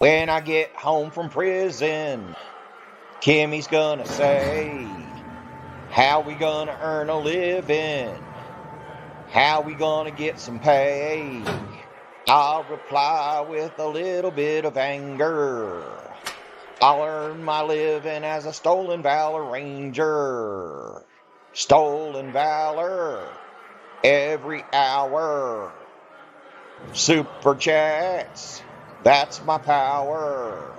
When I get home from prison, Kimmy's gonna say, how we gonna earn a living? How we gonna get some pay? I'll reply with a little bit of anger. I'll earn my living as a Stolen Valor Ranger. Stolen Valor every hour. Super chats, that's my power.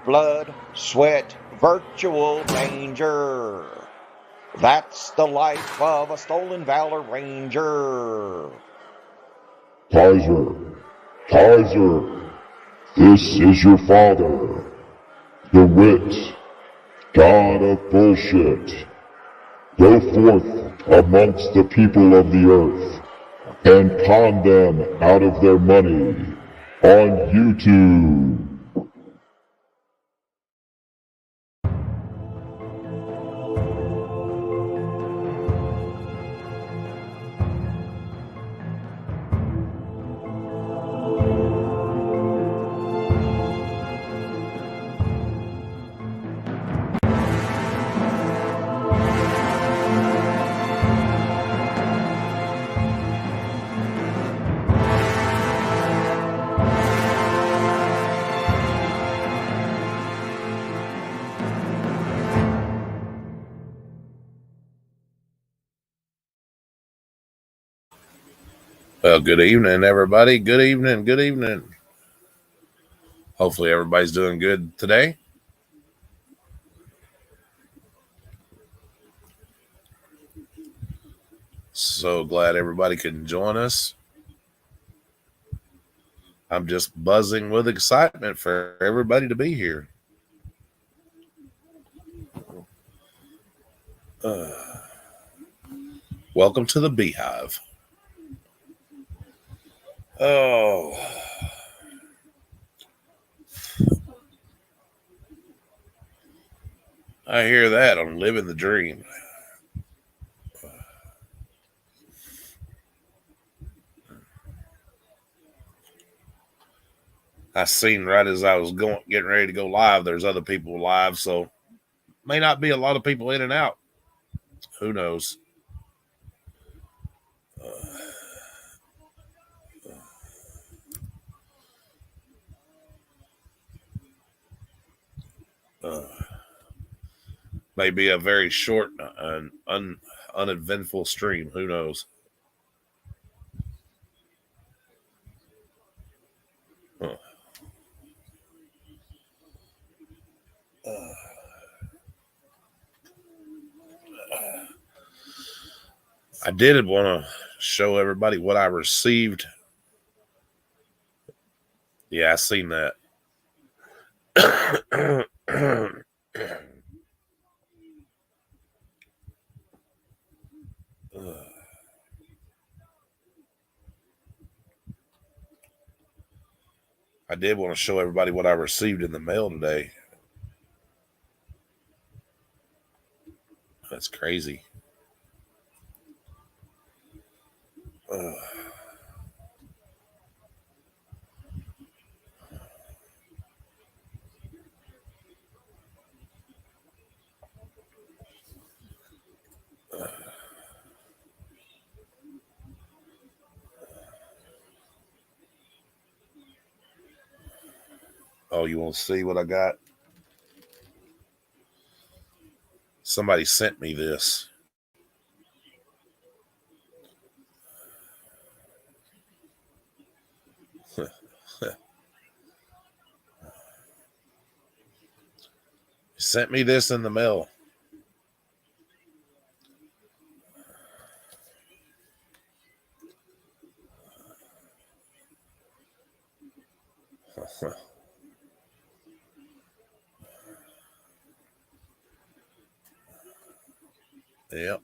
Blood, sweat, virtual danger. That's the life of a Stolen Valor Ranger. Kaiser, this is your father, the wit, god of bullshit. Go forth amongst the people of the earth and con them out of their money on YouTube. Well, good evening, everybody. Good evening. Hopefully everybody's doing good today. So glad everybody can join us. I'm just buzzing with excitement for everybody to be here. Welcome to the Beehive. Oh, I hear that. I'm living the dream. I seen right as I was getting ready to go live, there's other people live, so may not be a lot of people in and out. Who knows? Maybe a very short and uneventful stream. Who knows? I did want to show everybody what I received. Yeah, I seen that. I did want to show everybody what I received in the mail today. That's crazy. Oh, you want to see what I got? Somebody sent me this. Sent me this in the mail. Yep.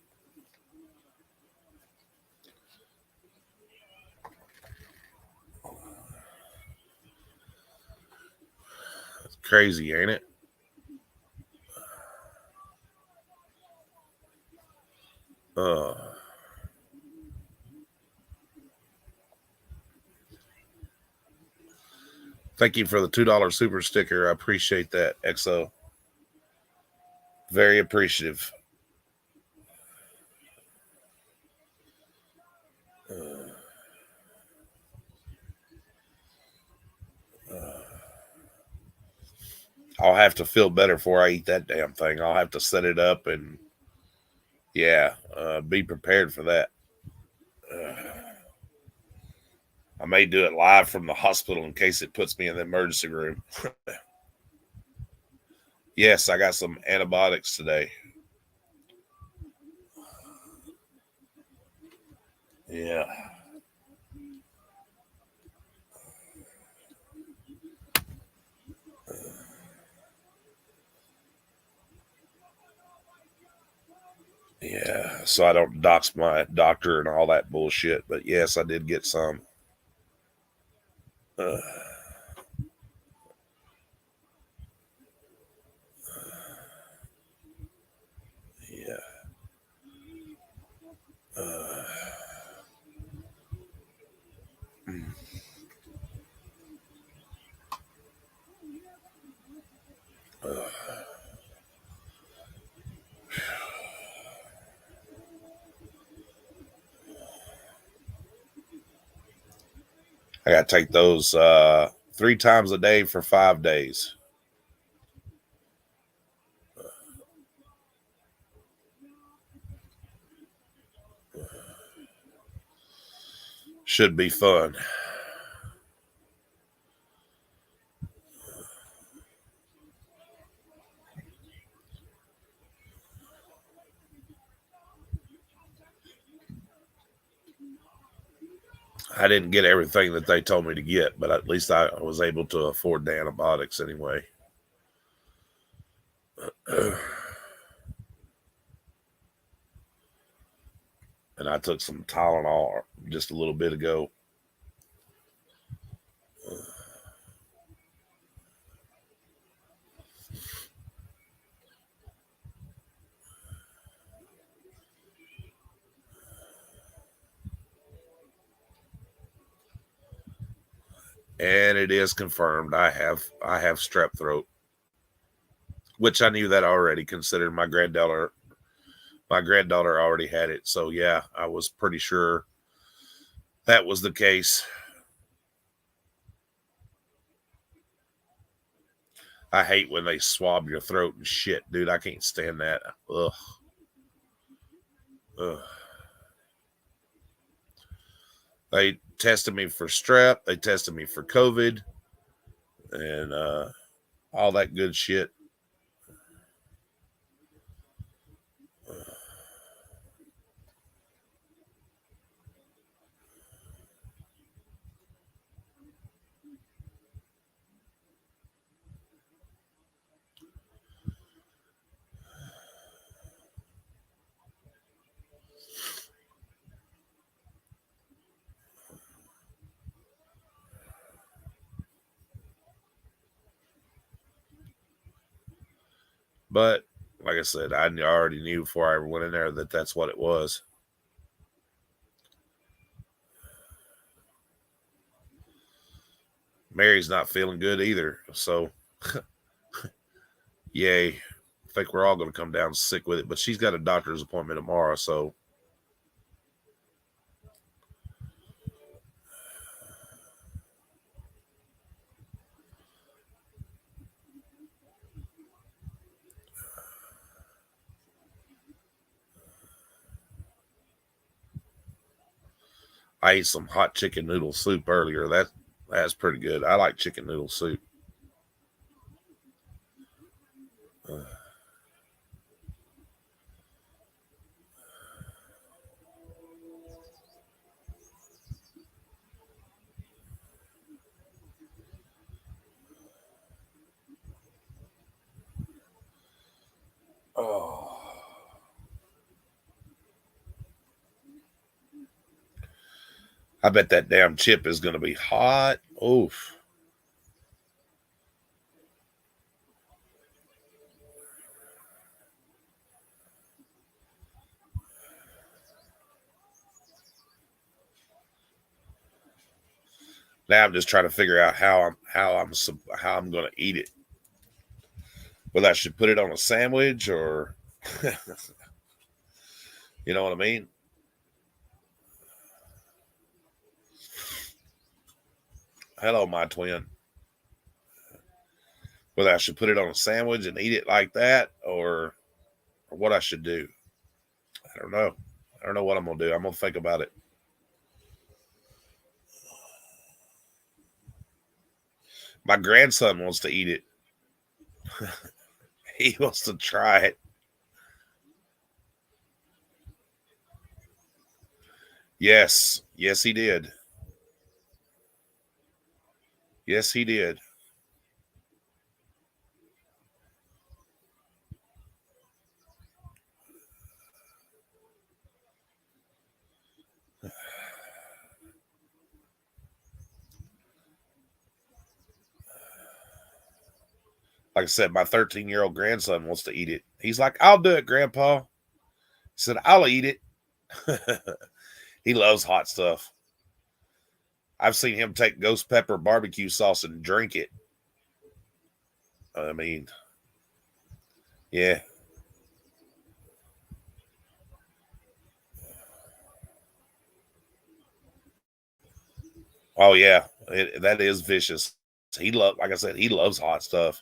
It's crazy, ain't it? Thank you for the $2 super sticker. I appreciate that, XO. Very appreciative. I'll have to feel better before I eat that damn thing. I'll have to set it up and, be prepared for that. I may do it live from the hospital in case it puts me in the emergency room. Yes, I got some antibiotics today. Yeah. Yeah, so I don't dox my doctor and all that bullshit. But yes, I did get some. Yeah. I got to take those 3 times a day for 5 days. Should be fun. I didn't get everything that they told me to get, but at least I was able to afford the antibiotics anyway. And I took some Tylenol just a little bit ago. And it is confirmed I have strep throat, which I knew that already, considering my granddaughter already had it. So yeah, I was pretty sure that was the case. I hate when they swab your throat and shit, dude. I can't stand that. Ugh. Ugh. They tested me for strep. They tested me for COVID and all that good shit. But like I said, I already knew before I ever went in there that that's what it was. Mary's not feeling good either. So, yay. I think we're all going to come down sick with it. But she's got a doctor's appointment tomorrow. So, I ate some hot chicken noodle soup earlier. That's pretty good. I like chicken noodle soup. Oh. I bet that damn chip is going to be hot. Oof. Now I'm just trying to figure out how I'm going to eat it. Whether I should put it on a sandwich or, you know what I mean? Hello, my twin. Whether I should put it on a sandwich and eat it like that, or what I should do. I don't know. I don't know what I'm going to do. I'm going to think about it. My grandson wants to eat it. He wants to try it. Yes. Yes, he did. Yes, he did. Like I said, my 13-year-old grandson wants to eat it. He's like, I'll do it, Grandpa. He said, I'll eat it. He loves hot stuff. I've seen him take ghost pepper barbecue sauce and drink it. I mean, yeah. Oh, yeah. That is vicious. Like I said, he loves hot stuff.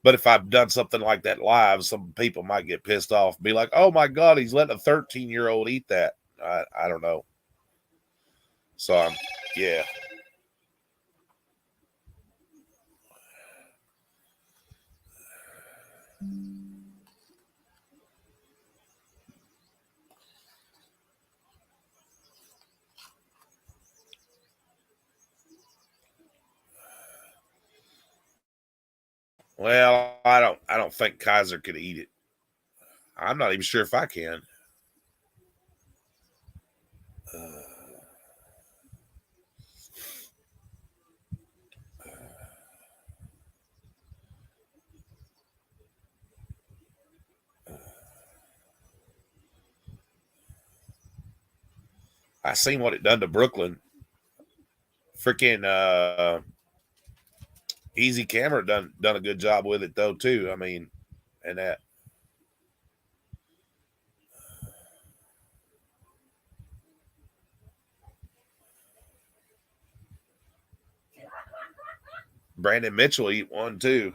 But if I've done something like that live, some people might get pissed off, be like, oh my God, he's letting a 13-year-old eat that. I don't know. So, yeah. Well, I don't think Kaiser could eat it. I'm not even sure if I can. I seen what it done to Brooklyn. Freaking Easy Camera done a good job with it though too. I mean, and that. Brandon Mitchell eat one too.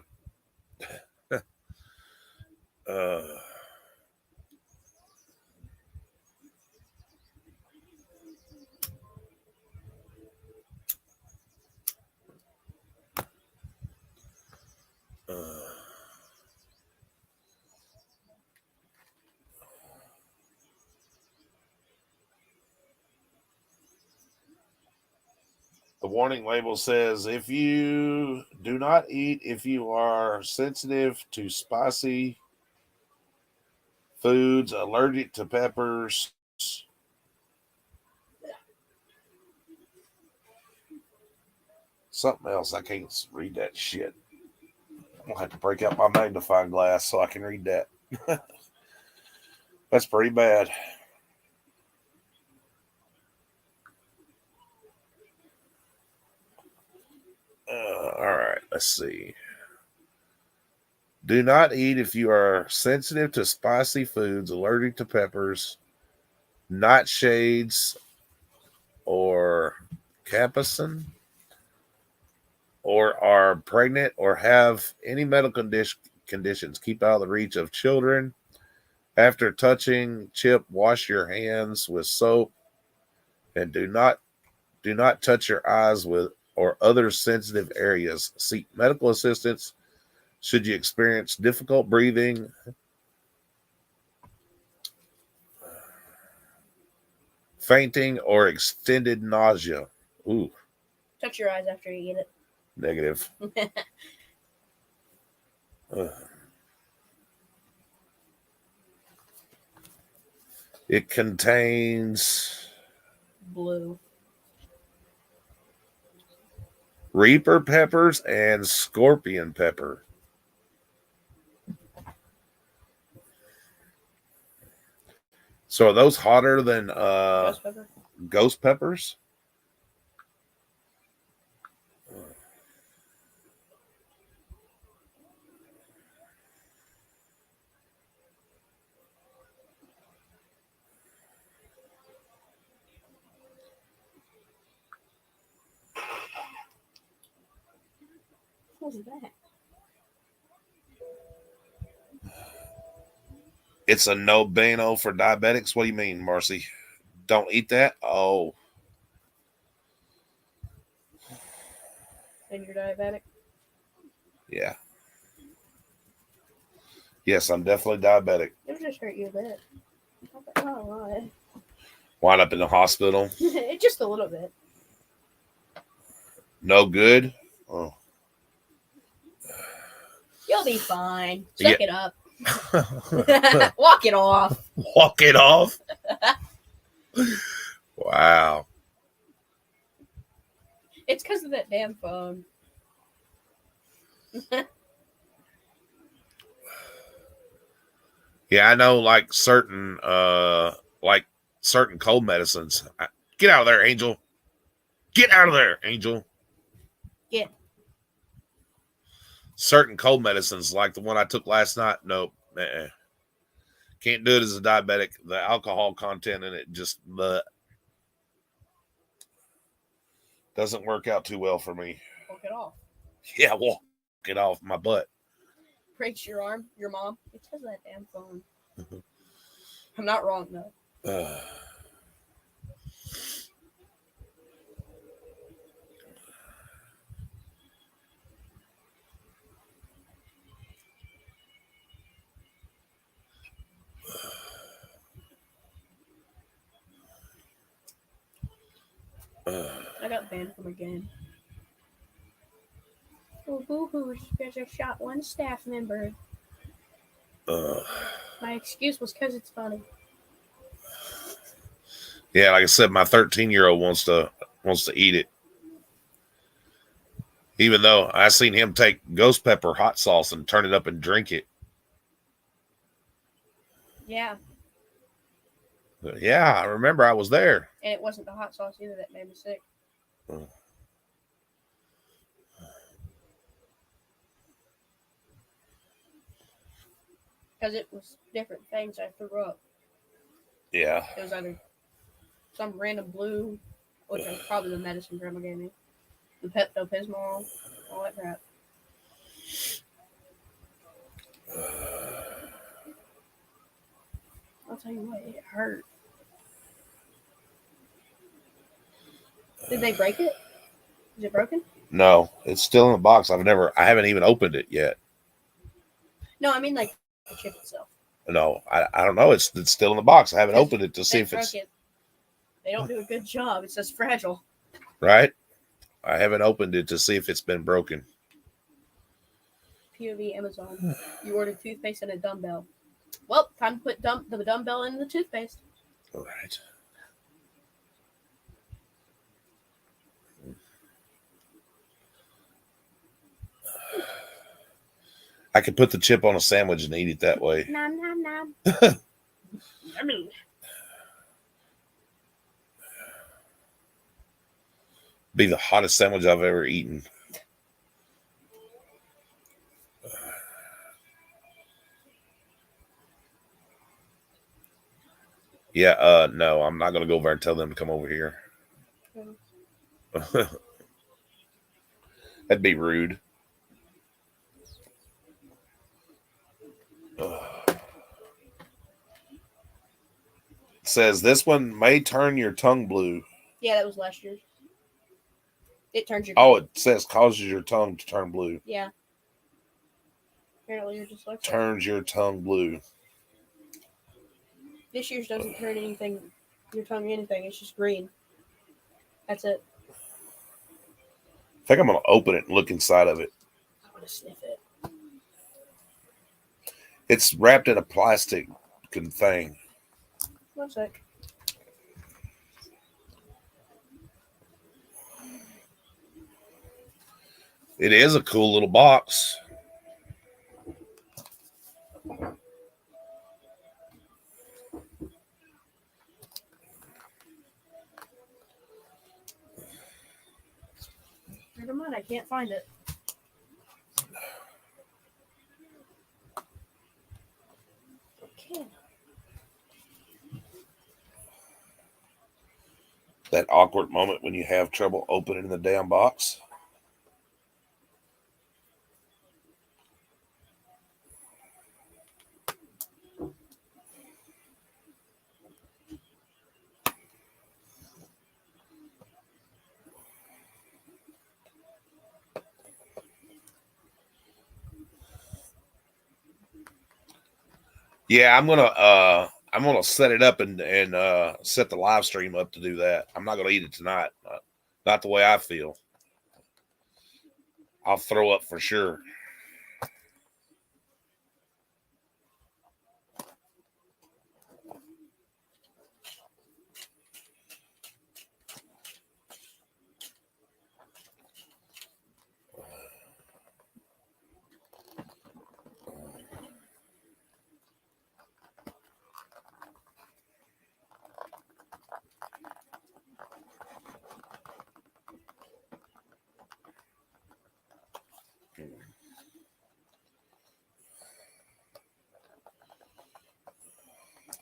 The warning label says if you do not eat if you are sensitive to spicy foods, allergic to peppers. Something else. I can't read that shit. I'll have to break out my magnifying glass so I can read that. That's pretty bad. All right, let's see. Do not eat if you are sensitive to spicy foods, allergic to peppers, nightshades, or capsaicin, or are pregnant or have any medical conditions. Keep out of the reach of children. After touching chip, wash your hands with soap, and do not touch your eyes with or other sensitive areas. Seek medical assistance should you experience difficult breathing, fainting, or extended nausea. Ooh. Touch your eyes after you eat it. Negative. It contains blue Reaper peppers and scorpion pepper. So are those hotter than ghost pepper? Ghost peppers? What was that? It's a no bueno for diabetics. What do you mean, Marcy? Don't eat that? Oh. And you're diabetic? Yeah. Yes, I'm definitely diabetic. It just hurt you a bit. Not a lot. Wound up in the hospital. Just a little bit. No good. Oh. You'll be fine. Yeah. Suck it up. Walk it off. Walk it off. Wow. It's because of that damn phone. Yeah, I know like certain cold medicines. Get out of there, Angel. Get out of there, Angel. Get. Certain cold medicines, like the one I took last night, nope. Can't do it as a diabetic. The alcohol content in it just doesn't work out too well for me. Walk it off. Yeah, walk it off my butt. Breaks your arm, your mom. It's because of that damn phone. I'm not wrong, though. I got banned from a game. Oh, boo-hoo, there's a shot one staff member. My excuse was because it's funny. Yeah, like I said, my 13-year-old wants to eat it. Even though I seen him take ghost pepper hot sauce and turn it up and drink it. Yeah. Yeah, I remember I was there. And it wasn't the hot sauce either that made me sick. Because it was different things I threw up. Yeah. It was either some random blue, which was probably the medicine grandma gave me, the Pepto-Bismol, all that crap. I'll tell you what, it hurt. Did they break it? Is it broken? No, it's still in the box. I haven't even opened it yet. No, I mean like the chip itself. No, I don't know. It's still in the box. I haven't opened it to see if it's They don't do a good job. It says fragile. right. I haven't opened it to see if it's been broken. POV Amazon. You ordered toothpaste and a dumbbell. Well, time to put the dumbbell in the toothpaste. All right. I could put the chip on a sandwich and eat it that way. Nom nom nom. Yummy. Be the hottest sandwich I've ever eaten. Yeah, no, I'm not gonna go over and tell them to come over here. That'd be rude. It says this one may turn your tongue blue. Yeah, that was last year's. It turns your Oh, it says causes your tongue to turn blue. Yeah. Apparently you're dyslexic. Turns your tongue blue. This year's doesn't turn your tongue anything. It's just green. That's it. I think I'm gonna open it and look inside of it. I'm gonna sniff it. It's wrapped in a plastic thing. 1 sec. It is a cool little box. Never mind, I can't find it. Okay. That awkward moment when you have trouble opening the damn box. Yeah, I'm gonna set it up and set the live stream up to do that. I'm not gonna eat it tonight. Not the way I feel. I'll throw up for sure.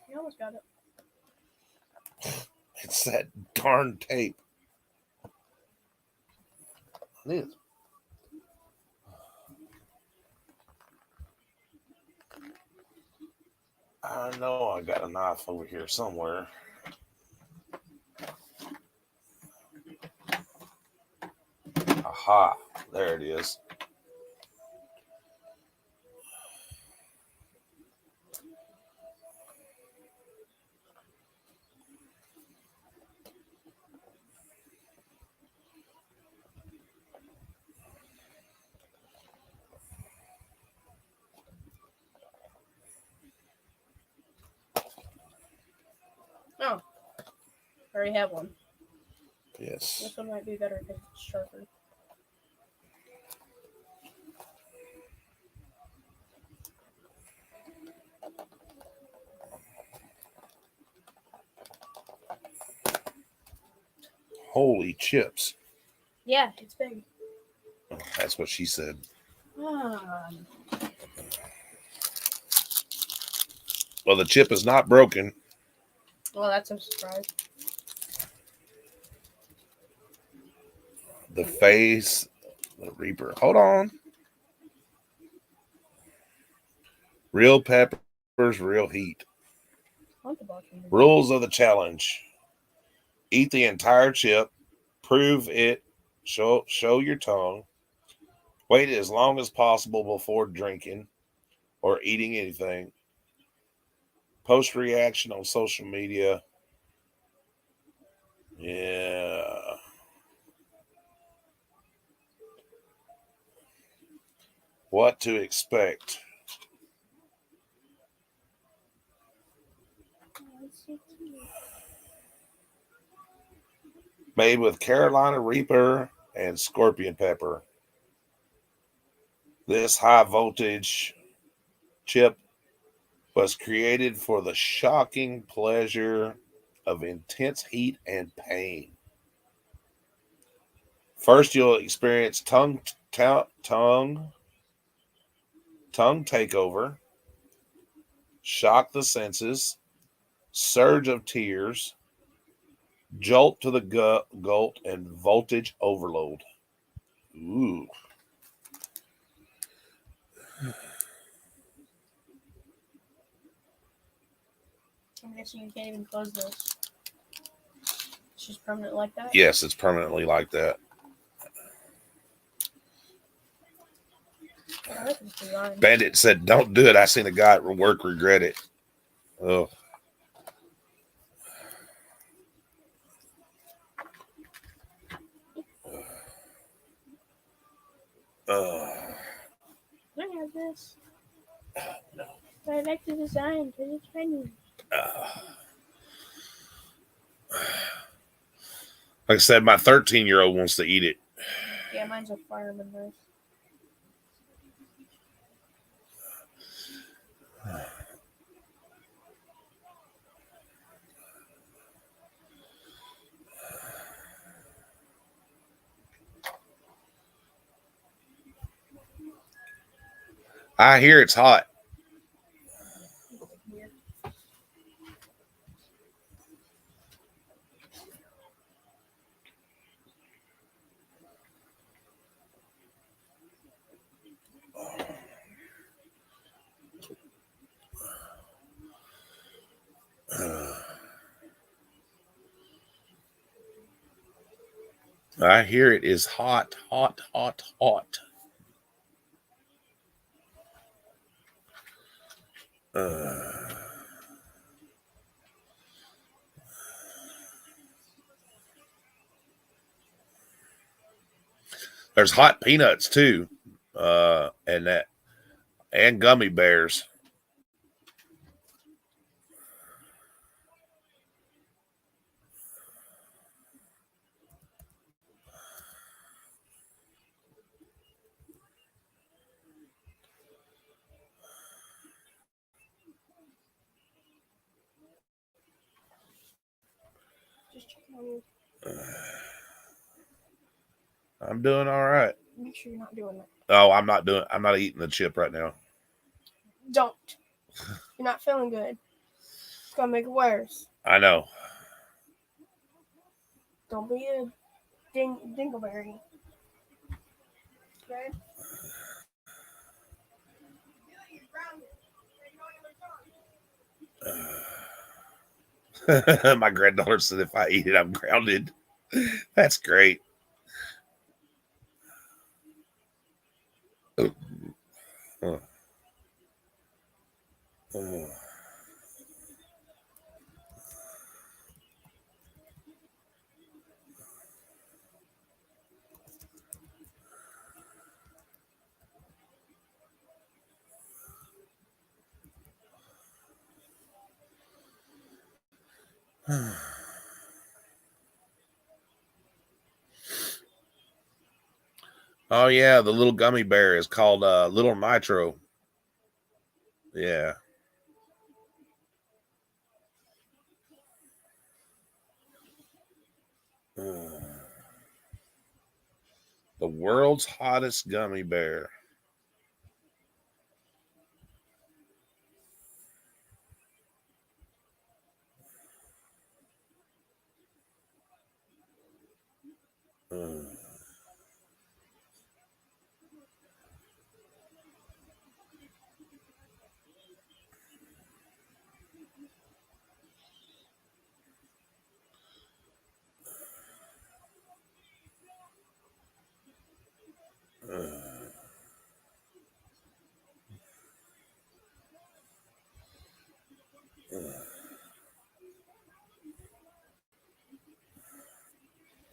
You almost got it. It's that darn tape. It is. I know I got a knife over here somewhere. Aha, there it is. Oh, I already have one. Yes. This one might be better because it's sharper. Holy chips. Yeah, it's big. That's what she said. Well, the chip is not broken. Well, that's a surprise. The face, the Reaper. Hold on. Real peppers, real heat. I want the box one. Rules of the challenge. Eat the entire chip. Prove it. Show your tongue. Wait as long as possible before drinking or eating anything. Post reaction on social media. Yeah. What to expect. Made with Carolina Reaper and Scorpion Pepper. This high voltage chip was created for the shocking pleasure of intense heat and pain. First, you'll experience tongue takeover, shock the senses, surge of tears, jolt to the gut, and voltage overload. Ooh. I'm guessing you can't even close this. It's just permanent like that? Yes, it's permanently like that. I like this design. Bandit said, "Don't do it. I seen a guy at work regret it." Oh. I have this. No. But I like the design because it's funny. Like I said, my 13-year-old wants to eat it. Yeah, mine's a fireman knife. I hear it's hot. I hear it is hot, hot, hot, hot. There's hot peanuts too, and gummy bears. Just checking on you. I'm doing all right. Make sure you're not doing that. Oh, I'm not eating the chip right now. Don't. You're not feeling good. It's gonna make it worse. I know. Don't be a dingleberry. Okay? My granddaughter said if I eat it, I'm grounded. That's great. Oh yeah, the little gummy bear is called Little Nitro. Yeah. The world's hottest gummy bear.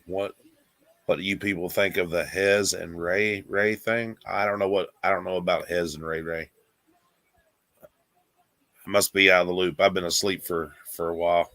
What do you people think of the Hez and Ray thing? I don't know about Hez and Ray. I must be out of the loop. I've been asleep for a while.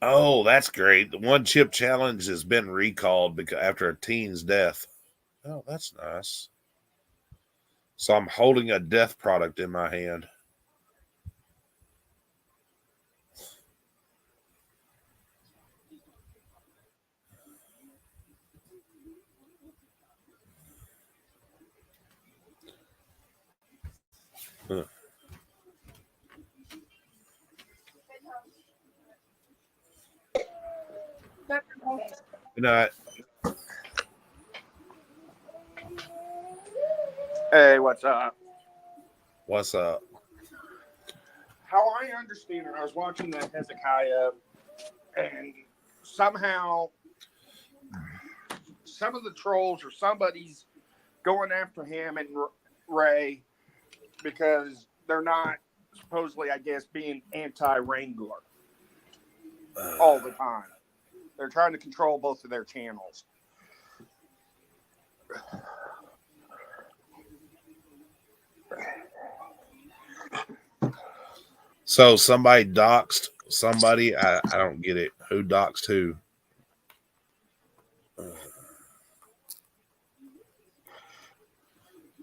Oh, that's great. The one chip challenge has been recalled because after a teen's death. Oh, that's nice. So I'm holding a death product in my hand. Huh. Good night. Hey, what's up? What's up? How I understand it, I was watching the Hezekiah, and somehow some of the trolls or somebody's going after him and Ray because they're not supposedly, I guess, being anti-Wrangler all the time. They're trying to control both of their channels. So somebody doxed somebody. I don't get it. Who doxed who?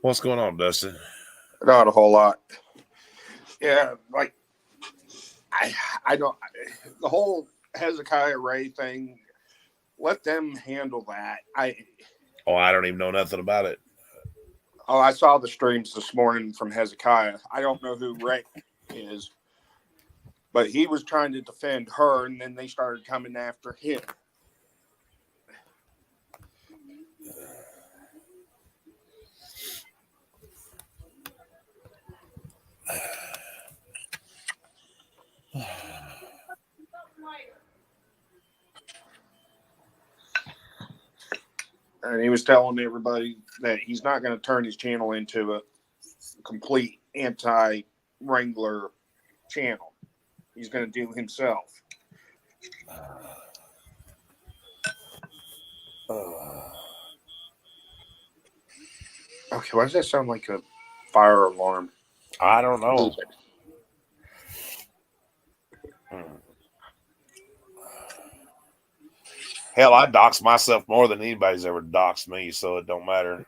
What's going on, Dustin? Not a whole lot. Yeah, like I don't. The whole Hezekiah Ray thing. Let them handle that. I don't even know nothing about it. I saw the streams this morning from Hezekiah. I don't know who Ray is, but he was trying to defend her, and then they started coming after him. And he was telling everybody that he's not going to turn his channel into a complete anti-Wrangler channel. He's going to do himself. Okay, why does that sound like a fire alarm? I don't know. Hell, I dox myself more than anybody's ever doxed me, so it don't matter.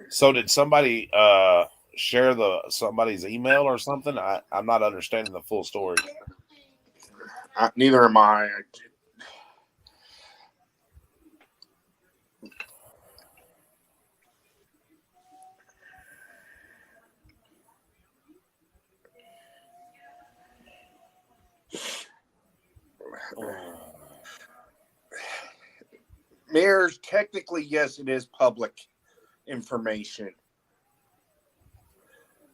So did somebody share somebody's email or something? I'm not understanding the full story. Neither am I. Mirrors, technically, yes, it is public information.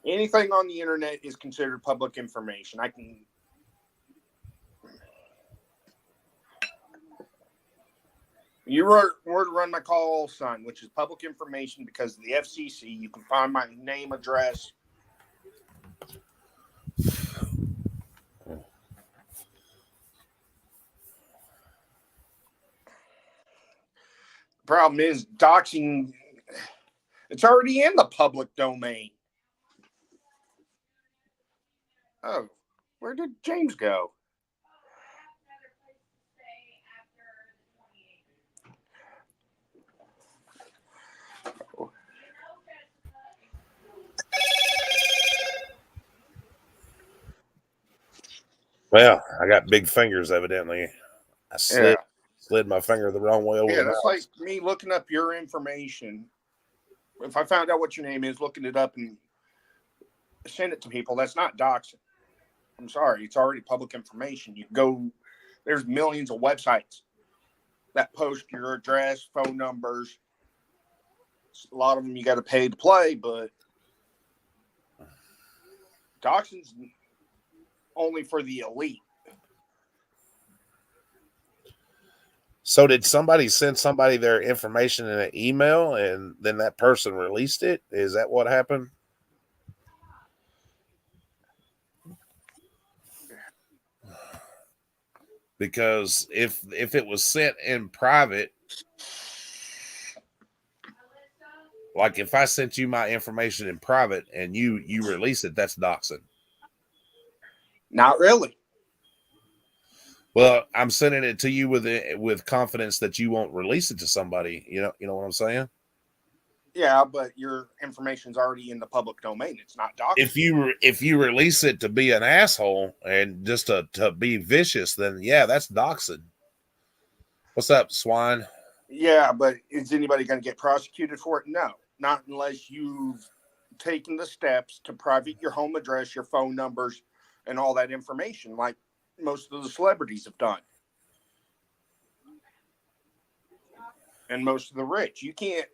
Anything on the internet is considered public information. You were to run my call sign, which is public information because of the FCC. You can find my name, address. The problem is doxing. It's already in the public domain. Oh, where did James go? Well, I got big fingers, evidently. I slid my finger the wrong way over the mouse. That's like me looking up your information. If I found out what your name is, looking it up and send it to people, that's not doxing. I'm sorry, it's already public information. You go, there's millions of websites that post your address, phone numbers. A lot of them you got to pay to play, but doxing's only for the elite. So did somebody send somebody their information in an email and then that person released it? Is that what happened? Because if it was sent in private, like if I sent you my information in private and you release it, that's doxing. Not really. Well, I'm sending it to you with confidence that you won't release it to somebody. You know what I'm saying? Yeah, but your information's already in the public domain. It's not doxing. If you release it to be an asshole and just to be vicious, then yeah, that's doxing. What's up, swine? Yeah, but is anybody going to get prosecuted for it? No, not unless you've taken the steps to private your home address, your phone numbers, and all that information, like most of the celebrities have done. And most of the rich. You can't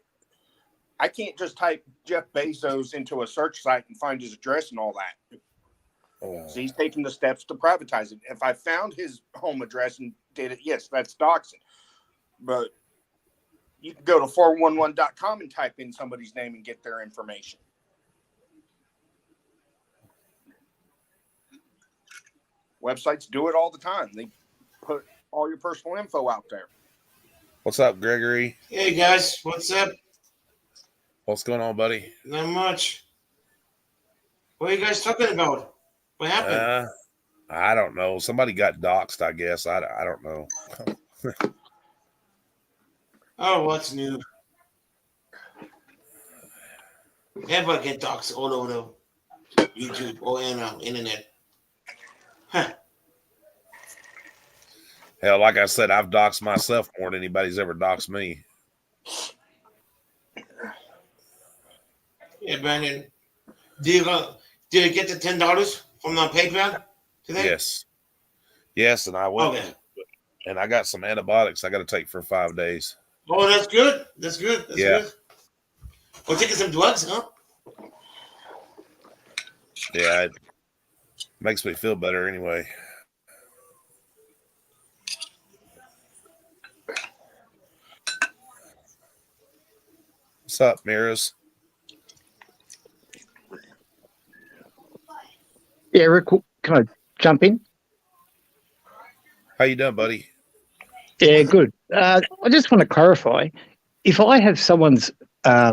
I can't just type Jeff Bezos into a search site and find his address and all that. Oh. So he's taking the steps to privatize it. If I found his home address and did it, yes, that's doxing. But you can go to 411.com and type in somebody's name and get their information. Websites do it all the time. They put all your personal info out there. What's up, Gregory? Hey guys, what's up? What's going on, buddy? Not much. What are you guys talking about? What happened? I don't know. Somebody got doxxed, I guess. I don't know. Oh, what's new? Everybody get doxxed all over the YouTube or internet. Huh. Hell, like I said, I've doxed myself more than anybody's ever doxed me. Yeah, Brandon. Did you get the $10 from the PayPal today? Yes, and I went Okay. and I got some antibiotics I got to take for 5 days. Oh, that's good. That's good. That's Yeah. good. We're taking some drugs, huh? Yeah, it makes me feel better anyway. What's up, Miras? Yeah, Rick, can I jump in? How you doing, buddy? Yeah, good. I just want to clarify, if I have someone's yeah,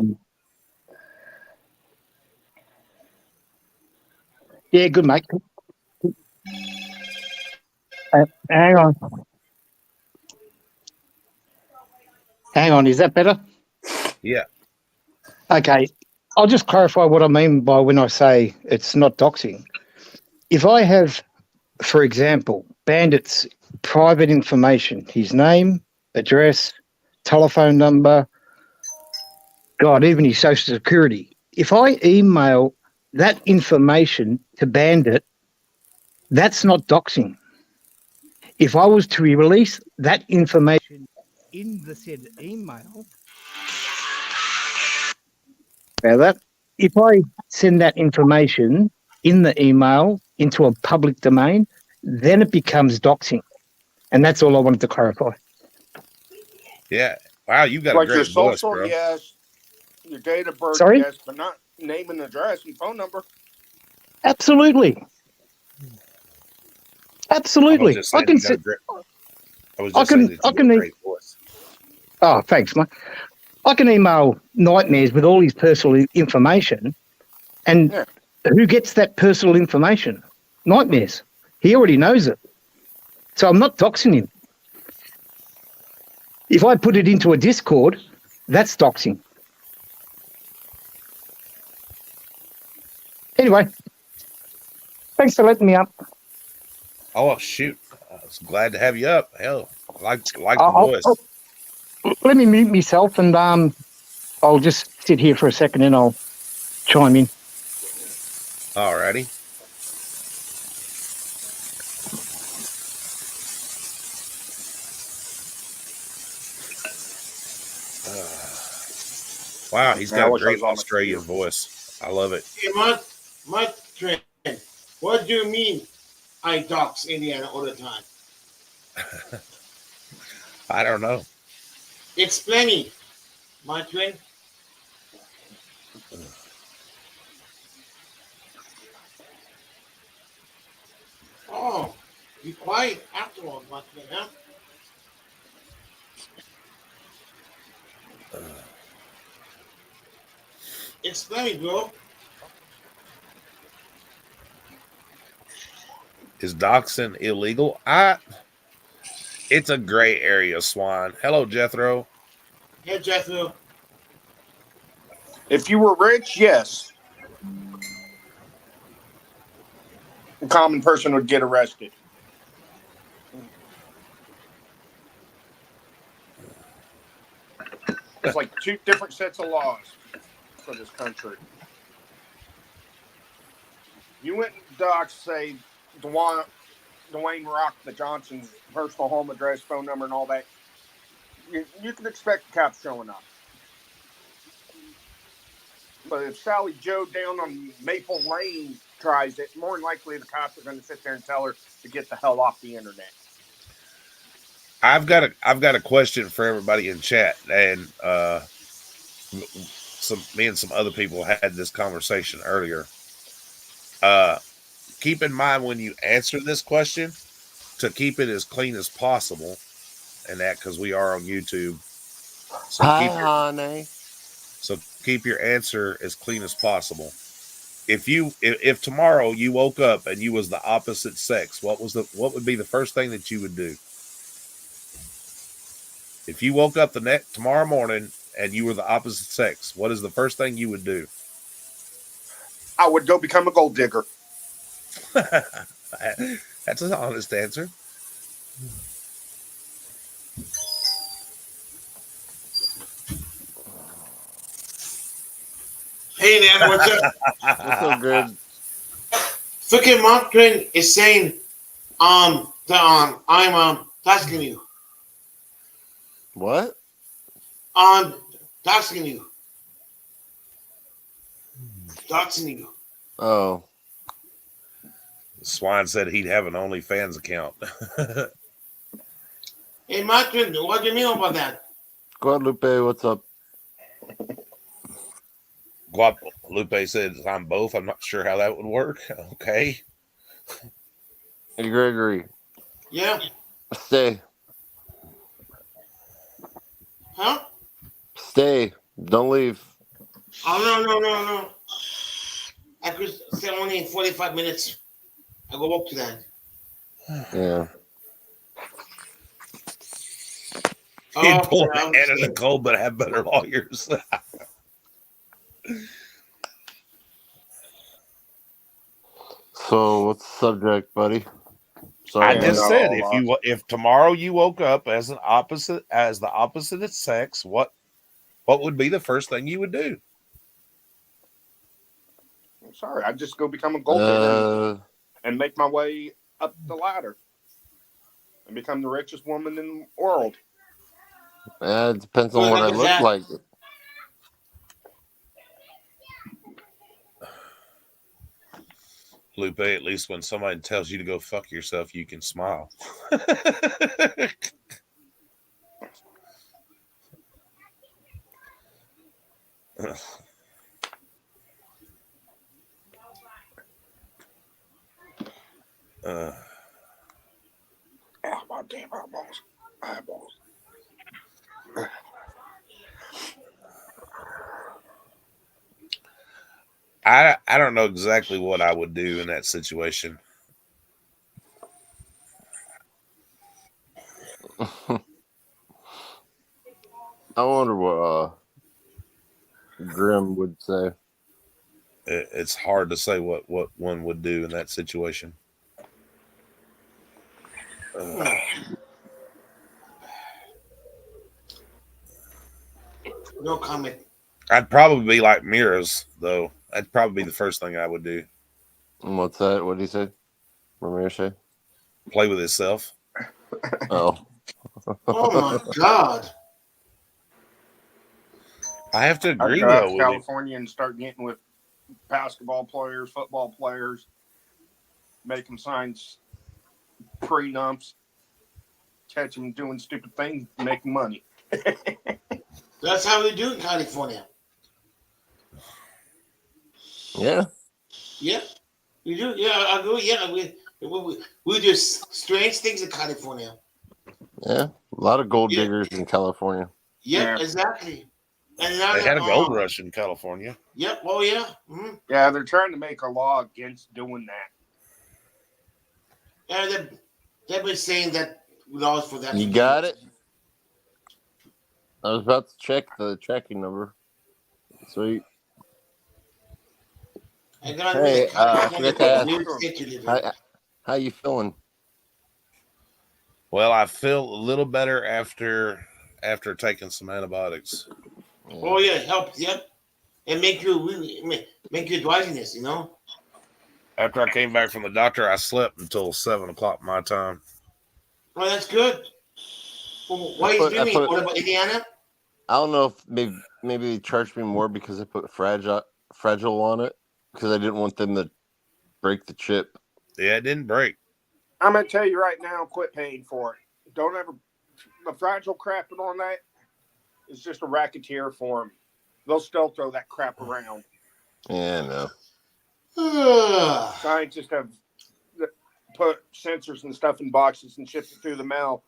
good, mate. Hang on. Hang on, is that better? Yeah. Okay, I'll just clarify what I mean by when I say it's not doxing. If I have, for example, Bandit's private information, his name, address, telephone number, God, even his social security. If I email that information to Bandit, that's not doxing. If I was to release that information in the said email, now that if I send that information in the email into a public domain, then it becomes doxing. And that's all I wanted to clarify. Yeah. Wow, you got Like a your great voice, social, bro. yes. Your date of birth, Sorry? yes, but not name and address and phone number. Absolutely. I was Absolutely. just I saying can you got say, a great, I was I just can- saying that you I got can a e- great voice. oh, thanks, mate. I can email Nightmares with all his personal information, and Yeah. who gets that personal information? Nightmares. He already knows it. So I'm not doxing him. If I put it into a Discord, that's doxing. Anyway, thanks for letting me up. Oh shoot! I was glad to have you up. Hell, I like the I'll- voice. Let me mute myself, and I'll just sit here for a second, and I'll chime in. Alrighty. Wow, he's I got a wish I great was on the Australian computer. voice. I love it. Hey, my friend, what do you mean I dox Indiana all the time? I don't know. Explain me, my friend. Oh, be quiet afterwards, my friend, huh? Explain me, bro. Is doxing illegal? It's a gray area, Swan. Hello, Jethro. Hey, Jethro. If you were rich, yes. A common person would get arrested. It's like two different sets of laws for this country. You went and doxed, say, Dwayne Rock, the Johnson's personal home address, phone number, and all that. You can expect the cops showing up. But if Sally Joe down on Maple Lane tries it, more than likely the cops are going to sit there and tell her to get the hell off the internet. I've got a question for everybody in chat, and me and some other people had this conversation earlier. Keep in mind when you answer this question to keep it as clean as possible, and that because we are on YouTube. So honey. So keep your answer as clean as possible. If tomorrow you woke up and you was the opposite sex, what would be the first thing that you would do? If you woke up tomorrow morning and you were the opposite sex, what is the first thing you would do? I would go become a gold digger. That's an honest answer. Hey, man, what's up? What's up, Greg? Freaking Mark Twain is saying, I'm tasking you. What? I'm tasking you. Doxing you. Oh. Swine said he'd have an OnlyFans account. Hey, Mark Twain, what do you mean about that? Guadalupe, what's up? Guadalupe said I'm both. I'm not sure how that would work. Okay. Hey, Gregory. Yeah. Stay. Huh? Stay. Don't leave. Oh, no. I could stay only in 45 minutes. I go up to that. Yeah. He'd pull Anna Nicole, but have better lawyers. So, what's the subject, buddy? Sorry, I just said lost. if tomorrow you woke up as the opposite of sex, what would be the first thing you would do? I'm sorry, I'd just go become a gold digger and make my way up the ladder and become the richest woman in the world. it depends on what I look like. Lupe, at least when somebody tells you to go fuck yourself, you can smile. My damn eyeballs. I don't know exactly what I would do in that situation. I wonder what Grim would say. It's hard to say what one would do in that situation. No comment. I'd probably be like Mira's, though. That'd probably be the first thing I would do. And what's that? What did he say? Ramirez say? Play with himself. Oh. Oh, my God. I have to I'd agree, go out though, to with him. California and start getting with basketball players, football players, make them sign prenups, catch them doing stupid things, make money. That's how we do in California. Yeah. Yeah, we do. Yeah, I agree. Yeah, we do strange things in California. Yeah. A lot of gold diggers in California. Yeah, Yeah. exactly. And They had a gold rush in California. Yep. Oh, yeah. Mm-hmm. Yeah, they're trying to make a law against doing that. Yeah, they've been saying that laws for that. You got it? I was about to check the tracking number. Sweet. I got Hey, California, forgot to weird state to live in. How you feeling? Well, I feel a little better after taking some antibiotics. Yeah. Oh yeah, it helps. Yep, and make you drowsiness. You know. After I came back from the doctor, I slept until 7 o'clock my time. Oh, that's good. Well, why are you dreaming? What about Indiana? I don't know if maybe they charged me more because I put fragile fragile on it because I didn't want them to break the chip. Yeah, it didn't break. I'm gonna tell you right now, quit paying for it. Don't ever the fragile crap on that is just a racketeer for them. They'll still throw that crap around. Yeah, no. Scientists have put sensors and stuff in boxes and shipped it through the mail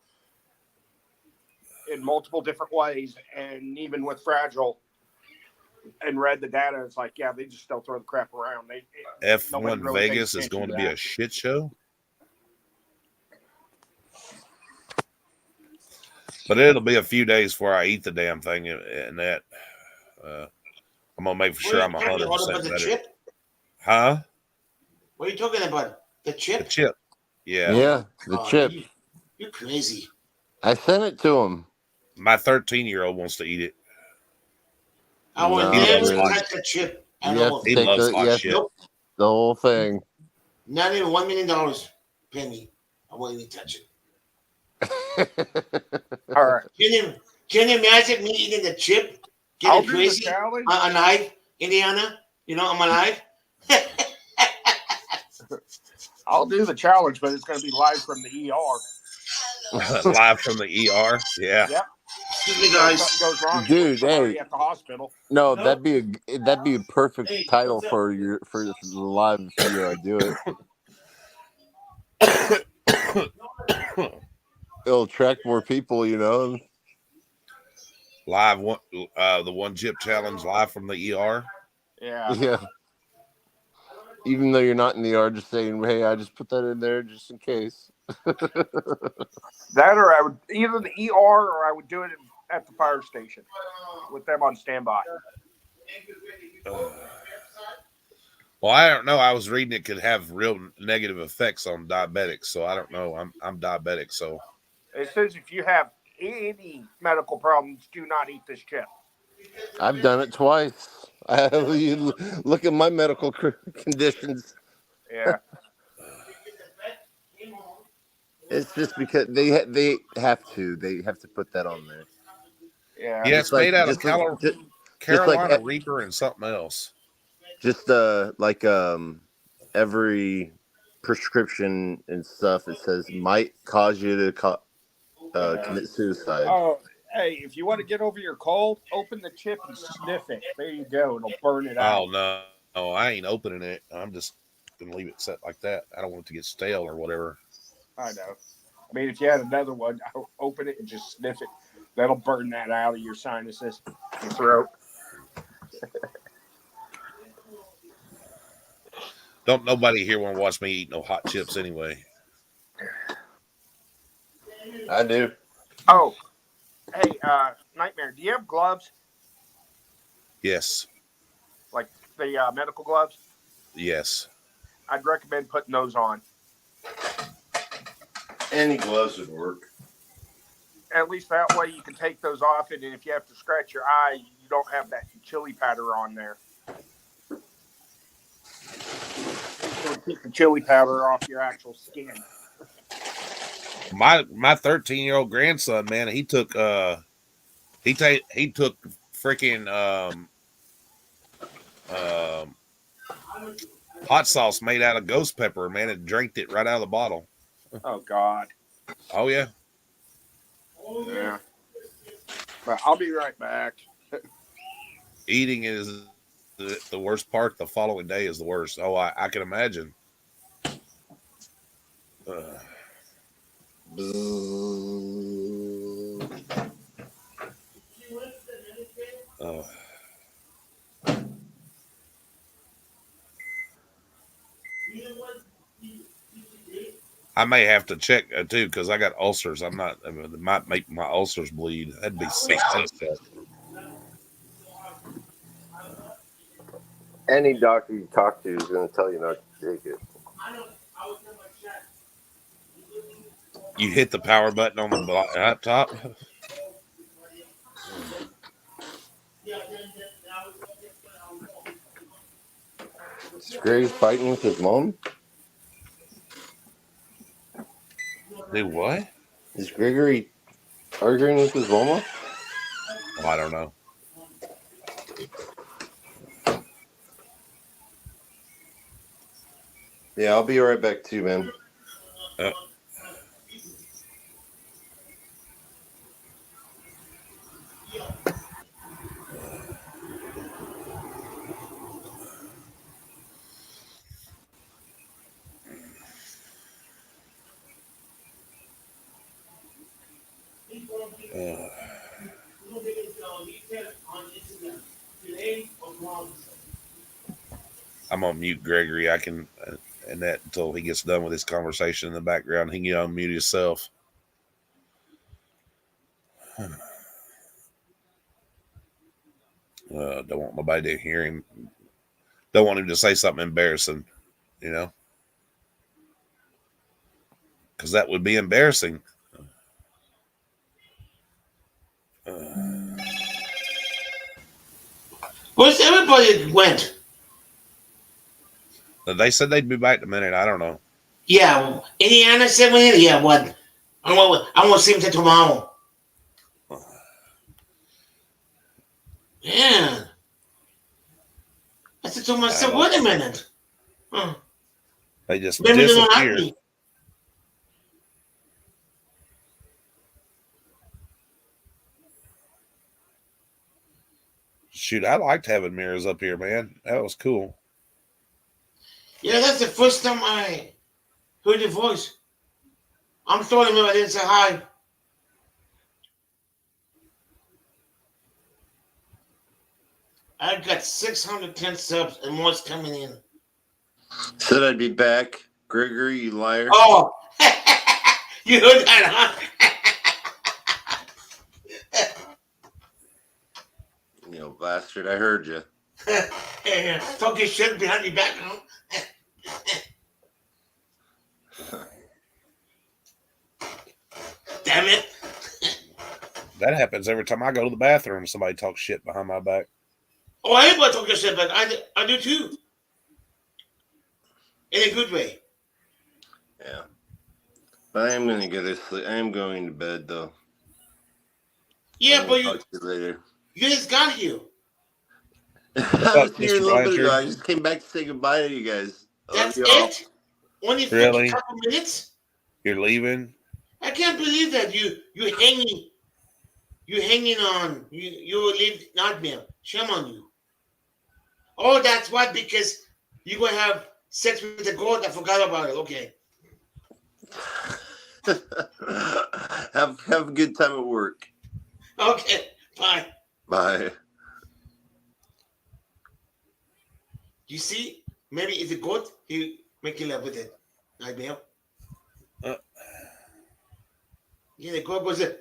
in multiple different ways, and even with fragile, and read the data, it's like, yeah, they just still throw the crap around. F1 really Vegas pays is going to attention be to a that. shit show. But it'll be a few days before I eat the damn thing, and that I'm gonna make sure I'm What are you 100% talking about the better. chip? Huh? What are you talking about? The chip? The chip. Yeah. Yeah, the Oh, chip. You're crazy. I sent it to him. My 13-year-old wants to eat it. I will No, never dude. touch the chip. I You don't have know. to He take loves the, hot you have shit. to, the whole thing. Not even $1 million, penny. I won't even touch it. All right. Can you imagine me eating the chip? I'll Getting do the crazy? challenge. Alive, Indiana? You know, I'm alive. I'll do the challenge, but it's going to be live from the ER. Live from the ER. Yeah. Yep. Excuse me, If guys. something goes wrong, Dude, somebody hey. at the hospital. No, No. that'd be a perfect Hey, title what's up? for the live if you do it. It'll attract more people, you know. Live one, the one chip challenge live from the ER. Yeah. Yeah. Even though you're not in the ER, just saying, "Hey, I just put that in there just in case." That, or I would either the ER or I would do it at the fire station with them on standby. Well, I don't know. I was reading it could have real negative effects on diabetics, so I don't know. I'm diabetic, so It says if you have any medical problems, do not eat this chip. I've done it twice. You look at my medical conditions. Yeah. It's just because they have to put that on there. Yeah. yeah, it's made out of just Carolina like Reaper and something else. just every prescription and stuff, it says might cause you to commit suicide. Oh, hey, if you want to get over your cold, open the chip and sniff it. There you go. It'll burn it out. Oh no, I ain't opening it. I'm just gonna leave it set like that. I don't want it to get stale or whatever. I know. I mean, if you had another one, open it and just sniff it. That'll burn that out of your sinuses, your throat. Don't nobody here want to watch me eat no hot chips anyway. I do. Oh, hey, Nightmare, do you have gloves? Yes, Like the medical gloves? yes. I'd recommend putting those on. Any gloves would work. At least that way you can take those off, and if you have to scratch your eye, you don't have that chili powder on there. It'll keep the chili powder off your actual skin. My 13-year-old grandson, man, he took freaking hot sauce made out of ghost pepper, man, and drank it right out of the bottle. Oh, God. Oh yeah. Yeah. But I'll be right back. Eating is the worst part. The following day is the worst. Oh, I can imagine. I may have to check too because I got ulcers. It might make my ulcers bleed. That'd be sick. Any doctor you talk to is going to tell you not to take it. You hit the power button on the laptop. Is Greg fighting with his mom? Do what? Is Gregory arguing with his mama? Oh, I don't know. Yeah, I'll be right back too, man. I'm on mute, Gregory. I can, and that until he gets done with his conversation in the background, he can unmute himself. Don't want nobody to hear him. Don't want him to say something embarrassing, you know, because that would be embarrassing. Where's everybody went? They said they'd be back in a minute. I don't know. Yeah, Indiana said we're here. Yeah, what? I want to see him tomorrow. Man. I said to myself, wait a minute. Huh. They just Maybe they don't like disappeared. me. Shoot, I liked having mirrors up here, man. That was cool. Yeah, that's the first time I heard your voice. I'm sorry, maybe I didn't say hi. I got 610 subs and more's coming in. Said I'd be back. Gregory, you liar. Oh, you heard that, huh? You know, bastard, I heard you. Talk your shit behind your back, huh? Damn it. That happens every time I go to the bathroom. Somebody talks shit behind my back. Oh, everybody talk your shit back. I do too. In a good way. Yeah. But I am going to go to sleep. I am going to bed, though. Yeah, but talk to you later. You just got here. I was here a Mr. little bit ago. Blanchard? I just came back to say goodbye to you guys. That's love y'all. it? Only for Really? a couple minutes? You're leaving? I can't believe that you're hanging on. You leave nightmare. Shame on you. Oh, that's what, because you're gonna have sex with the goat. I forgot about it. Okay. have a good time at work. Okay. Bye. Bye. You see, maybe if the goat, he make you love with it. Nightmare. Yeah, the goat goes there.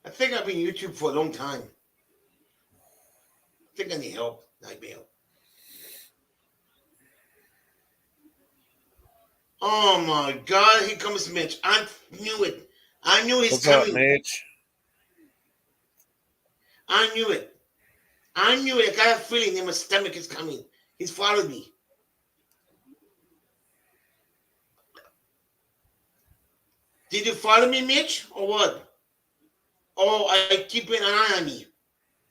I think I've been YouTube for a long time. I think I need help, Nightmare. Oh my God, here comes Mitch. I knew it. I knew he's What's coming. up, Mitch? I knew it. I knew it. I got a feeling in my stomach is coming. He's followed me. Did you follow me, Mitch, or what? Or I keep an eye on me,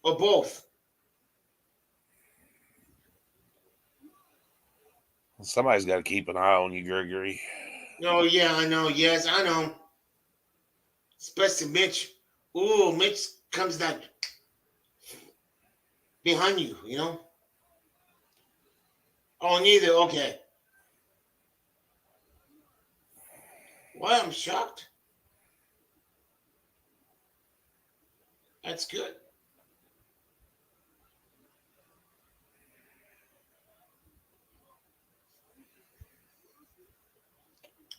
or both? Somebody's got to keep an eye on you, Gregory. Oh, yeah, I know. Yes, I know. Especially Mitch. Ooh, Mitch comes that behind you, you know? Oh, neither. Okay. Why, I'm shocked. That's good.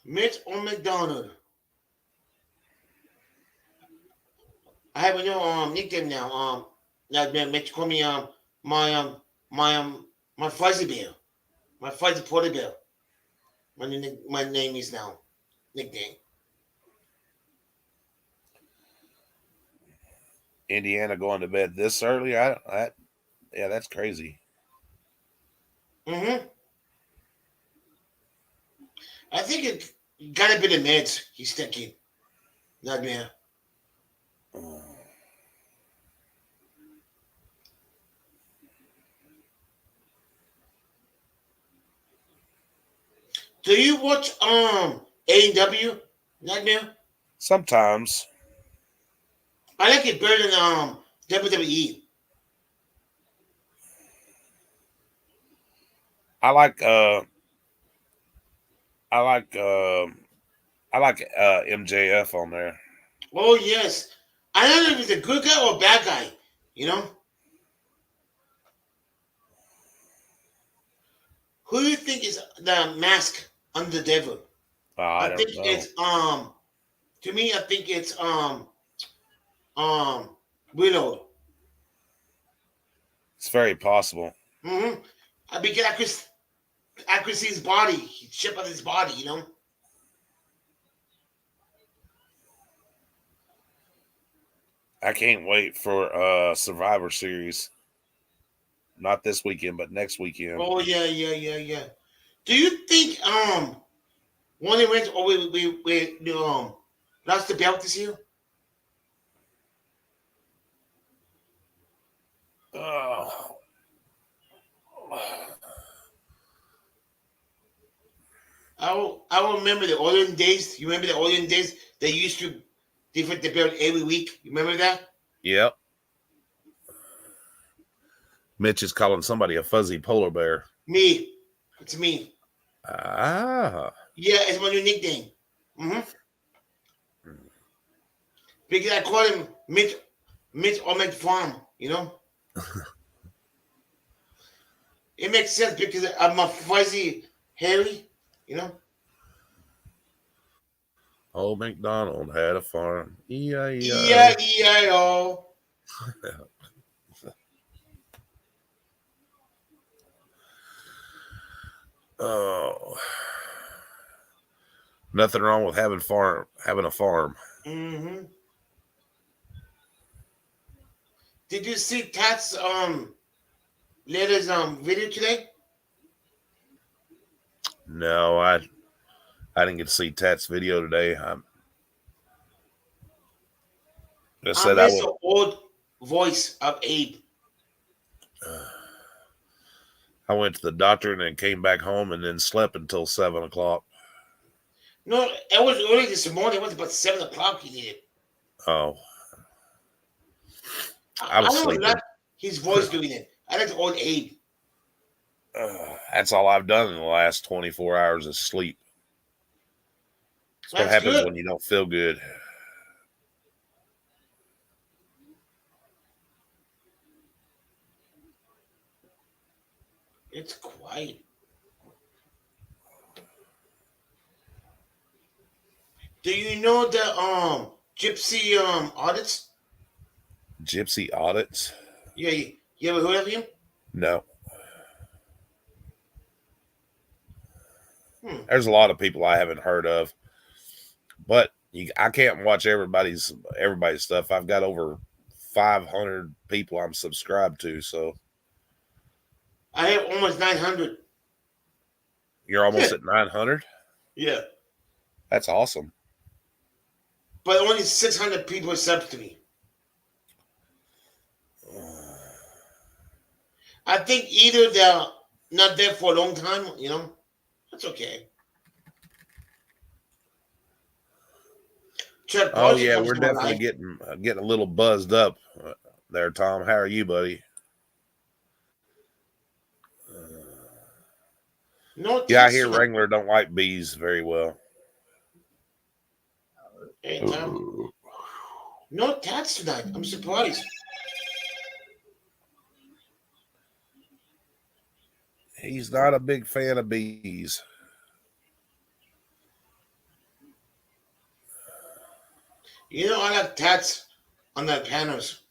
Mitch or McDonald. I have a new nickname now. Now Mitch call me my fuzzy bear, my fuzzy porter bear. My name is now nickname. Indiana going to bed this early? Yeah, that's crazy. Mm-hmm. I think it got a bit of meds he's taking. Not me. Do you watch AEW Nightmare? Sometimes I like it better than WWE. I like I like uh I like MJF on there. Oh yes. I don't know if he's a good guy or a bad guy, you know? Who do you think is the mask under the devil? I I don't think know. it's to me I think it's Willow. It's very possible. Mm-hmm. Because I could see his body. He chip on his body, you know? I can't wait for Survivor Series. Not this weekend, but next weekend. Oh yeah. Do you think one of went or we lost the belt this year? Oh. I will remember the olden days. You remember the olden days? They used to defend the belt every week. You remember that? Yep. Mitch is calling somebody a fuzzy polar bear. Me. It's me. Ah. Yeah, it's my new nickname. Mm-hmm. Because I call him Mitch Ahmed Farm, you know? It makes sense because I'm a fuzzy hairy, you know? Old MacDonald had a farm. E-I-E-I-O. E-I-E-I-O. Oh. Nothing wrong with having a farm. Mm-hmm. Did you see Tat's latest video today? No, I didn't get to see Tat's video today. I said I miss would. the old voice of Abe. I went to the doctor and then came back home and then slept until 7 o'clock. No, it was early this morning. It was about 7 o'clock he did it. Oh. I was don't sleeping. like his voice doing it. I like the old Abe. That's all I've done in the last 24 hours is sleep. That's what happens good. when you don't feel good. It's quiet. Do you know the Gypsy audits? Gypsy audits? Yeah, you ever heard of him? No. There's a lot of people I haven't heard of, but I can't watch everybody's stuff. I've got over 500 people I'm subscribed to, so I have almost 900. You're almost at 900? Yeah. That's awesome. But only 600 people sub to me. I think either they're not there for a long time, you know. That's okay. Chuck Oh Barkley yeah, comes we're to my definitely life. getting a little buzzed up there, Tom. How are you, buddy? No, Yeah, I hear Wrangler don't like bees very well. Hey, Tom. No tats tonight. I'm surprised. He's not a big fan of bees. You know, I like tats on the panels.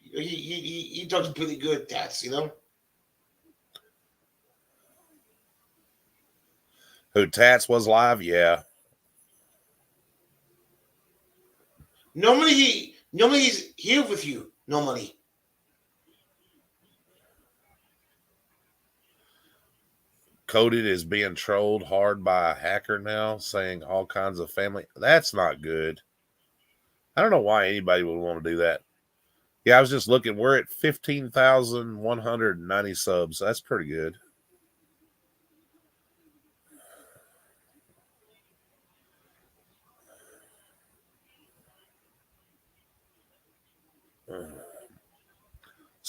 He talks pretty good tats, you know. Who Tats was live? Yeah. Normally he's here with you. Normally. Coded is being trolled hard by a hacker now, saying all kinds of family. That's not good. I don't know why anybody would want to do that. Yeah, I was just looking. We're at 15,190 subs. That's pretty good.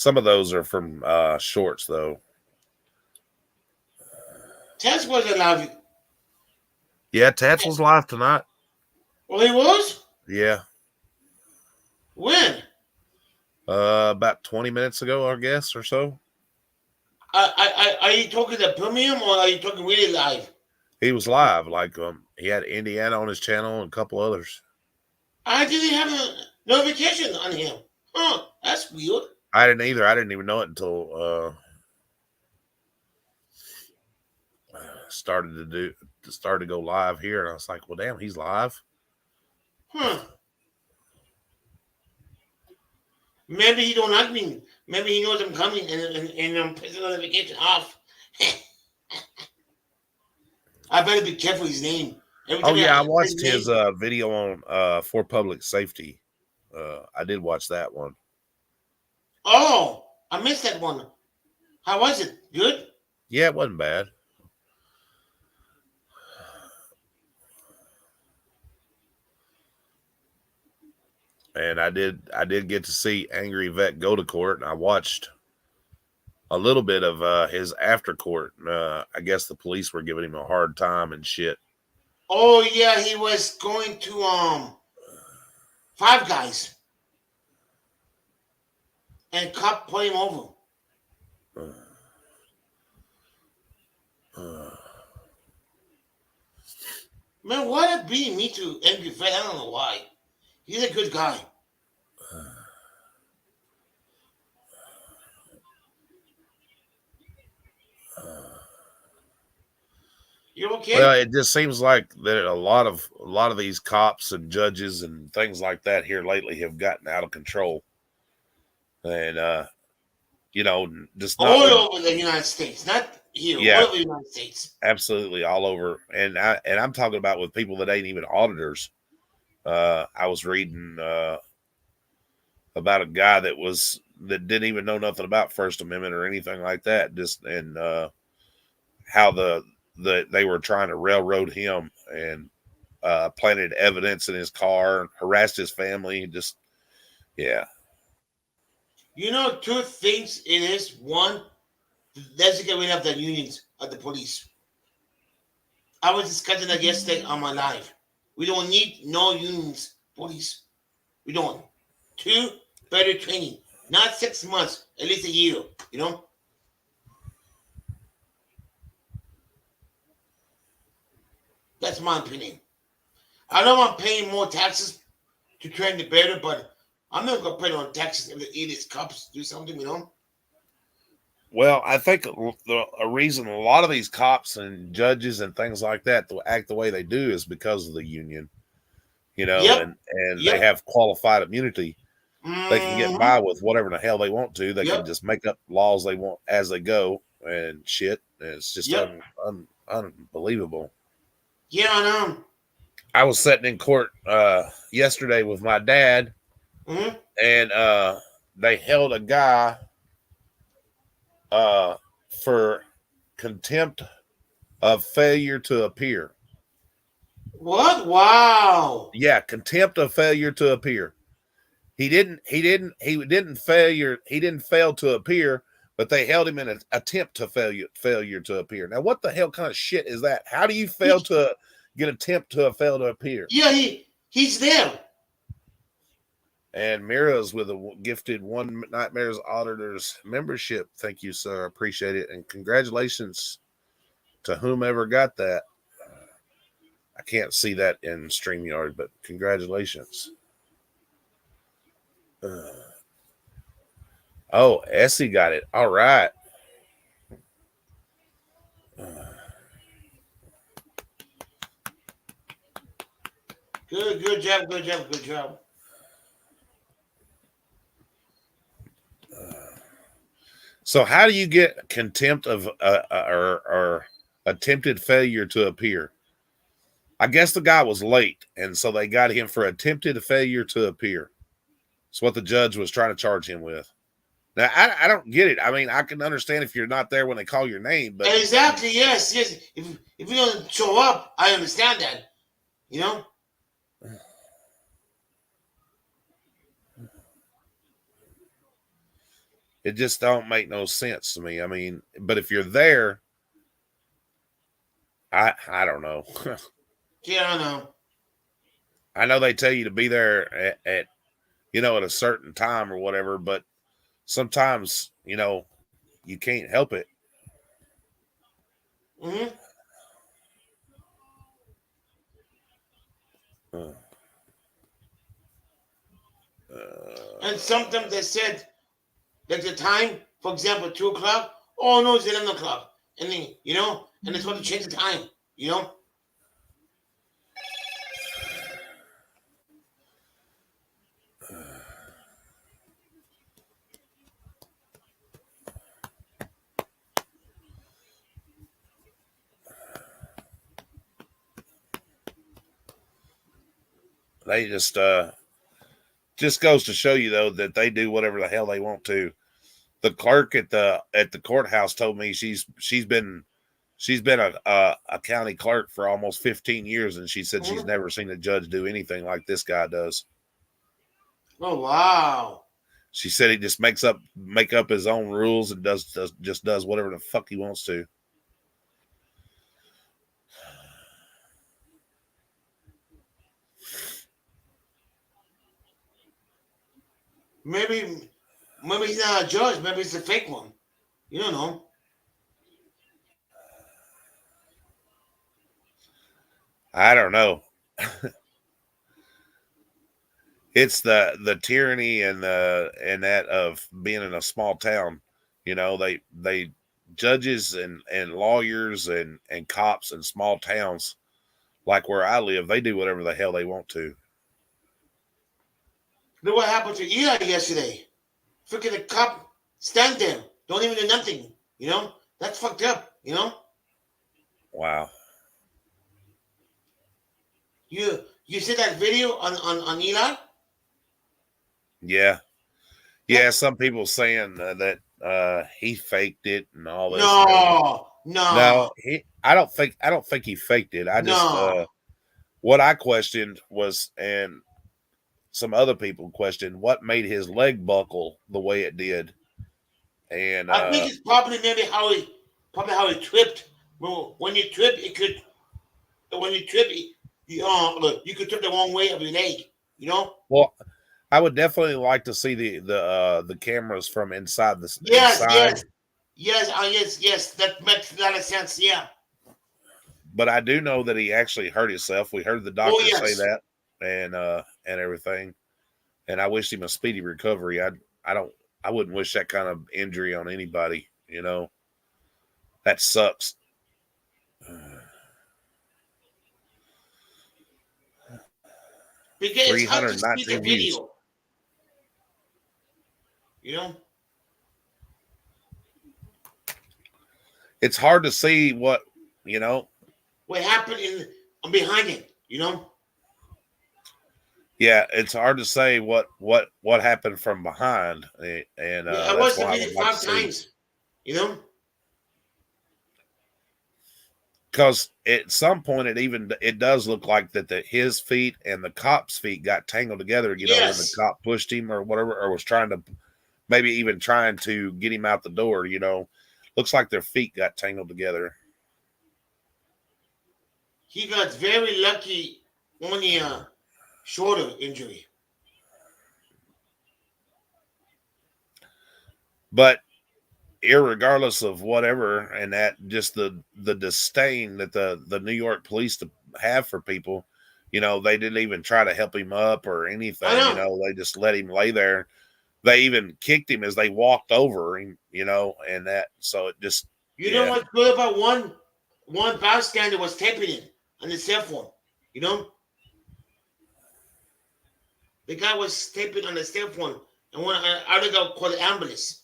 Some of those are from shorts, though. Tess wasn't live. Yeah, Tats was live tonight. Well, he was? Yeah. When? About 20 minutes ago, I guess, or so. Are you talking the premium or are you talking really live? He was live. Like he had Indiana on his channel and a couple others. I didn't have a notification on him. Huh, that's weird. I didn't either. I didn't even know it until started to go live here, and I was like, well, damn, he's live. Huh. Maybe he don't like me. Maybe he knows I'm coming and I'm putting the notification off. I better be careful with his name. Oh yeah, I watched his video on For Public Safety. I did watch that one. Oh, I missed that one. How was it? Good? Yeah, it wasn't bad. And I did get to see Angry Vet go to court, and I watched a little bit of his after court. I guess the police were giving him a hard time and shit. Oh yeah, he was going to Five Guys, and cop pulled him over. Man, why did being me to Angry Vet? I don't know why. He's a good guy. You okay? Well, it just seems like that a lot of these cops and judges and things like that here lately have gotten out of control, and just not all over the United States, not here. Yeah. All over the United States. absolutely all over. And I'm talking about with people that ain't even auditors. I was reading about a guy that didn't even know nothing about First Amendment or anything like that. Just and how they were trying to railroad him and planted evidence in his car and harassed his family. Just yeah. You know, two things it is. One, let's get rid of the unions of the police. I was discussing that yesterday on my live. We don't need no unions, police. We don't. Two, better training. Not 6 months, at least a year, you know? That's my opinion. I know I'm paying more taxes to train the better, but I'm not going to pay on taxes if the idiots cops do something, you know? Well, I think a reason a lot of these cops and judges and things like that to act the way they do is because of the union, Yep. and Yep. they have qualified immunity. They can get by with whatever the hell they want to. They Yep. can just make up laws they want as they go and shit. And it's just Yep. unbelievable. Yeah, I know. I was sitting in court yesterday with my dad, Mhm. and they held a guy for contempt of failure to appear. What? Wow. Yeah, contempt of failure to appear. He didn't fail to appear, but they held him in an attempt to failure to appear. Now, what the hell kind of shit is that? How do you fail to get attempt to fail to appear? Yeah, he's there. And Mira's with a gifted One Nightmares Auditors membership. Thank you, sir. Appreciate it. And congratulations to whomever got that. I can't see that in StreamYard, but congratulations. Oh, Essie got it. All right. Good job. So how do you get contempt of or attempted failure to appear? I guess the guy was late, and so they got him for attempted failure to appear. It's what the judge was trying to charge him with. Now, I don't get it. I mean, I can understand if you're not there when they call your name, but Exactly, yes. If you don't show up, I understand that. You know? It just don't make no sense to me. I mean, but if you're there, I don't know. Yeah, I know. I know they tell you to be there at at a certain time or whatever, but sometimes you can't help it. Hmm. Uh, And sometimes they said like the time, for example, 2 o'clock. Oh no, it's 11 o'clock, and then and it's supposed to change the time. they just goes to show you though that they do whatever the hell they want to. The clerk at the courthouse told me she's been a county clerk for almost 15 years, and she said she's never seen a judge do anything like this guy does. Oh wow! She said he just make up his own rules and does whatever the fuck he wants to. Maybe he's not a judge. Maybe it's a fake one. You don't know. I don't know. It's the tyranny and that of being in a small town. They judges and lawyers and cops in small towns like where I live, they do whatever the hell they want to. Look what happened to Eli yesterday. Freaking the cop stand there, don't even do nothing. That's fucked up. Wow. You see that video on Eli? Yeah. Some people saying that he faked it and all this. No. I don't think he faked it. I just what I questioned was, and some other people questioned, what made his leg buckle the way it did. And I think it's probably maybe how he tripped. Well, when you trip, you could trip the wrong way of your leg. Well, I would definitely like to see the cameras from inside the yes, inside. Yes. That makes a lot of sense. Yeah. But I do know that he actually hurt himself. We heard the doctor say that, and everything. And I wish him a speedy recovery. I wouldn't wish that kind of injury on anybody. That sucks. Because it's hard to see the video. It's hard to see what happened behind it. Yeah, it's hard to say what happened from behind, and I watched the video 5 times. Because at some point it does look like that his feet and the cop's feet got tangled together. When the cop pushed him or whatever, or was trying to get him out the door. Looks like their feet got tangled together. He got very lucky on the shoulder injury. But irregardless of whatever, and that just the disdain that the New York police have for people, they didn't even try to help him up or anything. They just let him lay there. They even kicked him as they walked over him, and that. So it just. Know what's good about one bystander was taping it on the cell phone. The guy was taping on the cell phone, and one other guy called the ambulance.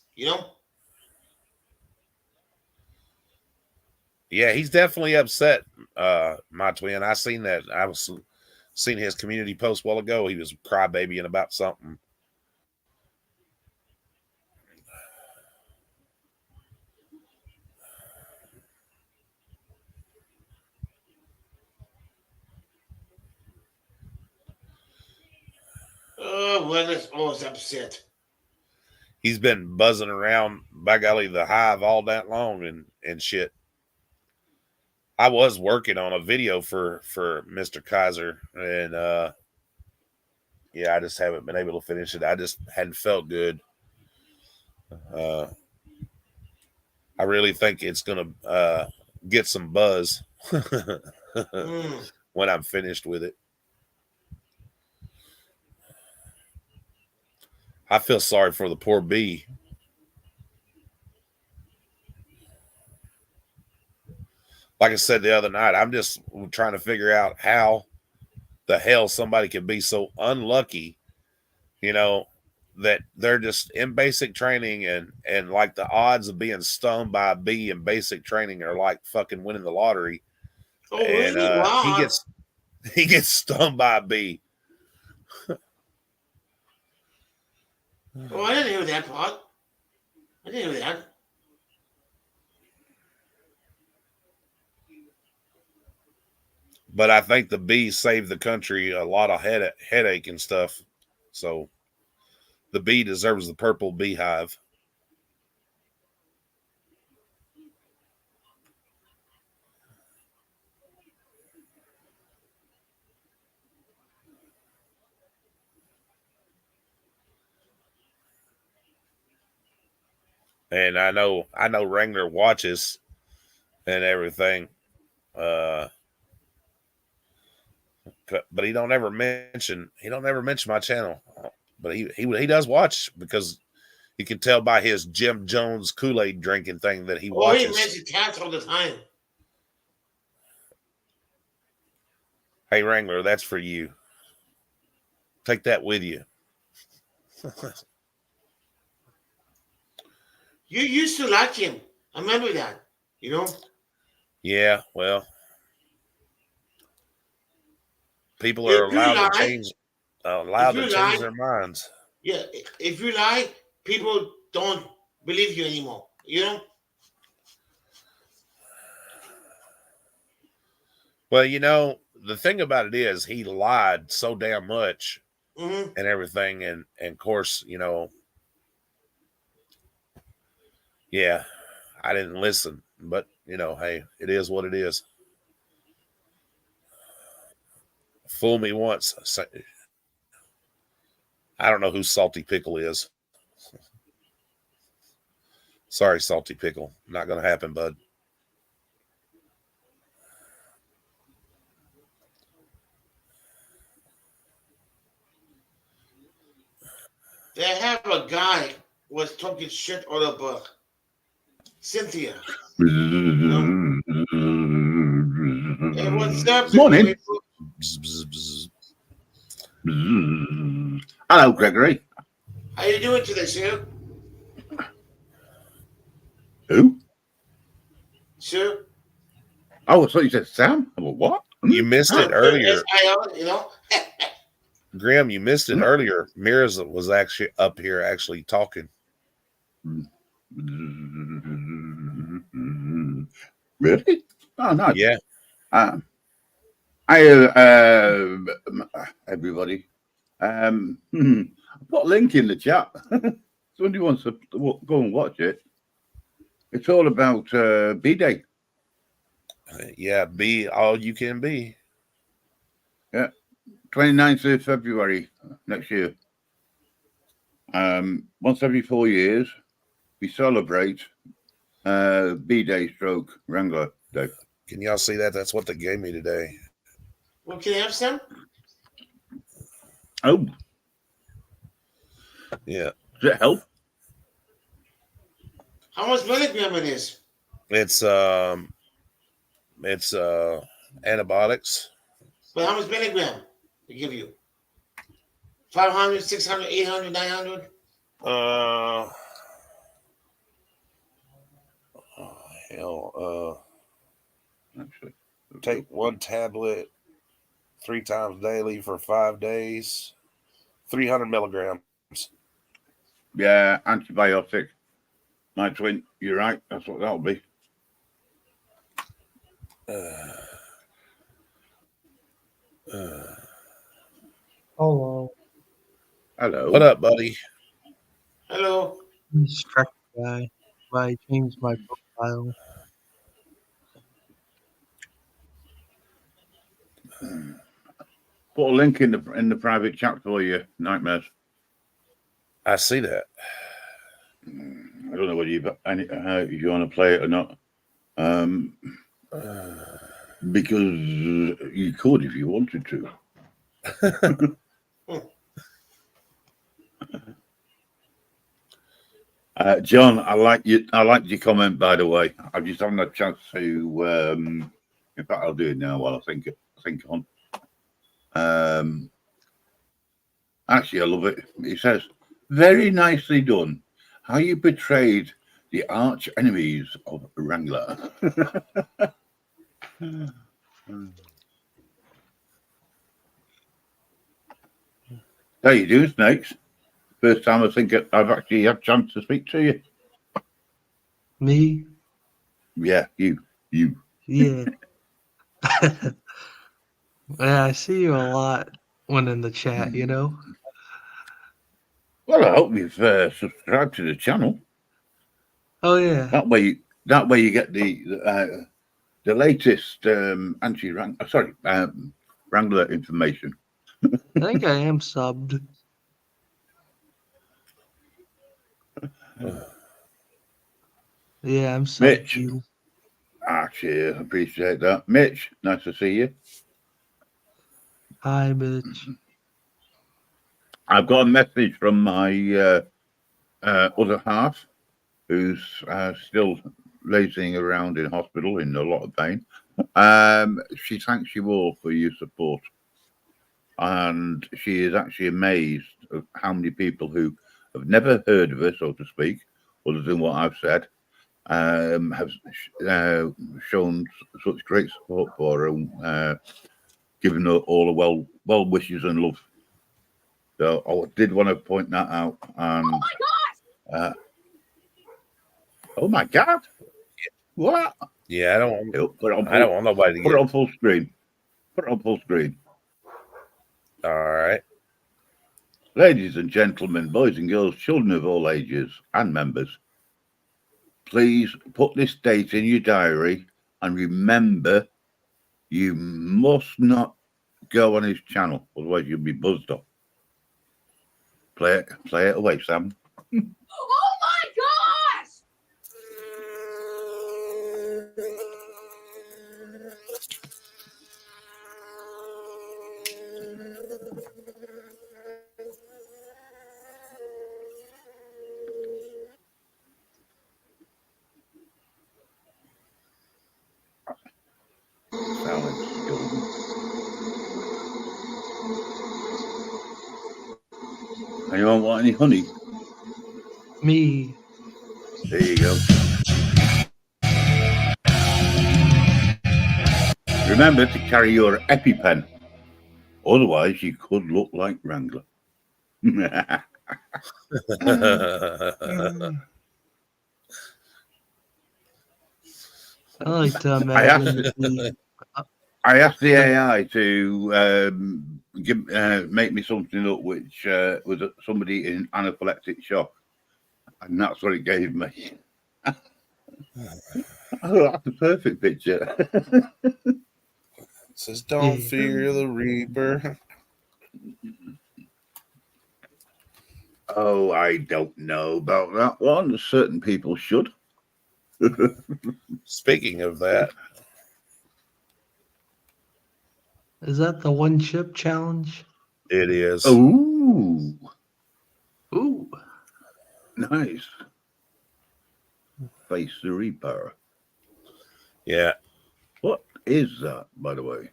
Yeah, he's definitely upset, my twin. I seen that. I was seen his community post a while ago. He was crybabying about something. Oh, well, that's always upset. he's been buzzing around, by golly, the hive all that long and shit. I was working on a video for Mr. Kaiser, and yeah, I just haven't been able to finish it. I just hadn't felt good. I really think it's gonna get some buzz when I'm finished with it. I feel sorry for the poor bee. Like I said the other night, I'm just trying to figure out how the hell somebody can be so unlucky, you know, that they're just in basic training and like the odds of being stung by a bee in basic training are like fucking winning the lottery. Oh, And really? Wow. he gets stung by a bee. Oh, I didn't hear that part. I didn't hear that. But I think the bee saved the country a lot of headache and stuff. So the bee deserves the purple beehive. And I know Wrangler watches and everything. But he don't ever mention my channel. But he does watch because you can tell by his Jim Jones Kool-Aid drinking thing that he watches. He mentions cats all the time. Hey Wrangler, that's for you. Take that with you. You used to like him. I remember that. You know? Yeah, well, people are allowed to change their minds. Yeah, if you lie, people don't believe you anymore. You know? Well, you know, the thing about it is he lied so damn much and everything. And of course, you know, yeah, I didn't listen. But, you know, hey, it is what it is. Fool me once. I don't know who Salty Pickle is. Sorry, Salty Pickle. Not going to happen, bud. They have a guy was talking shit all about Cynthia. Hey, what's up? Morning. Hello, Gregory. How you doing today, sir? Who? Sir? Oh, I thought you said Sam. Well, what? You missed it earlier. You know? Graham, you missed it earlier. Mirza was actually up here actually talking. Really? Oh, no. Yeah. Everybody. I put a link in the chat. Somebody wants to go and watch it. It's all about B-Day. Yeah, be all you can be. Yeah. 29th of February next year. Once every 4 years, we celebrate B-Day stroke Wrangler Day. Can y'all see that? That's what they gave me today. Well, can you have some? Oh. Yeah. Does it help? How much milligram it is? It's antibiotics. But how much milligram they give you? 500, 600, 800, 900? Take one tablet 3 times daily for 5 days. 300 milligrams. Yeah, antibiotic. My twin, you're right. That's what that'll be. Hello. Hello. What up, buddy? Hello. This Trek guy. I changed my profile. Put a link in the private chat for you, Nightmares. I see that. I don't know whether if you want to play it or not. Because you could if you wanted to. John, I liked your comment, by the way. I just haven't had a chance to. In fact, I'll do it now while I think on. Actually, I love it. It says, "Very nicely done. How you betrayed the arch enemies of Wrangler." How you doing, Snakes? First time I think I've actually had a chance to speak to you. Me? Yeah, you. Yeah. Yeah, I see you a lot when in the chat, you know? Well, I hope you've subscribed to the channel. Oh, yeah. That way you get the latest Wrangler information. I think I am subbed. Yeah, I'm subbed. Mitch. You. Actually, I appreciate that. Mitch, nice to see you. Hi, Mitch. I've got a message from my other half, who's still lazing around in hospital in a lot of pain. She thanks you all for your support, and she is actually amazed of how many people who have never heard of her, so to speak, other than what I've said, have shown such great support for her, giving her all the well wishes and love. So I did want to point that out. And oh my God! What? Yeah, I don't want. I don't want nobody to put get it on full screen. Put it on full screen. All right. Ladies and gentlemen, boys and girls, children of all ages and members, please put this date in your diary and remember you must not go on his channel, otherwise you'll be buzzed off. Play it away, Sam. Oh my gosh! Anyone want any honey? Me. There you go. Remember to carry your EpiPen. Otherwise, you could look like Wrangler. I like to imagine. I asked the AI to make me something up which was somebody in anaphylactic shock, and that's what it gave me. Oh, that's a perfect picture. It says, "Don't fear the Reaper." Oh, I don't know about that one. Certain people should. Speaking of that, Is that the one chip challenge? it is. Ooh. Ooh. Nice. Face the Reaper. Yeah. What is that, by the way?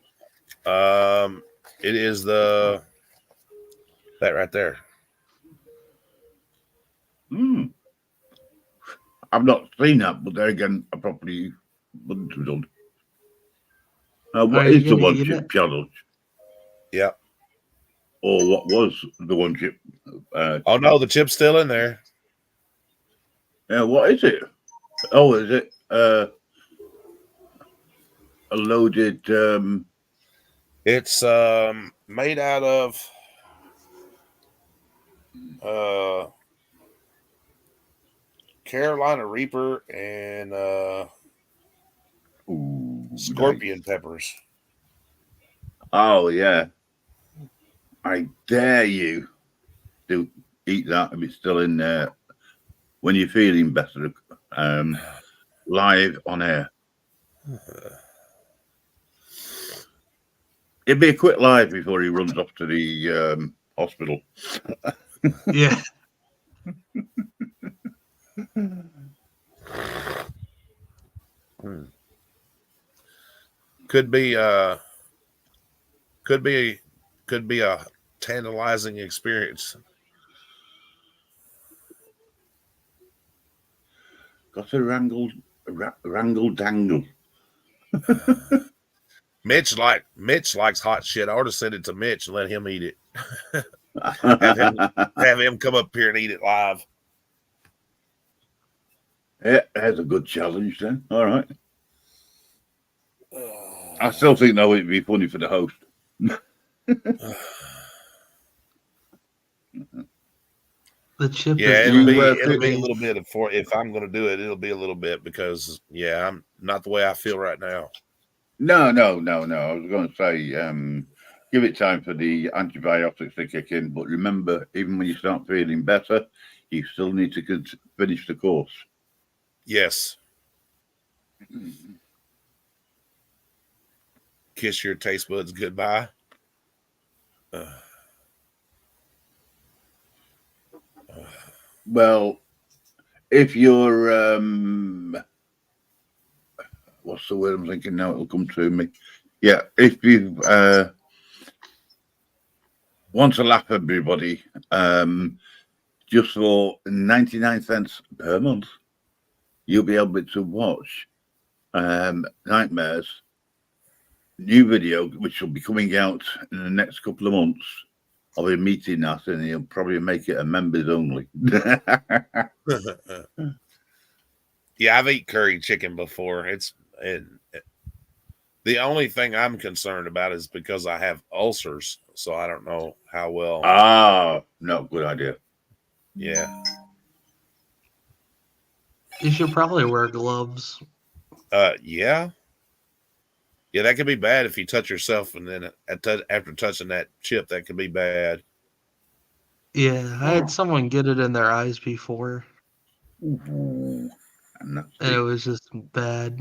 It is that right there. I've not seen that, but there again, I probably wouldn't have done. What is the one chip challenge? Yeah. Or what was the one chip? Oh no, the chip's still in there. Yeah, what is it? Oh, is it a loaded? It's made out of Carolina Reaper and Ooh, scorpion nice. peppers. Oh yeah. I dare you to eat that if it's still in there when you're feeling better. Live on air. It'd be a quick live before he runs off to the hospital. Yeah. Could be a tantalizing experience. Got a wrangle dangle. Mitch likes hot shit. I ought to send it to Mitch and let him eat it. have him come up here and eat it live. Yeah, that's a good challenge then. All right. I still think that would be funny for the host. The chip Yeah, is it'll good. be a little bit if I'm going to do it, it'll be a little bit because I'm not the way I feel right now. No. I was going to say, give it time for the antibiotics to kick in. But remember, even when you start feeling better, you still need to finish the course. Yes. Kiss your taste buds goodbye. Well, if you're what's the word I'm thinking now? It'll come to me. Yeah, if you want to laugh, everybody, just for 99 cents per month, you'll be able to watch Nightmares new video, which will be coming out in the next couple of months. I'll be meeting that, and he'll probably make it a members only. Yeah, I've eaten curry chicken before. The only thing I'm concerned about is because I have ulcers, so I don't know how well. No, good idea. Yeah. You should probably wear gloves. Yeah. Yeah, that could be bad if you touch yourself, and then after touching that chip, that could be bad. Yeah, I had someone get it in their eyes before. And it was just bad.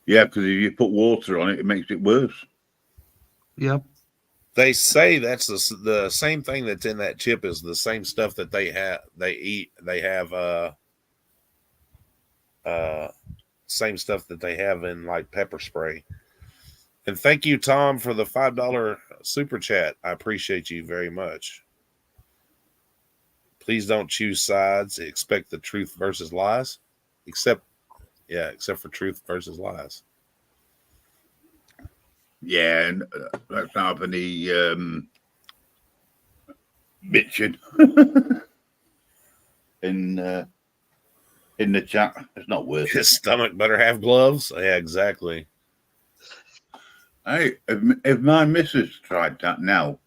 Yeah, because if you put water on it, it makes it worse. Yep. They say that's the same thing that's in that chip is the same stuff that they eat. They have same stuff that they have in like pepper spray. And thank you, Tom, for the $5 super chat. I appreciate you very much. Please don't choose sides. Expect the truth versus lies. Except for truth versus lies. Yeah, and let's not have any bitching in the chat. It's not worth it. His stomach better have gloves. Yeah, exactly. Hey, if my missus tried that now,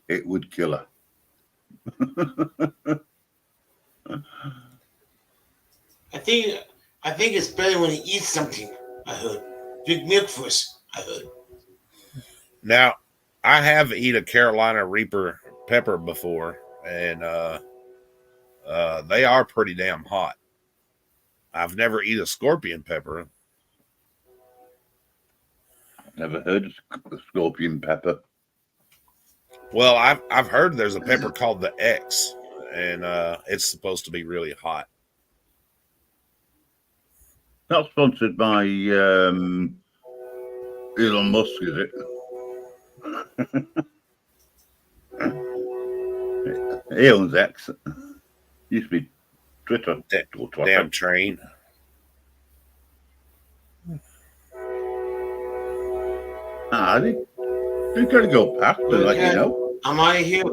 it would kill her. I think it's better when you eat something. I heard. Drink milk first. I heard. Now, I have eaten a Carolina Reaper pepper before, and they are pretty damn hot. I've never eaten a scorpion pepper. Never heard of scorpion pepper. Well, I've heard there's a pepper called the X, and it's supposed to be really hot. Not sponsored by Elon Musk, is it? He owns X. Used to be Twitter. Damn train. You've got to go past to let you know. Am I here?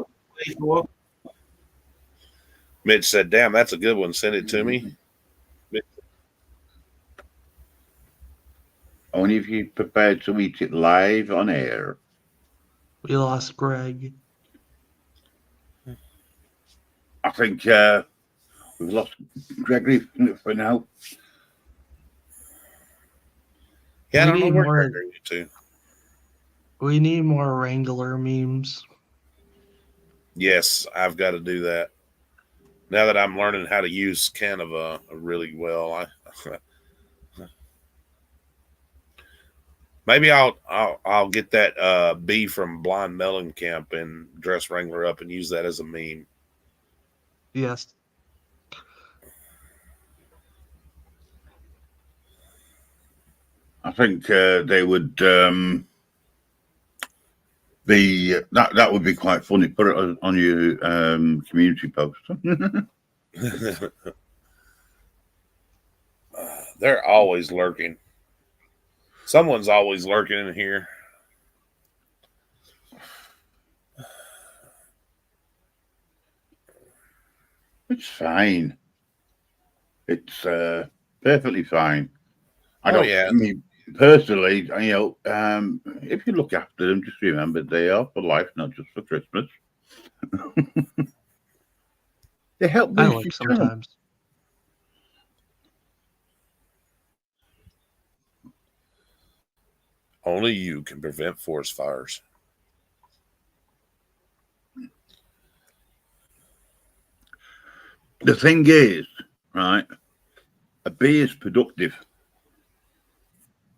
Mitch said, damn, that's a good one. Send it to me. Only if you're prepared to eat it live on air. We lost Greg. I think we've lost Gregory for now. Yeah, I We don't know need where more. Gregory is to. We need more Wrangler memes. Yes, I've got to do that. Now that I'm learning how to use Canva really well, maybe I'll get that bee from Blind Melon Camp and dress Wrangler up and use that as a meme. Yes. I think they would that would be quite funny. Put it on your community post. They're always lurking. Someone's always lurking in here. It's fine. It's perfectly fine. I mean, personally, if you look after them, just remember they are for life, not just for Christmas. They help I boost like your channel. sometimes. Only you can prevent forest fires. The thing is, right, a bee is productive.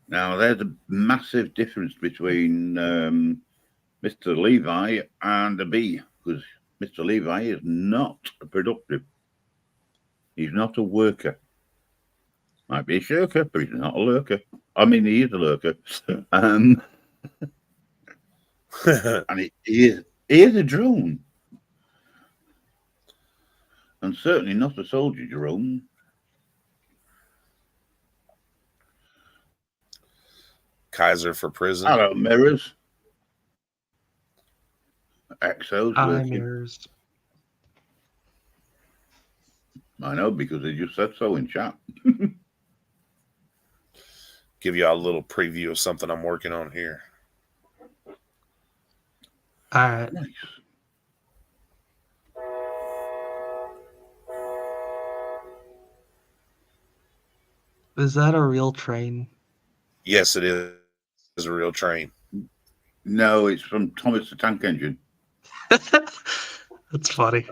Now, there's a massive difference between Mr. Levi and a bee, because Mr. Levi is not productive. He's not a worker. Might be a shirker, but he's not a lurker. I mean, he is a lurker. And he is a drone. And certainly not a soldier drone. Kaiser for prison. Hello, mirrors. Exos Hi, working. mirrors. I know, because they just said so in chat. Give you a little preview of something I'm working on here. All right. Nice. Is that a real train? Yes, it is. It's a real train. No, it's from Thomas the Tank Engine. That's funny.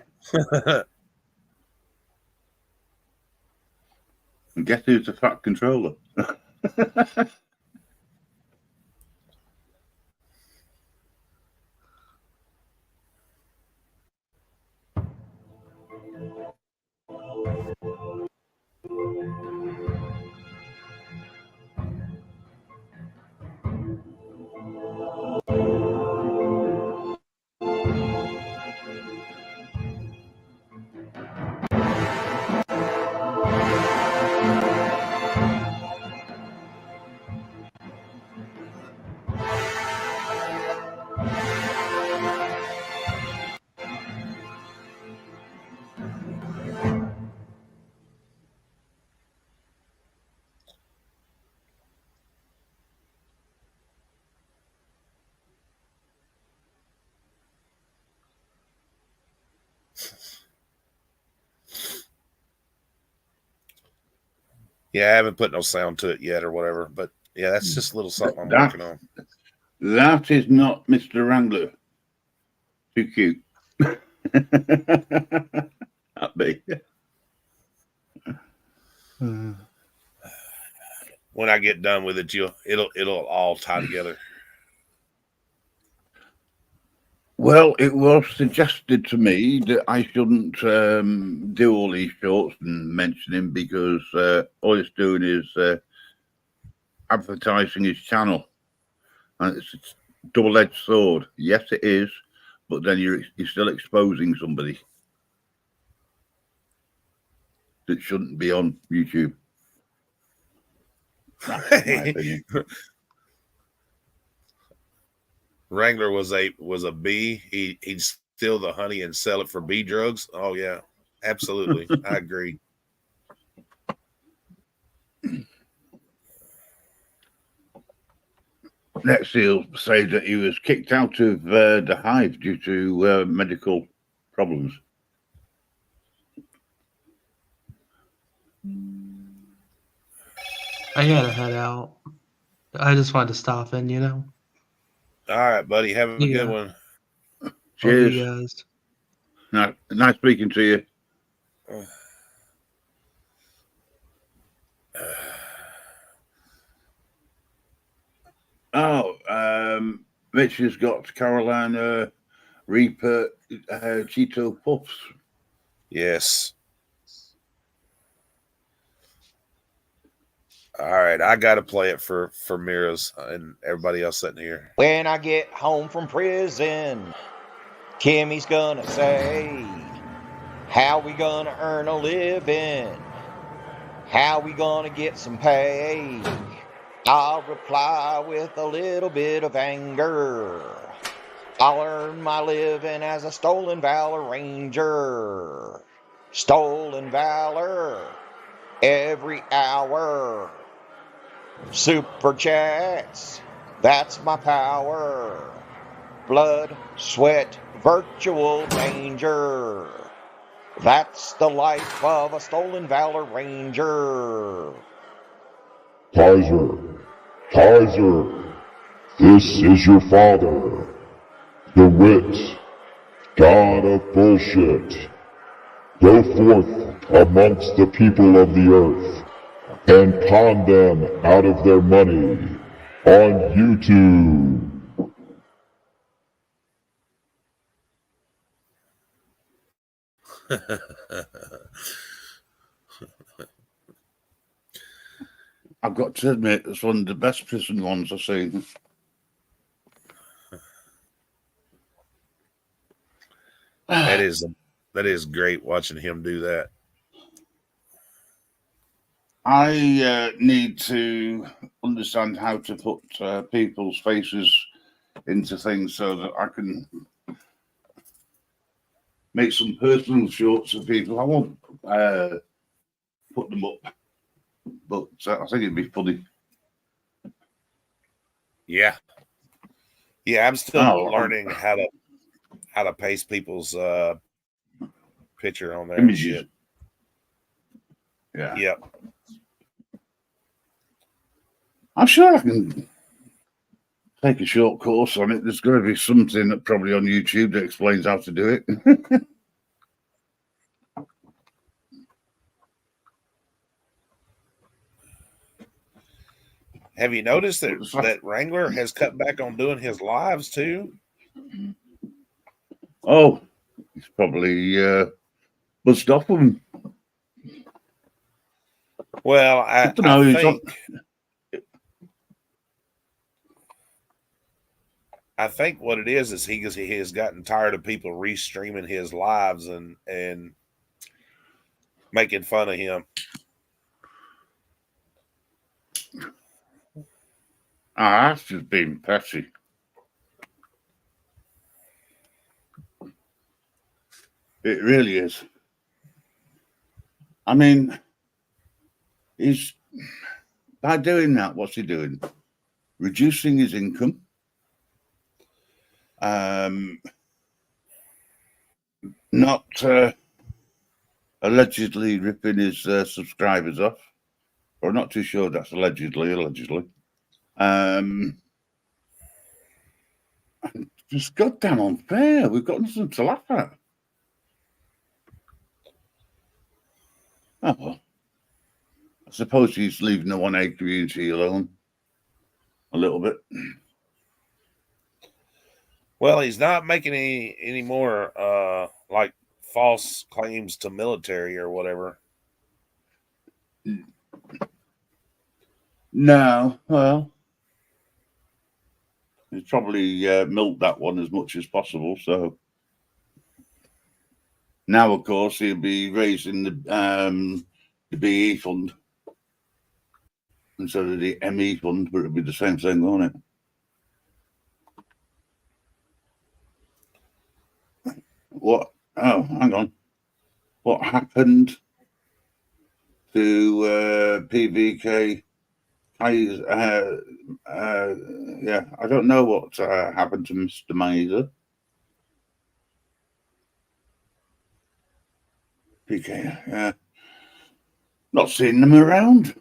And guess who's the fat controller? Yeah, I haven't put no sound to it yet or whatever, but yeah, that's just a little something I'm working on. That is not Mr. Wrangler. Too cute. That be. When I get done with it, it'll all tie together. Well, it was suggested to me that I shouldn't do all these shorts and mention him because all it's doing is advertising his channel. And it's a double-edged sword. Yes, it is, but then you're still exposing somebody that shouldn't be on YouTube. That's my opinion. Wrangler was a bee. He'd steal the honey and sell it for bee drugs. Oh yeah, absolutely. I agree. Next, he'll say that he was kicked out of the hive due to medical problems. I gotta head out. I just wanted to stop in, you know. All right, buddy. Have a good Yeah. one. Love Cheers. you guys. Nice speaking to you. Mitch has got Carolina Reaper Cheeto Puffs. Yes. All right, I got to play it for Mira's and everybody else sitting here. When I get home from prison, Kimmy's gonna say, how we gonna earn a living? How we gonna get some pay? I'll reply with a little bit of anger. I'll earn my living as a Stolen Valor Ranger. Stolen Valor every hour. Super chats, that's my power. Blood, sweat, virtual danger. That's the life of a Stolen Valor Ranger. Kaiser, this is your father, the wit, god of bullshit. Go forth amongst the people of the earth and con them out of their money on YouTube. I've got to admit, it's one of the best prison ones I've seen. That is great watching him do that. I need to understand how to put people's faces into things so that I can make some personal shorts of people. I won't put them up, but I think it'd be funny. Yeah, I'm still learning how to paste people's picture on there. Images. Yeah. Yep. I'm sure I can take a short course on it. There's going to be something that probably on YouTube that explains how to do it. Have you noticed that Wrangler has cut back on doing his lives too? Oh, he's probably buzzed off them. Well, I don't know. I think what it is he has gotten tired of people restreaming his lives and making fun of him. That's just being petty. It really is. I mean, he's by doing that, what's he doing? Reducing his income. Not allegedly ripping his subscribers off. Or not too sure that's allegedly. Just goddamn unfair. We've got nothing to laugh at. Oh, well. I suppose he's leaving the 1A community alone a little bit. Well, he's not making any more like false claims to military or whatever. No, well, he's probably milked that one as much as possible. So now, of course, he'll be raising the BE fund instead of the ME fund, but it'll be the same thing, won't it? What? Oh, hang on. What happened to PVK? Yeah, I don't know what happened to Mr. Mazer. PK, yeah. Not seeing them around.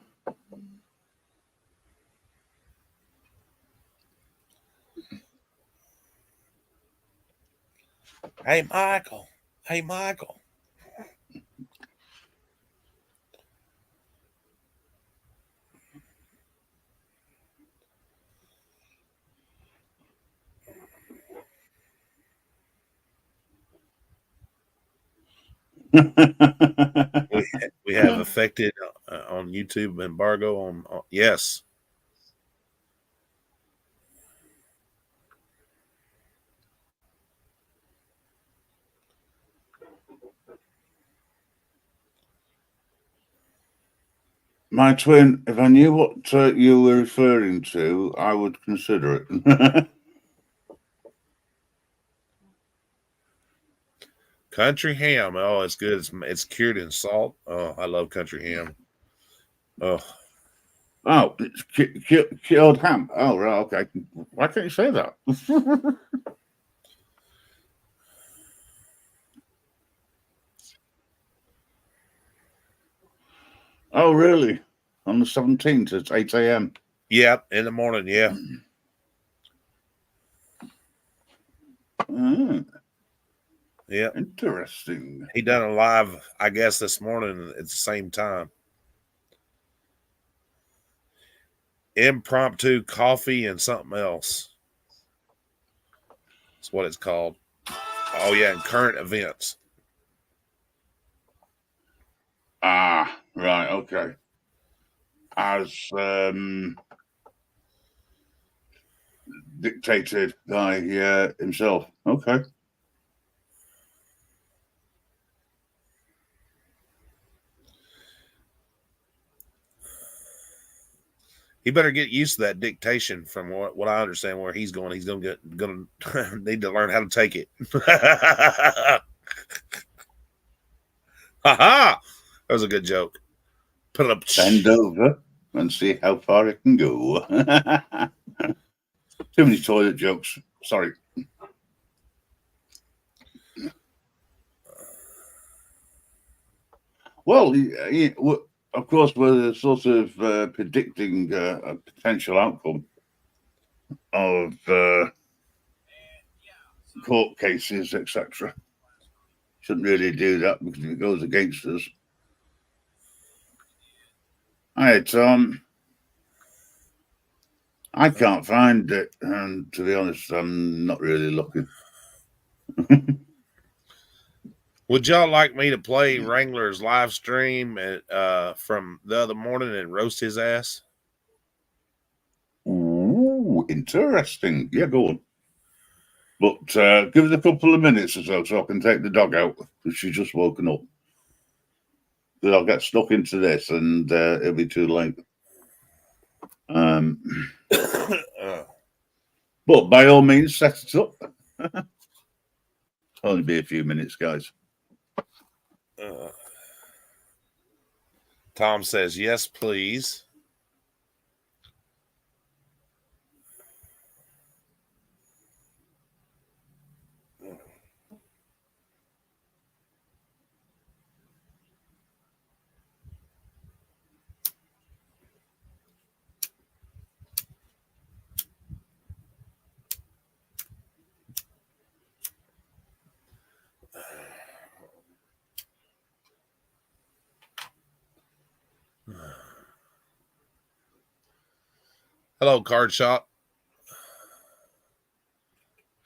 Hey, Michael. Hey, Michael. We have affected on YouTube embargo on yes. My twin, if I knew what you were referring to, I would consider it. Country ham. Oh, it's good. It's cured in salt. Oh, I love country ham. Oh, Oh, it's cured ham. Oh, right, okay. Why can't you say that? Oh, really? On the 17th, it's 8 a.m. yeah, in the morning. Yeah. Yeah. Interesting. He done a live, I guess, this morning at the same time. Impromptu coffee and something else. That's what it's called. Oh yeah, and current events. Ah, right, okay. As dictated by himself. Okay. He better get used to that dictation. From what I understand, where he's going to need to learn how to take it. Ha ha! That was a good joke. Put it up. Bend over and see how far it can go. Too many toilet jokes. Sorry. Well, of course, we're sort of predicting a potential outcome of court cases, etc. Shouldn't really do that because it goes against us. Hi, Tom. I can't find it, and to be honest, I'm not really looking. Would y'all like me to play Wrangler's live stream from the other morning and roast his ass? Ooh, interesting. Yeah, go on. But give it a couple of minutes or so I can take the dog out because she's just woken up. Then I'll get stuck into this and it'll be too late. But by all means, set it up. Only be a few minutes, guys. Tom says, yes, please. Hello, Card Shop.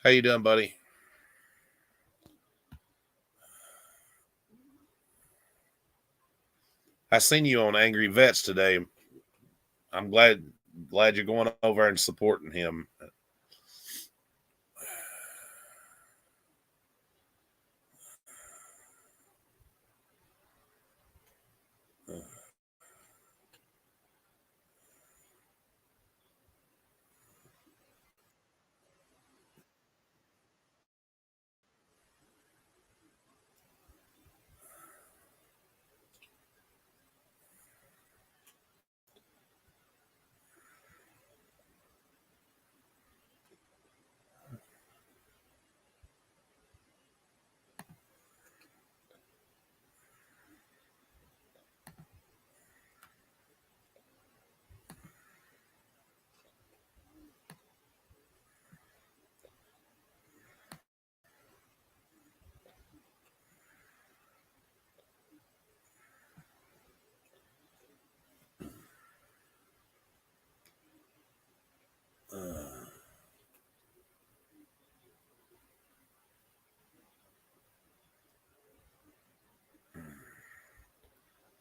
How you doing, buddy? I seen you on Angry Vets today. I'm glad you're going over and supporting him.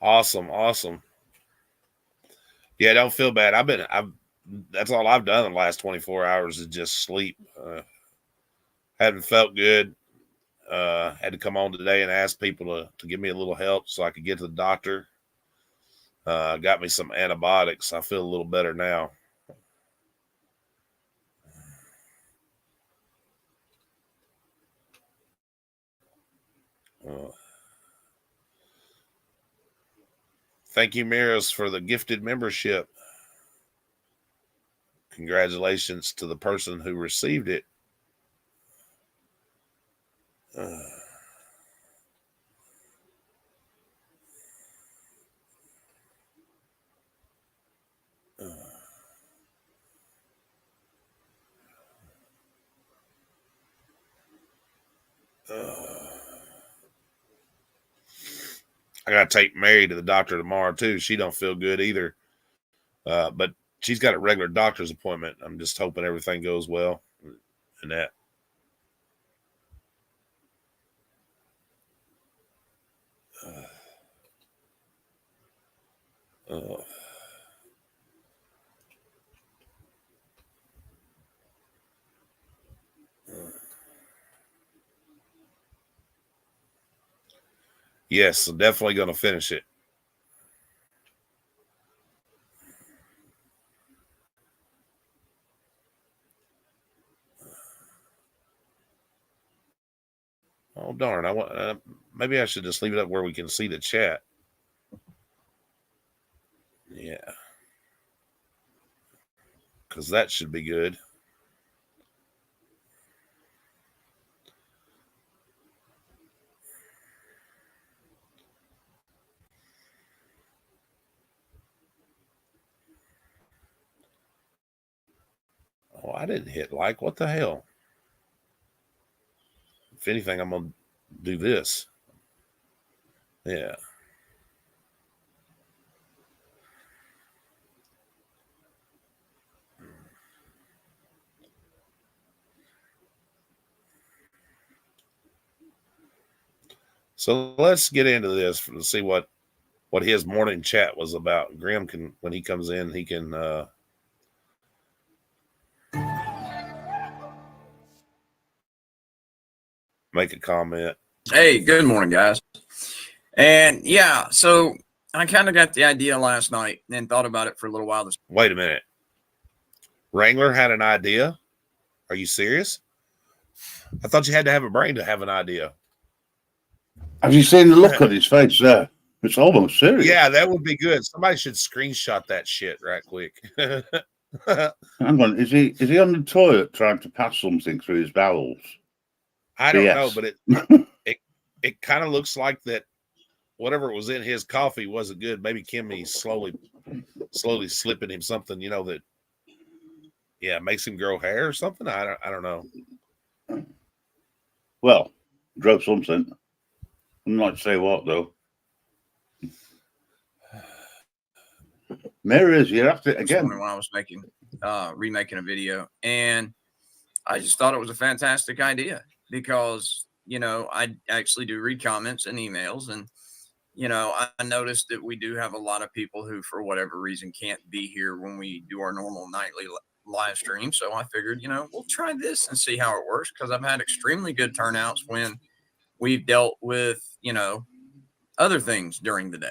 Awesome. Yeah, don't feel bad. That's all I've done in the last 24 hours is just sleep. Hadn't felt good. Had to come on today and ask people to give me a little help so I could get to the doctor. Got me some antibiotics. I feel a little better now. Thank you, Miras, for the gifted membership. Congratulations to the person who received it. I got to take Mary to the doctor tomorrow, too. She don't feel good either. But she's got a regular doctor's appointment. I'm just hoping everything goes well and that. Yes, I'm definitely going to finish it. Oh, darn. Maybe I should just leave it up where we can see the chat. Yeah. Because that should be good. Oh, I didn't hit like. What the hell? If anything, I'm going to do this. Yeah. So let's get into this to see what his morning chat was about. Grim can, when he comes in, he can make a comment. Hey, good morning, guys. And yeah, so I kind of got the idea last night and thought about it for a little while. Wait a minute. Wrangler had an idea? Are you serious? I thought you had to have a brain to have an idea. Have you seen the look on his face there? It's almost serious. Yeah, that would be good. Somebody should screenshot that shit right quick. Hang on, is he on the toilet trying to pass something through his bowels? I don't know, but it kind of looks like that whatever was in his coffee wasn't good. Maybe Kimmy slowly slipping him something, that makes him grow hair or something. I don't know. Well, grow something. I'm not say what though. Mirrors, you have to again. When I was remaking a video, and I just thought it was a fantastic idea because I actually do read comments and emails, and I noticed that we do have a lot of people who, for whatever reason, can't be here when we do our normal nightly live stream. So I figured, we'll try this and see how it works because I've had extremely good turnouts when we've dealt with other things during the day.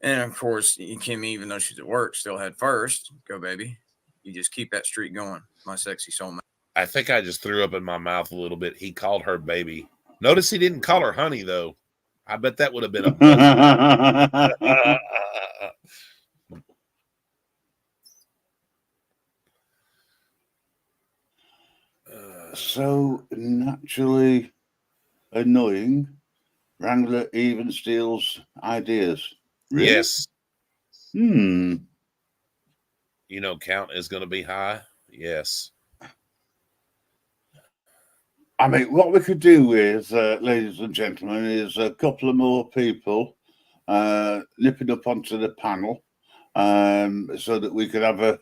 And of course, Kimmy, even though she's at work, still had first. Go, baby. You just keep that streak going, my sexy soulmate. I think I just threw up in my mouth a little bit. He called her baby. Notice he didn't call her honey, though. I bet that would have been a So naturally annoying. Wrangler even steals ideas. Really? Yes. Count is going to be high. Yes. I mean, what we could do with, ladies and gentlemen, is a couple of more people nipping up onto the panel so that we could have a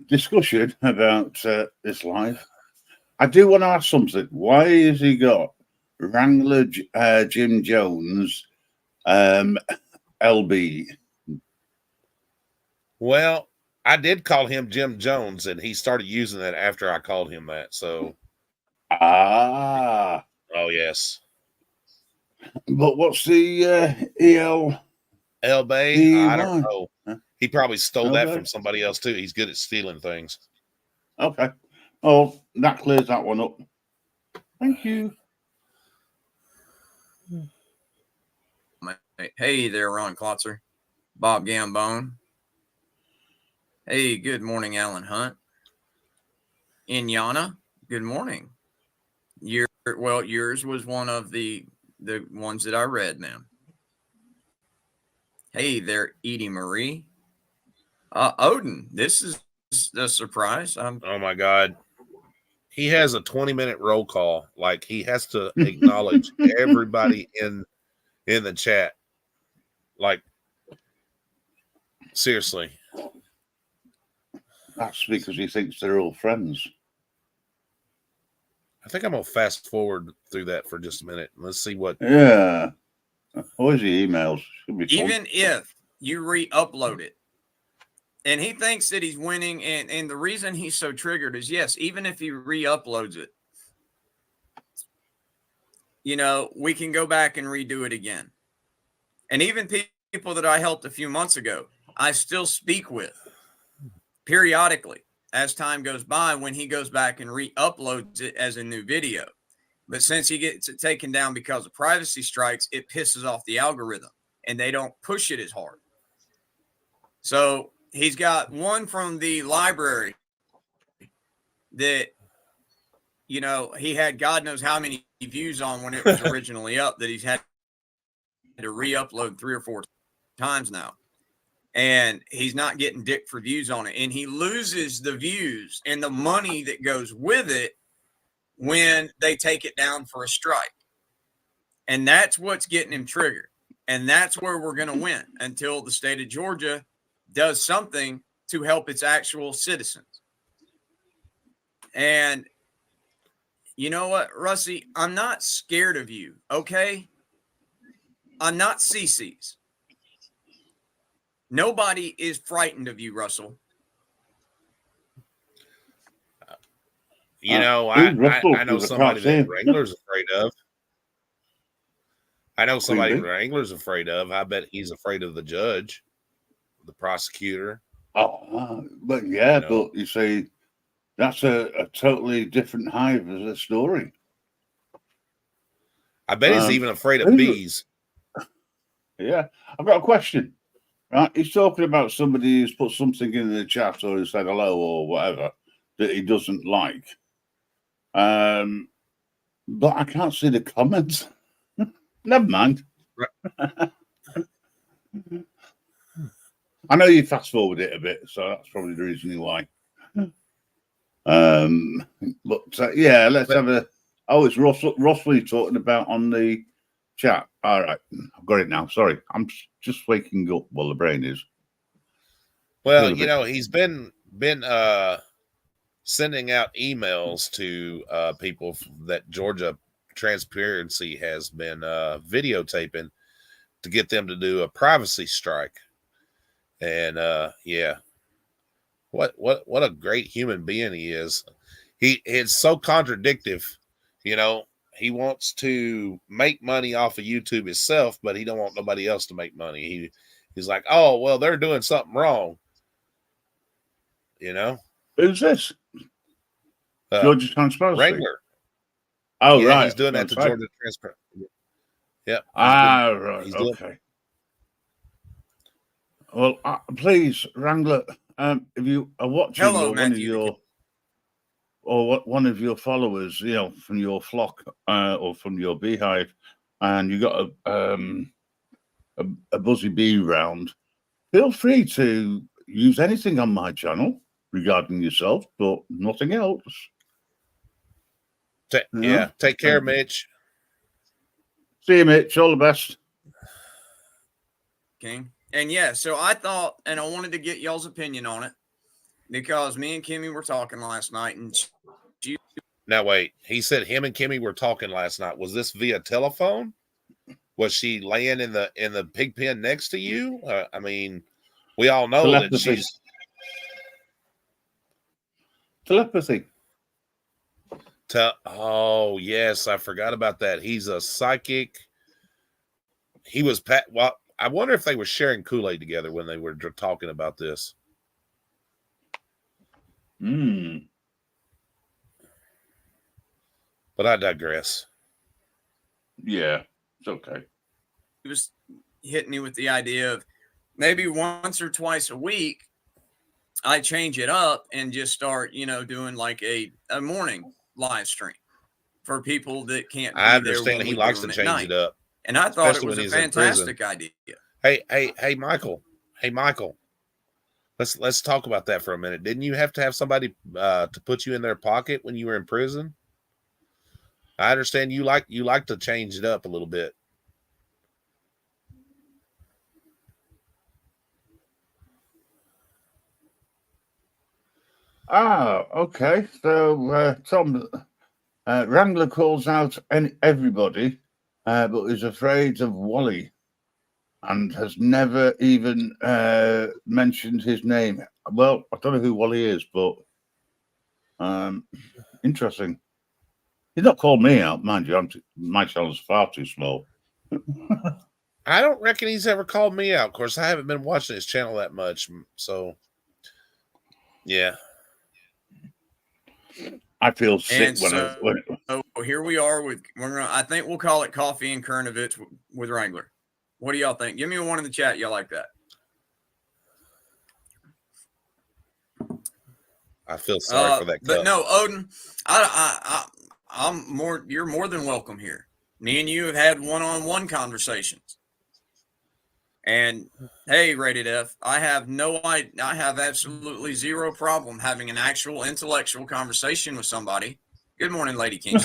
discussion about this life. I do want to ask something. Why has he got Wrangler Jim Jones LB. Well, I did call him Jim Jones, and he started using that after I called him that. So, Ah, oh yes, but what's the EL? LB. I don't DY? know. He probably stole that LB? from somebody else too. He's good at stealing things. Okay. Oh, that clears that one up. Thank you. Hey there, Ron Klotzer, Bob Gambone. Hey, good morning, Alan Hunt. Inyana, good morning. Yours was one of the ones that I read, ma'am. Hey there, Edie Marie. Odin, this is a surprise. Oh my God. He has a 20-minute roll call. Like he has to acknowledge everybody in the chat. Like seriously. That's because he thinks they're all friends. I think I'm gonna fast forward through that for just a minute. Let's see what. Yeah. Always the emails. Should be fun. Even if you re-upload it, and he thinks that he's winning, and the reason he's so triggered is, yes, even if he re-uploads it, you know, we can go back and redo it again. And even people that I helped a few months ago, I still speak with periodically as time goes by when he goes back and re-uploads it as a new video. But since he gets it taken down because of privacy strikes, it pisses off the algorithm and they don't push it as hard. So he's got one from the library that, you know, he had God knows how many views on when it was originally up that he's had to re-upload 3 or 4 times now. And he's not getting dick for views on it. And he loses the views and the money that goes with it when they take it down for a strike. And that's what's getting him triggered. And that's where we're going to win until the state of Georgia does something to help its actual citizens. And you know what, Russie? I'm not scared of you, okay? I'm not CC's. Nobody is frightened of you, Russell. You know, I know somebody that Wrangler's afraid of. I know somebody Wrangler's afraid of. I bet he's afraid of the judge, the prosecutor. Oh, but yeah, You know. but you see, that's a totally different hive as a story. I bet he's even afraid of bees. Yeah, I've got a question. Right, he's talking about somebody who's put something in the chat or who said hello or whatever that he doesn't like. But I can't see the comments. Never mind. I know you fast forward it a bit, so that's probably the reason why. But yeah, let's have a. Oh, it's Ross we talking about on the chat. All right, I've got it now. Sorry, I'm just waking up. Well, the brain is. Well, you know, he's been sending out emails to people that Georgia Transparency has been videotaping to get them to do a privacy strike. And yeah, what a great human being he is. It's so contradictive, you know. He wants to make money off of YouTube himself, but he don't want nobody else to make money. He's like, oh well, they're doing something wrong. You know, who's this? Georgia Transparency. Wrangler. Oh, yeah, right. He's doing that to Georgia Transparency. Yep. Right. He's okay. Well, please, Wrangler, if you are watching, Hello, or Matthew. one of your followers, you know, from your flock or from your beehive, and you got a buzzy bee round, feel free to use anything on my channel regarding yourself, but nothing else. Yeah. Take care, Mitch. See you, Mitch. All the best. King. And yeah, so I thought, and I wanted to get y'all's opinion on it because me and Kimmy were talking last night, and Now wait, he said him and Kimmy were talking last night. Was this via telephone? Was she laying in the pig pen next to you? I mean, we all know that she's telepathy. Oh yes, I forgot about that. He's a psychic. He was well, I wonder if they were sharing Kool-Aid together when they were talking about this. But I digress. Yeah, it's okay. He was hitting me with the idea of maybe once or twice a week, I change it up and just start, doing like a morning live stream for people that can't. I understand he likes to change it up. And I thought it was a fantastic idea. Hey, Michael. Hey, Michael. Let's talk about that for a minute. Didn't you have to have somebody to put you in their pocket when you were in prison? I understand you like to change it up a little bit. Okay. So Tom, Wrangler calls out everybody, but is afraid of Wally, and has never even mentioned his name. Well, I don't know who Wally is, but interesting. He's not called me out, mind you. My channel's far too small. I don't reckon he's ever called me out. Of course, I haven't been watching his channel that much, so yeah. I feel sick so here we are I think we'll call it Coffee and Current Events with Wrangler. What do y'all think? Give me a one in the chat. Y'all like that? I feel sorry for that. But no, Odin, you're more than welcome here. Me and you have had one-on-one conversations. And hey, Rated F, I have absolutely zero problem having an actual intellectual conversation with somebody. Good morning, Lady King. Is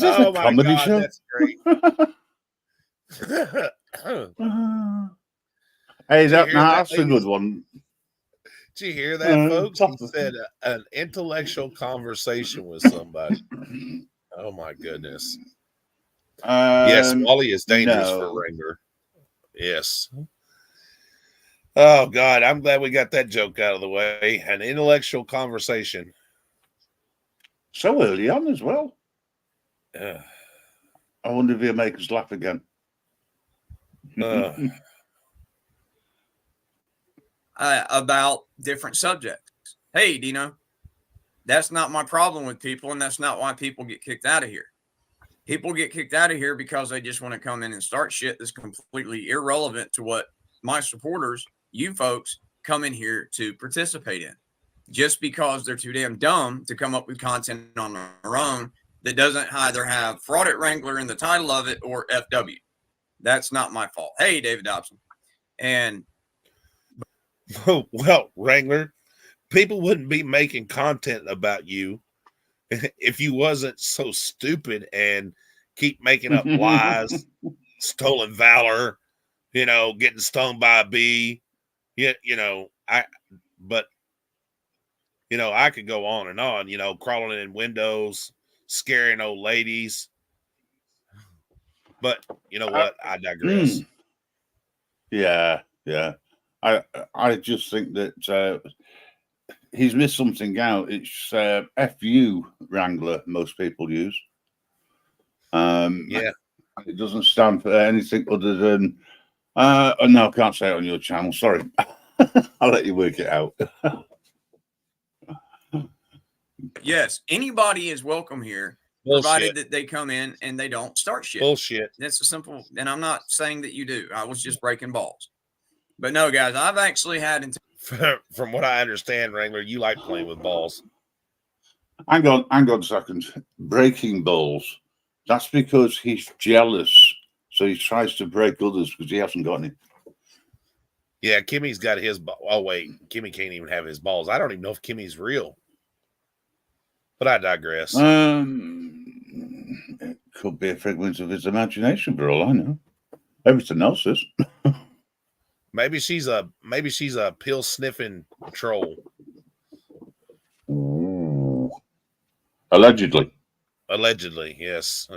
this a comedy show? That's great. Hey, that's a good one. Did you hear that, folks? He said an intellectual conversation with somebody. Oh my goodness. Yes, Wally is dangerous for Wrangler. Yes. Oh God, I'm glad we got that joke out of the way. An intellectual conversation. So early on as well. Yeah. I wonder if he'll make us laugh again. About different subjects. Hey, Dino, that's not my problem with people, and that's not why people get kicked out of here. People get kicked out of here because they just want to come in and start shit that's completely irrelevant to what my supporters, you folks, come in here to participate in. Just because they're too damn dumb to come up with content on their own that doesn't either have Fraud at Wrangler in the title of it or FW. That's not my fault. Hey, David Dobson. And well, Wrangler, people wouldn't be making content about you if you wasn't so stupid and keep making up lies, stolen valor, getting stung by a bee. I could go on and on, crawling in windows, scaring old ladies. But you know what? I digress. Yeah. I just think that he's missed something out. It's FU Wrangler, most people use. Yeah. It doesn't stand for anything other than, no, I can't say it on your channel. Sorry. I'll let you work it out. Yes, anybody is welcome here, provided that they come in and they don't start shit. Bullshit. That's a simple, and I'm not saying that you do. I was just breaking balls. But no, guys, I've actually had... From what I understand, Wrangler, you like playing with balls. Hang on a second. Breaking balls. That's because he's jealous. So he tries to break others because he hasn't got any. Yeah, Kimmy's got his... Oh, wait. Kimmy can't even have his balls. I don't even know if Kimmy's real. But I digress. It could be a figment of his imagination, for all I know. Everything else is. Maybe she's a pill sniffing troll. Ooh. Allegedly. Allegedly, yes.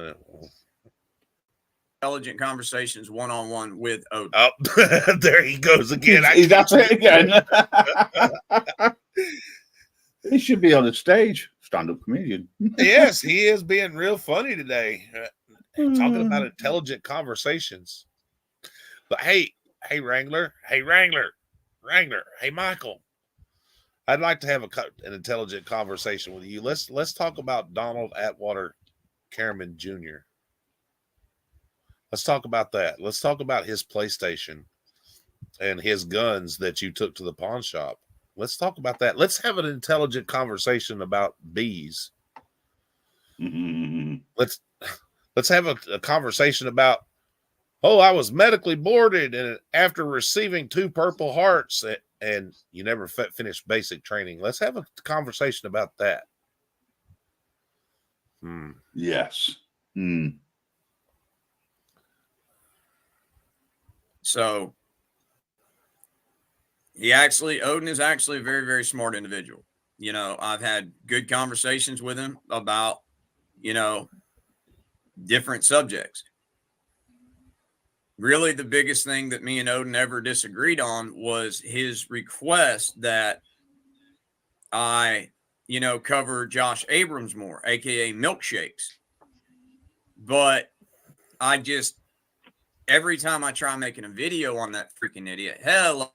Intelligent conversations one-on-one with Odin. Oh, there he goes again. He's at it again. He should be on the stage, stand-up comedian. Yes, he is being real funny today. Talking about intelligent conversations. But hey, Wrangler, hey, Michael. I'd like to have an intelligent conversation with you. Let's talk about Donald Atwater Cameron Jr. Let's talk about that. Let's talk about his PlayStation and his guns that you took to the pawn shop. Let's talk about that. Let's have an intelligent conversation about bees. Mm-hmm. Let's have a conversation about, I was medically boarded and after receiving 2 Purple Hearts and you never finished basic training. Let's have a conversation about that. Yes. So Odin is actually a very, very smart individual. You know, I've had good conversations with him about, different subjects. Really, the biggest thing that me and Odin ever disagreed on was his request that I, cover Josh Abrams more, aka Milkshakes. But every time I try making a video on that freaking idiot, hello,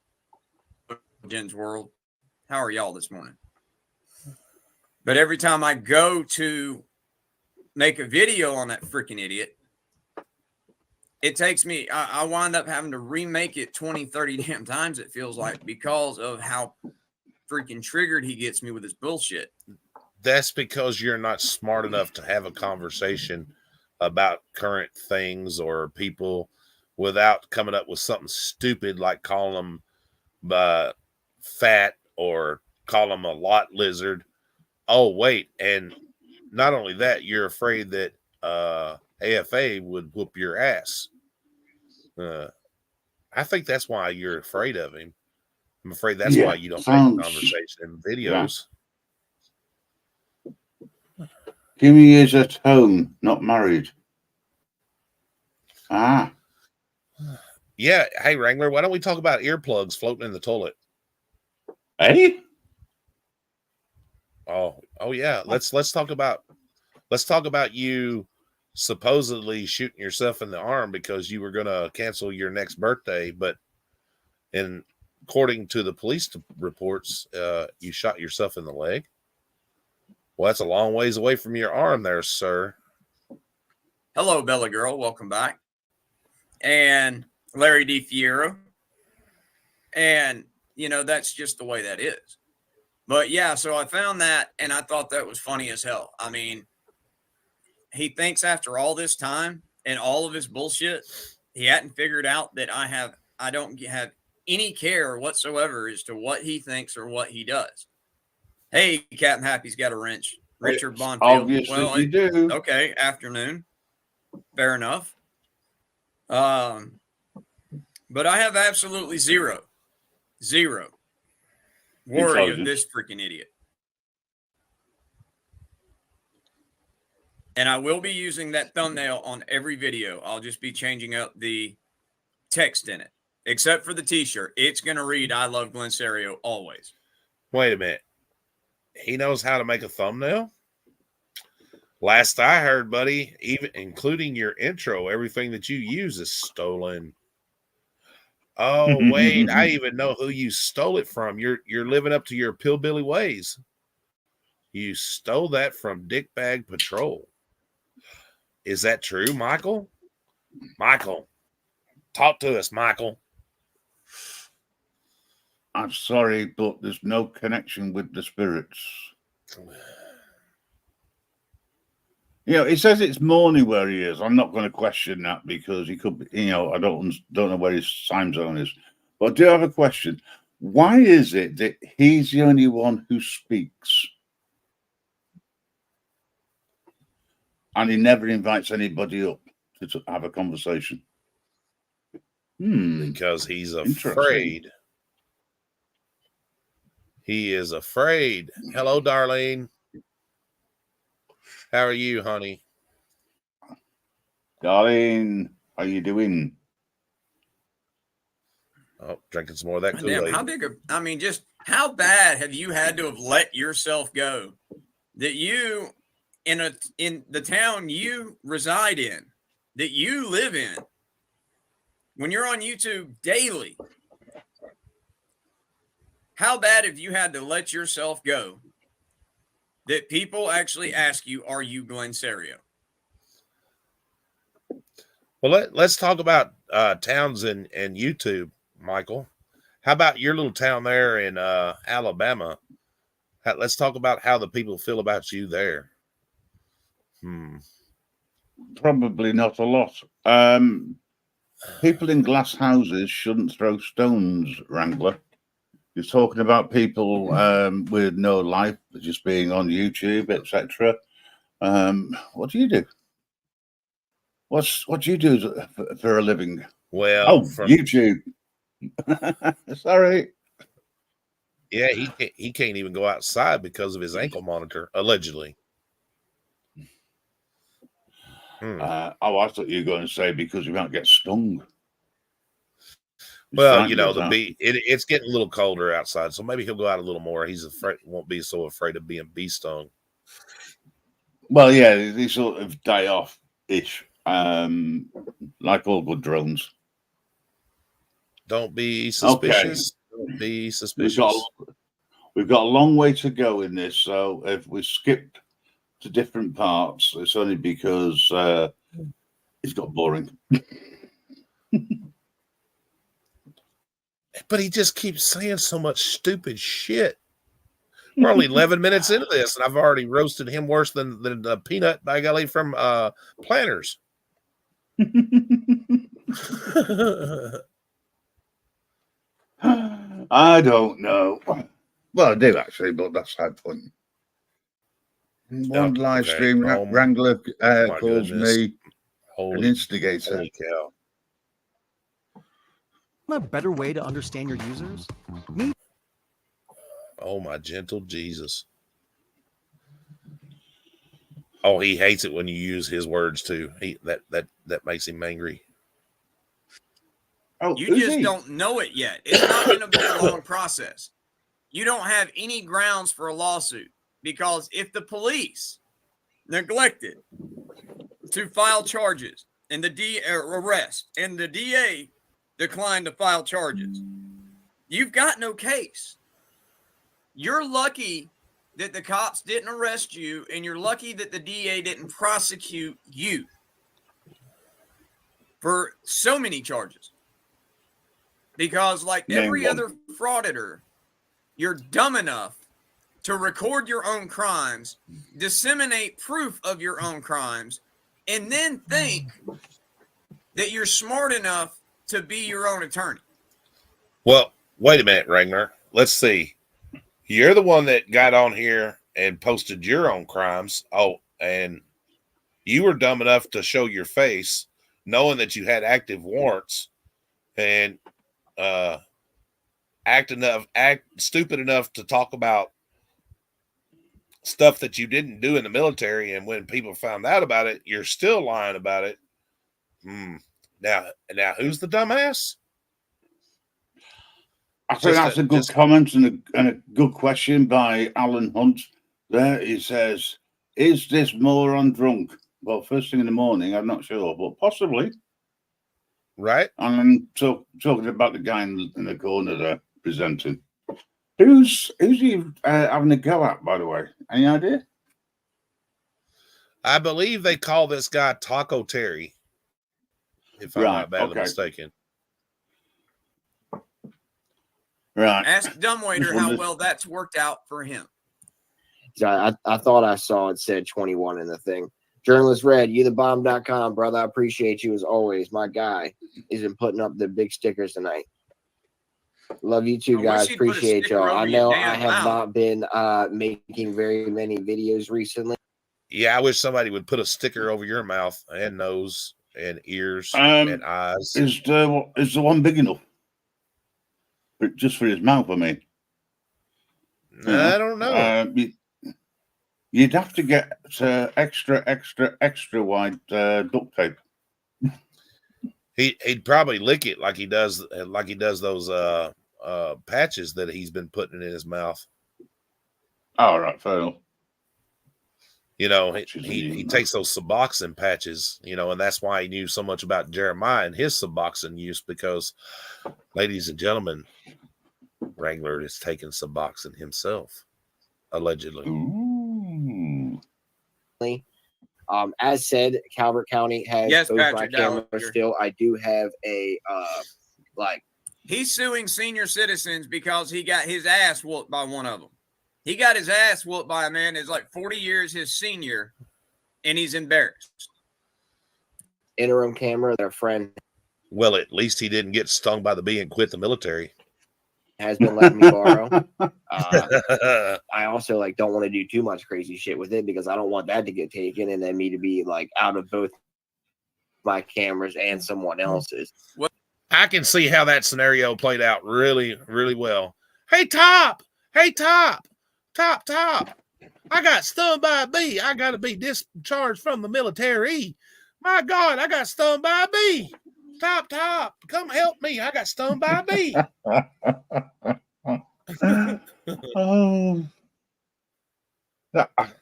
Jen's World, how are y'all this morning? But every time I go to make a video on that freaking idiot, it takes me, I wind up having to remake it 20, 30 damn times, it feels like, because of how freaking triggered he gets me with his bullshit. That's because you're not smart enough to have a conversation about current things or people without coming up with something stupid like calling them fat or call them a lot lizard. Oh, wait. And not only that, you're afraid that AFA would whoop your ass. I think that's why you're afraid of him. I'm afraid that's why you don't make conversation in videos. Kimmy is at home, not married. Ah. Yeah. Hey, Wrangler, why don't we talk about earplugs floating in the toilet? Hey? Oh yeah. Let's talk about you supposedly shooting yourself in the arm because you were going to cancel your next birthday, but according to the police reports, you shot yourself in the leg. Well, that's a long ways away from your arm there, sir. Hello, Bella Girl. Welcome back. And Larry D. Fierro. And, that's just the way that is. But yeah, so I found that and I thought that was funny as hell. I mean, he thinks after all this time and all of his bullshit, he hadn't figured out that I don't have any care whatsoever as to what he thinks or what he does. Hey, Captain Happy's got a wrench. Richard Bonfield. Obviously you do. Okay, afternoon. Fair enough. But I have absolutely zero worry of this freaking idiot. And I will be using that thumbnail on every video. I'll just be changing up the text in it, except for the t-shirt. It's going to read, I love Glenn Serio always. Wait a minute. He knows how to make a thumbnail? Last I heard, buddy, even including your intro, everything that you use is stolen. Oh, wait, I even know who you stole it from. You're living up to your pillbilly ways. You stole that from Dickbag Patrol. Is that true, Michael? Michael, talk to us, Michael. I'm sorry, but there's no connection with the spirits. It says it's morning where he is. I'm not going to question that because he could be, I don't know where his time zone is. But I do have a question. Why is it that he's the only one who speaks? And he never invites anybody up to have a conversation? Because he's afraid. He is afraid. Hello, Darlene. How are you, honey? Darling, how you doing? Oh, drinking some more of that Damn, Kool-Aid. how big of, I mean, just how bad have you had to have let yourself go that you in the town you reside in, that you live in, when you're on YouTube daily, how bad have you had to let yourself go that people actually ask you, are you Glenn Serio? Well, let's talk about towns and YouTube, Michael. How about your little town there in Alabama? Let's talk about how the people feel about you there. Probably not a lot. People in glass houses shouldn't throw stones, Wrangler. You're talking about people with no life, just being on YouTube, etc. What do you do? What do you do for a living? Well, YouTube. Sorry. Yeah, he can't even go outside because of his ankle monitor, allegedly. I thought you were going to say because you won't get stung. Well, you know, it's getting a little colder outside, so maybe he'll go out a little more. He's afraid, won't be so afraid of being bee stung. Well, yeah, they sort of die off-ish, like all good drones. Don't be suspicious. Okay. Don't be suspicious. We've got a long way to go in this, so if we skip to different parts, it's only because it's got boring. But he just keeps saying so much stupid shit. We're only 11 minutes into this, and I've already roasted him worse than the peanut I got from Planters. I don't know. Well, I do actually, but that's the point. One live stream, Wrangler calls me an instigator. Holy cow. A better way to understand your users? Oh, my gentle Jesus. Oh, he hates it when you use his words too. That makes him angry. Oh, you just don't know it yet. It's not going to be a long process. You don't have any grounds for a lawsuit because if the police neglected to file charges and the arrest and the DA declined to file charges, you've got no case. You're lucky that the cops didn't arrest you, and you're lucky that the DA didn't prosecute you for so many charges. Because like every other frauditor, you're dumb enough to record your own crimes, disseminate proof of your own crimes, and then think that you're smart enough to be your own attorney. Well, wait a minute, Wrangler. Let's see. You're the one that got on here and posted your own crimes. Oh, and you were dumb enough to show your face, knowing that you had active warrants, and stupid enough to talk about stuff that you didn't do in the military. And when people found out about it, you're still lying about it. Now, who's the dumbass? I think that's a good comment and a good question by Alan Hunt. There he says, "Is this moron drunk?" Well, first thing in the morning, I'm not sure, but possibly. Right. And I'm talking about the guy in the corner there presenting. Who's he having a go at, by the way? Any idea? I believe they call this guy Taco Terry, if I'm not badly mistaken. Right. Ask Dumbwaiter how well that's worked out for him. I thought I saw it said 21 in the thing. Journalist Red, youthebomb.com, brother. I appreciate you as always. My guy has been putting up the big stickers tonight. Love you too, guys. Appreciate y'all. I know I have not been making very many videos recently. Yeah, I wish somebody would put a sticker over your mouth and nose and ears and eyes. Is the one big enough? Just for his mouth, I mean. I don't know. You'd have to get extra wide duct tape. He'd probably lick it like he does those patches that he's been putting in his mouth. All right, fair enough. You know, he takes those Suboxone patches, you know, and that's why he knew so much about Jeremiah and his Suboxone use, because, ladies and gentlemen, Wrangler is taking Suboxone himself, allegedly. Ooh. As said, Calvert County has both Patrick my cameras Dowler. still. I do have a He's suing senior citizens because he got his ass whooped by one of them. He got his ass whooped by a man that's like 40 years his senior, and he's embarrassed. interim camera. Their friend Well, at least he didn't get stung by the bee and quit the military. has been letting me borrow. I also don't want to do too much crazy shit with it because I don't want that to get taken and then me to be out of both my cameras and someone else's. I can see how that scenario played out really, really well. Hey, Top! Top! I got stung by a bee. I got to be discharged from the military. My God, I got stung by a bee. Top, come help me. I got stung by a bee.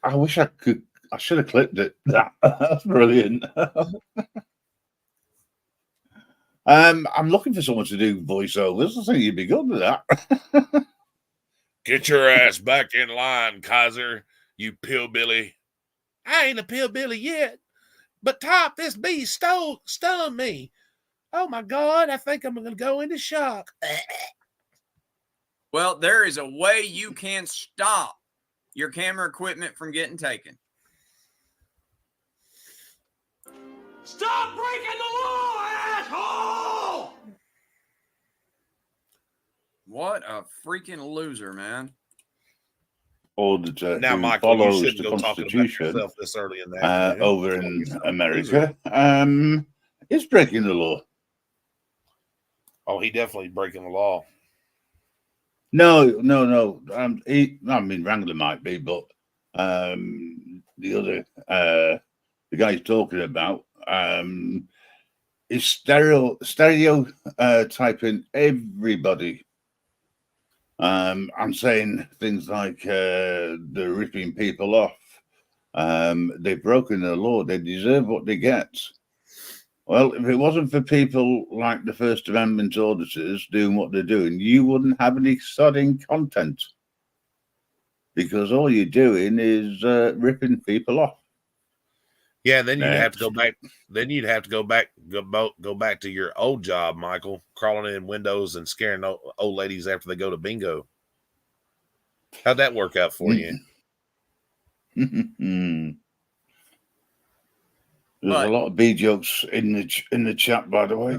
I wish I could. I should have clipped it. That's brilliant. I'm looking for someone to do voiceovers. I think you'd be good with that. Get your ass back in line, Kaiser, you pillbilly. I ain't a pillbilly yet. But Top, this bee stung me. Oh my God, I think I'm going to go into shock. Well, there is a way you can stop your camera equipment from getting taken. Stop breaking the law, asshole! What a freaking loser, man. Order Now, who Michael, you follows shouldn't the go talking about Constitution yourself this early in the afternoon. over in America is breaking the law. Oh, he definitely breaking the law. No. Wrangler might be, but the other the guy he's talking about is stereotyping everybody. I'm saying things like they're ripping people off. They've broken the law. They deserve what they get. Well, if it wasn't for people like the First Amendment auditors doing what they're doing, you wouldn't have any sodding content, because all you're doing is ripping people off. Yeah, then you'd have to go back. Then you'd have to go back to your old job, Michael, crawling in windows and scaring old ladies after they go to bingo. How'd that work out for you? There's a lot of B jokes in the chat, by the way.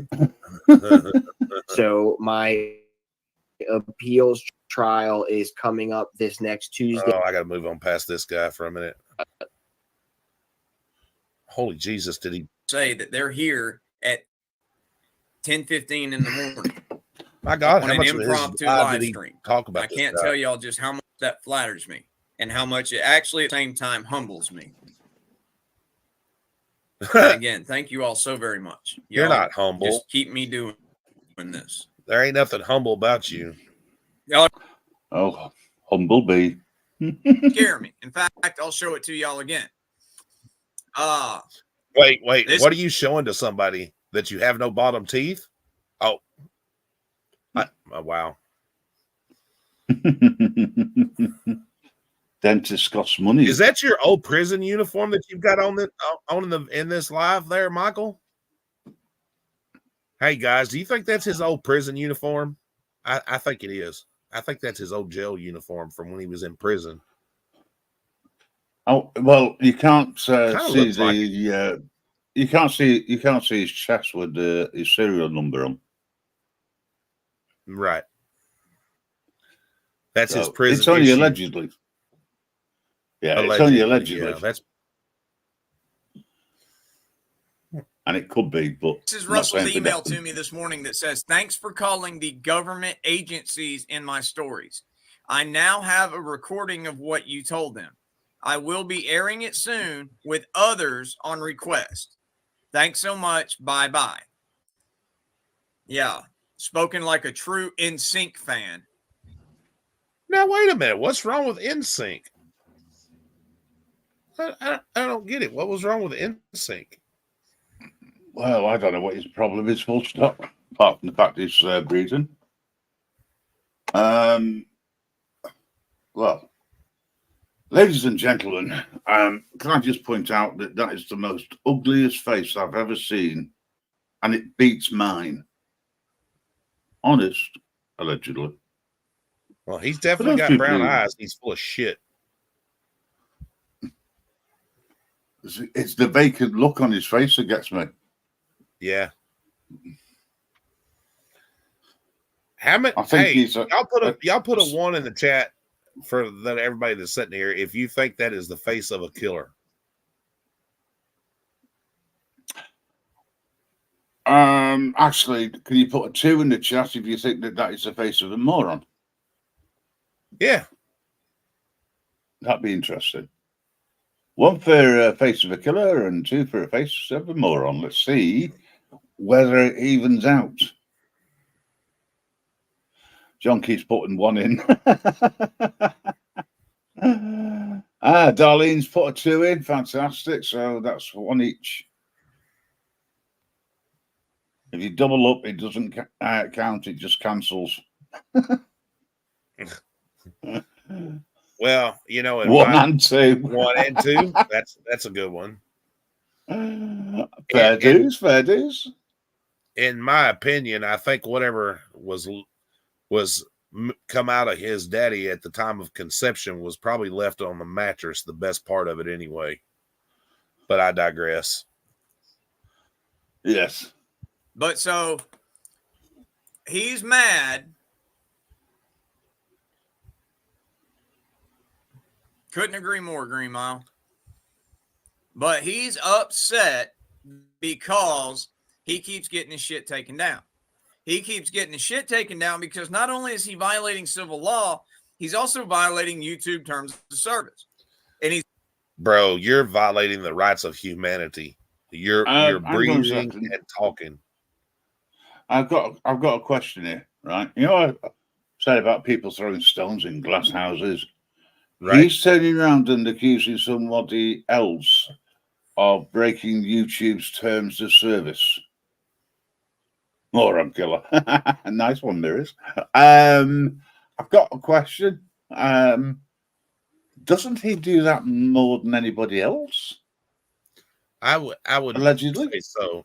So my appeals trial is coming up this next Tuesday. Oh, I got to move on past this guy for a minute. Holy Jesus, did he say that they're here at 10:15 in the morning? My God, on how an much of his impromptu live live did he stream. talk about I this can't guy? tell y'all just how much that flatters me and how much it actually at the same time humbles me. And again, thank you all so very much. You're Y'all not humble. Just keep me doing this. There ain't nothing humble about you. Y'all Oh, humble bee. scare me. In fact, I'll show it to y'all again. Wait, This- what are you showing to somebody? That you have no bottom teeth? Oh, wow. Dentist costs money. Is that your old prison uniform that you've got on in this live there, Michael? Hey guys, do you think that's his old prison uniform? I think it is. I think that's his old jail uniform from when he was in prison. Oh well, you can't see looks like you can't see his chest with his serial number on. Right. That's his So, prison. it's only issue. allegedly. Yeah, it's only allegedly. Yeah, that's and it could be, but This is I'm not Russell's saying for email definite. to me this morning that says, "Thanks for calling the government agencies in my stories. I now have a recording of what you told them. I will be airing it soon with others on request. Thanks so much. Bye-bye. Yeah. Spoken like a true NSYNC fan. Now, wait a minute. What's wrong with NSYNC? I don't get it. What was wrong with NSYNC? Well, I don't know what his problem is, full stop, apart from the fact he's breathing. Well, ladies and gentlemen, can I just point out that that is the most ugliest face I've ever seen, and it beats mine. Honest, allegedly. Well, he's definitely got brown eyes. He's full of shit. It's the vacant look on his face that gets me. Yeah. How many? I think Hey, he's y'all put a 1 in the chat for that everybody that's sitting here if you think that is the face of a killer. Actually, can you put a 2 in the chat if you think that that is the face of a moron? Yeah. That'd be interesting. 1 for a face of a killer and 2 for a face of a moron. Let's see whether it evens out. John keeps putting 1 in. Darlene's put a 2 in. Fantastic. So that's 1 each. If you double up, it doesn't count. It just cancels. Well, you know, 1 and 2. 1 and 2. That's a good one. Fair dues. Fair dues. In my opinion, I think whatever was come out of his daddy at the time of conception was probably left on the mattress, the best part of it anyway. But I digress. Yes. But so he's mad. Couldn't agree more, Green Mile. But he's upset because he keeps getting his shit taken down. He keeps getting his shit taken down because not only is he violating civil law, he's also violating YouTube terms of service. And he's Bro, you're violating the rights of humanity. You're breathing and talking. I've got a question here, right? You know what I said about people throwing stones in glass houses? Right. He's turning around and accusing somebody else of breaking YouTube's terms of service. Moron killer. Nice one, Mirrors. I've got a question. Doesn't he do that more than anybody else? I would allegedly say so.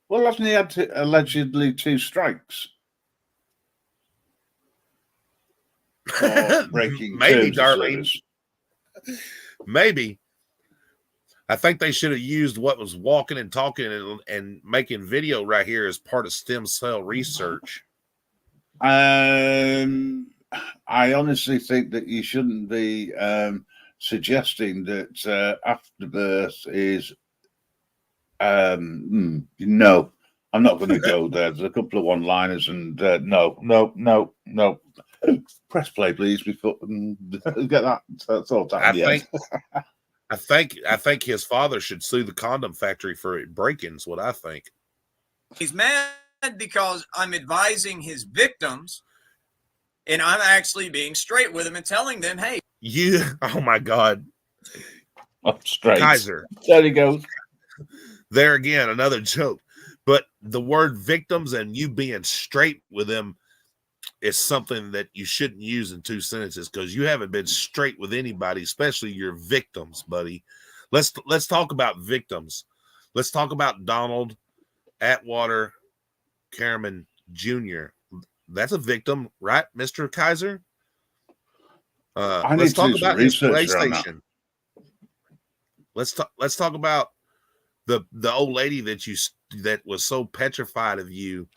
Well, hasn't he had allegedly 2 strikes? Breaking maybe, terms of Darlene. service? Maybe. I think they should have used what was walking and talking and making video right here as part of stem cell research. I honestly think that you shouldn't be suggesting that afterbirth is no. I'm not going to go there. There's a couple of one-liners, and no. Press play, please, before get that thought out. I think his father should sue the condom factory for break-ins. What I think. He's mad because I'm advising his victims, and I'm actually being straight with him and telling them, "Hey, oh my God, straight, Kaiser." There he goes. There again, another joke. But the word victims and you being straight with them is something that you shouldn't use in 2 sentences because you haven't been straight with anybody, especially your victims, buddy. Let's talk about victims. Let's talk about Donald Atwater Cameron Jr. That's a victim, right, Mr. Kaiser? Let's talk about his PlayStation. Let's talk about the old lady that was so petrified of you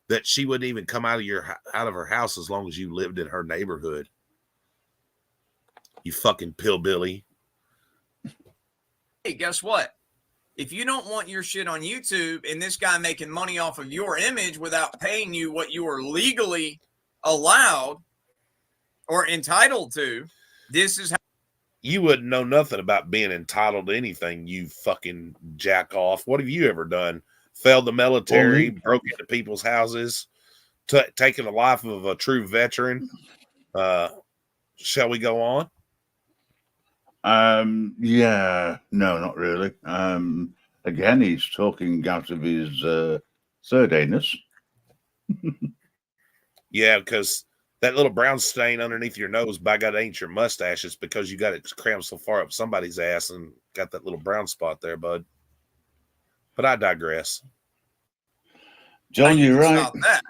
that she wouldn't even come out of her house as long as you lived in her neighborhood. You fucking pillbilly. Hey, guess what? If you don't want your shit on YouTube and this guy making money off of your image without paying you what you are legally allowed or entitled to, This is how You wouldn't know nothing about being entitled to anything, you fucking jack off. What have you ever done? Failed the military, broke into people's houses, taken the life of a true veteran. Shall we go on? Yeah, no, not really. Again, he's talking out of his third anus. Yeah, because that little brown stain underneath your nose, by God, ain't your mustache. It's because you got it crammed so far up somebody's ass and got that little brown spot there, bud. But I digress. John, you're right. Stop that.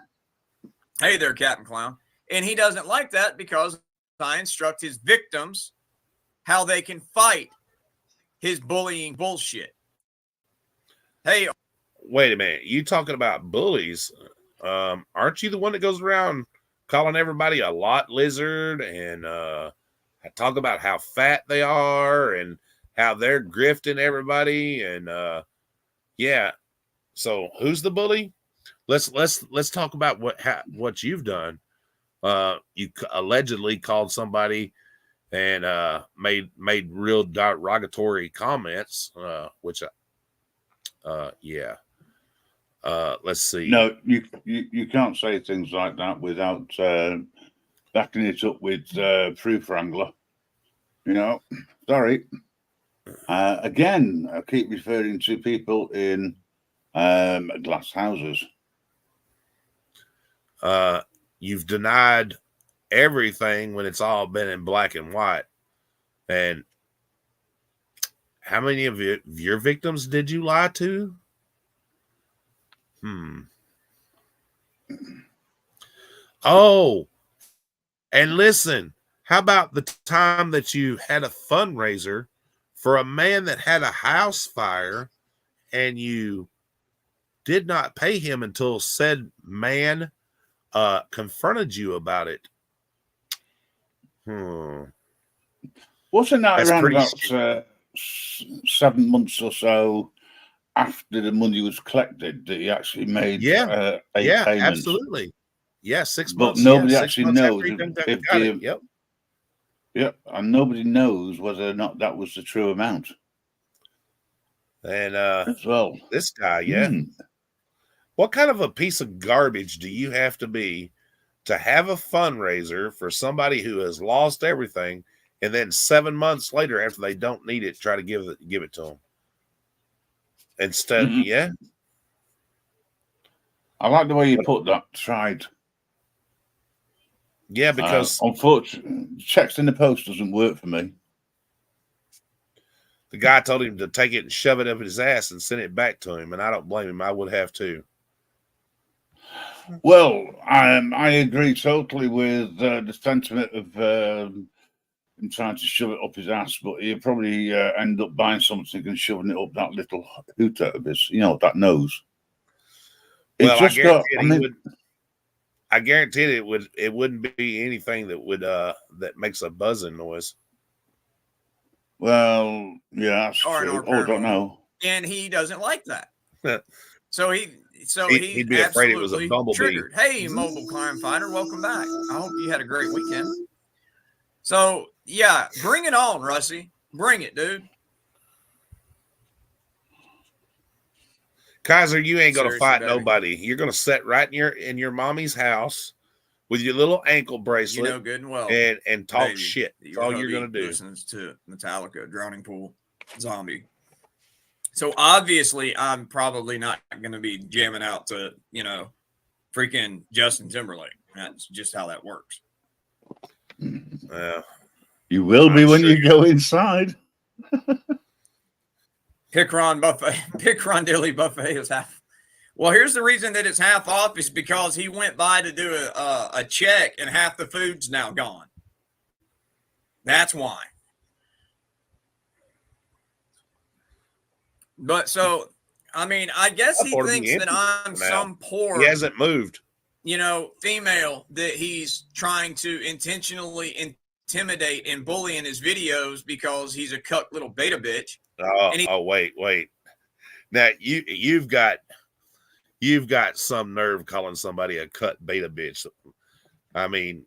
Hey there, Captain Clown. And he doesn't like that because I instruct his victims how they can fight his bullying bullshit. Hey, wait a minute. You talking about bullies? Aren't you the one that goes around calling everybody a lot lizard and talk about how fat they are and how they're grifting everybody? And yeah. So who's the bully? Let's talk about what you've done. You allegedly called somebody and made real derogatory comments, which yeah. Let's see. No, you can't say things like that without backing it up with proof, Wrangler. You know, sorry. Again, I keep referring to people in glass houses. You've denied everything when it's all been in black and white. And how many of your victims did you lie to? Oh, and listen, how about the time that you had a fundraiser for a man that had a house fire and you did not pay him until said man confronted you about it? Wasn't that That's around pretty about 7 months or so after the money was collected that he actually made a payment? Absolutely. Yeah, 6 months. But nobody 6 actually months knows if got it. Yep. Yep, and nobody knows whether or not that was the true amount. And as well, this guy, what kind of a piece of garbage do you have to be to have a fundraiser for somebody who has lost everything, and then 7 months later, after they don't need it, try to give it to them? Instead, I like the way you put that. Tried. Yeah, because unfortunately, checks in the post doesn't work for me. The guy told him to take it and shove it up his ass and send it back to him, and I don't blame him. I would have too. Well, I agree totally with the sentiment of him trying to shove it up his ass, but he'll probably end up buying something and shoving it up that little hoot out of his, that nose. Well, I guarantee it wouldn't be anything that would that makes a buzzing noise. Well, yeah, that's true. I don't know. And he doesn't like that. So he'd be afraid it was a bumblebee. Triggered. Hey, Mobile Crime Fighter, welcome back. I hope you had a great weekend. So yeah, bring it on, Russie. Bring it, dude. Kaiser, you ain't gonna fight nobody. You're gonna sit right in your mommy's house with your little ankle bracelet, you know good and well, and talk baby, shit. That's all you're gonna do. Listens to Metallica, Drowning Pool, Zombie. So obviously, I'm probably not gonna be jamming out to freaking Justin Timberlake. That's just how that works. You will be when you go inside. Picron Buffet is half. Well, here's the reason that it's half off is because he went by to do a check and half the food's now gone. That's why. But so, I mean, I guess he thinks that I'm some poor. He hasn't moved. Female that he's trying to intentionally intimidate and bully in his videos because he's a cuck little beta bitch. Wait. Now you've got some nerve calling somebody a cut beta bitch. I mean,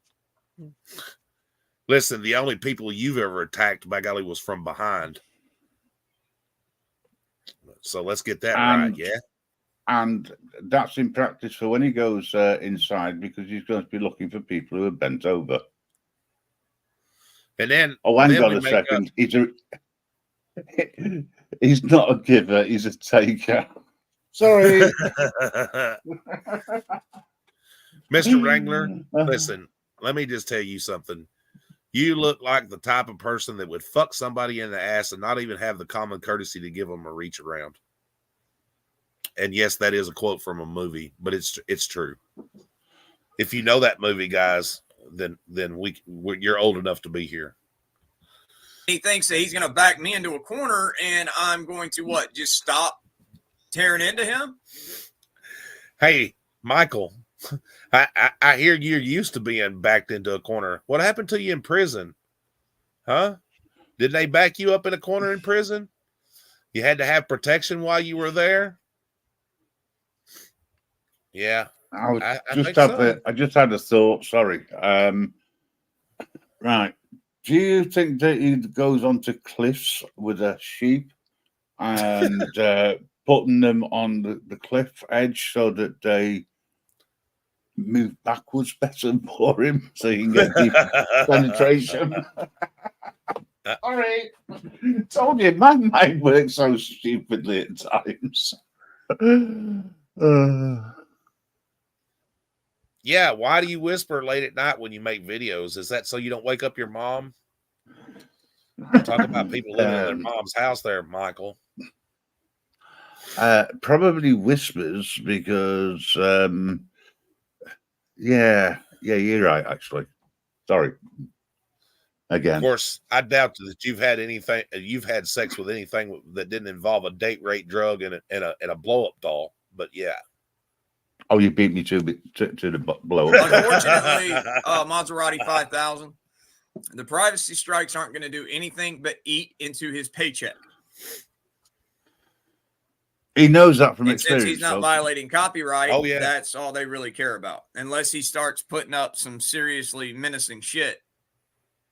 Listen, the only people you've ever attacked, by golly, was from behind. So let's get that right, yeah? And that's in practice for when he goes inside, because he's going to be looking for people who are bent over. And then... Oh, hang on a second. He's not a giver, he's a taker. Sorry. Mr. Wrangler, listen, let me just tell you something. You look like the type of person that would fuck somebody in the ass and not even have the common courtesy to give them a reach around. And yes, that is a quote from a movie, but it's true. If you know that movie, guys, then you're old enough to be here. He thinks that he's going to back me into a corner, and I'm going to what? Just stop tearing into him? Hey, Michael, I hear you're used to being backed into a corner. What happened to you in prison? Huh? Did they back you up in a corner in prison? You had to have protection while you were there? Yeah. I just had a thought. Sorry. Right. Do you think that he goes onto cliffs with a sheep and putting them on the cliff edge so that they move backwards better for him so he can get deeper penetration? All right. Told you, my mind works so stupidly at times. Yeah, why do you whisper late at night when you make videos? Is that so you don't wake up your mom? Talk about people living in their mom's house there, Michael. Probably whispers because, yeah, you're right, actually. Sorry. Again. Of course, I doubt that you've had sex with anything that didn't involve a date rape, drug, and a blow-up doll. But yeah. Oh, you beat me to the blow up. Unfortunately, Maserati 5000, the privacy strikes aren't going to do anything but eat into his paycheck. He knows that from and experience. Since he's not violating copyright, oh, yeah, that's all they really care about. Unless he starts putting up some seriously menacing shit.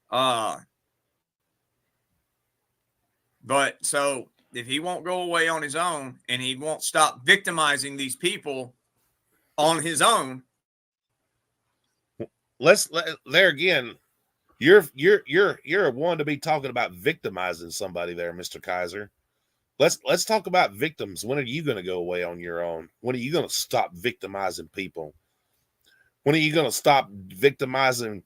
But so if he won't go away on his own and he won't stop victimizing these people on his own, there again, you're one to be talking about victimizing somebody there, Mr. Kaiser. Let's talk about victims. When are you going to go away on your own? When are you going to stop victimizing people? When are you going to stop victimizing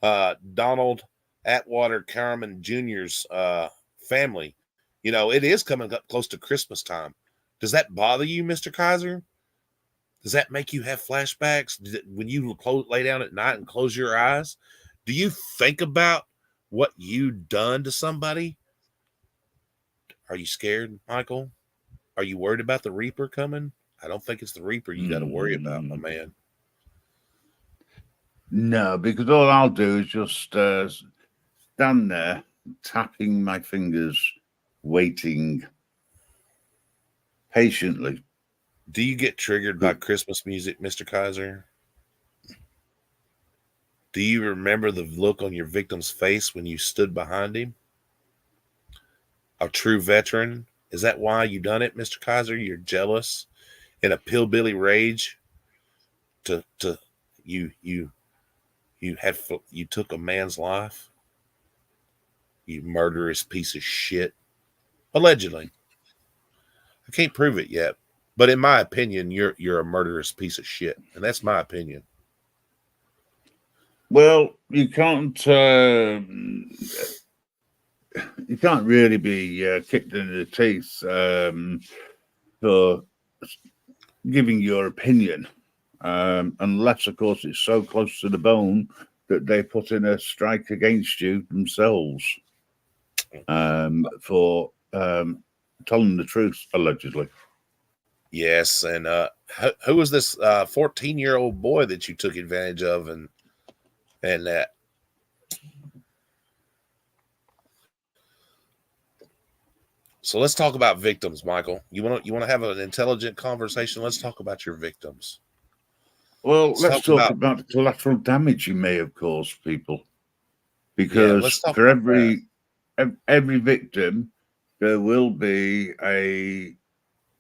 Donald Atwater Carmen Jr.'s family? You know, it is coming up close to Christmas time. Does that bother you, Mr. Kaiser? Does that make you have flashbacks when you lay down at night and close your eyes? Do you think about what you've done to somebody? Are you scared, Michael? Are you worried about the Reaper coming? I don't think it's the Reaper you got to worry about, my man. No, because all I'll do is just stand there, tapping my fingers, waiting patiently. Do you get triggered by Christmas music, Mr. Kaiser? Do you remember the look on your victim's face when you stood behind him? A true veteran? Is that why you done it, Mr. Kaiser? You're jealous in a pillbilly rage you took a man's life? You murderous piece of shit. Allegedly. I can't prove it yet. But in my opinion, you're a murderous piece of shit, and that's my opinion. Well, you can't really be kicked in the teeth for giving your opinion, unless, of course, it's so close to the bone that they put in a strike against you themselves for telling the truth, allegedly. Yes, and who was this 14-year-old boy that you took advantage of, and that? So let's talk about victims, Michael. You want to have an intelligent conversation? Let's talk about your victims. Well, let's talk about the collateral damage you may have caused people. because let's talk for about every victim, there will be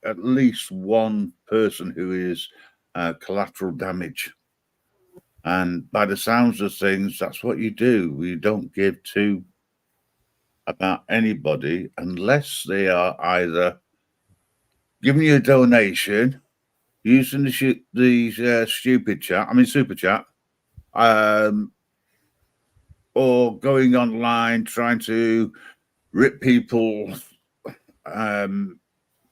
at least one person who is collateral damage. And by the sounds of things, that's what you do. You don't give two about anybody unless they are either giving you a donation, using the stupid chat, super chat, or going online trying to rip people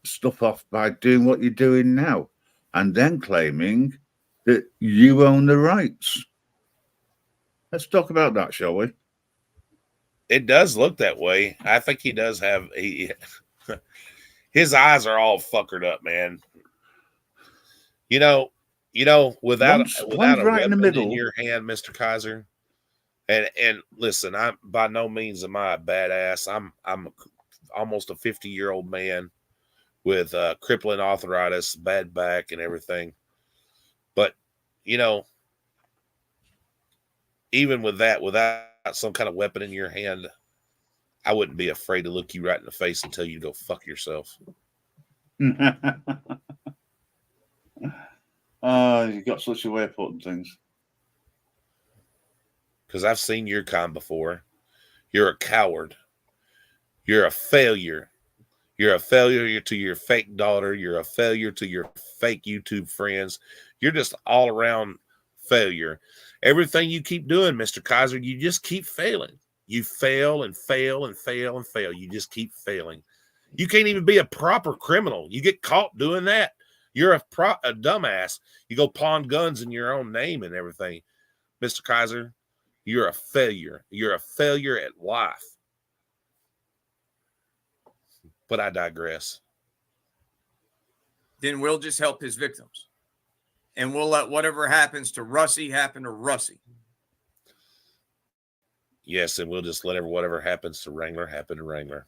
stuff off by doing what you're doing now, and then claiming that you own the rights. Let's talk about that, shall we? It does look that way. I think he does have his eyes are all fuckered up, man. Without One's a right in the weapon middle. in your hand, Mr. Kaiser. And listen, I'm by no means am I a badass. I'm almost a 50-year-old man with crippling arthritis, bad back, and everything. But even with that, without some kind of weapon in your hand, I wouldn't be afraid to look you right in the face and tell you to go fuck yourself. You've got such a way of putting things. Because I've seen your kind before. You're a coward. You're a failure. You're a failure to your fake daughter. You're a failure to your fake YouTube friends. You're just all around failure. Everything you keep doing, Mr. Kaiser, you just keep failing. You fail and fail and fail and fail. You just keep failing. You can't even be a proper criminal. You get caught doing that. You're a dumbass. You go pawn guns in your own name and everything. Mr. Kaiser, you're a failure. You're a failure at life. But I digress. Then we'll just help his victims. And we'll let whatever happens to Russie happen to Russie. Yes, and we'll just let whatever happens to Wrangler happen to Wrangler.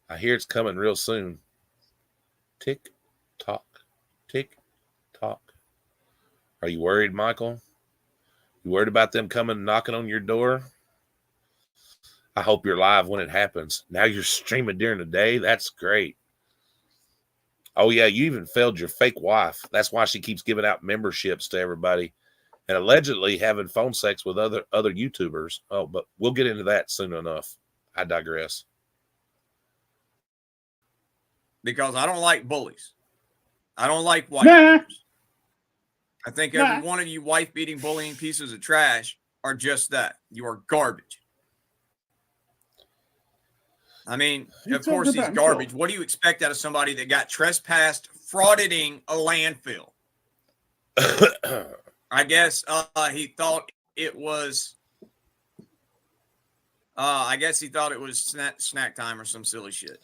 I hear it's coming real soon. Tick, tock, tick, tock. Are you worried, Michael? You worried about them coming knocking on your door? I hope you're live when it happens. Now you're streaming during the day. That's great. Oh, yeah, you even failed your fake wife. That's why she keeps giving out memberships to everybody and allegedly having phone sex with other YouTubers. Oh, but we'll get into that soon enough. I digress. Because I don't like bullies. I don't like white beaters. I think every one of you wife-beating, bullying pieces of trash are just that. You are garbage. I mean, of course he's garbage. What do you expect out of somebody that got trespassed, frauditing a landfill? I guess he thought it was. I guess he thought it was snack time or some silly shit.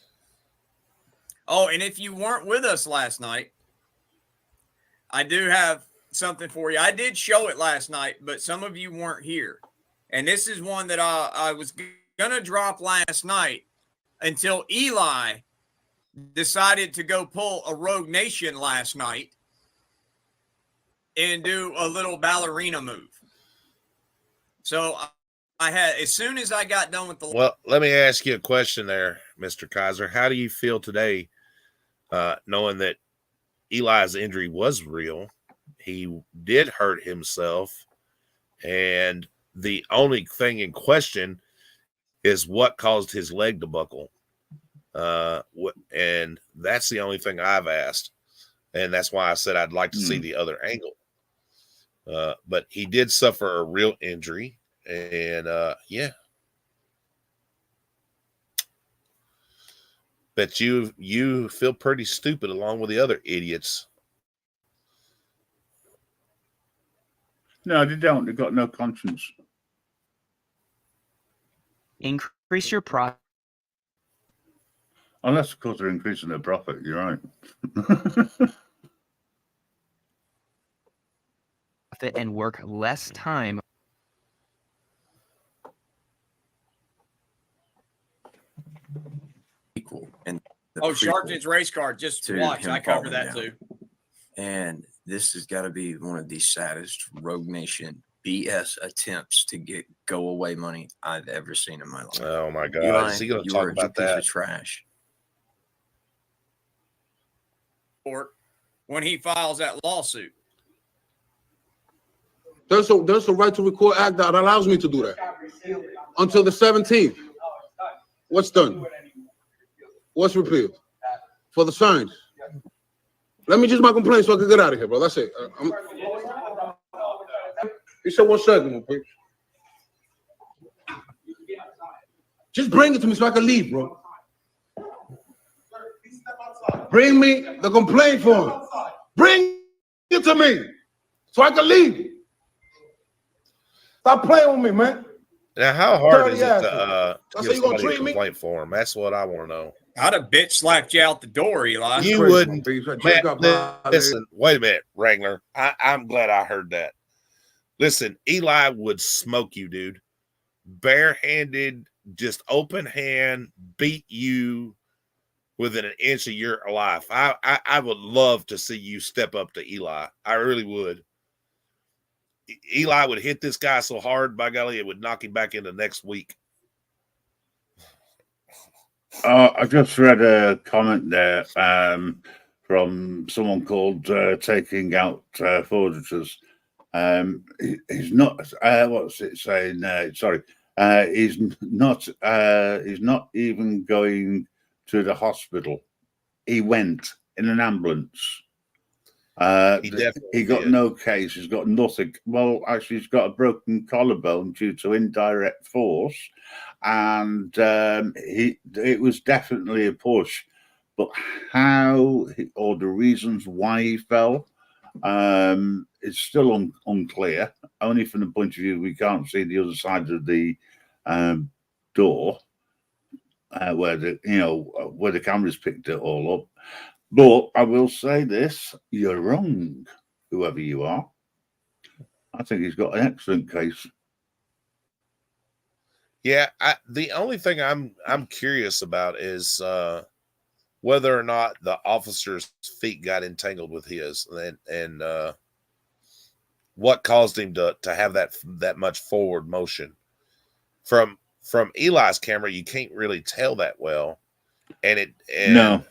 Oh, and if you weren't with us last night, I do have something for you. I did show it last night, but some of you weren't here. And this is one that I was going to drop last night until Eli decided to go pull a Rogue Nation last night and do a little ballerina move. So I had, as soon as I got done with the... Well, let me ask you a question there, Mr. Kaiser. How do you feel today knowing that Eli's injury was real? He did hurt himself, and the only thing in question is what caused his leg to buckle. And that's the only thing I've asked. And that's why I said I'd like to see the other angle. But he did suffer a real injury. And yeah. Bet you feel pretty stupid along with the other idiots. No, they don't. They've got no conscience. Increase your profit. Unless, of course, they're increasing their profit. You're right. And work less time. Equal. And Sharpton's race car. Just watch. I cover that too. And this has got to be one of the saddest Rogue Nation BS attempts to get go away money I've ever seen in my life. Oh my God! Eli, Is he going to you talk are a about piece that? of trash. Or when he files that lawsuit. There's a right to record act that allows me to do that until the 17th. What's done? What's repealed? For the signs. Let me just my complaint so I can get out of here, bro. That's it. He said 1 second, please. Just bring it to me so I can leave, bro. Bring me the complaint form. Bring it to me so I can leave. Stop playing with me, man. Now, how hard is it Dirty to That's give how you gonna somebody a treat me? complaint form? That's what I want to know. I'd have bitch slapped you out the door, Eli. You wouldn't. Listen, wait a minute, Wrangler. I'm glad I heard that. Listen, Eli would smoke you, dude. Barehanded, just open hand, beat you within an inch of your life. I would love to see you step up to Eli. I really would. Eli would hit this guy so hard, by golly, it would knock him back into next week. I just read a comment there from someone called Taking Out Fortresses. He's not. What's it saying? Sorry, he's not even going to the hospital. He went in an ambulance. He got no case. He's got nothing. Well, actually, he's got a broken collarbone due to indirect force, and it was definitely a push. But how or the reasons why he fell is still unclear. Only from the point of view we can't see the other side of the door where the cameras picked it all up. But I will say this, you're wrong, whoever you are. I think he's got an excellent case. Yeah, the only thing I'm curious about is whether or not the officer's feet got entangled with his, and what caused him to have that much forward motion. From Eli's camera, you can't really tell that well, no.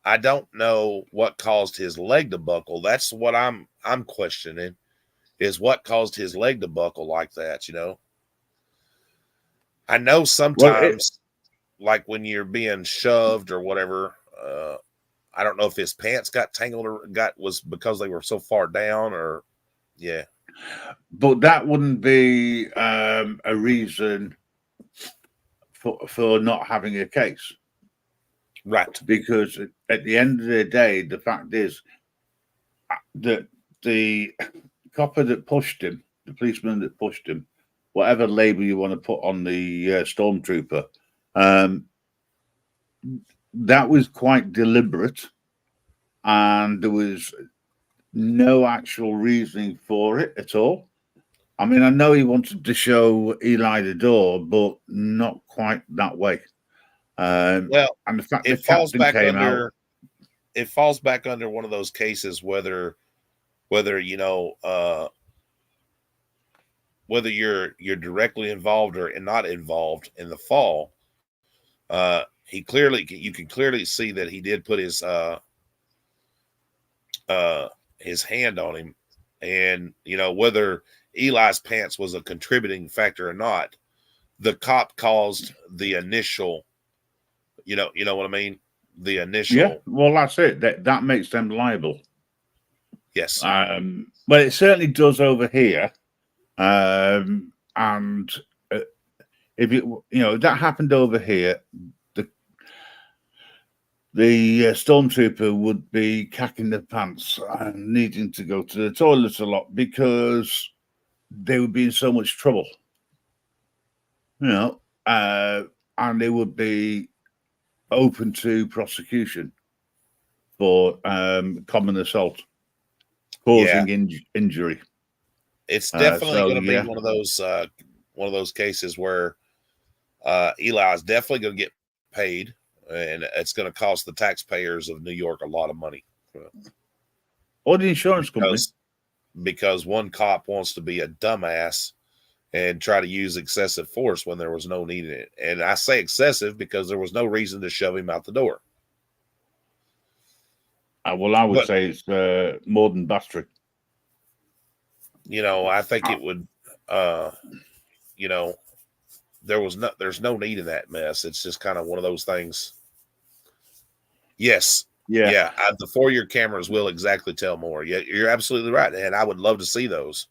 I don't know what caused his leg to buckle. That's what I'm questioning, is what caused his leg to buckle like that, you know? I know sometimes, like when you're being shoved or whatever, I don't know if his pants got tangled or was because they were so far down or, yeah. But that wouldn't be a reason for not having a case. Right. Because at the end of the day, the fact is that the copper that pushed him, the policeman that pushed him, whatever label you want to put on the stormtrooper, that was quite deliberate, and there was no actual reasoning for it at all. I mean, I know he wanted to show Eli the door, but not quite that way. Well, and the fact it falls back under it falls back under one of those cases whether you know whether you're directly involved or not involved in the fall. You can clearly see that he did put his hand on him, and you know whether Eli's pants was a contributing factor or not. The cop caused the initial. You know what I mean? The initial. Yeah, well, that's it. That makes them liable. Yes. But it certainly does over here. And if that happened over here, the stormtrooper would be cacking their pants and needing to go to the toilet a lot because they would be in so much trouble. And they would be open to prosecution for common assault causing injury. It's definitely going to be one of those cases where Eli is definitely going to get paid, and it's going to cost the taxpayers of New York a lot of money. Or the insurance company. because one cop wants to be a dumbass and try to use excessive force when there was no need in it. And I say excessive because there was no reason to shove him out the door. Well, I would say it's more than battery. You know, I think it would, you know, there's no need in that mess. It's just kind of one of those things. Yes. Yeah. The 4-year cameras will exactly tell more. Yeah, you're absolutely right. And I would love to see those.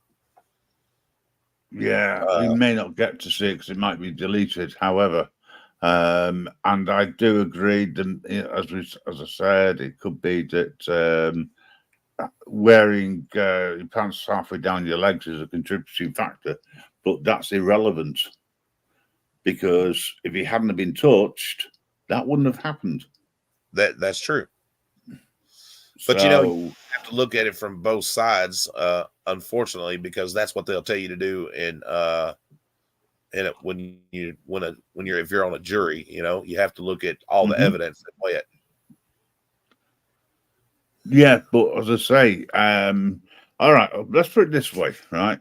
Yeah, we may not get to see it because it might be deleted. However, and I do agree that, as I said, it could be that wearing your pants halfway down your legs is a contributing factor, but that's irrelevant because if he hadn't have been touched, that wouldn't have happened. That's true. But you know, you have to look at it from both sides, unfortunately, because that's what they'll tell you to do. If you're on a jury, you know, you have to look at all the evidence and weigh it. Yeah, but as I say, all right, let's put it this way, right?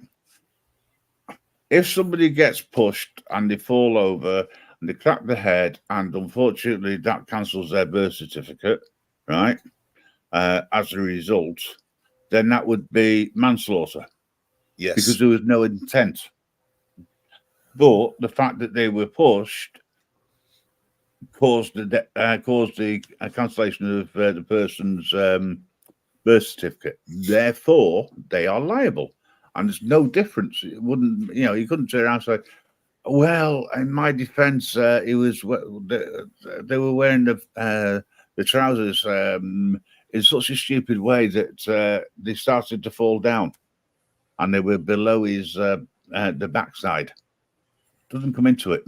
If somebody gets pushed and they fall over and they crack their head, and unfortunately that cancels their birth certificate, right? As a result, then that would be manslaughter. Yes. Because there was no intent. But the fact that they were pushed caused the cancellation of the person's birth certificate. Therefore, they are liable. And there's no difference. It wouldn't, you know, you couldn't turn around and say, well, in my defense, they were wearing the trousers in such a stupid way that they started to fall down and they were below his the backside. Doesn't come into it.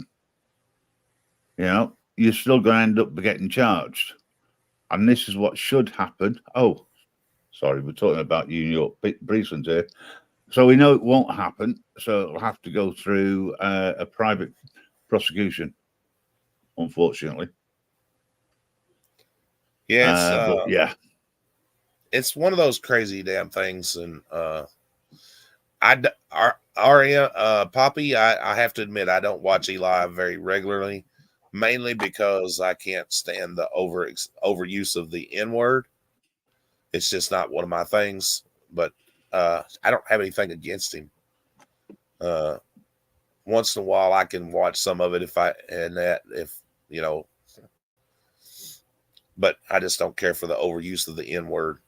You know, you're still going to end up getting charged. And this is what should happen. Oh, sorry, we're talking about New York Priestland here. So we know it won't happen. So it'll have to go through a private prosecution, unfortunately. Yeah, yeah. It's one of those crazy damn things. And Poppy, I have to admit, I don't watch Eli very regularly, mainly because I can't stand the overuse of the N-word. It's just not one of my things, but I don't have anything against him. Once in a while I can watch some of it if you know, but I just don't care for the overuse of the N-word.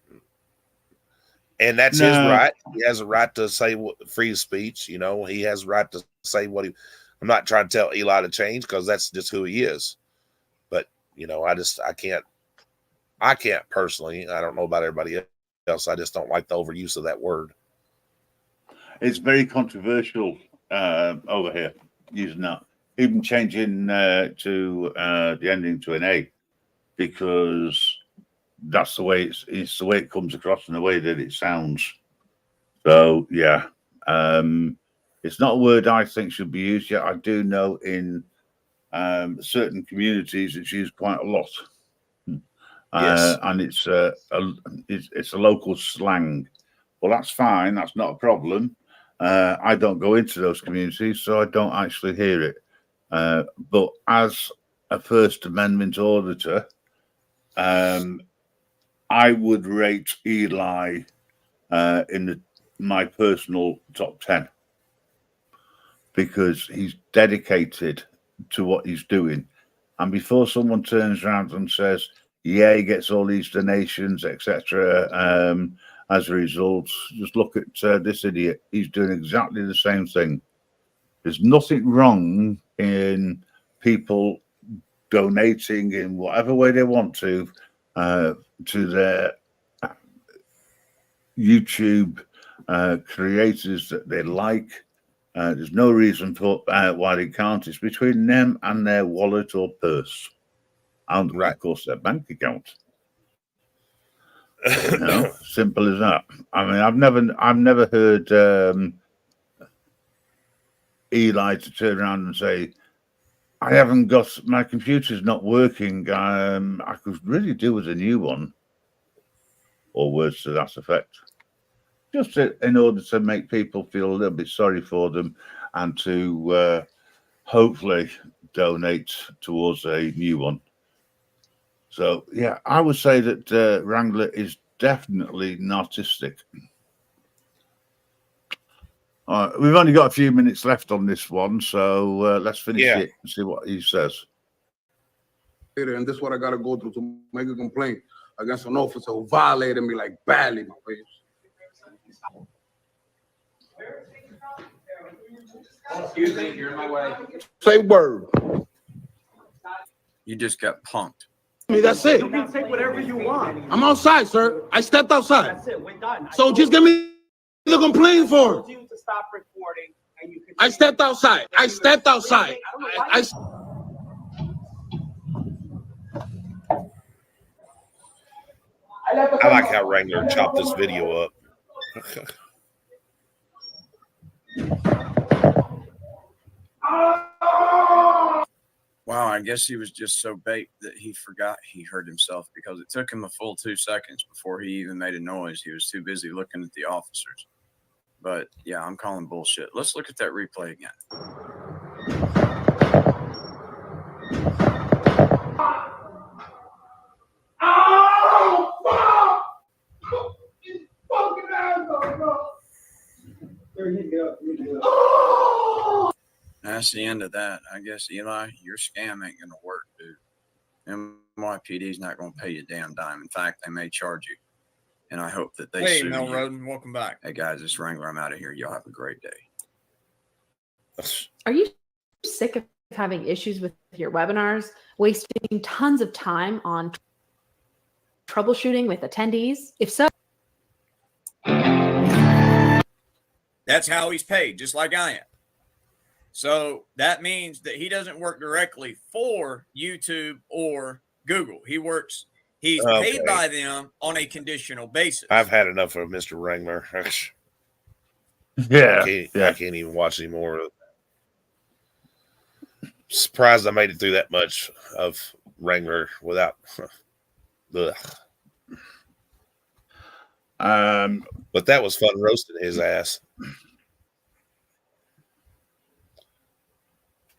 And that's his right. He has a right to say free speech. You know, he has a right to say what he. I'm not trying to tell Eli to change because that's just who he is. But you know, I can't personally. I don't know about everybody else. I just don't like the overuse of that word. It's very controversial over here using that, even changing to the ending to an A, because that's the way it's the way it comes across and the way that it sounds. So yeah, it's not a word I think should be used yet. I do know in certain communities it's used quite a lot. Yes. And it's a local slang. Well, that's fine. That's not a problem. I don't go into those communities, so I don't actually hear it. But as a First Amendment auditor, I would rate Eli in my personal top 10 because he's dedicated to what he's doing. And before someone turns around and says, yeah, he gets all these donations, etc., as a result, just look at this idiot. He's doing exactly the same thing. There's nothing wrong in people donating in whatever way they want to their YouTube creators that they like. There's no reason for why they can't. It's between them and their wallet or purse, and of course their bank account. You know, simple as that. I mean, I've never heard Eli to turn around and say, I haven't got, my computer's not working. I could really do with a new one, or words to that effect. just in order to make people feel a little bit sorry for them and to hopefully donate towards a new one. So, yeah, I would say that Wrangler is definitely narcissistic. All right, we've only got a few minutes left on this one, so let's finish it and see what he says. And this is what I got to go through to make a complaint against an officer who violated me like badly, my face. Excuse me, you're in my way. Say word. You just got punked. That's it. You can say whatever you want. I'm outside, sir. I stepped outside. That's it. We're done. So just give me the complaint for told you to stop recording, and you I stepped outside. I stepped outside. I like how Wrangler chopped this video up. Wow, I guess he was just so baked that he forgot he heard himself because it took him a full 2 seconds before he even made a noise. He was too busy looking at the officers. But yeah, I'm calling bullshit. Let's look at that replay again. Oh, fuck! You fucking asshole, bro. There you go. Oh! That's the end of that. I guess, Eli, your scam ain't going to work, dude. NYPD's not going to pay you a damn dime. In fact, they may charge you. And I hope that they Hey, sue Mel you. Roden, welcome back. Hey, guys, it's Wrangler. I'm out of here. Y'all have a great day. Are you sick of having issues with your webinars, wasting tons of time on troubleshooting with attendees? If so, That's how he's paid, just like I am. So that means that he doesn't work directly for YouTube or Google. He's paid by them on a conditional basis. I've had enough of Mr. Wrangler. Yeah, I can't even watch anymore. Surprised I made it through that much of Wrangler without. Ugh. But that was fun roasting his ass.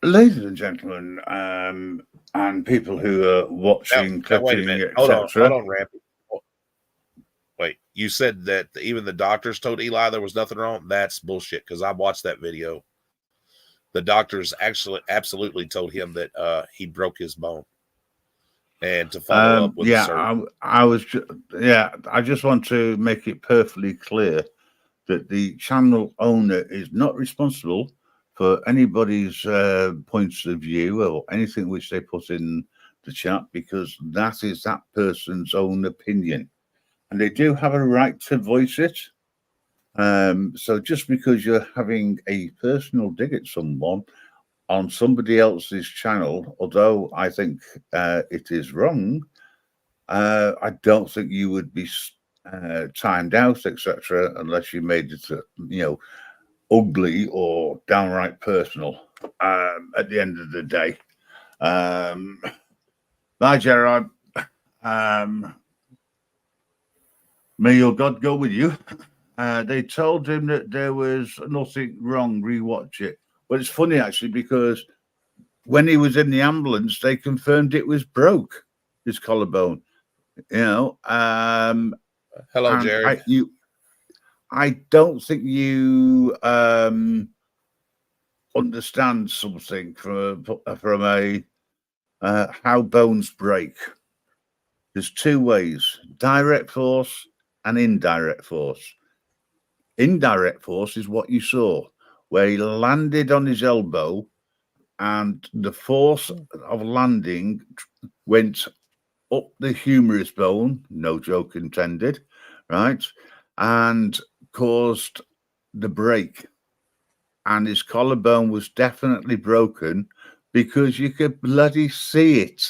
Ladies and gentlemen, and people who are watching, Now, wait a clicking, minute. Hold etc. on, Rampy. Wait, you said that even the doctors told Eli there was nothing wrong? That's bullshit, because I watched that video. The doctors actually absolutely told him that he broke his bone. And to follow up with the surgery. I just want to make it perfectly clear that the channel owner is not responsible for anybody's points of view or anything which they put in the chat, because that is that person's own opinion. And they do have a right to voice it. So just because you're having a personal dig at someone on somebody else's channel, although I think it is wrong, I don't think you would be timed out, etc., unless you made it, ugly or downright personal. At the end of the day, bye, Gerard. May your God go with you. They told him that there was nothing wrong. Rewatch it. But it's funny, actually, because when he was in the ambulance, they confirmed it was broke, his collarbone. Hello, Jerry. I don't think you understand something from a how bones break. There's two ways: direct force and indirect force. Indirect force is what you saw, where he landed on his elbow and the force of landing went up the humerus bone, no joke intended, right? And caused the break. And his collarbone was definitely broken because you could bloody see it.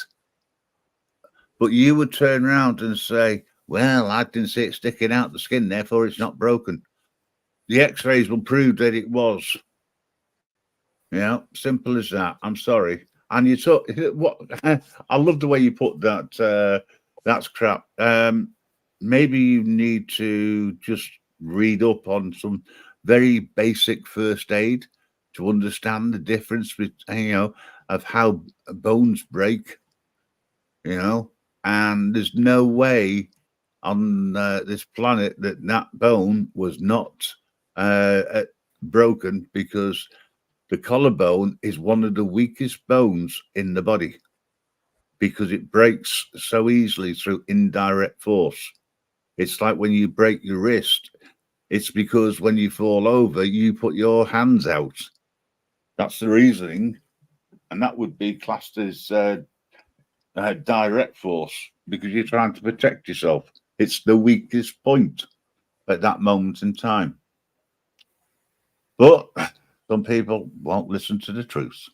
But you would turn around and say, well, I didn't see it sticking out the skin, therefore it's not broken. The x-rays will prove that it was. Yeah, simple as that. I'm sorry. And you talk, what? I love the way you put that. That's crap. Maybe you need to just read up on some very basic first aid to understand the difference between, of how bones break, and there's no way on this planet that bone was not broken, because the collarbone is one of the weakest bones in the body because it breaks so easily through indirect force. It's like when you break your wrist, it's because when you fall over, you put your hands out. That's the reasoning. And that would be classed as direct force, because you're trying to protect yourself. It's the weakest point at that moment in time. But some people won't listen to the truth.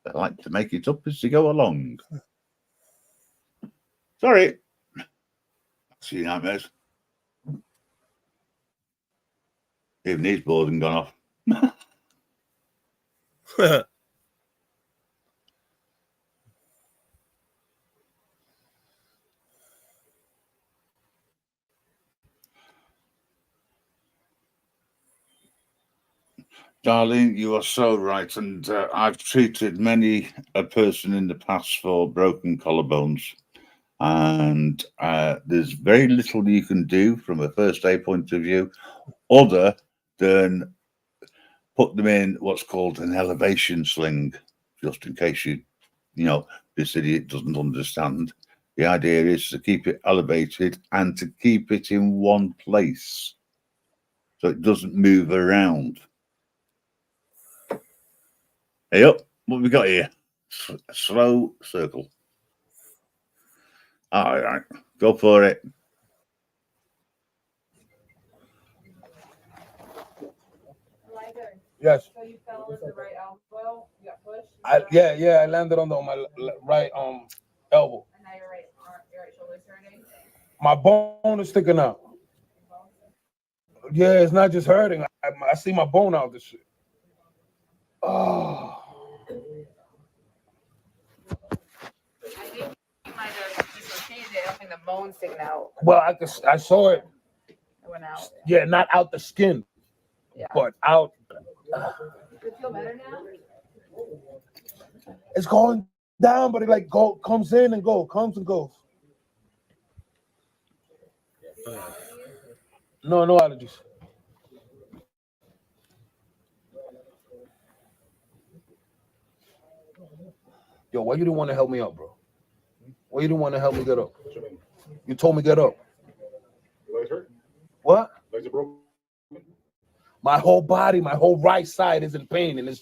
They like to make it up as they go along. Sorry. See you nightmares. Even these boards haven't gone off. Darlene, you are so right. And I've treated many a person in the past for broken collarbones. And there's very little you can do from a first aid point of view other than put them in what's called an elevation sling, just in case this idiot doesn't understand. The idea is to keep it elevated and to keep it in one place so it doesn't move around. Hey up, what have we got here? Slow circle. All right, go for it. Yes. So you fell with the right elbow, you got pushed? I landed on my right elbow. And now your right shoulder's hurting? My bone is sticking out. Yeah, it's not just hurting. I see my bone out this shit. Oh. I think you might have dislocated it. I don't think the bone's sticking out. Well, I saw it. It went out. Yeah, not out the skin, but out. Does it feel better now? It's going down, but it comes in and comes and goes. No allergies. Yo, why you didn't want to help me up, bro? Why you didn't want to help me get up? You told me get up. Your legs hurt? What? Legs are broken? My whole body, my whole right side is in pain, and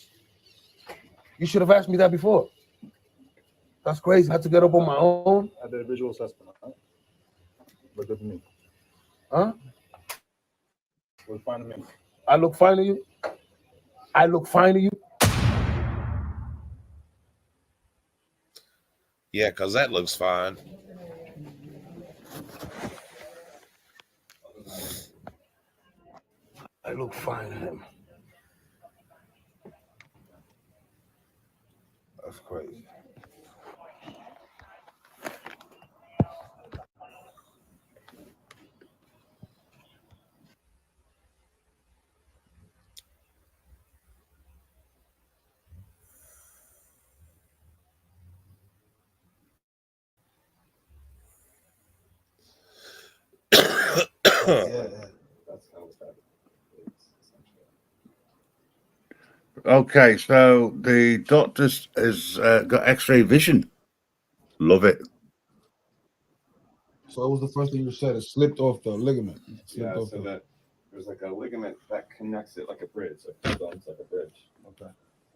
you should have asked me that before. That's crazy. I had to get up on my own. I did a visual assessment. Right? Look good to me. Huh? Look fine to me. I look fine to you? I look fine to you? Yeah, because that looks fine. I look fine to him. That's crazy. Okay, so the doctor has got X-ray vision. Love it. So it was the first thing you said. It slipped off the ligament. Yeah, so that there's like a ligament that connects it like a bridge. Like the bone's like a bridge. Okay.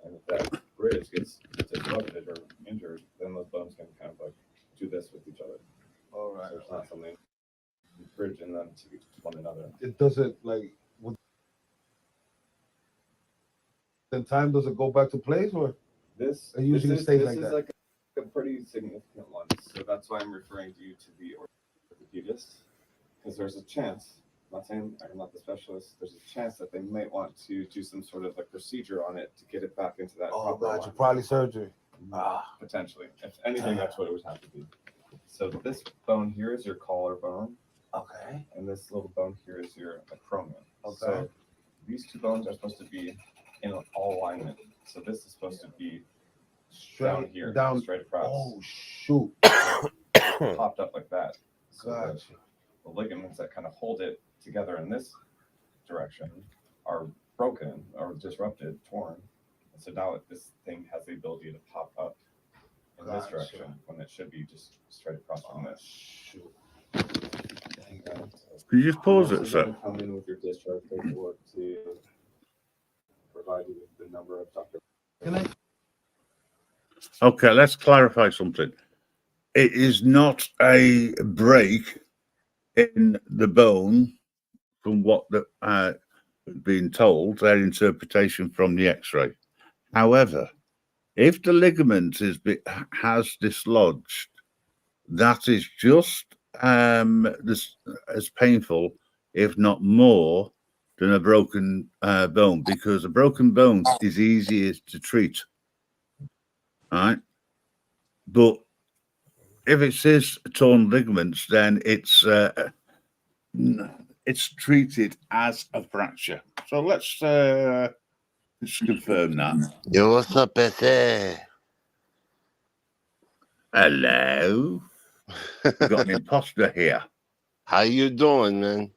And if that bridge gets disrupted or injured, then those bones can kind of like do this with each other. All right. So it's not something bridging them to one another. It doesn't in time, does it go back to place, or This it usually stays like this that? is like a pretty significant one. So that's why I'm referring you to the orthopedist, because there's a chance. I'm not saying I'm not the specialist. There's a chance that they might want to do some sort of like procedure on it to get it back into that. Oh, proper gotcha. alignment. Probably surgery. Potentially. If anything, that's what it would have to be. So this bone here is your collarbone, Okay. And this little bone here is your acromion. Okay. So these two bones are supposed to be in all alignment. So this is supposed to be down here, straight across. Oh shoot! Popped up like that. So Gotcha. the ligaments that kind of hold it together in this direction are broken or disrupted, torn. And so now this thing has the ability to pop up in this Gotcha. direction when it should be just straight across from this. Shoot. Can you just pause it, So sir? then come in with your discharge paperwork to provide you with the number of Dr. Okay, let's clarify something. It is not a break in the bone from what the being told, their interpretation from the x-ray. However, if the ligament has dislodged, that is just as painful, if not more, than a broken bone, because a broken bone is easier to treat. All right, but if it says torn ligaments, then it's treated as a fracture. So let's confirm that. Yo, what's up, Betsy? Hello. We've got an imposter here. How you doing, man?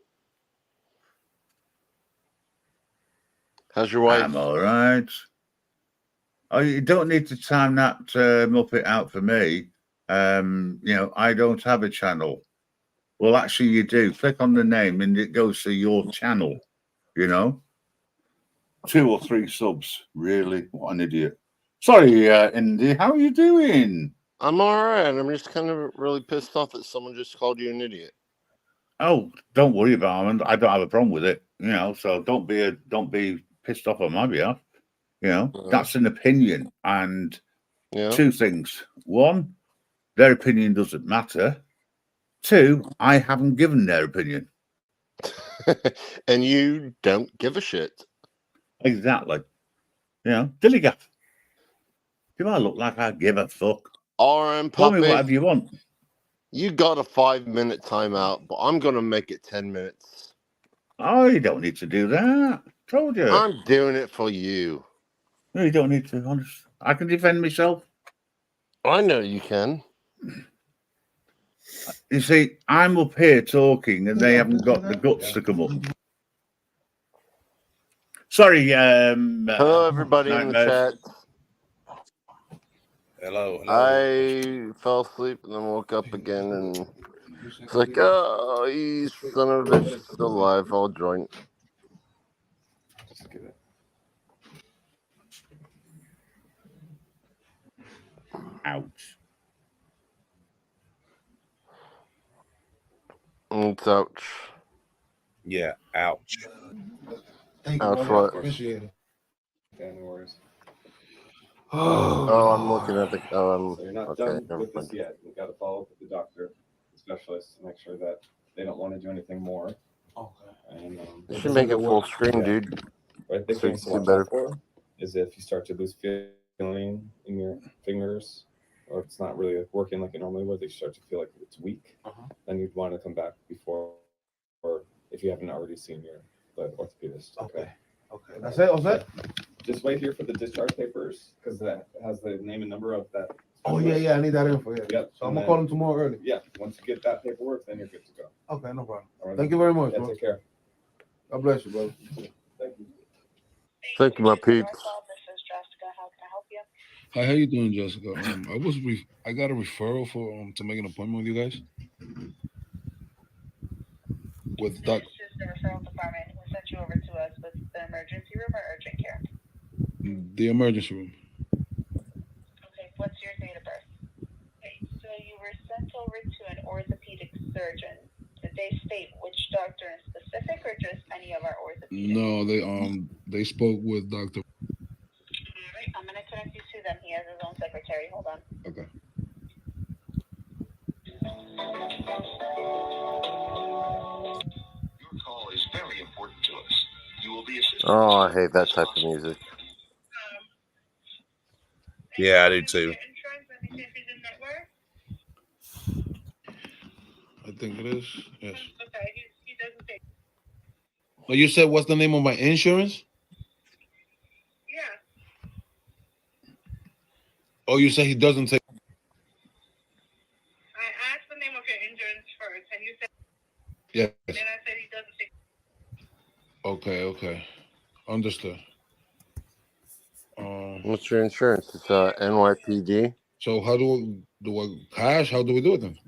How's your wife? I'm all right. Oh, you don't need to time that Muppet out for me. I don't have a channel. Well, actually, you do. Click on the name and it goes to your channel, 2 or 3 subs. Really? What an idiot. Sorry, Indy. How are you doing? I'm all right. I'm just kind of really pissed off that someone just called you an idiot. Oh, don't worry about it. I don't have a problem with it. So don't be pissed off on my behalf. That's an opinion. And 2 things. 1, their opinion doesn't matter. 2, I haven't given their opinion. And you don't give a shit. Exactly. Dilly gaff. Do I look like I give a fuck? RM Tell me Puppy, whatever you want. you got a 5-minute timeout, but I'm going to make it 10 minutes. Oh, you don't need to do that. Told you. I'm doing it for you. No, you don't need to, honest. I can defend myself. I know you can. You see, I'm up here talking and they haven't got the guts to come up. Sorry, Hello, everybody in the Nightmares. chat. Hello. I fell asleep and then woke up again, and it's like, oh, you son of a bitch, still alive. I'll join. Just get it. Ouch. It's ouch. Yeah, ouch. Thank you, Ouch, brother. what? Appreciate it. Yeah, no worries. Oh, I'm looking at the. So you're not Okay, done never with this mind. yet. You got to follow up with the doctor, the specialist, to make sure that they don't want to do anything more. Okay. And You should make it full screen, dude. right, big So things you to see watch better. out for is if you start to lose feeling in your fingers, or it's not really working like it normally would. They start to feel like it's weak. Then you'd want to come back before, or if you haven't already seen your orthopedist. Okay. Okay. That's it. That's it. Just wait here for the discharge papers because that has the name and number of that. Oh yeah. I need that info. Yeah. Yep. So I'm and gonna then- call him tomorrow early. Yeah. Once you get that paperwork, then you're good to go. Okay, no problem. All right. Thank you very much, Yeah, bro. take care. God bless you, brother. Thank you. Thank you, my peeps. Hi, how you doing, Jessica? I got a referral for to make an appointment with you guys. With Doc. This is the referral department. Who sent you over to us with the emergency room or urgent care? The emergency room. Okay, what's your date of birth? Okay, so you were sent over to an orthopedic surgeon. Did they state which doctor in specific or just any of our orthopedics? No, they spoke with Dr. Alright, I'm gonna connect you to them. He has his own secretary. Hold on. Okay. Your call is very important to us. You will be assisted. Oh, I hate that type of music. Yeah, I do too. think it is. Yes. Oh, you said what's the name of my insurance? Yeah. Oh, you said he doesn't take. I asked the name of your insurance first, and you said. Yes. And then I said he doesn't take. Okay. Understood. What's your insurance? It's NYPD. So how do I cash? How do we do it then? If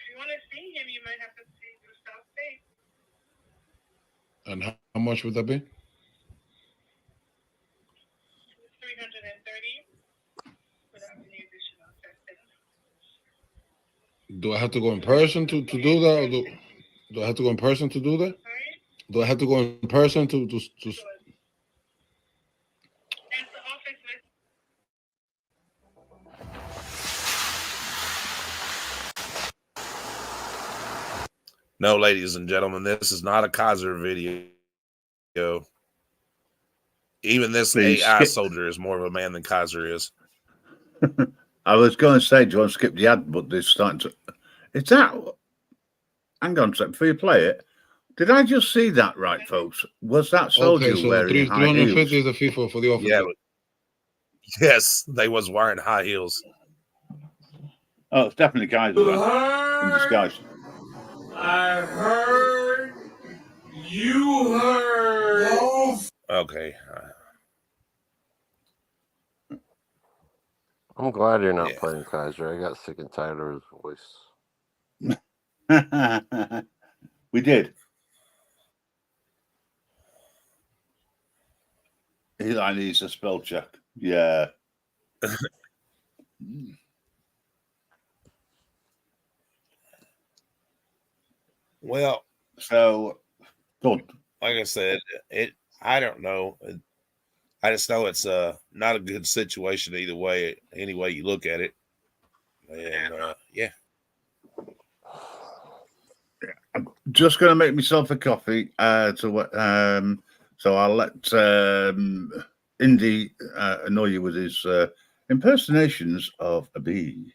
you want to see him, you might have to see through South State. And how much would that be? 330 without any additional testing. Do I have to go in person to do that? Or do I have to go in person to do that? Do I have to go in person to No, ladies and gentlemen, this is not a Kaiser video. Even this Please AI skip. soldier is more of a man than Kaiser is. I was going to say, do you want to skip the ad? But they're starting to. It's that. Hang on a second. Before you play it, did I just see that right, folks? Was that soldier okay? So wearing high 350 heels? is the fee for the officer. Yeah. Yes, they was wearing high heels. Oh, it's definitely Kaiser in disguise. I heard. You heard. Okay. I'm glad you're not playing Kaiser. I got sick and tired of his voice. We did. Eli needs a spell check. Yeah. Well, so good. Like I said, I don't know. I just know it's not a good situation either way. Any way you look at it, and yeah. I'm just going to make myself a coffee. So I'll let Indy annoy you with his impersonations of a bee.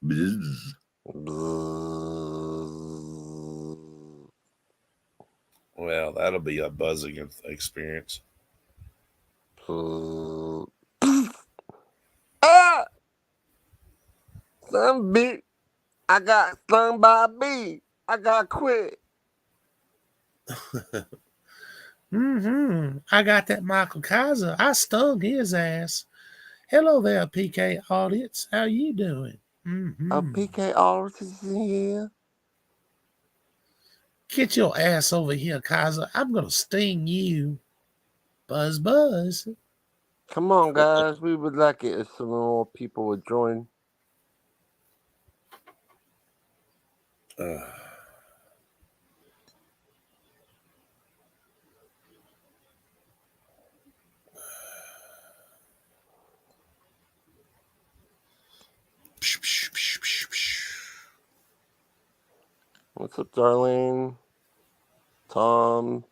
Bzz. Well, that'll be a buzzing experience. Some bee. I got stung by a bee. I got quit. I got that Michael Kaiser. I stung his ass. Hello there, PK audience. How you doing? A PK audience is in here. Get your ass over here, Kaiser. I'm gonna sting you. Buzz, buzz. Come on, guys. We would like it if some more people would join. What's up, Darlene? Tom?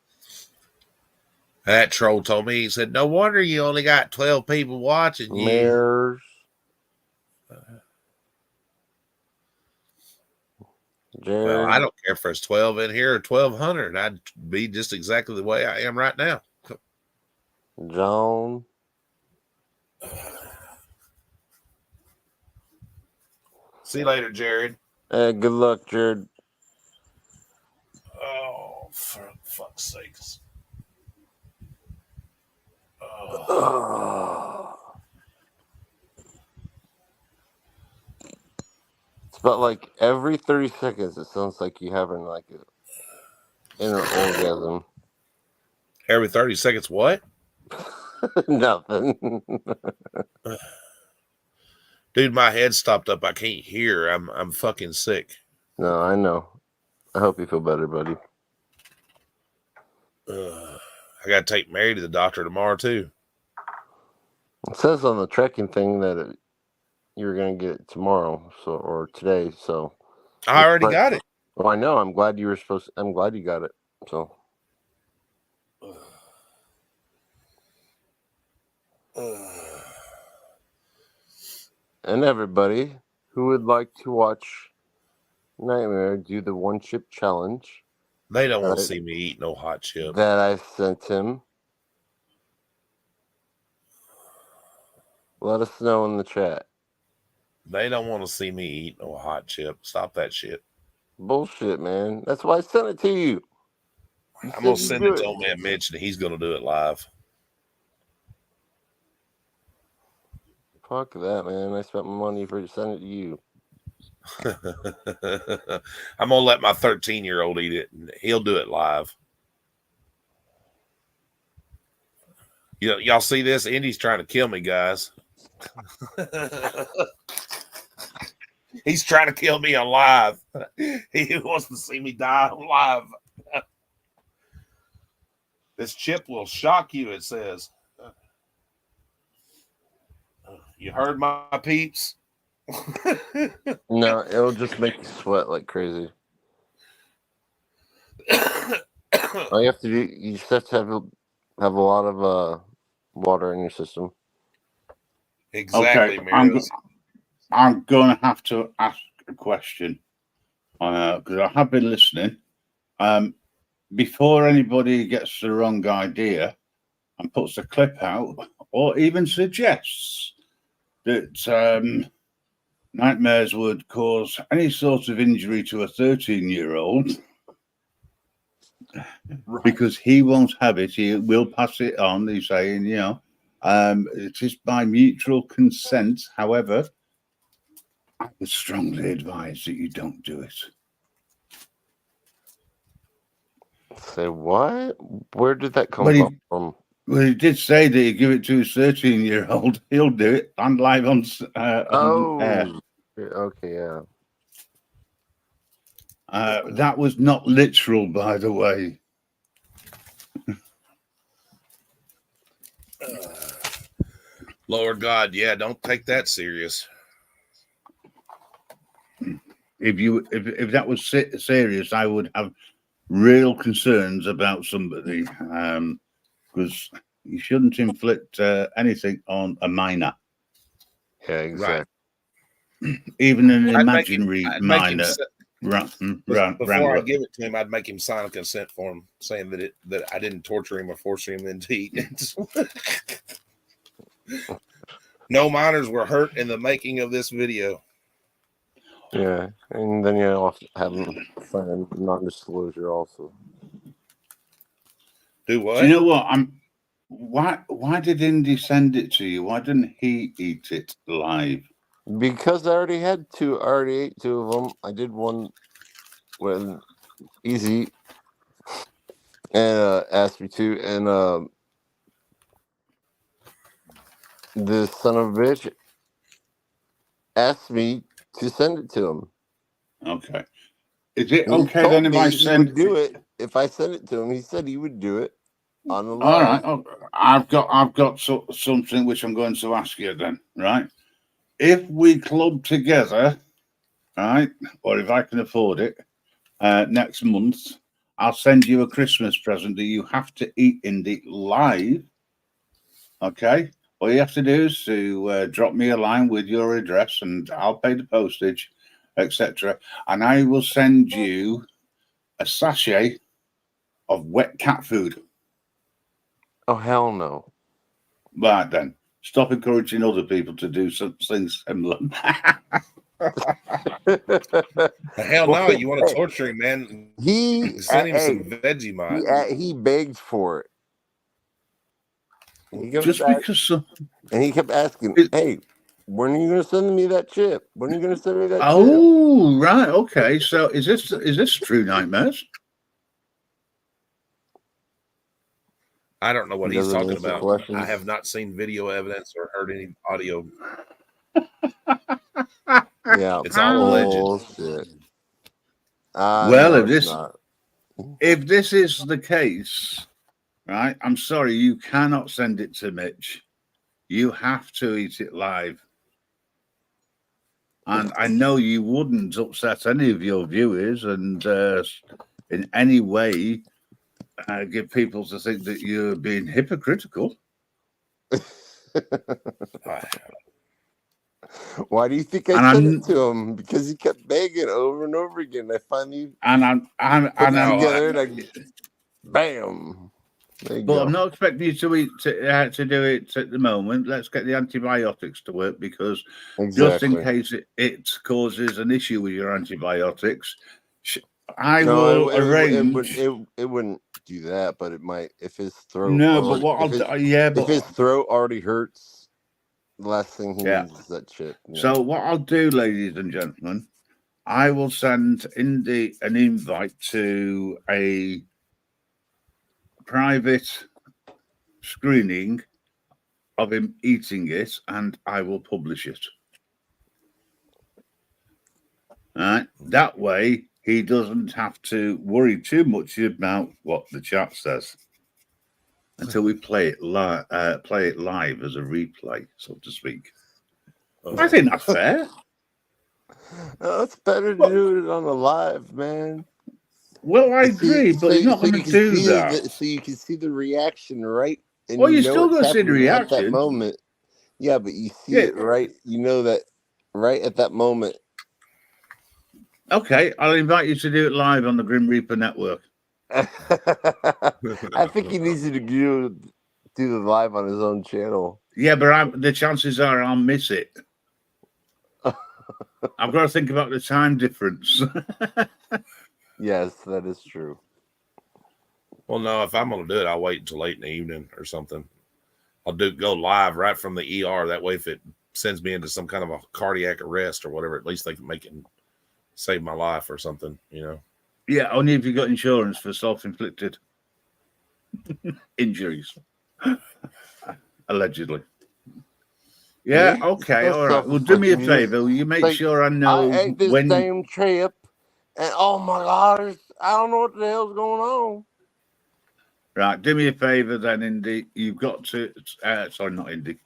That troll told me, he said, no wonder you only got 12 people watching you. Mares. Well, I don't care if there's 12 in here or 1,200. I'd be just exactly the way I am right now. John. See you later, Jared. Hey, good luck, Jared. Oh, for fuck's sakes. It's about like every 30 seconds, it sounds like you're having like an inner orgasm. Every 30 seconds, what? Nothing. Dude, my head stopped up. I can't hear. I'm fucking sick. No, I know. I hope you feel better, buddy. I got to take Mary to the doctor tomorrow, too. It says on the trekking thing that you were going to get it tomorrow, or today. So I already got it. Well, I know. I'm glad you were supposed to. I'm glad you got it. So. And everybody who would like to watch Nightmare do the one chip challenge. They don't want to Right. see me eat no hot chip. That I sent him. Let us know in the chat. They don't want to see me eat no hot chip. Stop that shit. Bullshit, man. That's why I sent it to you. You I'm gonna said send you'd it do to old man Mitch, and he's gonna do it live. Fuck that, man. I spent my money for to send it to you. I'm gonna let my 13-year-old eat it, and he'll do it live. Y'all see this? Indy's trying to kill me, guys. He's trying to kill me on live. He wants to see me die on live. This chip will shock you, it says. You heard my peeps? No, it'll just make you sweat like crazy. All you have to do, you just have to have a lot of water in your system. Exactly, Okay, Marius. I'm going to have to ask a question because I have been listening. Before anybody gets the wrong idea and puts a clip out or even suggests that nightmares would cause any sort of injury to a 13-year-old, because he won't have it, he will pass it on. He's saying, it is by mutual consent. However, I would strongly advise that you don't do it. Say what? Where did that come from? Well, he did say that he'd give it to his 13-year-old. He'll do it on live on air. Okay, yeah. That was not literal, by the way. Lord God, yeah, don't take that serious. If that was serious, I would have real concerns about somebody, because you shouldn't inflict anything on a minor. Yeah, exactly. Even an I'd make imaginary him minor. Before I give it to him, I'd make him sign a consent form saying that I didn't torture him or force him into eating it. No minors were hurt in the making of this video. Yeah, and then you also have them sign a non-disclosure also. Do what? Do you know what? Why did Indy send it to you? Why didn't he eat it live? Because I already had two. I already ate two of them. I did one when Easy and asked me to, and the son of a bitch asked me to send it to him. Okay. Is it He okay told then if me I he send would do it if I sent it to him? He said he would do it on the All live. right. I've got something which I'm going to ask you then, right? If we club together, right, or if I can afford it, next month, I'll send you a Christmas present that you have to eat in the live. Okay. All you have to do is to drop me a line with your address, and I'll pay the postage, etc. And I will send you a sachet of wet cat food. Oh, hell no. Right then. Stop encouraging other people to do something similar. Hell no, you want to torture him, man. Send him some Vegemite. He begged for it. He kept Just asking- because and he kept asking, hey, when are you going to send me that chip? When are you going to send me that chip? Oh, right. Okay. So is this True Nightmares? I don't know what He he's doesn't talking answer about. questions. I have not seen video evidence or heard any audio. Yeah, It's all alleged. bullshit. Well, no, if it's this not. if this is the case, right? I'm sorry, you cannot send it to Mitch. You have to eat it live. And I know you wouldn't upset any of your viewers and in any way give people to think that you're being hypocritical. Why do you think I And sent I'm it to him? Because he kept begging over and over again. I finally and I'm put it no, together and I bam. There you but go. I'm not expecting you to eat to do it at the moment. Let's get the antibiotics to work because just in Exactly. case it causes an issue with your antibiotics, I No, will it arrange. wouldn't do that, but it might if his throat. No, but already, what I'll do, yeah, if his but throat already hurts, the last thing he yeah. needs is that shit. You know? So what I'll do, ladies and gentlemen, I will send Indy an invite to a private screening of him eating it, and I will publish it. All right. That way, he doesn't have to worry too much about what the chat says until we play it live as a replay, so to speak. I think that's fair. It's better to do it on the live, man. Well, I agree, but he's not going to do that. So you can see the reaction, right? And Well, you know still what's going to see the happening at that reaction. moment. Yeah, but you see it right. You know that right at that moment. Okay, I'll invite you to do it live on the Grim Reaper Network. I think he needs you to do the live on his own channel. Yeah, but the chances are I'll miss it. I've got to think about the time difference. Yes, that is true. Well, no, if I'm going to do it, I'll wait until late in the evening or something. I'll go live right from the ER. That way, if it sends me into some kind of a cardiac arrest or whatever, at least they can make it save my life or something, you know? Yeah, only if you got insurance for self-inflicted injuries. Allegedly. Yeah, okay, all right. Well, do me a favor. Will you make sure I know I ate this when... damn trip, and oh my God, I don't know what the hell's going on. Right, do me a favor then, Indy. You've got to... sorry, not Indy.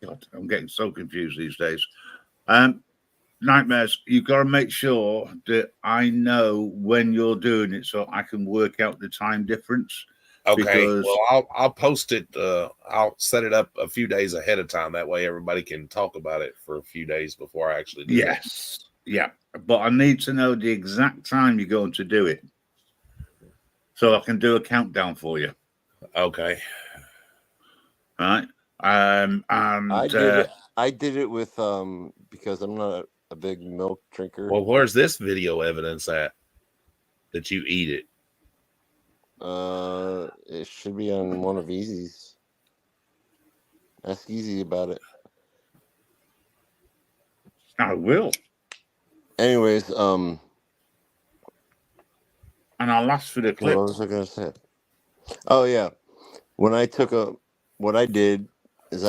God, I'm getting so confused these days. Nightmares, you've got to make sure that I know when you're doing it so I can work out the time difference. Okay, Because... well, I'll post it. I'll set it up a few days ahead of time. That way everybody can talk about it for a few days before I actually do it. Yes, yeah. But I need to know the exact time you're going to do it so I can do a countdown for you. Okay. Right. And I did it with because I'm not a big milk drinker. Well, where's this video evidence at that you eat it? It should be on one of Easy's. Ask Easy about it. I will. Anyways, and I'll ask for the clip. What was I gonna say? Oh yeah, when I took what I did is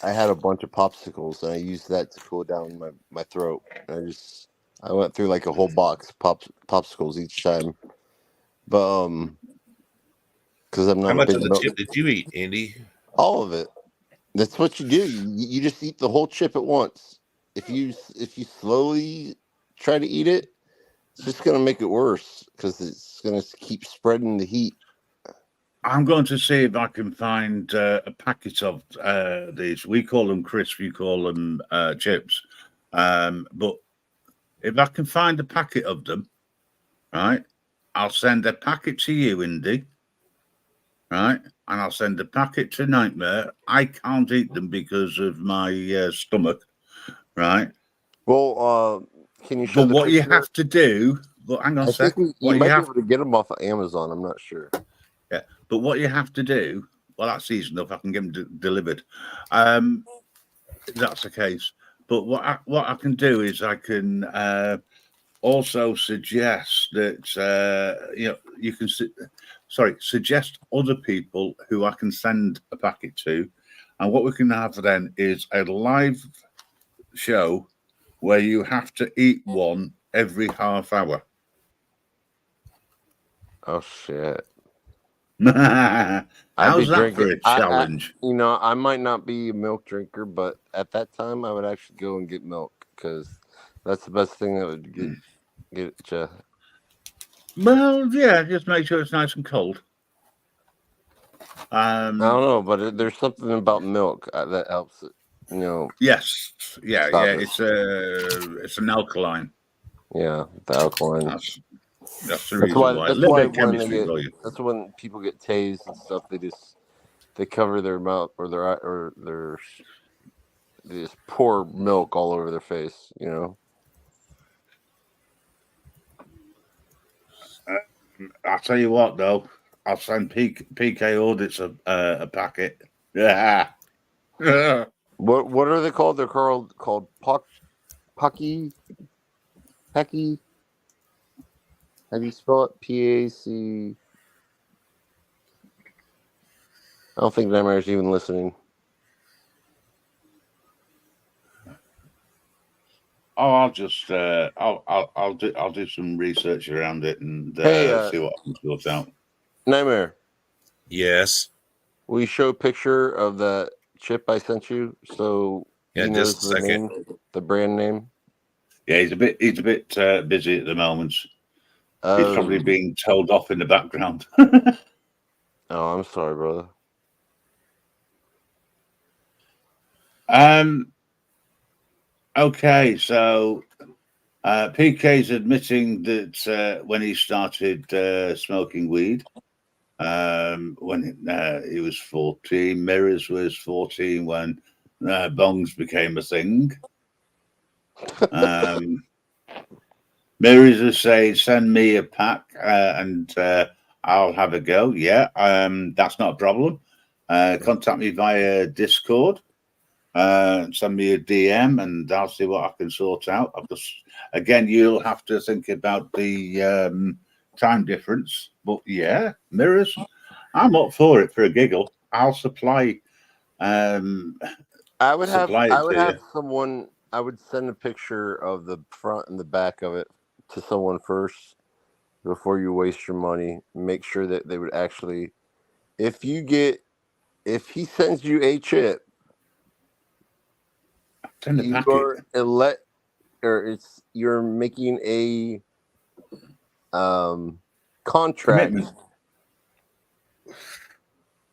I had a bunch of popsicles and I used that to cool down my throat. And I went through like a whole box of popsicles each time, but because I'm not. How much of the chip did you eat, Indy? All of it. That's what you do. You just eat the whole chip at once. If you slowly try to eat it, it's just gonna make it worse because it's gonna keep spreading the heat. I'm going to see if I can find a packet of these. We call them crisps, you call them chips. But if I can find a packet of them, right, I'll send a packet to you, Indy. Right, and I'll send a packet to Nightmare. I can't eat them because of my stomach. Right. Well, can you show But the what you picture? have to do, but hang on a I think second. you might be able to get them off of Amazon. I'm not sure. Yeah, but what you have to do, well, that's easy enough. I can get them delivered. If that's the case. But what I can do is I can also suggest that you can suggest other people who I can send a packet to, and what we can have then is a live show where you have to eat one every half hour. Oh shit! How's that for a challenge? I might not be a milk drinker, but at that time I would actually go and get milk because that's the best thing that would get you. Well, yeah, just make sure it's nice and cold. I don't know, but there's something about milk that helps it. you know. Yes. Yeah. Stop Yeah. it. It's an alkaline. Yeah, the alkaline. That's the That's reason why. why. A That's little why bit of when they chemistry get. for you. That's when people get tased and stuff. They cover their mouth or their eye or they just pour milk all over their face. You know. I'll tell you what, though. I'll send PK Audits a packet. Yeah. What are they called? They're called Pucky. Pecky. How do you spell it? PAC. I don't think Nightmare's even listening. Oh, I'll just I'll do some research around it and Hey, see what I can sort out. Nightmare. Yes. Will you show a picture of the chip I sent you so Yeah, he knows just a the second. name, the brand name? Yeah, he's a bit busy at the moment. He's probably being told off in the background. Oh, I'm sorry, brother. Okay, so PK's admitting that when he started smoking weed, when he was 14, Mirrors was 14 when bongs became a thing. Mirrors is saying, send me a pack and I'll have a go. Yeah, that's not a problem. Contact me via Discord. Send me a DM and I'll see what I can sort out. Again, you'll have to think about the time difference. But yeah, Mirrors, I'm up for it for a giggle. I'll supply. I would supply have someone. I would send a picture of the front and the back of it to someone first before you waste your money. Make sure that they would actually, if he sends you a chip, you're making a contract, commitment.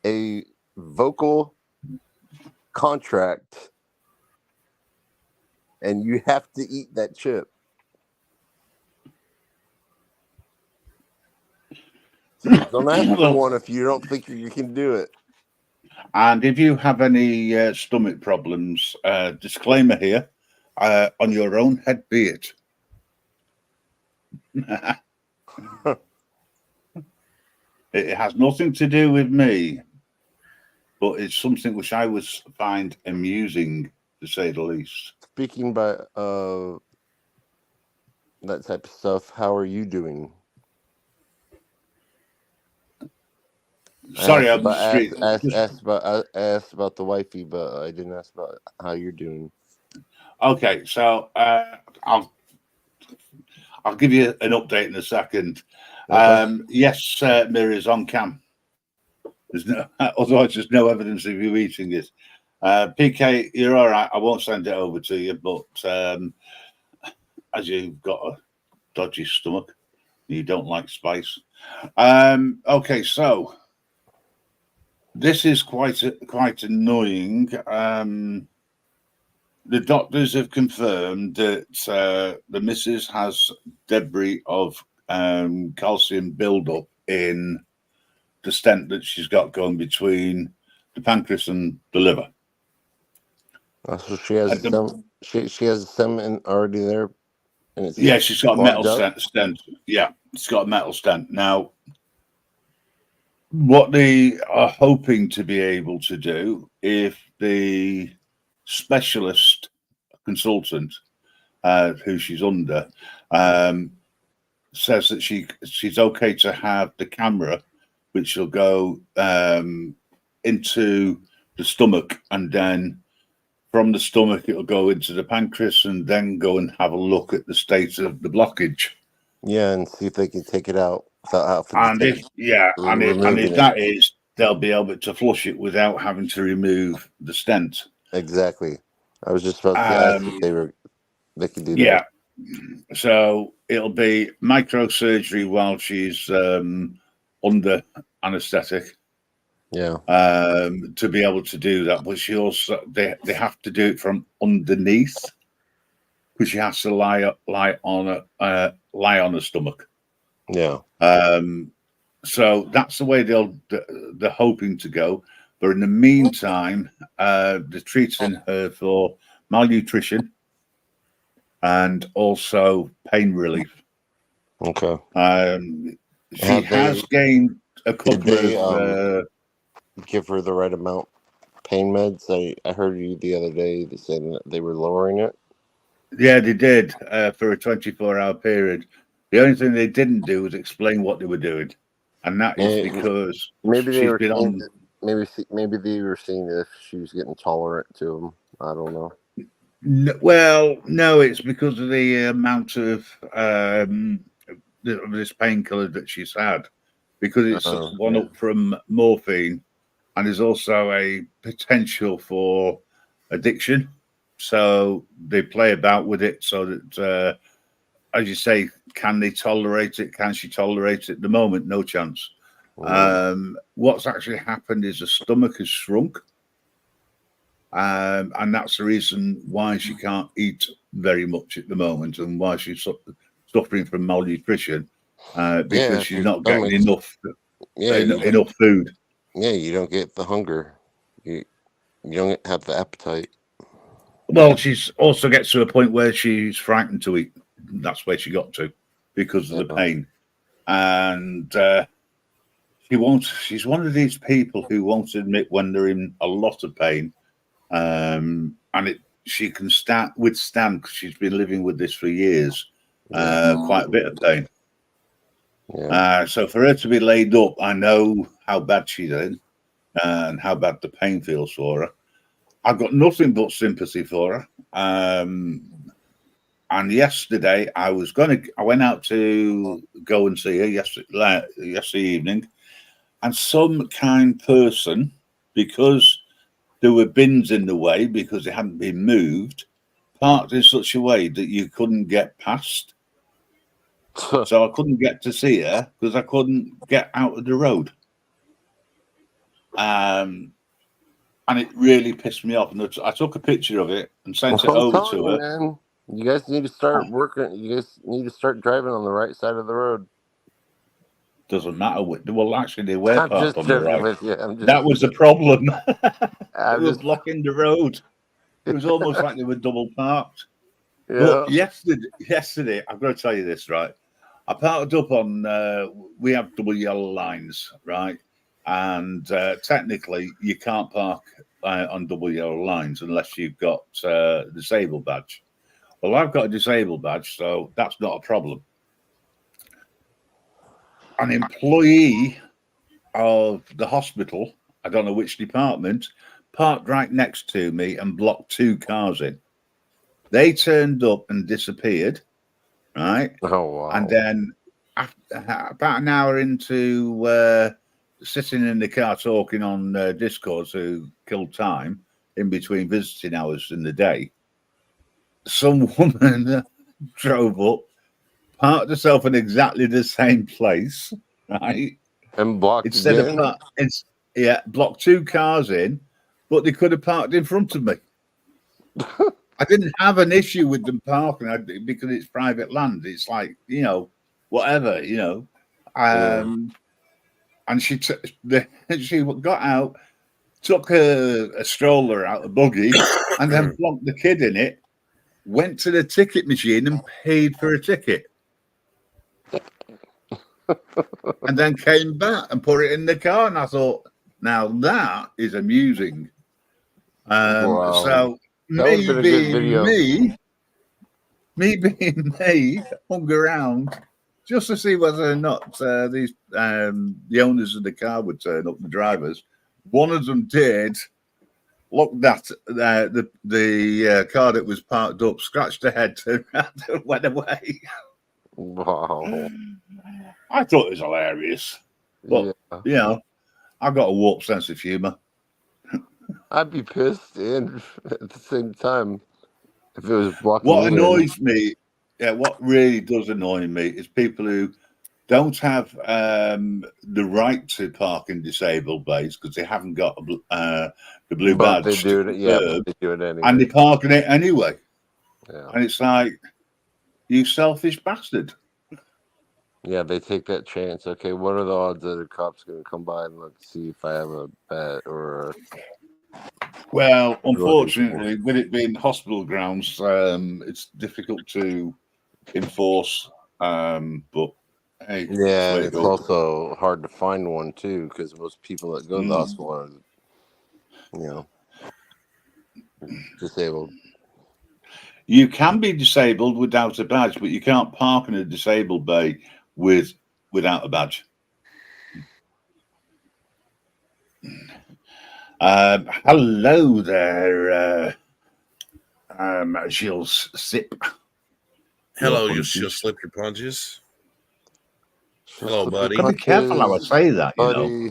A vocal contract, and you have to eat that chip. Don't ask for one if you don't think you can do it. And if you have any stomach problems, disclaimer here, on your own head be it. It has nothing to do with me, but it's something which I would find amusing, to say the least. Speaking by that type of stuff, how are you doing? Sorry, I I'm straight. asked about the wifey, but I didn't ask about how you're doing. Okay, so I'll give you an update in a second. Okay. Yes, Mirror is on cam. Otherwise, there's no evidence of you eating it. PK, you're all right. I won't send it over to you, but as you've got a dodgy stomach, you don't like spice. Okay, so this is quite annoying. The doctors have confirmed that the missus has debris of calcium buildup in the stent that she's got going between the pancreas and the liver. So she has she has a stem already there, and it's yeah, she's got a metal up? stent. Yeah, it's got a metal stent. Now, what they are hoping to be able to do, if the specialist consultant who she's under says that she's okay to have the camera, which will go into the stomach, and then from the stomach it'll go into the pancreas, and then go and have a look at the state of the blockage. Yeah, and see if they can take it out without And if removing that it. is, they'll be able to flush it without having to remove the stent. Exactly. I was just about to ask if they could do that. Yeah. So it'll be microsurgery while she's under anaesthetic, Yeah. To be able to do that. But she also they have to do it from underneath, because she has to lie on a stomach. Yeah. So that's the way they're hoping to go. But in the meantime, they're treating her for malnutrition and also pain relief. Okay. She Have has they gained a did couple they of give her the right amount pain meds? I heard you the other day saying that they were lowering it. yeah, they did for a 24-hour period. The only thing they didn't do was explain what they were doing, and that is because Maybe they she's were been seeing on. that, maybe they were seeing if she was getting tolerant to them. I don't know. Well, no, it's because of the amount of this painkiller that she's had, because it's one up from morphine, and there's also a potential for addiction. So they play about with it so that, as you say, can they tolerate it? Can she tolerate it? At the moment, no chance. What's actually happened is the stomach has shrunk. And that's the reason why she can't eat very much at the moment, and why she's suffering from malnutrition, because she's not getting enough enough food. Yeah, you don't get the hunger. You don't have the appetite. Well, she's also gets to a point where she's frightened to eat. That's where she got to because of the pain, and she won't. She's one of these people who won't admit when they're in a lot of pain. And she can withstand, because she's been living with this for years, quite a bit of pain. So for her to be laid up, I know how bad she's in and how bad the pain feels for her. I've got nothing but sympathy for her. And yesterday I went out to go and see her yesterday evening, and some kind person, because there were bins in the way because they hadn't been moved, parked in such a way that you couldn't get past. So I couldn't get to see her because I couldn't get out of the road. And it really pissed me off. And I took a picture of it and sent it over to her. Man, you guys need to start working. You guys need to start driving on the right side of the road. Doesn't matter. Well, actually, they were I'm parked just on the joking right. with you. That was the problem. I'm They were just blocking the road. It was almost like they were double parked. Yeah. But yesterday, I've got to tell you this, right? I parked up on, we have double yellow lines, right? And technically, you can't park on double yellow lines unless you've got a disabled badge. Well, I've got a disabled badge, so that's not a problem. An employee of the hospital, I don't know which department, parked right next to me and blocked 2 cars in. They turned up and disappeared, right? Oh, wow. And then about an hour into sitting in the car talking on Discord to kill time in between visiting hours in the day, some woman drove up, parked herself in exactly the same place, right? And blocked Instead again? of blocked 2 cars in, but they could have parked in front of me. I didn't have an issue with them parking because it's private land. It's like, whatever, And she got out, took a stroller out of buggy, and then plonked the kid in it, went to the ticket machine and paid for a ticket. And then came back and put it in the car. And I thought, now that is amusing. Wow. So That would've been a good video. me being me, hung around just to see whether or not the owners of the car would turn up, the drivers. One of them did. Looked at the car that was parked up, scratched her head, turned around and went away. Wow. I thought it was hilarious. But, I've got a warped sense of humour. I'd be pissed and at the same time if it was blocking. What annoys me, what really does annoy me is people who don't have the right to park in disabled bays because they haven't got the blue But they badge do to it. Yeah, but serve, they do it and anyway. they park in it anyway. Yeah. And it's like, you selfish bastard. Yeah, they take that chance. Okay, what are the odds that a cop's going to come by and look see if I have a bat or Well, a looking for? unfortunately, with it being hospital grounds, it's difficult to enforce. But hey, that's Yeah, the way and it it's goes. also hard to find one too because most people that go to the hospital are, disabled. You can be disabled without a badge, but you can't park in a disabled bay without a badge. Hello there, Gilles Sip. Hello, Your you'll punches. slip your punches. She'll Hello, slip your buddy. Gotta be careful how I punches, say that, you buddy. know.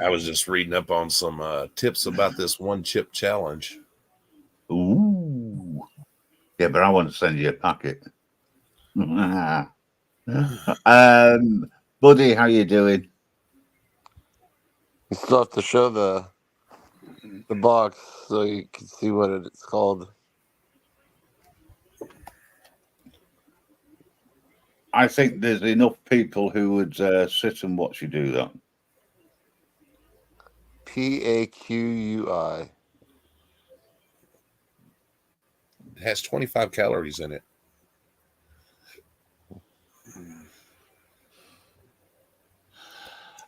I was just reading up on some tips about this one chip challenge. Ooh. Yeah, but I want to send you a packet. Buddy, how you doing? You still have to show the box so you can see what it's called. I think there's enough people who would sit and watch you do that. PAQUI. It has 25 calories in it.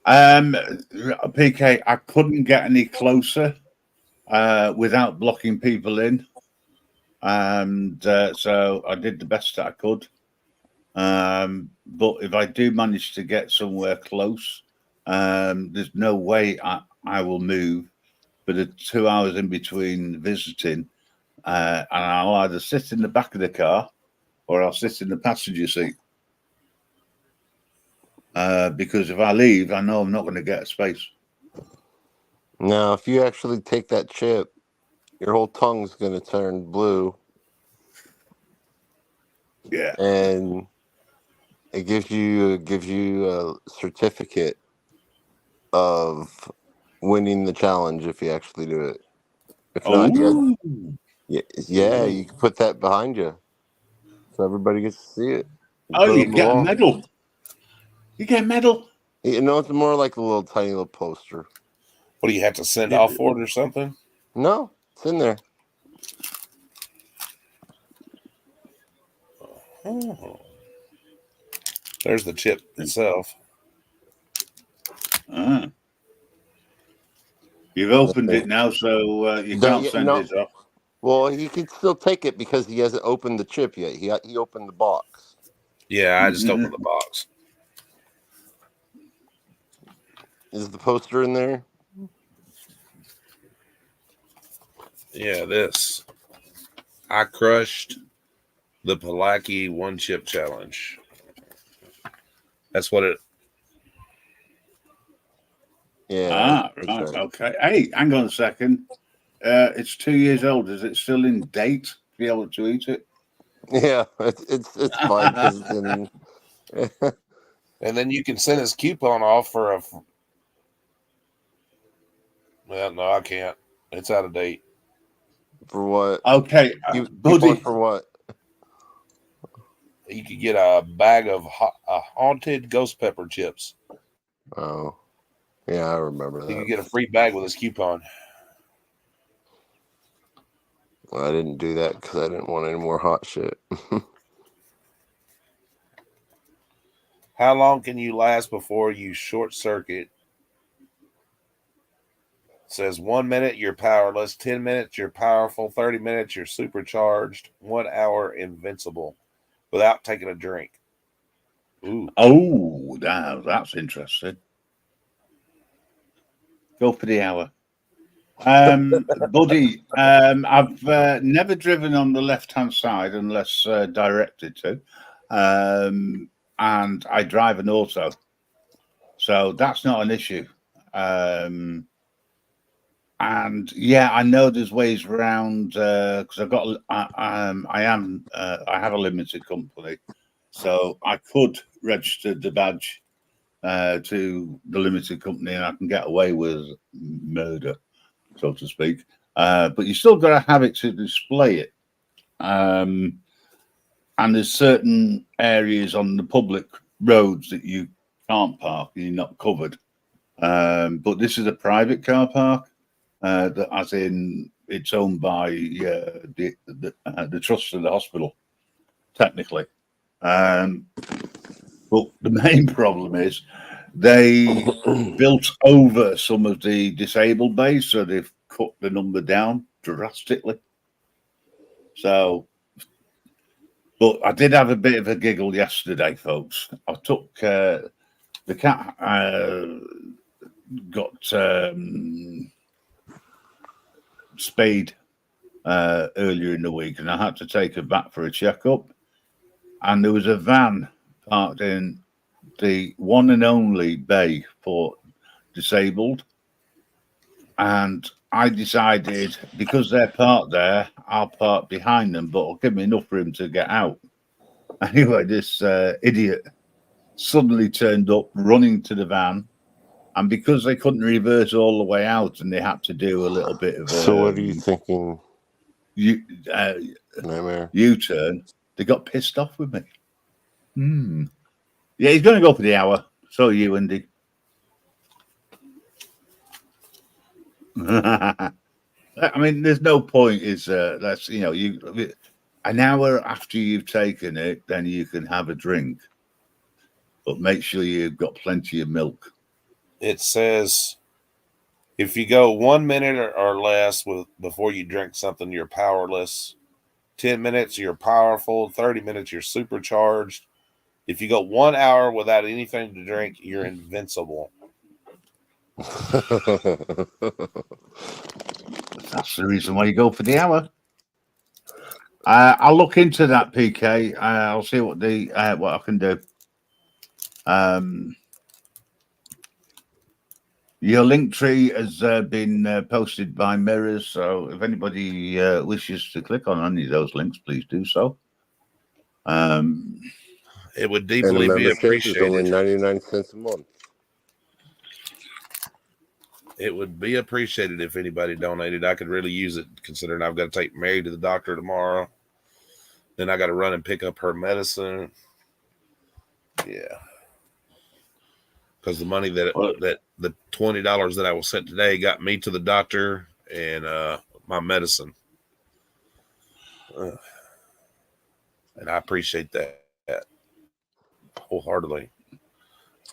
PK, I couldn't get any closer without blocking people in. And so I did the best that I could. But if I do manage to get somewhere close, there's no way I will move for the 2 hours in between visiting. And I'll either sit in the back of the car or I'll sit in the passenger seat. Because if I leave, I know I'm not going to get a space. Now, if you actually take that chip, your whole tongue's going to turn blue. Yeah. And it gives you a certificate of winning the challenge if you actually do it. If not, you can put that behind you, so everybody gets to see it. You get a medal. You get a medal. You know, it's more like a little tiny little poster. What do you have to send off for it or something? No, it's in there. Oh. There's the chip itself. You've opened it now, so you can't send it off. Well, he can still take it because he hasn't opened the chip yet. He opened the box. Yeah, I just opened the box. Is the poster in there? Yeah, this. I crushed the Palaki one chip challenge. That's what it. Yeah. Right. Okay. Hey, hang on a second. It's 2 years old. Is it still in date to be able to eat it? Yeah, it's fine because it's in. And then you can send his coupon off for a. Well, no, I can't. It's out of date. For what? Okay, buddy. For what? You could get a bag of haunted ghost pepper chips. Oh, yeah, I remember that. You could get a free bag with his coupon. Well, I didn't do that because I didn't want any more hot shit. How long can you last before you short circuit? It says 1 minute, you're powerless. 10 minutes, you're powerful. 30 minutes, you're supercharged. 1 hour, invincible, without taking a drink. Ooh. Oh, that's interesting. Go for the hour. Buddy, I've never driven on the left-hand side unless directed to. And I drive an auto. So that's not an issue. And yeah, I know there's ways around because I've got I have a limited company, so I could register the badge to the limited company, and I can get away with murder, so to speak. But you still got to have it to display it. And there's certain areas on the public roads that you can't park, you're not covered. But this is a private car park, that, as in, it's owned by the trust of the hospital, technically. But the main problem is they built over some of the disabled bays, so they've cut the number down drastically. So, but I did have a bit of a giggle yesterday, folks. I took the cat got spayed earlier in the week, and I had to take her back for a checkup. And there was a van parked in the one and only bay for disabled. And I decided, because they're parked there, I'll park behind them, but it'll give me enough room to get out. Anyway, this idiot suddenly turned up running to the van. And because they couldn't reverse all the way out and they had to do a little bit of a... So what are you thinking? U-turn, they got pissed off with me. Yeah, he's going to go for the hour. So are you, Andy. I mean, there's no point. That's, you know, an hour after you've taken it, then you can have a drink, but make sure you've got plenty of milk. It says if you go 1 minute or less before you drink something, you're powerless. 10 minutes, you're powerful. 30 minutes, you're supercharged. If you go 1 hour without anything to drink, you're invincible. That's the reason why you go for the hour. I'll look into that, PK. I'll see what I can do. Your link tree has been posted by Mirrors, so if anybody wishes to click on any of those links, please do so. It would deeply be appreciated. Is only 99 cents a month. It would be appreciated if anybody donated. I could really use it, considering I've got to take Mary to the doctor tomorrow. Then I got to run and pick up her medicine. Yeah. Because the money that the $20 that I was sent today got me to the doctor and my medicine. And I appreciate that wholeheartedly.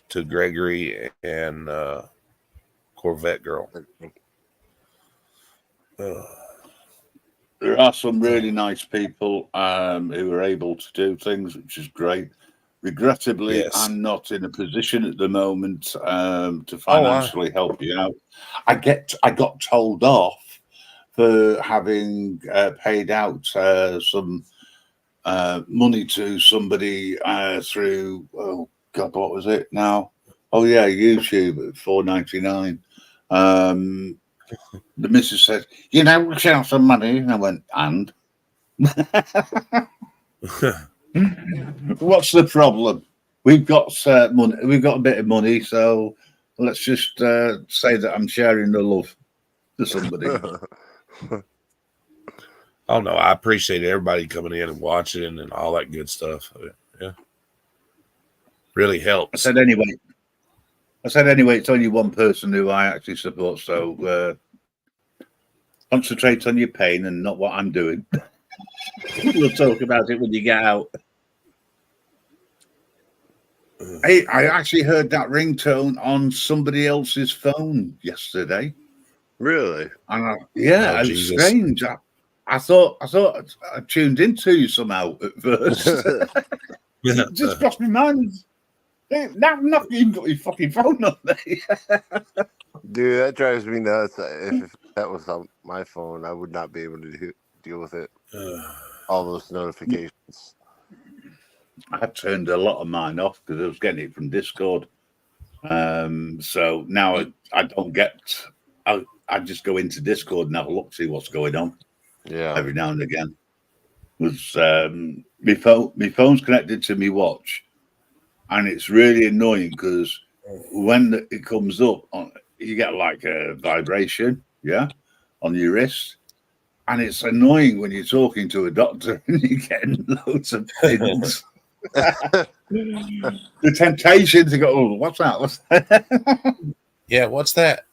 To Gregory and Corvette Girl. There are some really nice people who are able to do things, which is great. Regrettably, yes. I'm not in a position at the moment to financially help you out. I got told off for having paid out some money to somebody through, oh God, what was it now? Oh yeah, YouTube at $4.99. The missus said, "You know, we should have some money," and I went, "And." What's the problem? We've got money. We've got a bit of money, so let's just say that I'm sharing the love to somebody. Oh no, I appreciate everybody coming in and watching and all that good stuff. Yeah, really helps. I said anyway. It's only one person who I actually support, so concentrate on your pain and not what I'm doing. We'll talk about it when you get out. Hey, I actually heard that ringtone on somebody else's phone yesterday. Really? And it was Jesus. strange. I thought I tuned into you somehow at first. It just crossed my mind. Now I've not even got your fucking phone on there. Dude, that drives me nuts. If that was on my phone, I would not be able to deal with it. All those notifications. I turned a lot of mine off because I was getting it from Discord. So now I don't get. I just go into Discord and have a look, see what's going on. Yeah. Every now and again. Was my phone's connected to my watch, and it's really annoying because when it comes up, you get like a vibration, yeah, on your wrist, and it's annoying when you're talking to a doctor and you're getting loads of pins. The temptation to go, oh, what's that? What's that? Yeah, what's that?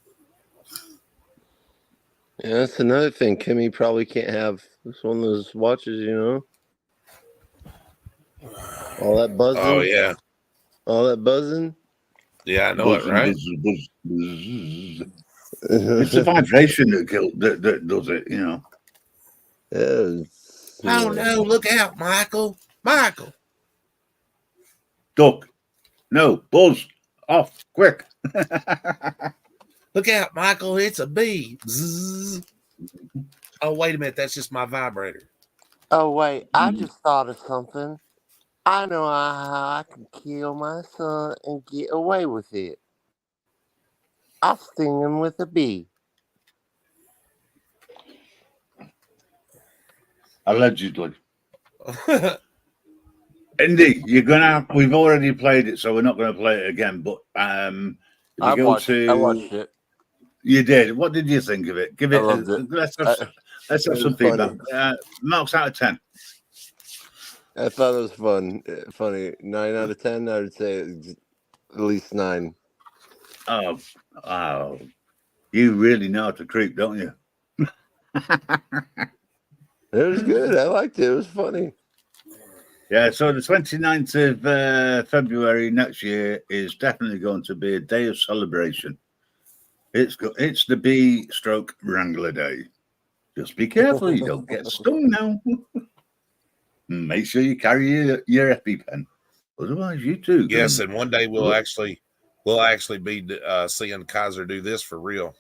Yeah, that's another thing. Kimmy probably can't have. It's one of those watches, you know. All that buzzing. Oh yeah. All that buzzing. Yeah, I know it, right? It's the vibration that does it, you know. Oh no, look out, Michael. Michael. Duck. No, buzz. Off, quick. Look out, Michael. It's a bee. Zzz. Oh, wait a minute. That's just my vibrator. Oh wait, I just thought of something. I know how I can kill my son and get away with it. I'll sting him with a bee. Allegedly. Indy, you're gonna. We've already played it, so we're not going to play it again. But if you I go watched to, it. You did. What did you think of it? Give I it. loved it. Let's have some feedback. Marks out of 10. I thought it was fun. Funny. 9 out of 10. I would say it's at least 9. Oh, wow. You really know how to creep, don't you? It was good. I liked it. It was funny. Yeah, so the 29th of February next year is definitely going to be a day of celebration. It's the bee stroke wrangler day. Just be careful you don't get stung now. Make sure you carry your EpiPen. Otherwise, you too. Yes, and one day we'll actually be seeing Kaiser do this for real.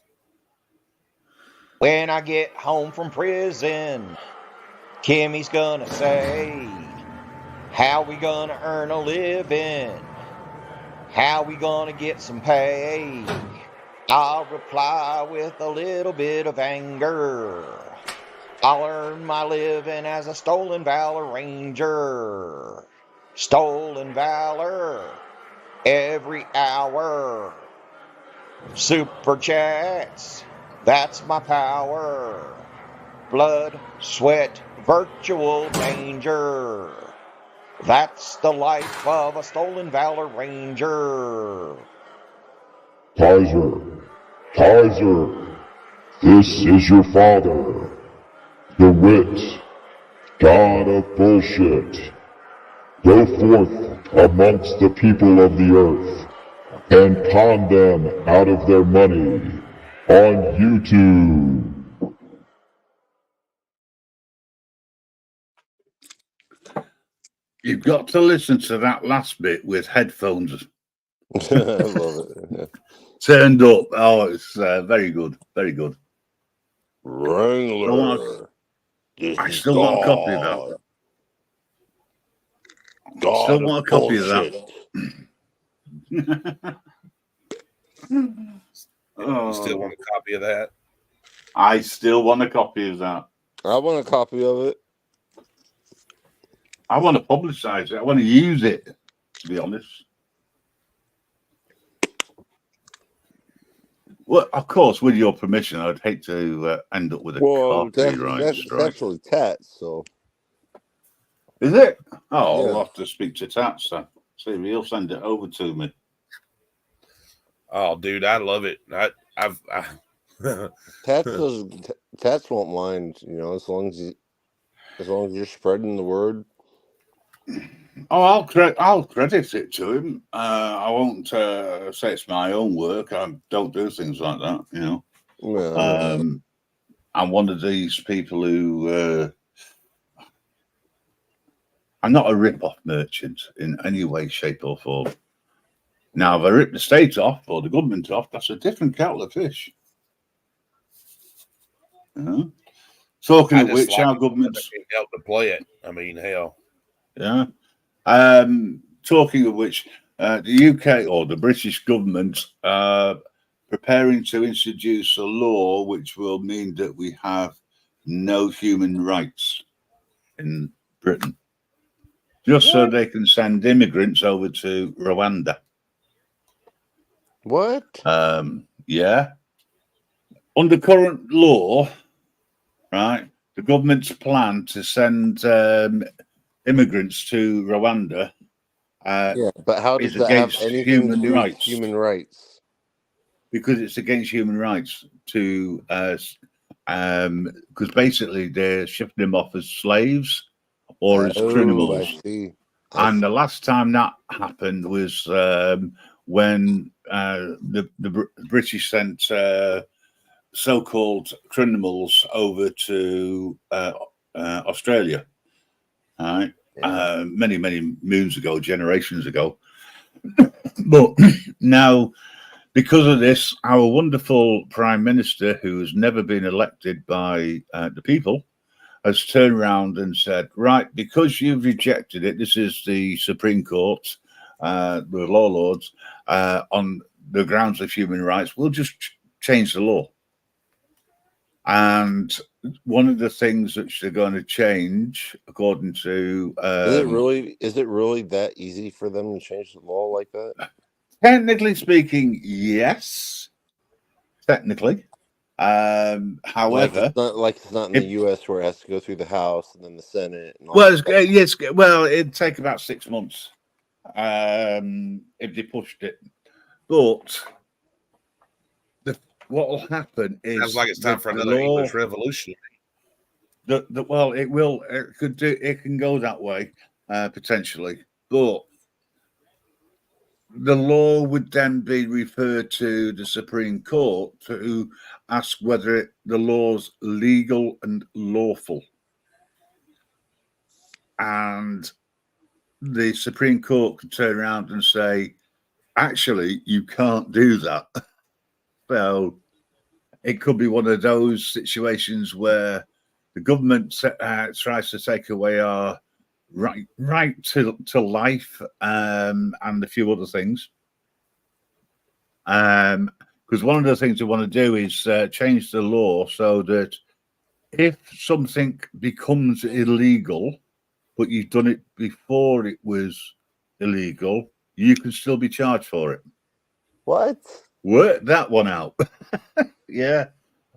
When I get home from prison, Kimmy's gonna say, how we gonna earn a living? How we gonna get some pay? I'll reply with a little bit of anger. I'll earn my living as a Stolen Valor Ranger. Stolen Valor every hour. Super chats, that's my power. Blood, sweat, virtual danger. That's the life of a Stolen Valor Ranger. Kaiser, this is your father, the wit, god of bullshit. Go forth amongst the people of the earth and con them out of their money on YouTube. You've got to listen to that last bit with headphones. I love it. Yeah. Turned up. Oh, it's very good. Very good. Wrangler. I still want a copy of that. Still want a copy of that. You still want a copy of that? I still want a copy of that. I want a copy of it. I want to publicize it. I want to use it, to be honest. Well, of course, with your permission, I'd hate to end up with a copyright strike. That's actually Tats, so. Is it? Oh, Yeah. I'll have to speak to Tats then. See if he'll send it over to me. Oh, dude, I love it. Tats won't mind, you know, as long as you're spreading the word. Oh, I'll credit it to him. I won't say it's my own work. I don't do things like that, you know. Yeah. I'm one of these people who I'm not a rip-off merchant in any way, shape, or form. Now, if I rip the state off or the government off, that's a different kettle of fish. Talking of which, our government's help to play it. I mean, hell. Yeah. Talking of which, the UK or the British government preparing to introduce a law which will mean that we have no human rights in Britain, just so they can send immigrants over to Rwanda. What? Yeah. Under current law, right, the government's plan to send immigrants to Rwanda Yeah, but how does is that have against anything to human do with rights. human rights? Because it's against human rights to, because basically they're shipping them off as slaves or as Oh, criminals. I see. And the last time that happened was when the British sent so-called criminals over to Australia, all right? Many, many moons ago, generations ago. But now, because of this, our wonderful Prime Minister, who has never been elected by the people, has turned around and said, right, because you've rejected it, this is the Supreme Court, the law lords, on the grounds of human rights, we'll just change the law. And one of the things that they're going to change, according to... Is it really that easy for them to change the law like that? Technically speaking, yes. Technically. However, it's not in the U.S. where it has to go through the House and then the Senate. And all well, that. yes, well, it'd take about 6 months if they pushed it. But what will happen is Sounds like it's time for the another law- English Revolution. Well, it will. It can go that way potentially, but the law would then be referred to the Supreme Court to ask whether the law's legal and lawful. And the Supreme Court could turn around and say, actually, you can't do that. So it could be one of those situations where the government tries to take away our right to life and a few other things. Because one of the things we want to do is change the law so that if something becomes illegal, but you've done it before it was illegal, you can still be charged for it. What? Work that one out. Yeah.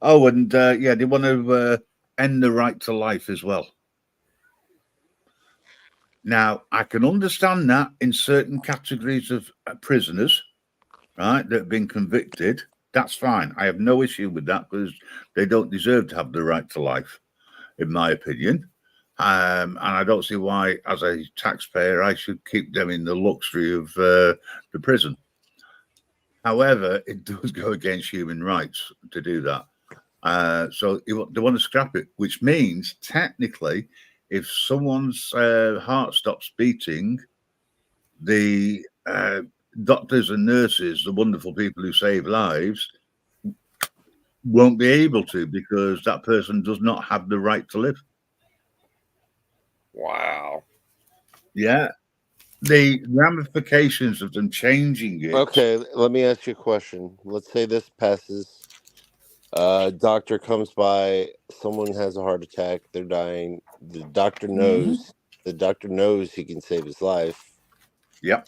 Oh, and yeah, they want to end the right to life as well. Now, I can understand that in certain categories of prisoners, right, that have been convicted. That's fine. I have no issue with that because they don't deserve to have the right to life, in my opinion. And I don't see why, as a taxpayer, I should keep them in the luxury of the prison. However, it does go against human rights to do that. So they want to scrap it, which means technically, if someone's heart stops beating, the doctors and nurses, the wonderful people who save lives, won't be able to because that person does not have the right to live. Wow. Yeah. The ramifications of them changing it. Okay, let me ask you a question. Let's say this passes. Doctor comes by, someone has a heart attack, they're dying. The doctor knows he can save his life. Yep.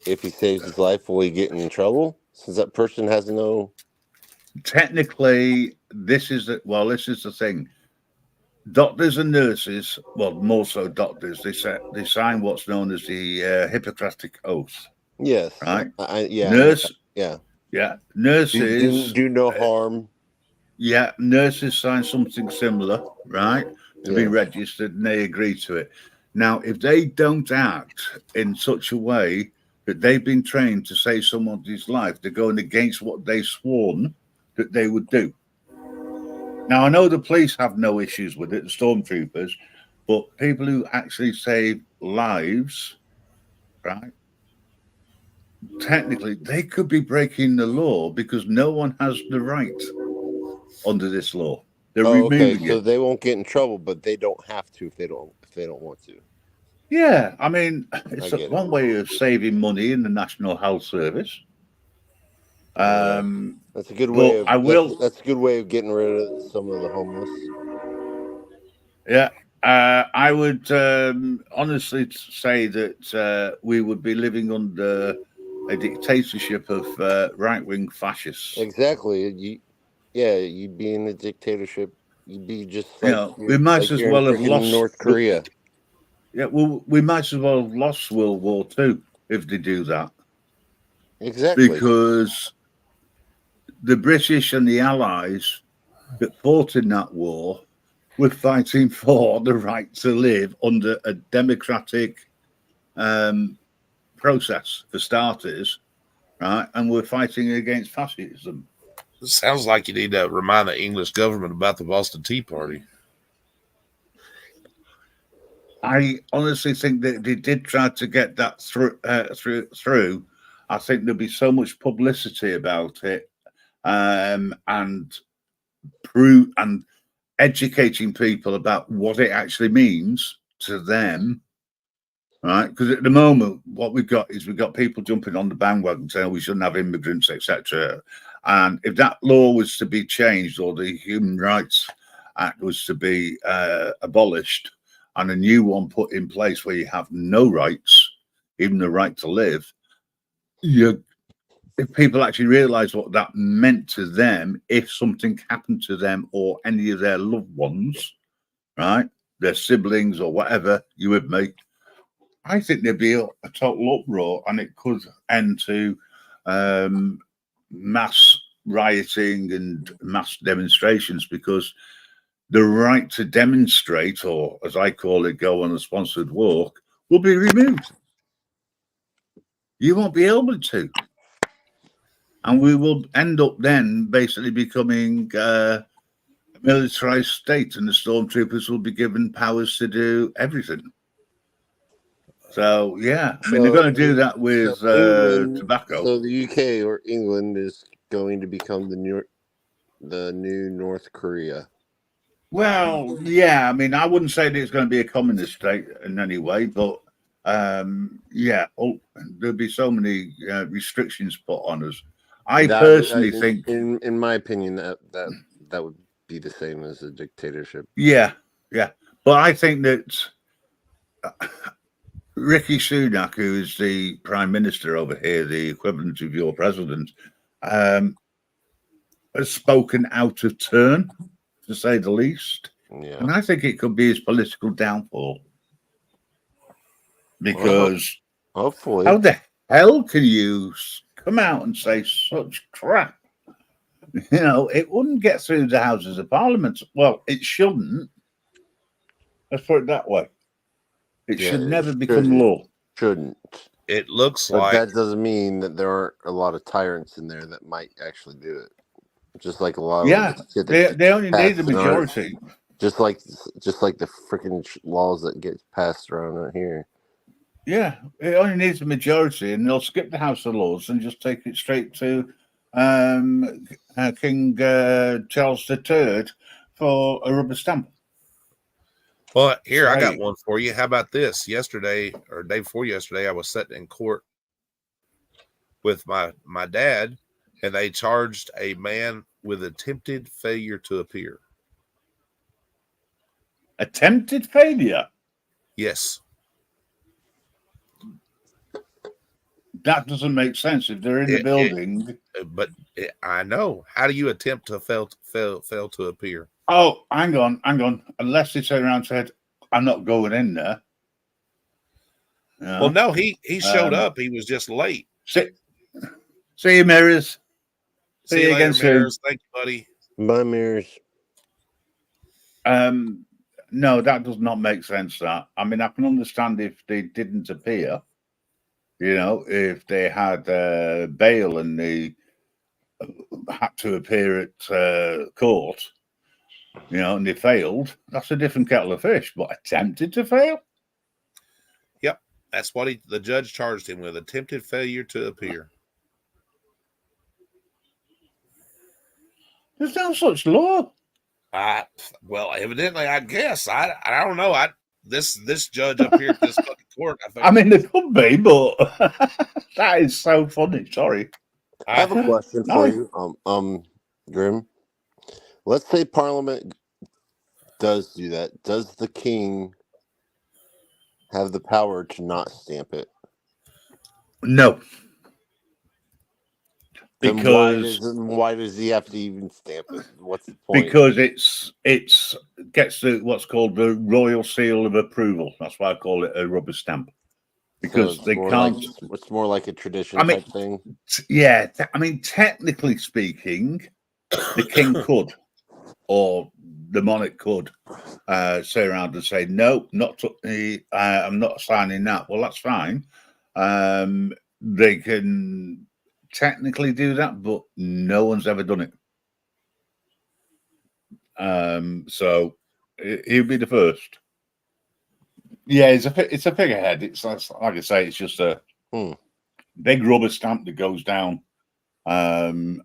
If he saves his life, will he get in trouble since that person has no? Technically, this is the thing. Doctors and nurses, well, more so doctors, they sign what's known as the Hippocratic Oath. Yes. Right. Yeah. Yeah. Nurses do no harm. Yeah. Nurses sign something similar, right, to be registered, and they agree to it. Now, if they don't act in such a way that they've been trained to save someone's life, they're going against what they sworn that they would do. Now, I know the police have no issues with it, the stormtroopers, but people who actually save lives, right, technically, they could be breaking the law because no one has the right under this law. They're removing So it. they won't get in trouble, but they don't have to if they don't want to. Yeah, I mean, it's get it. one way of saving money in the National Health Service. That's a good but way of I will. that's a good way of getting rid of some of the homeless. Yeah, I would honestly say that we would be living under a dictatorship of right-wing fascists. Exactly. You'd be in a dictatorship. You'd be just You like know, we might as you're well in have freaking lost North Korea. Yeah, well, we might as well have lost World War II if they do that. Exactly. Because the British and the Allies that fought in that war were fighting for the right to live under a democratic process, for starters, right? And we're fighting against fascism. It sounds like you need to remind the English government about the Boston Tea Party. I honestly think that they did try to get that through. I think there'll be so much publicity about it, and educating people about what it actually means to them, right? Because at the moment, what we've got people jumping on the bandwagon saying we shouldn't have immigrants, etc. And if that law was to be changed, or the Human Rights Act was to be abolished, and a new one put in place where you have no rights, even the right to live, if people actually realize what that meant to them, if something happened to them or any of their loved ones, right, their siblings or whatever, you would make, I think there'd be a total uproar, and it could end to mass rioting and mass demonstrations, because the right to demonstrate, or as I call it, go on a sponsored walk, will be removed. You won't be able to. And we will end up then basically becoming a militarized state, and the stormtroopers will be given powers to do everything. So, yeah, I mean, they're going to do that with tobacco. So the UK or England is going to become the new North Korea. Well, yeah, I mean, I wouldn't say that it's going to be a communist state in any way, but there'll be so many restrictions put on us. I personally think, in my opinion, that would be the same as a dictatorship. Yeah, but I think that Rishi Sunak, who is the prime minister over here, the equivalent of your president, has spoken out of turn, to say the least. Yeah. And I think it could be his political downfall. Because hopefully, how the hell can you come out and say such crap? You know, it wouldn't get through the Houses of Parliament. Well, it shouldn't. Let's put it that way. It should never become law. Shouldn't. It looks but like that doesn't mean that there aren't a lot of tyrants in there that might actually do it. Just like a lot of they only need a majority. Just like the freaking laws that get passed around out here. Yeah, it only needs a majority, and they'll skip the House of Lords and just take it straight to King Charles III for a rubber stamp. Well, here, I got one for you. How about this? Yesterday, or day before yesterday, I was sitting in court with my dad, and they charged a man with attempted failure to appear. Attempted failure? Yes. That doesn't make sense if they're in the building. I know. How do you attempt to fail to appear? Oh, hang on. Unless they turned around and said, "I'm not going in there." Well, no, he showed up. He was just late. See you, Mirrors. See you again soon. Thank you, buddy. Bye, Mirrors. No, that does not make sense. That, I mean, I can understand if they didn't appear. You know, if they had bail and they had to appear at court, you know, and they failed, that's a different kettle of fish. But attempted to fail? Yep. That's what the judge charged him with, attempted failure to appear. There's no such law. Well, evidently, I guess. I don't know. This judge up here at this fucking court, I mean, there could be, but that is so funny. Sorry. I have a question for you, Grim. Let's say Parliament does do that. Does the king have the power to not stamp it? No. Then Because why does he have to even stamp it? What's the point? because it's gets what's called the royal seal of approval. That's why I call it a rubber stamp. Because So they can't. It's more like a tradition I mean, type thing. Yeah, I mean, technically speaking, the king could, or the monarch could, say around and say, "No, I'm not signing that." Well, that's fine. They can technically do that, but no one's ever done it. So he'll be the first. Yeah, it's a figurehead. It's like I say, it's just a big rubber stamp that goes down and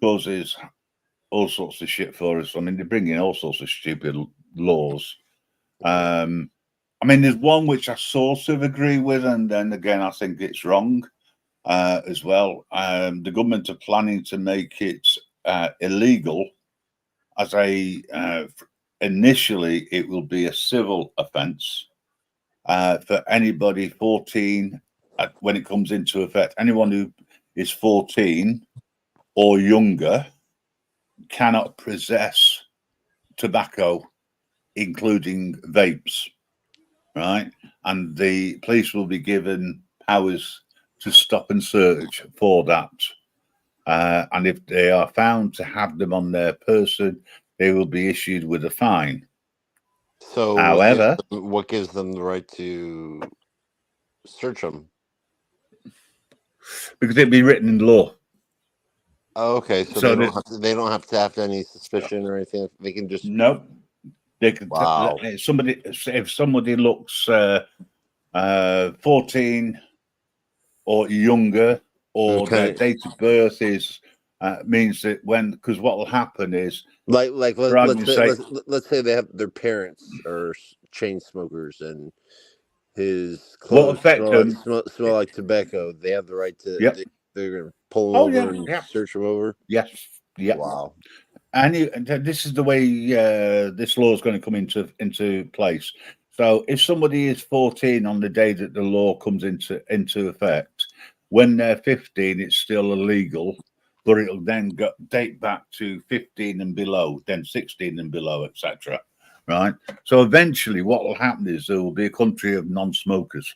causes all sorts of shit for us. I mean, they bring in all sorts of stupid laws. I mean, there's one which I sort of agree with, and then again, I think it's wrong as well. The government are planning to make it illegal as initially it will be a civil offence for anybody 14 when it comes into effect. Anyone who is 14 or younger cannot possess tobacco, including vapes, right? And the police will be given powers to stop and search for that. And if they are found to have them on their person, they will be issued with a fine. So, however, what gives them the right to search them? Because it'd be written in law. Oh, okay, so they don't have to have any suspicion or anything. They can just nope. They can. Wow. If somebody looks 14 or younger, or their date of birth is means that because what will happen is let's say they have their parents are chain smokers and his clothes smell like tobacco. They have the right to. Yep. They're gonna pull them over and search them over. Yes. Yeah. Wow. And this is the way this law is going to come into place. So if somebody is 14 on the day that the law comes into effect, when they're 15, it's still illegal, but it'll then date back to 15 and below, then 16 and below, etc. Right? So eventually what will happen is there will be a country of non-smokers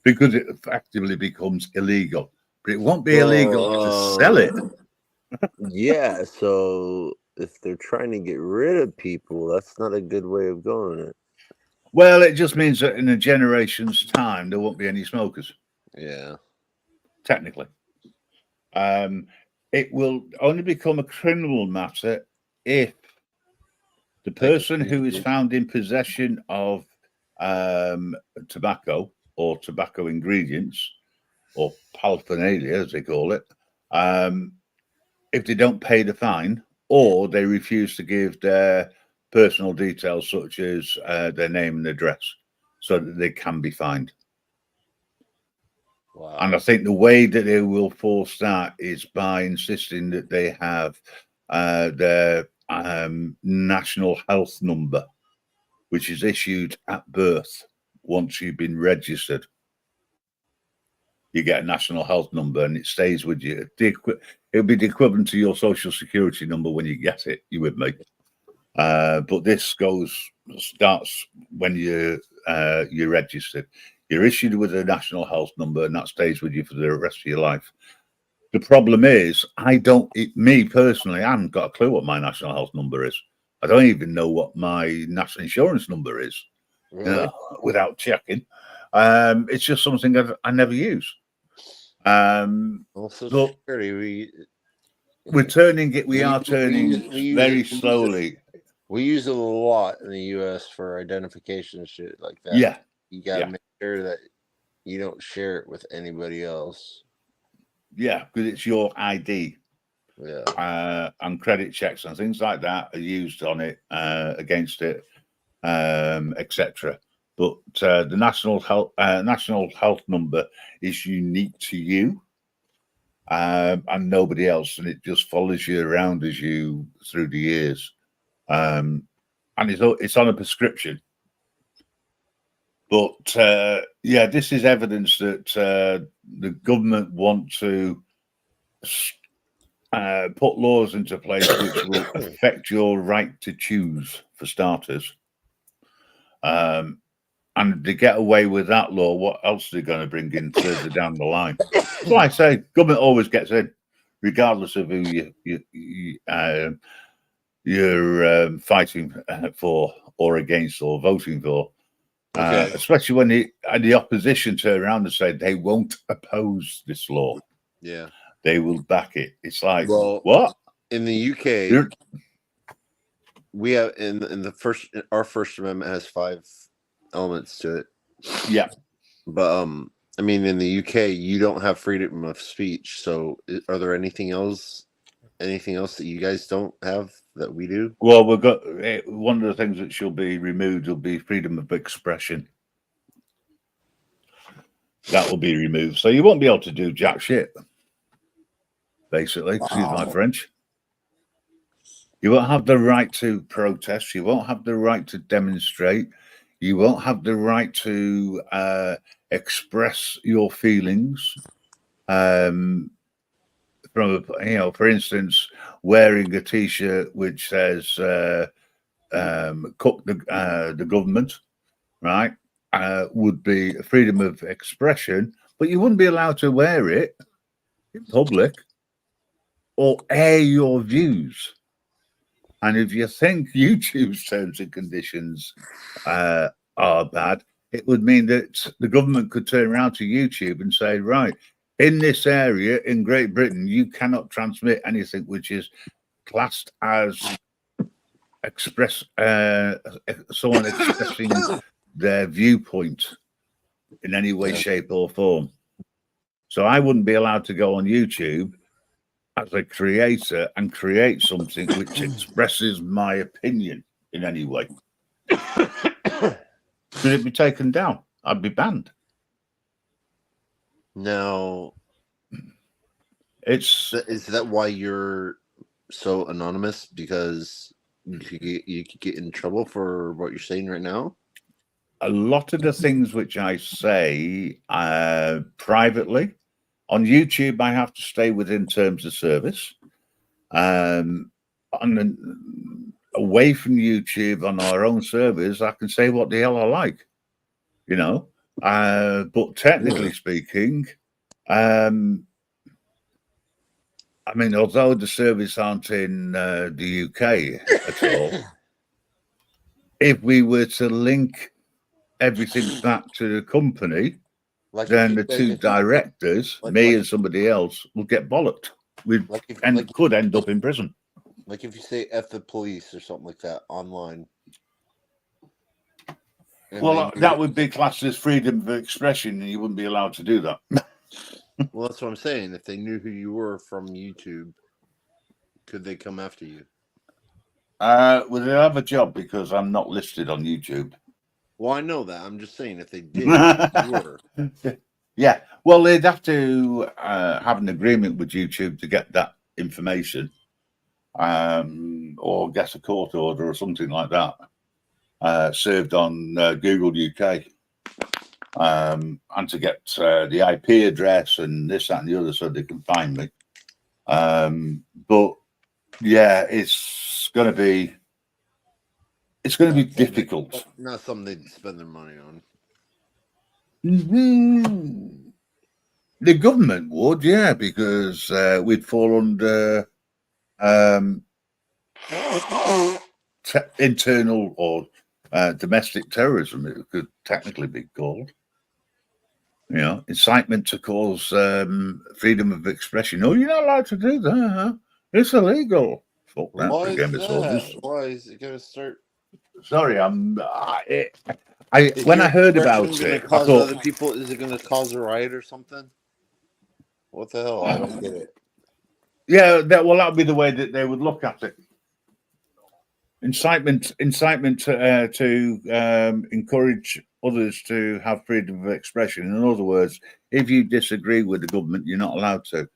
because it effectively becomes illegal. But it won't be illegal to sell it. Yeah, so if they're trying to get rid of people, that's not a good way of going it. Well, it just means that in a generation's time, there won't be any smokers. Yeah. Technically. It will only become a criminal matter if the person who is found in possession of tobacco or tobacco ingredients or paraphernalia, as they call it, if they don't pay the fine or they refuse to give their personal details such as their name and address so that they can be fined. Wow. And I think the way that they will force that is by insisting that they have their national health number, which is issued at birth once you've been registered. You get a national health number and it stays with you. It'll be the equivalent to your social security number when you get it. You with me? But this starts when you're registered. You're issued with a national health number, and that stays with you for the rest of your life. The problem is, me personally, I haven't got a clue what my national health number is. I don't even know what my national insurance number is, without checking. It's just something that I never use. Social Security, we are turning very slowly. We use it a lot in the U.S. for identification and shit like that. Yeah. You gotta make sure that you don't share it with anybody else. Yeah, because it's your ID. Yeah. And credit checks and things like that are used on it, against it, etc. But the national health number is unique to you. and nobody else, and it just follows you around as you through the years. And it's on a prescription. But yeah, this is evidence that the government want to put laws into place which will affect your right to choose, for starters. And to get away with that law, what else are they going to bring in further down the line? So I say, government always gets in, regardless of who you're fighting for or against or voting for. Okay. Especially when the opposition turn around and say they won't oppose this law. Yeah. They will back it. It's like, Well, what? In the UK, we have in the our First Amendment has 5 elements to it. Yeah. But I mean, in the UK, you don't have freedom of speech. So, are there anything else that you guys don't have that we do? Well, we've got one of the things that should be removed will be freedom of expression. That will be removed, so you won't be able to do jack shit. Basically, excuse my French. You won't have the right to protest. You won't have the right to demonstrate. You won't have the right to express your feelings. From for instance, wearing a T-shirt which says "Cook the government," right? Would be freedom of expression, but you wouldn't be allowed to wear it in public or air your views. And if you think YouTube's terms and conditions are bad, it would mean that the government could turn around to YouTube and say, right, in this area in Great Britain, you cannot transmit anything which is classed as someone expressing their viewpoint in any way, shape, or form. So I wouldn't be allowed to go on YouTube as a creator and create something which expresses my opinion in any way. Could it be taken down? I'd be banned. Now, is that why you're so anonymous? Because you could get in trouble for what you're saying right now? A lot of the things which I say privately, on YouTube, I have to stay within terms of service. Away from YouTube, on our own servers, I can say what the hell I like, you know. But technically speaking, I mean, although the servers aren't in the UK at all, if we were to link everything back to the company, then the two directors, me and somebody else, will get bollocked. Could end up in prison. Like if you say F the police or something like that online. Well, that would be classed as freedom of expression, and you wouldn't be allowed to do that. Well, that's what I'm saying. If they knew who you were from YouTube, could they come after you? Well, they have a job because I'm not listed on YouTube. Well, I know that. I'm just saying if they did, you were. Yeah. Well, they'd have to have an agreement with YouTube to get that information, or get a court order or something like that served on Google UK, and to get the IP address and this, that, and the other, so they can find me. But yeah, it's going to be difficult. Not something they'd spend their money on. Mm-hmm. The government would, yeah, because we'd fall under internal or domestic terrorism, it could technically be called. You know, incitement to cause freedom of expression. Oh, you're not allowed to do that. Huh? It's illegal. Fuck that. Why is Game of soldiers. that? Why is it going to start? Sorry, when I heard about it, I thought, other people, is it going to cause a riot or something? What the hell? I don't get it. Yeah, that would be the way that they would look at it. Incitement to encourage others to have freedom of expression. In other words, if you disagree with the government, you're not allowed to.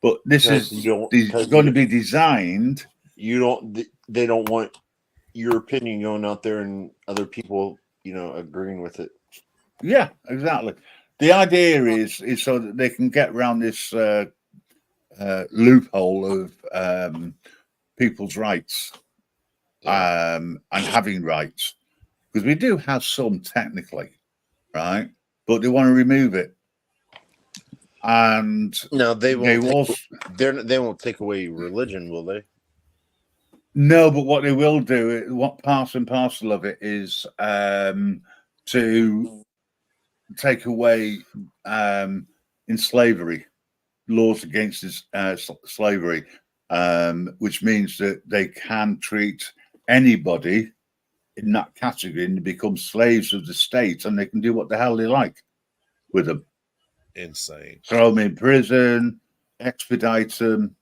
But this Because is you don't going to be designed. They don't want your opinion going out there and other people, agreeing with it. Yeah, exactly. The idea is so that they can get around this loophole of people's rights and having rights, because we do have some technically, right? But they want to remove it, and No, they won't take away religion, will they? No, but what they will do, what part and parcel of it is to take away in slavery laws against slavery, which means that they can treat anybody in that category and become slaves of the state, and they can do what the hell they like with them. Insane. Throw them in prison, expedite them.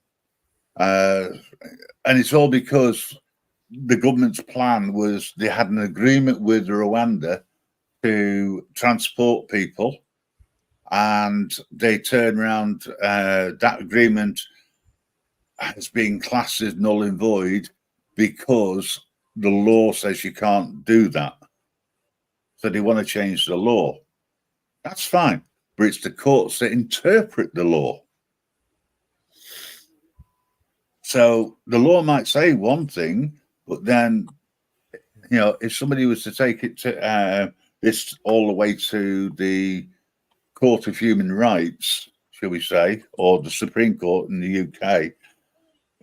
And it's all because the government's plan was they had an agreement with Rwanda to transport people, and they turn around that agreement as being classed as null and void because the law says you can't do that. So they want to change the law. That's fine, but it's the courts that interpret the law. So the law might say one thing, but then, if somebody was to take it to this all the way to the Court of Human Rights, shall we say, or the Supreme Court in the UK,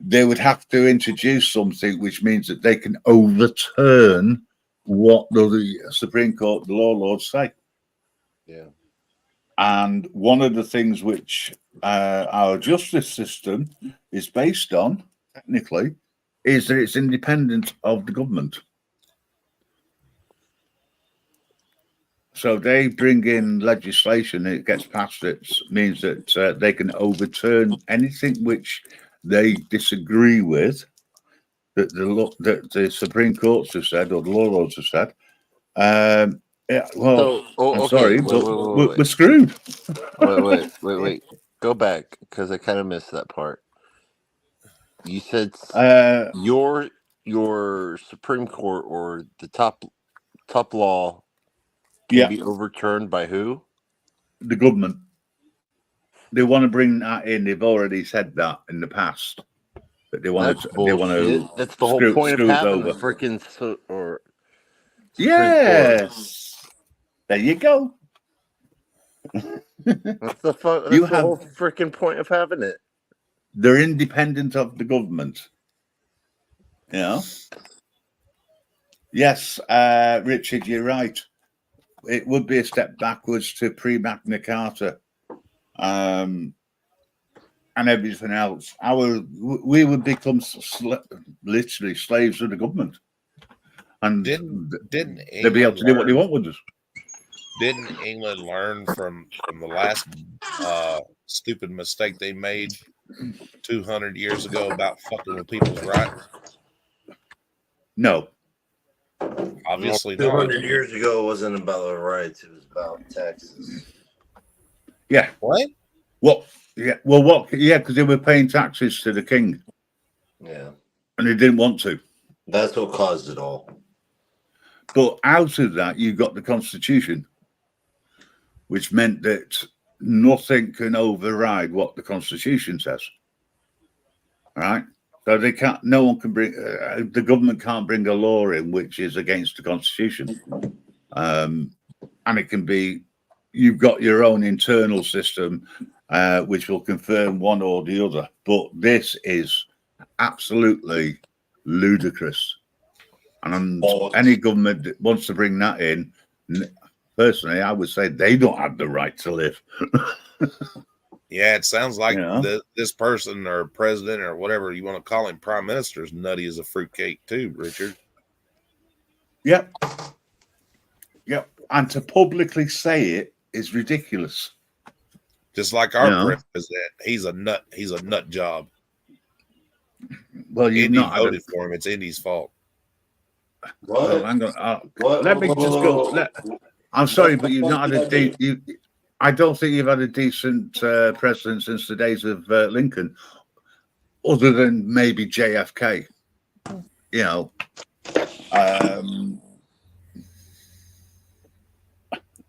they would have to introduce something which means that they can overturn what the Supreme Court, the law lords say. Yeah. And one of the things which our justice system is based on, technically, is that it's independent of the government. So they bring in legislation, it gets passed, it means that they can overturn anything which they disagree with, that the Supreme Courts have said, or the law lords have said. Yeah, well, I'm sorry, but we're screwed. Wait. Go back, because I kind of missed that part. You said your Supreme Court or the top law can be overturned by who? The government. They want to bring that in. They've already said that in the past. That they want to. That's the whole point of having the freaking Yes. There you go. That's the whole freaking point of having it. They're independent of the government. Yes, Richard, you're right. It would be a step backwards to pre-Magna Carta, and everything else. We would become literally slaves of the government, and didn't they'd be able to do what they want with us. Didn't England learn from the last stupid mistake they made 200 years ago about fucking with people's rights? No. Obviously, 200 years ago, it wasn't about the rights; it was about taxes. Yeah. What? Well, yeah. Well, what? Yeah, because they were paying taxes to the king. Yeah. And they didn't want to. That's what caused it all. But out of that, you got the Constitution, which meant that nothing can override what the Constitution says. All right. So they can't. No one can bring. The government can't bring a law in which is against the Constitution, and it can be. You've got your own internal system, which will confirm one or the other. But this is absolutely ludicrous, and any government that wants to bring that in, personally, I would say they don't have the right to live. Yeah, it sounds like this person or president or whatever you want to call him, prime minister, is nutty as a fruitcake too, Richard. Yep. And to publicly say it is ridiculous. Just like our president, he's a nut. He's a nut job. Well, Indy voted for him. It's Indy's fault. Well, let me just go. I'm sorry, but you've not had a deep. I don't think you've had a decent president since the days of Lincoln, other than maybe JFK. You know,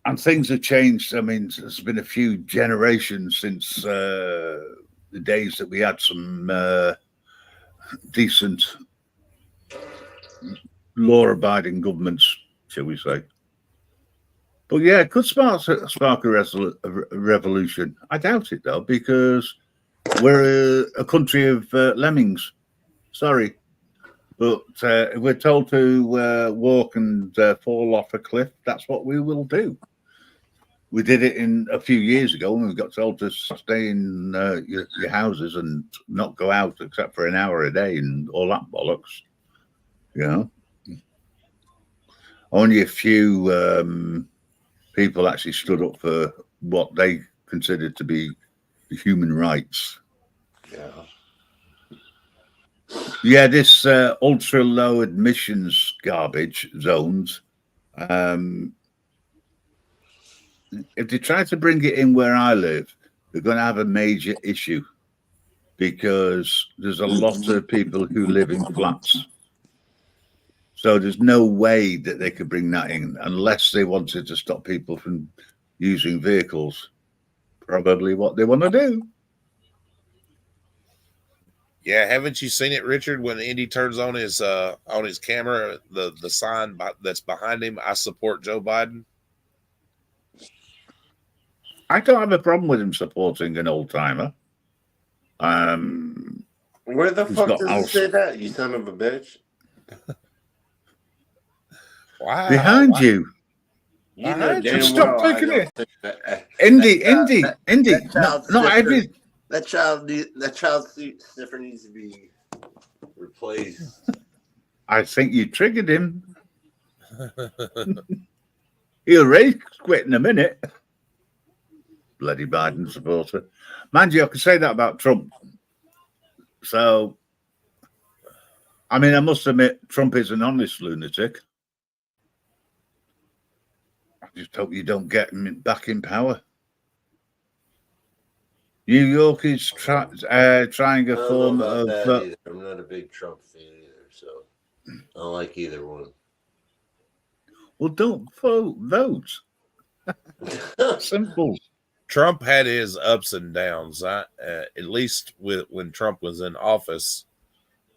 and things have changed. I mean, there's been a few generations since the days that we had some decent law-abiding governments, shall we say. But yeah, it could spark a revolution. I doubt it, though, because we're a country of lemmings. Sorry. But if we're told to walk and fall off a cliff, that's what we will do. We did it a few years ago when we got told to stay in your houses and not go out except for an hour a day and all that bollocks. You know? Only a few people actually stood up for what they considered to be human rights. Yeah. Yeah, this ultra low admissions garbage zones. If they try to bring it in where I live, they're going to have a major issue because there's a lot of people who live in flats. So there's no way that they could bring that in unless they wanted to stop people from using vehicles. Probably what they want to do. Yeah, haven't you seen it, Richard? When Indy turns on his camera, the sign that's behind him, I support Joe Biden. I don't have a problem with him supporting an old timer. Where the fuck does it say that, you son of a bitch? Wow. Behind you. You know damn Stop well taking I it. don't think that- Indy. That child sniffer needs to be replaced. I think you triggered him. He'll rage quit in a minute. Bloody Biden supporter. Mind you, I could say that about Trump. So, I mean, I must admit, Trump is an honest lunatic. I just hope you don't get him back in power. New York is trying a form of. I'm not a big Trump fan either, so I don't like either one. Well, don't vote. Simple. Trump had his ups and downs. At least when Trump was in office,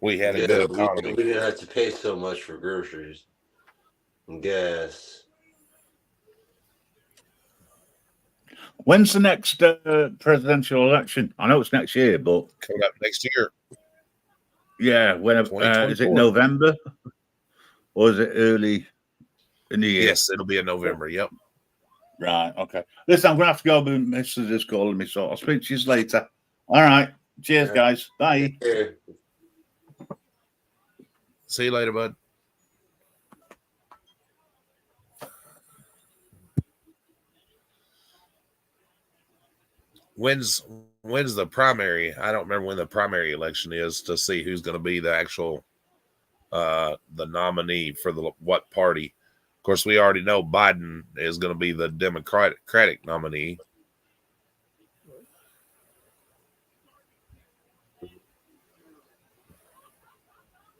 we had a good economy. We didn't have to pay so much for groceries and gas. When's the next presidential election? I know it's next year, but coming up next year. Yeah, when is it November or is it early in the year? Yes, it'll be in November. Yep. Right. Okay. Listen, I'm gonna have to go. But Mrs. is calling me, so I'll speak to you later. All right. Cheers, guys. Bye. See you later, bud. When's the primary? I don't remember when the primary election is to see who's going to be the actual the nominee for what party. Of course, we already know Biden is going to be the Democratic nominee.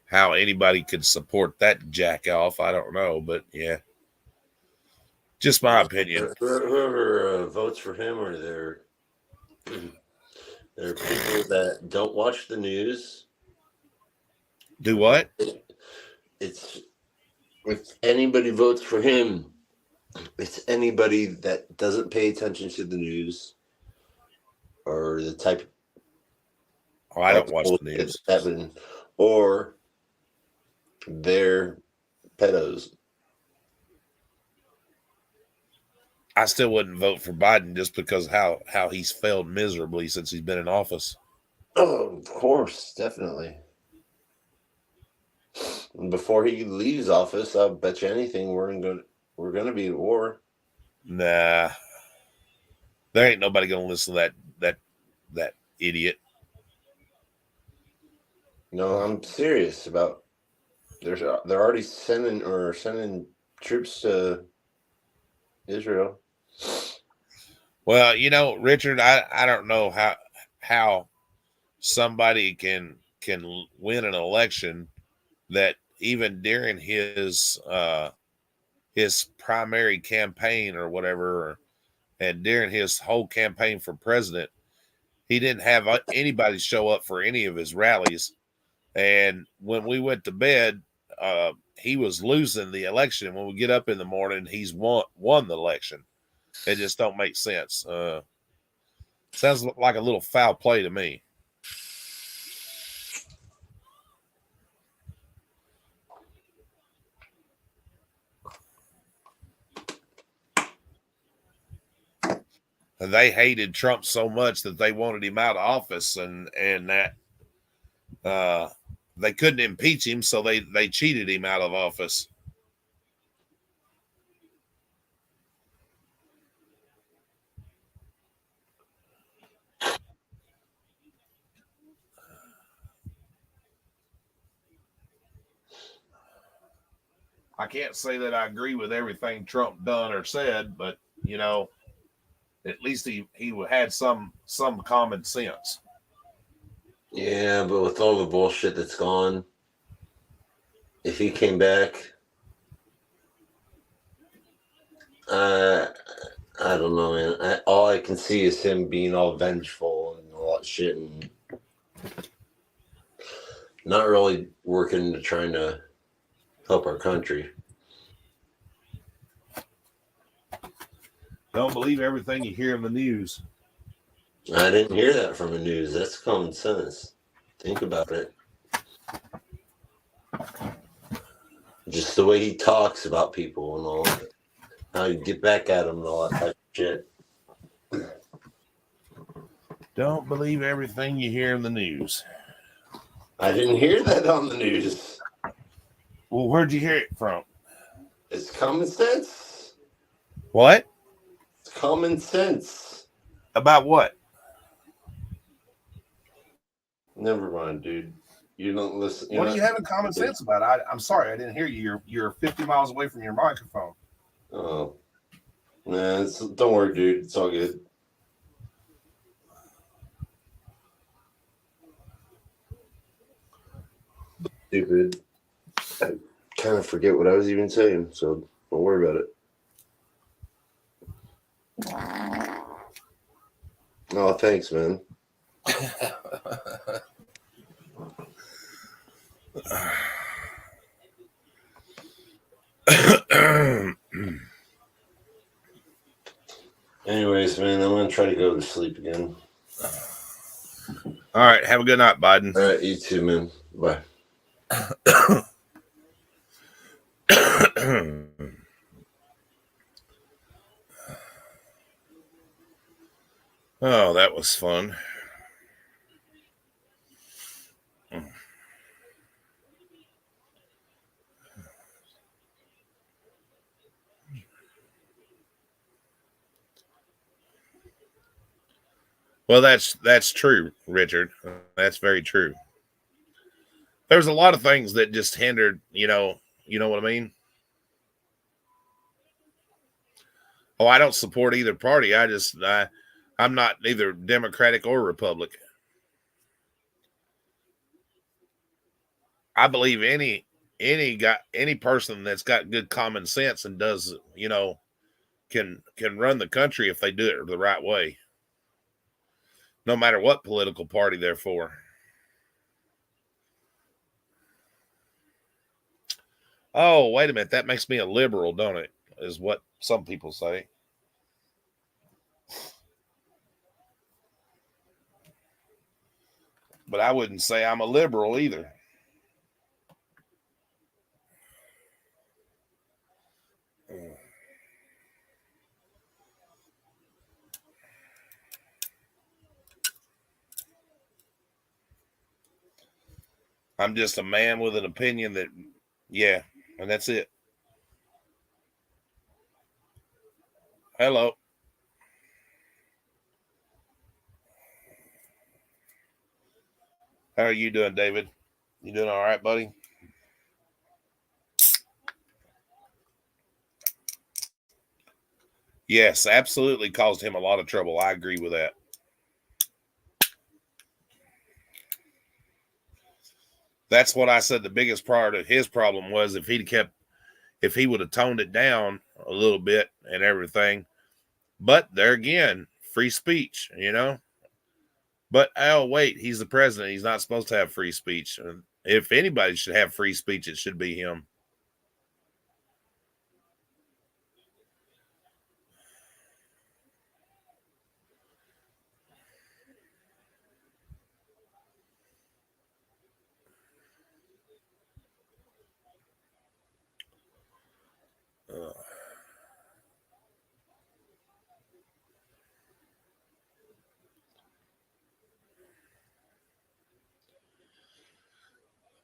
How anybody could support that jack off, I don't know, but yeah, just my opinion. Whoever votes for him, or there are people that don't watch the news. Do what? It's if anybody votes for him, it's anybody that doesn't pay attention to the news or the type. Oh, I don't watch the news. Or they're pedos. I still wouldn't vote for Biden just because how he's failed miserably since he's been in office. Oh, of course, definitely. Before he leaves office, I'll bet you anything we're gonna be at war. Nah, there ain't nobody gonna listen to that idiot. No, I'm serious about. They're already sending troops to Israel. Well, Richard, I don't know how somebody can win an election that even during his primary campaign or whatever, and during his whole campaign for president, he didn't have anybody show up for any of his rallies. And when we went to bed, he was losing the election. When we get up in the morning, he's won the election. It just don't make sense. Sounds like a little foul play to me. They hated Trump so much that they wanted him out of office, and that they couldn't impeach him, so they cheated him out of office. I can't say that I agree with everything Trump done or said, but at least he had some common sense. Yeah, but with all the bullshit that's gone, if he came back, I don't know, man. All I can see is him being all vengeful and all that shit, and not really working to trying to help our country. Don't believe everything you hear in the news. I didn't hear that from the news. That's common sense. Think about it. Just the way he talks about people and all that. How you get back at him and all that type of shit. Don't believe everything you hear in the news. I didn't hear that on the news. Well, where'd you hear it from? It's common sense. What? It's common sense. About what? Never mind, dude. You don't listen. What are you having common sense about? I'm sorry, I didn't hear you. You're 50 miles away from your microphone. Oh, man, don't worry, dude. It's all good. Stupid. I kind of forget what I was even saying, so don't worry about it. Oh, thanks, man. Anyways, man, I'm gonna try to go to sleep again. All right, have a good night, Biden. All right, you too, man. Bye. Oh, that was fun. Well, that's true, Richard. That's very true. There's a lot of things that just hindered, you know what I mean? Oh, I don't support either party. I'm not neither Democratic or Republican. I believe any person that's got good common sense and does, can run the country if they do it the right way. No matter what political party they're for. Oh, wait a minute. That makes me a liberal, don't it? Is what some people say. But I wouldn't say I'm a liberal either. I'm just a man with an opinion that, yeah, and that's it. Hello. How are you doing, David? You doing all right, buddy? Yes, absolutely caused him a lot of trouble. I agree with that. That's what I said. The biggest part of his problem was if he would have toned it down a little bit and everything. But there again, free speech, you know. But oh wait, he's the president. He's not supposed to have free speech. And if anybody should have free speech, it should be him.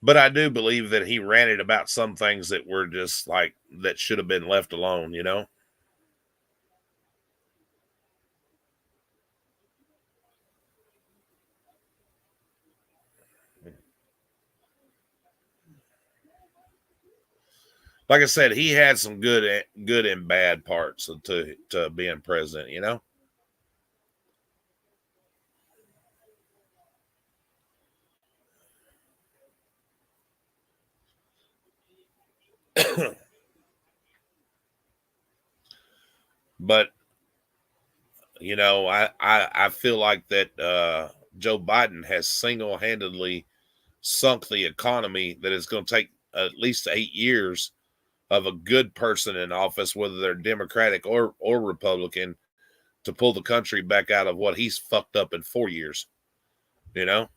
But I do believe that he ranted about some things that were just like that should have been left alone, you know? Like I said, he had some good and bad parts to being president, you know? But you know, I feel like that Joe Biden has single-handedly sunk the economy, that it's going to take at least 8 years of a good person in office, whether they're Democratic or Republican, to pull the country back out of what he's fucked up in 4 years, you know?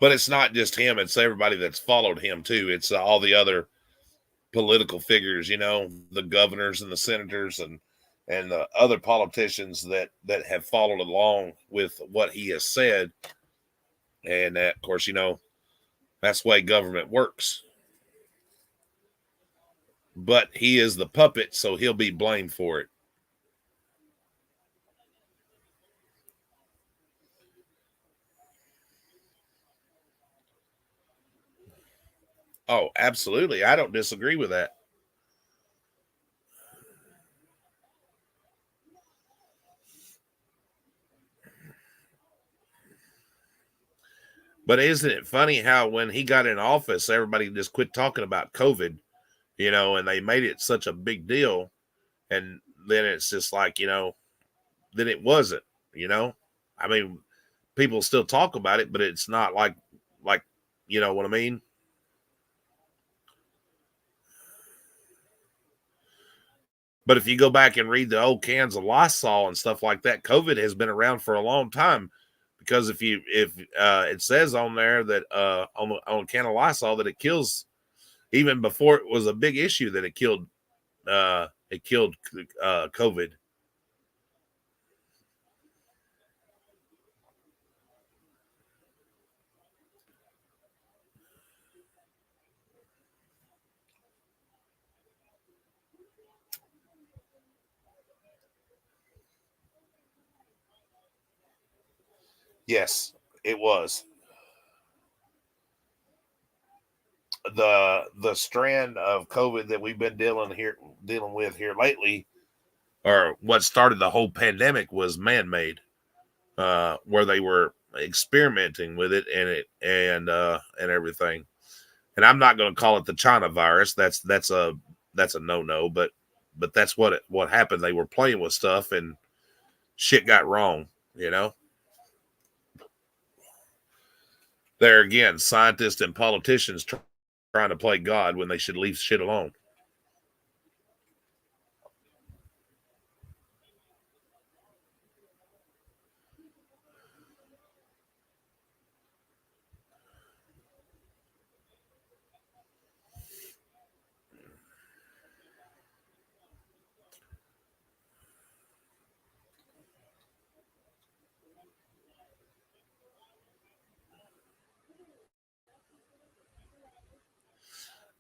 But it's not just him, it's everybody that's followed him too. It's all the other political figures, you know, the governors and the senators and the other politicians that have followed along with what he has said. And that, of course, you know, that's the way government works. But he is the puppet, so he'll be blamed for it. Oh, absolutely. I don't disagree with that. But isn't it funny how when he got in office, everybody just quit talking about COVID, you know, and they made it such a big deal. And then it's just like, you know, then it wasn't, you know. I mean, people still talk about it, but it's not like, you know what I mean? But if you go back and read the old cans of Lysol and stuff like that, COVID has been around for a long time. Because if it says on there that on a can of Lysol that it kills, even before it was a big issue, that it killed COVID. Yes, it was. The strand of COVID that we've been dealing with here lately, or what started the whole pandemic, was man-made, where they were experimenting with it and everything. And I'm not going to call it the China virus. That's a no-no, but that's what happened. They were playing with stuff and shit got wrong, you know. There again, scientists and politicians trying to play God when they should leave shit alone.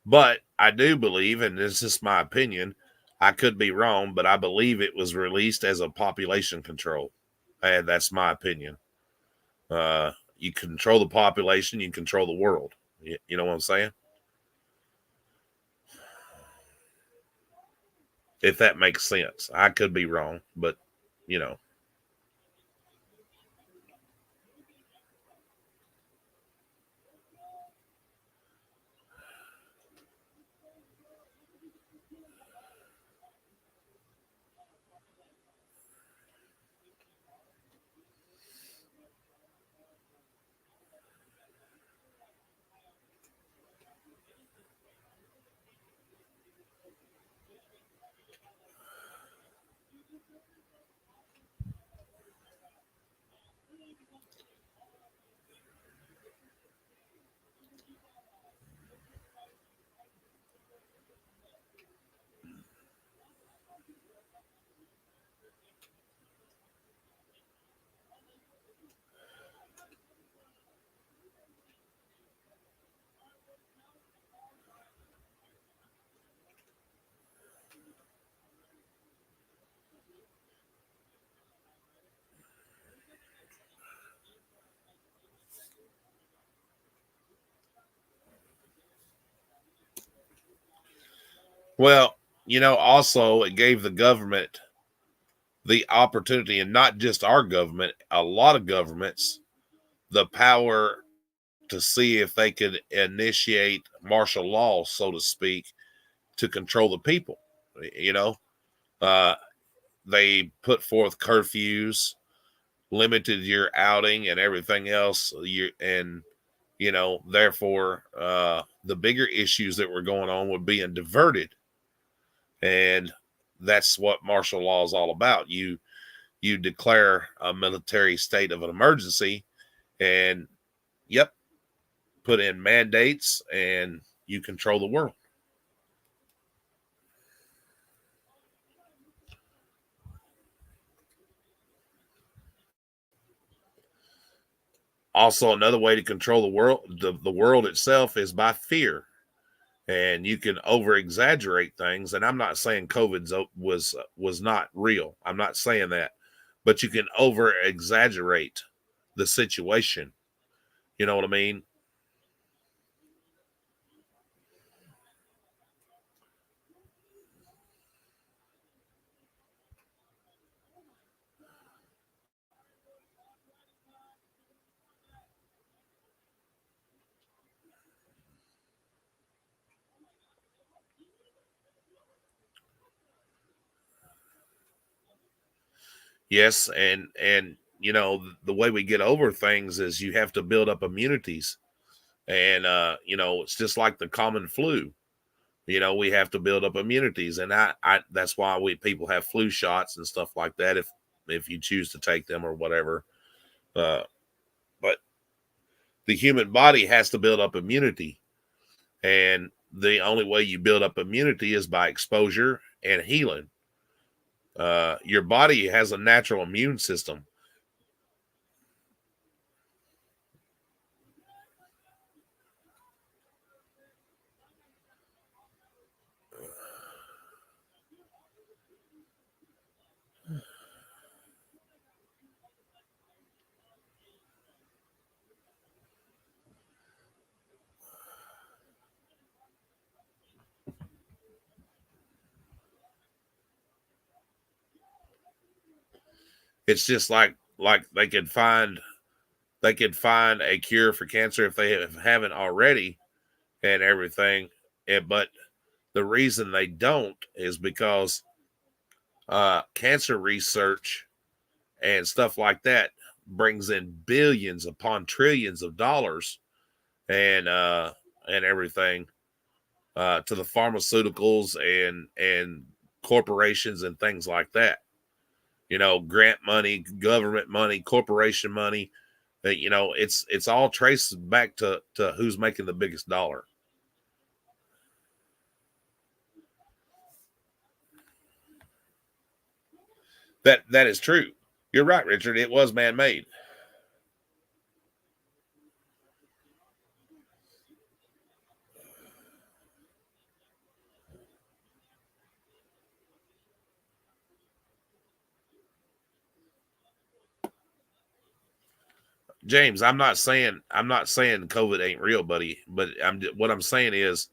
But I do believe, and this is my opinion, I could be wrong, but I believe it was released as a population control. And that's my opinion. You control the population, you control the world. You know what I'm saying? If that makes sense. I could be wrong, but, you know. Well, you know, also it gave the government the opportunity, and not just our government, a lot of governments, the power to see if they could initiate martial law, so to speak, to control the people. You know, they put forth curfews, limited your outing and everything else. And, you know, therefore, the bigger issues that were going on were being diverted. And that's what martial law is all about. You declare a military state of an emergency and, yep, put in mandates and you control the world. Also, another way to control the world, the world itself, is by fear. And you can over exaggerate things. And I'm not saying COVID was not real. I'm not saying that, but you can over exaggerate the situation. You know what I mean? Yes, and you know, the way we get over things is you have to build up immunities. And you know, it's just like the common flu. You know, we have to build up immunities, and I that's why people have flu shots and stuff like that if you choose to take them or whatever. But the human body has to build up immunity, and the only way you build up immunity is by exposure and healing. Your body has a natural immune system. It's just like they could find a cure for cancer if they haven't already and everything. But the reason they don't is because cancer research and stuff like that brings in billions upon trillions of dollars and everything to the pharmaceuticals and corporations and things like that. You know, grant money, government money, corporation money. You know, it's all traced back to who's making the biggest dollar. That is true. You're right, Richard. It was man-made. James, I'm not saying COVID ain't real, buddy, but what I'm saying is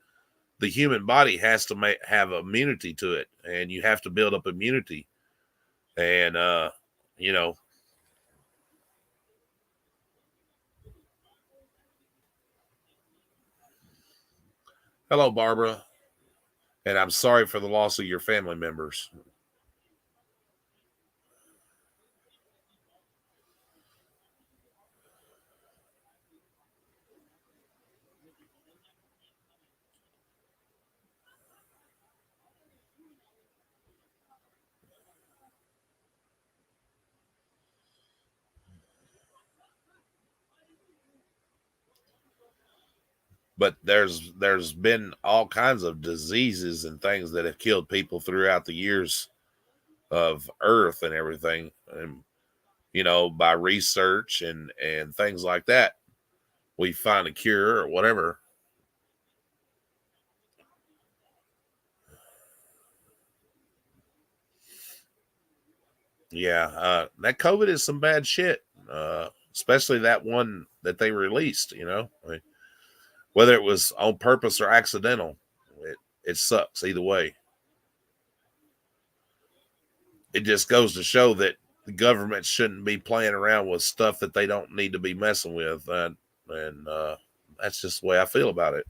the human body has to have immunity to it, and you have to build up immunity. And you know, hello, Barbara, and I'm sorry for the loss of your family members. But there's been all kinds of diseases and things that have killed people throughout the years of Earth and everything, and you know, by research and things like that, we find a cure or whatever. Yeah, that COVID is some bad shit, especially that one that they released. You know, whether it was on purpose or accidental, it sucks either way. It just goes to show that the government shouldn't be playing around with stuff that they don't need to be messing with, and that's just the way I feel about it.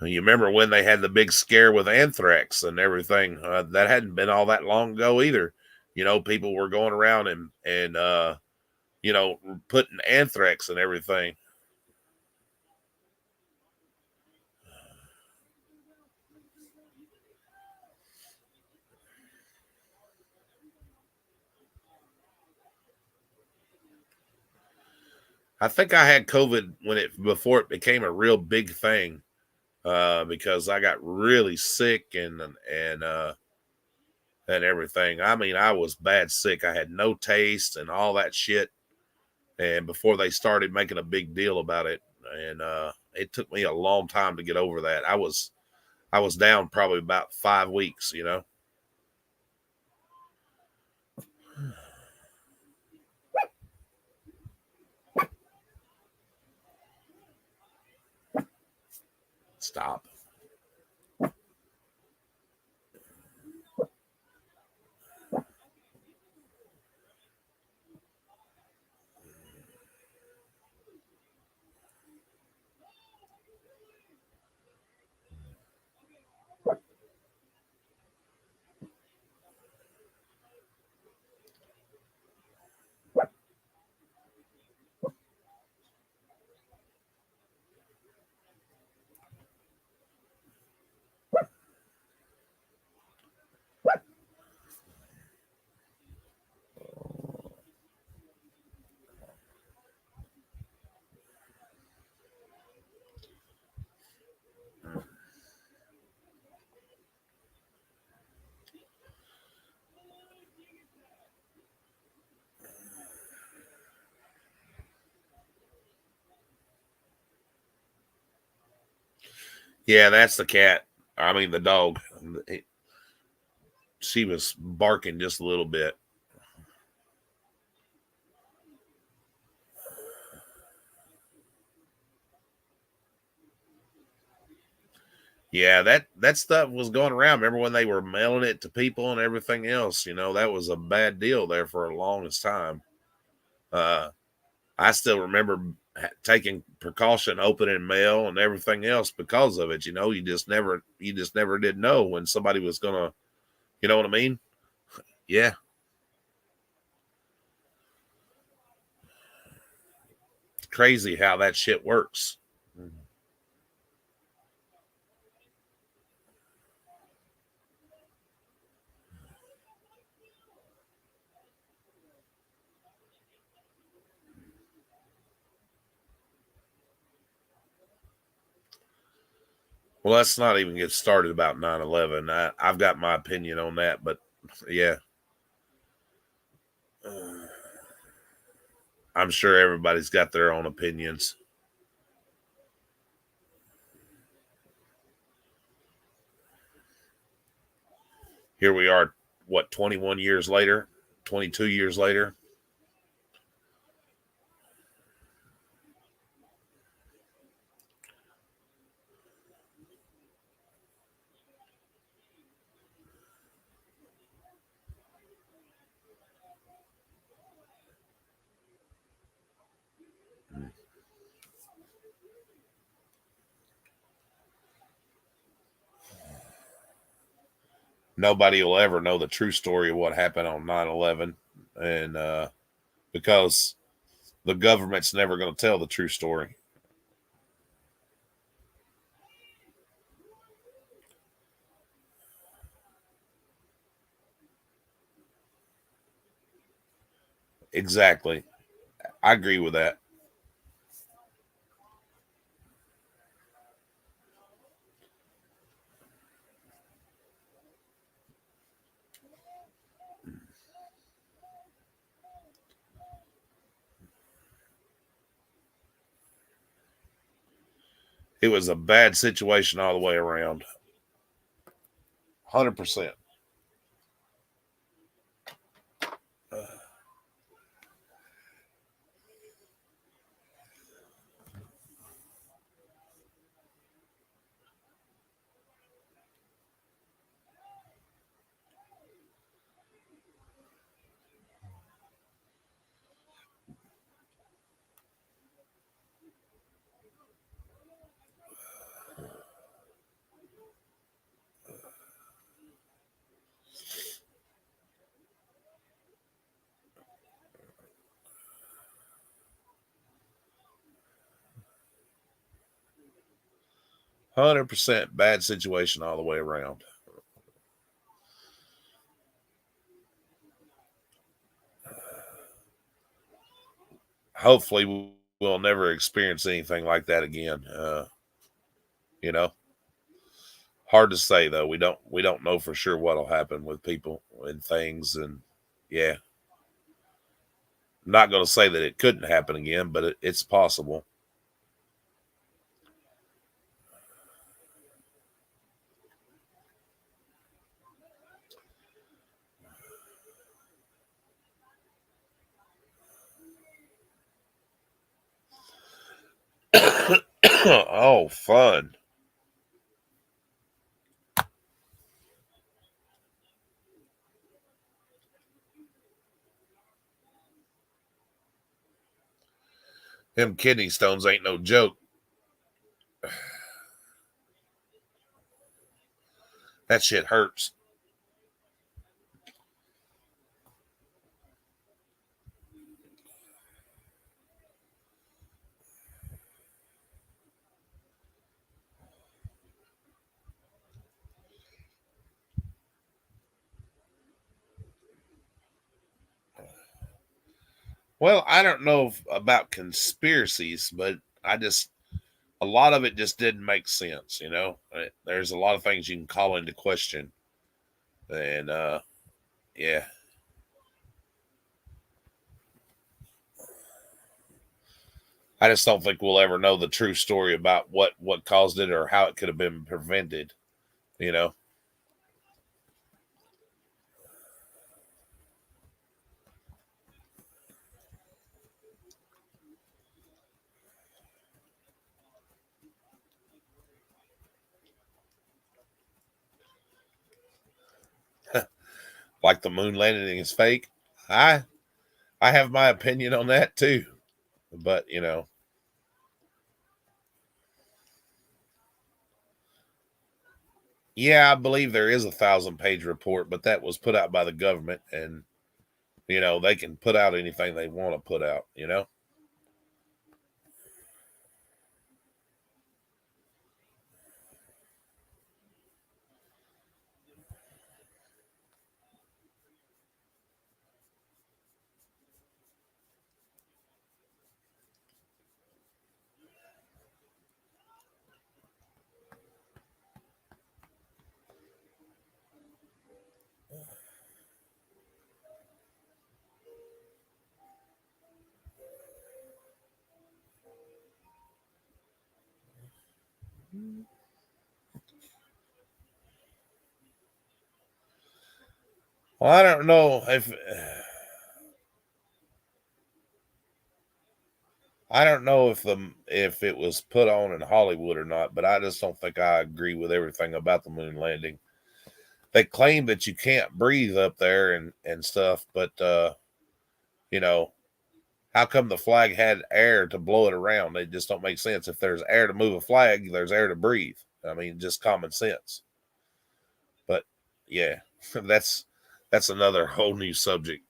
You remember when they had the big scare with anthrax and everything? That hadn't been all that long ago either. You know, people were going around and you know, putting anthrax and everything. I think I had COVID before it became a real big thing, because I got really sick and everything. I mean, I was bad sick. I had no taste and all that shit. And before they started making a big deal about it, and it took me a long time to get over that. I was down probably about 5 weeks, you know. Stop. Yeah, that's the cat. I mean, the dog. She was barking just a little bit. Yeah, that stuff was going around. Remember when they were mailing it to people and everything else? You know, that was a bad deal there for a longest time. I still remember taking precaution, opening mail and everything else because of it. You know, you just never did know when somebody was gonna, you know what I mean? Yeah. It's crazy how that shit works. Well, let's not even get started about 9/11. I've got my opinion on that, but yeah. I'm sure everybody's got their own opinions. here we are, what, 21 years later, 22 years later. Nobody will ever know the true story of what happened on 9/11, and because the government's never going to tell the true story. Exactly. I agree with that. It was a bad situation all the way around. 100%. 100% bad situation all the way around. Hopefully we'll never experience anything like that again. You know, hard to say though. We don't know for sure what'll happen with people and things, and yeah. I'm not going to say that it couldn't happen again, but it's possible. Oh, fun. Them kidney stones ain't no joke. That shit hurts. Well, I don't know about conspiracies, but a lot of it just didn't make sense, you know? There's a lot of things you can call into question. And, yeah. I just don't think we'll ever know the true story about what caused it or how it could have been prevented, you know? Like the moon landing is fake. I have my opinion on that too. But, you know, yeah, I believe there is a 1,000-page report, but that was put out by the government, and you know, they can put out anything they want to put out, you know? Well, I don't know if if it was put on in Hollywood or not, but I just don't think I agree with everything about the moon landing. They claim that you can't breathe up there and stuff, but you know, how come the flag had air to blow it around? It just don't make sense. If there's air to move a flag, there's air to breathe. I mean, just common sense. But yeah, that's another whole new subject.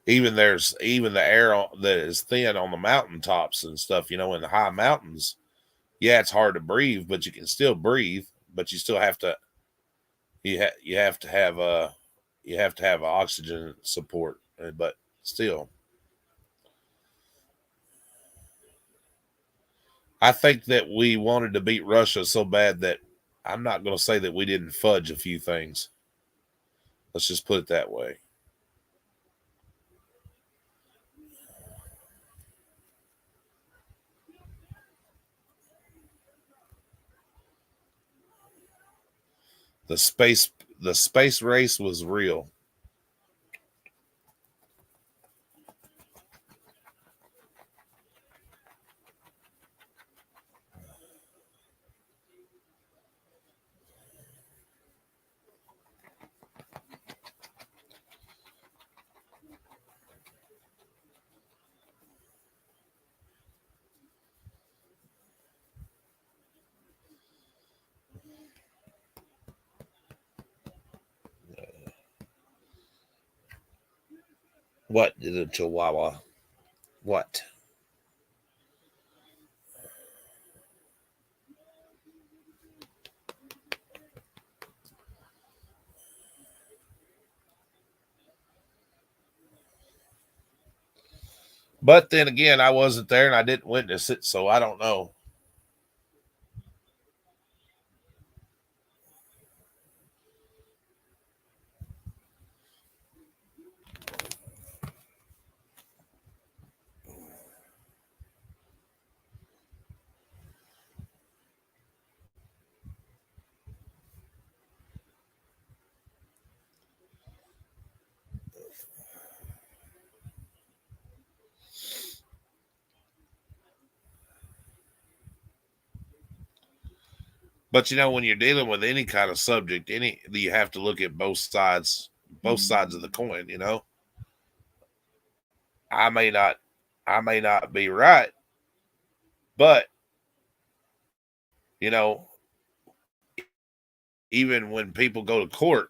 Even the air that is thin on the mountaintops and stuff, you know, in the high mountains. Yeah, it's hard to breathe, but you can still breathe, but you still have to you have to have oxygen support, but still I think that we wanted to beat Russia so bad that I'm not going to say that we didn't fudge a few things. Let's just put it that way. The space race was real. What did a chihuahua? What? But then again, I wasn't there and I didn't witness it, so I don't know. But you know, when you're dealing with any kind of subject, you have to look at both sides of the coin, you know. I may not be right, but you know, even when people go to court,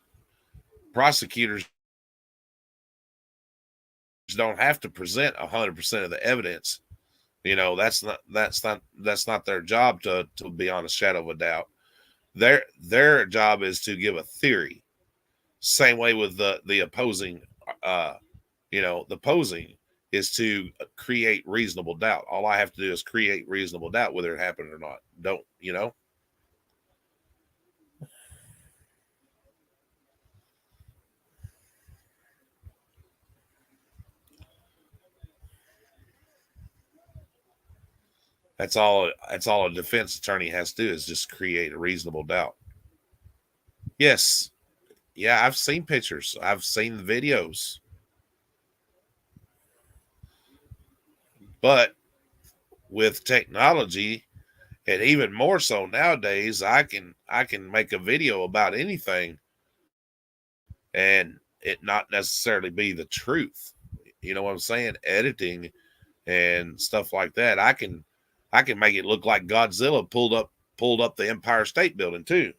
prosecutors don't have to present 100% of the evidence. You know, that's not their job to be on a shadow of a doubt. Their job is to give a theory. Same way with the opposing, the opposing is to create reasonable doubt. All I have to do is create reasonable doubt whether it happened or not. Don't, you know? That's all a defense attorney has to do is just create a reasonable doubt. Yes. Yeah, I've seen pictures. I've seen the videos. But with technology, and even more so nowadays, I can make a video about anything and it not necessarily be the truth. You know what I'm saying? Editing and stuff like that. I can make it look like Godzilla pulled up the Empire State Building too.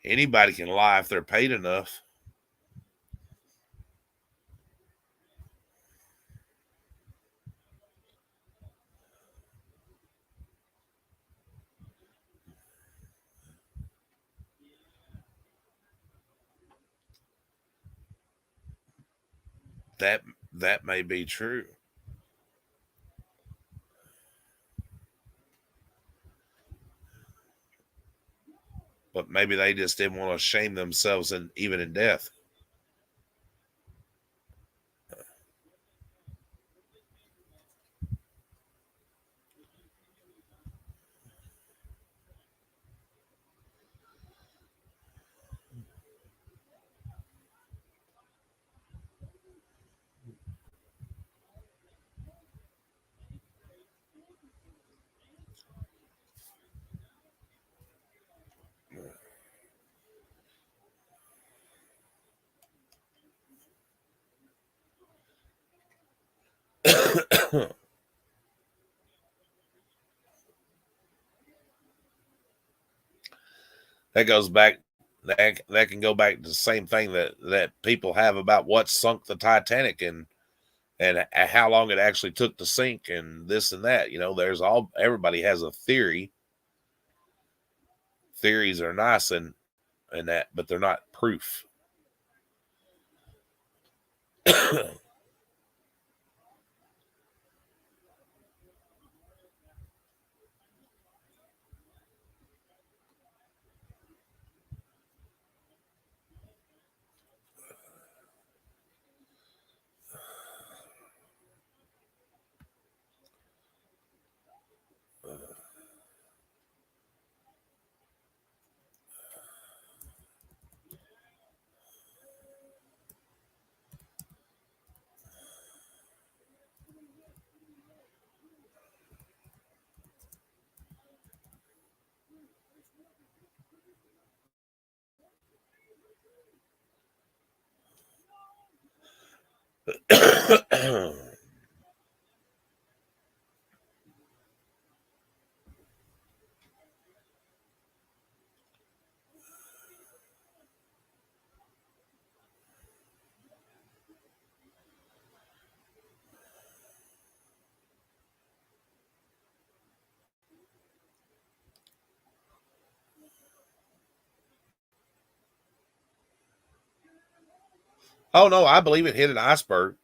Anybody can lie if they're paid enough. That may be true. But maybe they just didn't want to shame themselves even in death. That goes back. That can go back to the same thing that people have about what sunk the Titanic and how long it actually took to sink and this and that. You know, everybody has a theory. Theories are nice and that, but they're not proof. Oh no, I believe it hit an iceberg.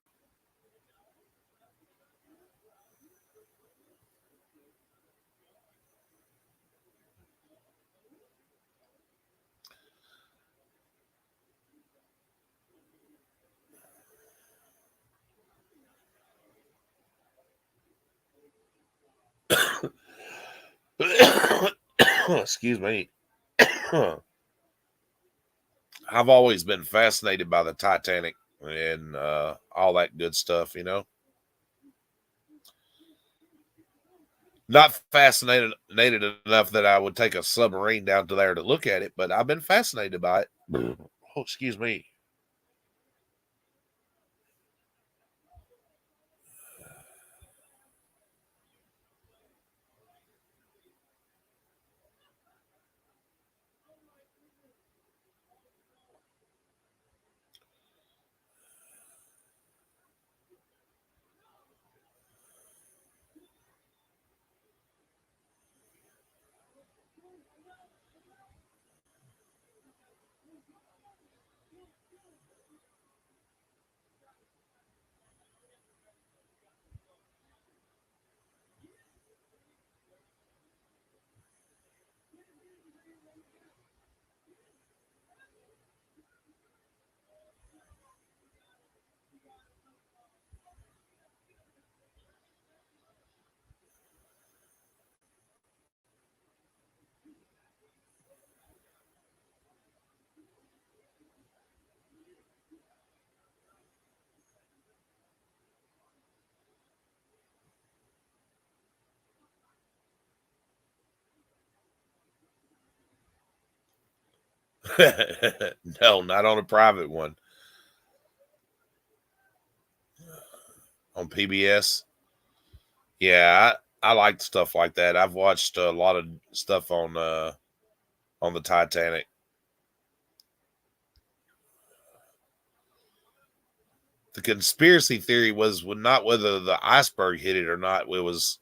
Excuse me. I've always been fascinated by the Titanic and all that good stuff, you know. Not fascinated enough that I would take a submarine down to there to look at it, but I've been fascinated by it. Oh, excuse me. No, not on a private one. On PBS. Yeah, I like stuff like that. I've watched a lot of stuff on the Titanic. The conspiracy theory was not whether the iceberg hit it or not. It was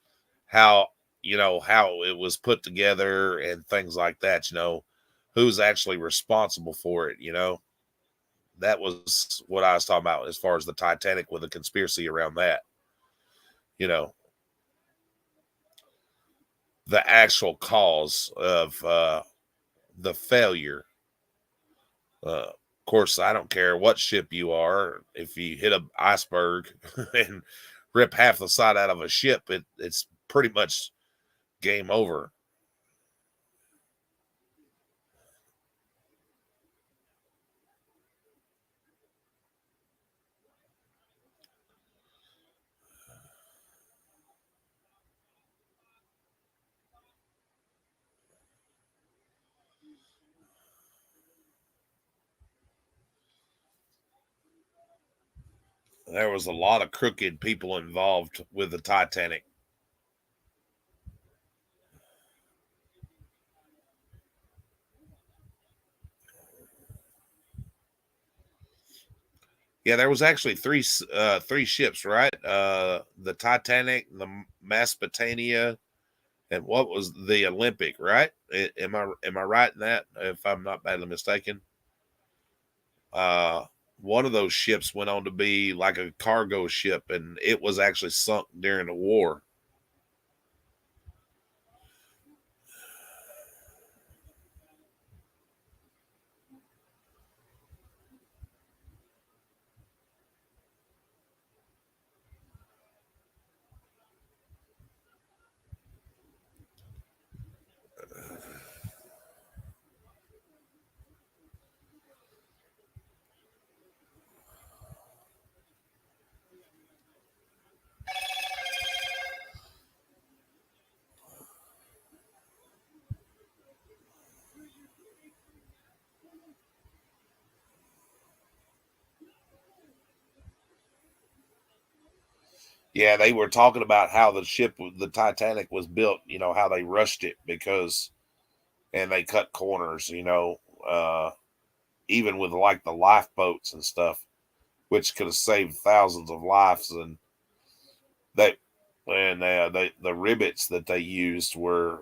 how it was put together and things like that. You know, who's actually responsible for it. You know, that was what I was talking about as far as the Titanic, with a conspiracy around that. You know, the actual cause of the failure. Of course, I don't care what ship you are. If you hit an iceberg and rip half the side out of a ship, it's pretty much game over. There was a lot of crooked people involved with the Titanic. Yeah, there was actually three ships, right? The Titanic, the Mesopotamia, and what was the Olympic, right? Am I right in that? If I'm not badly mistaken, one of those ships went on to be like a cargo ship, and it was actually sunk during the war. Yeah, they were talking about how the Titanic was built, you know, how they rushed it and they cut corners, you know, even with like the lifeboats and stuff, which could have saved thousands of lives. And the rivets that they used were,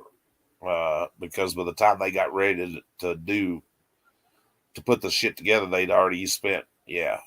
because by the time they got ready to put the shit together, they'd already spent, yeah.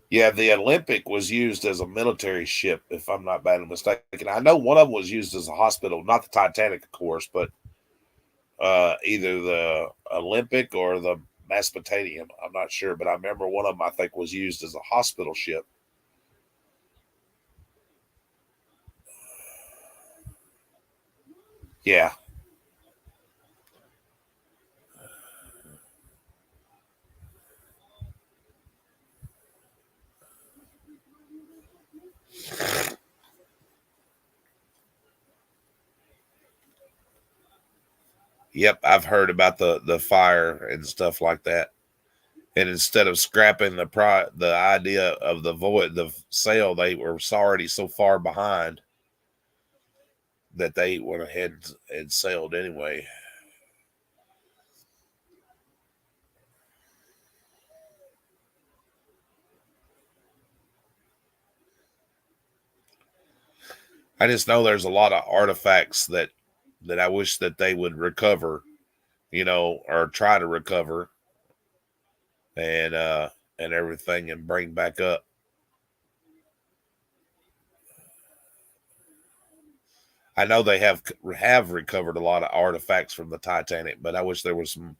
Yeah, the Olympic was used as a military ship, if I'm not badly mistaken. I know one of them was used as a hospital, not the Titanic, of course, but either the Olympic or the Mesopotamian. I'm not sure, but I remember one of them, I think, was used as a hospital ship. Yeah. Yep, I've heard about the fire and stuff like that. And instead of scrapping the idea of the sail, they were already so far behind that they went ahead and sailed anyway. I just know there's a lot of artifacts that I wish that they would recover, you know, or try to recover and everything and bring back up. I know they have recovered a lot of artifacts from the Titanic, but I wish there was some.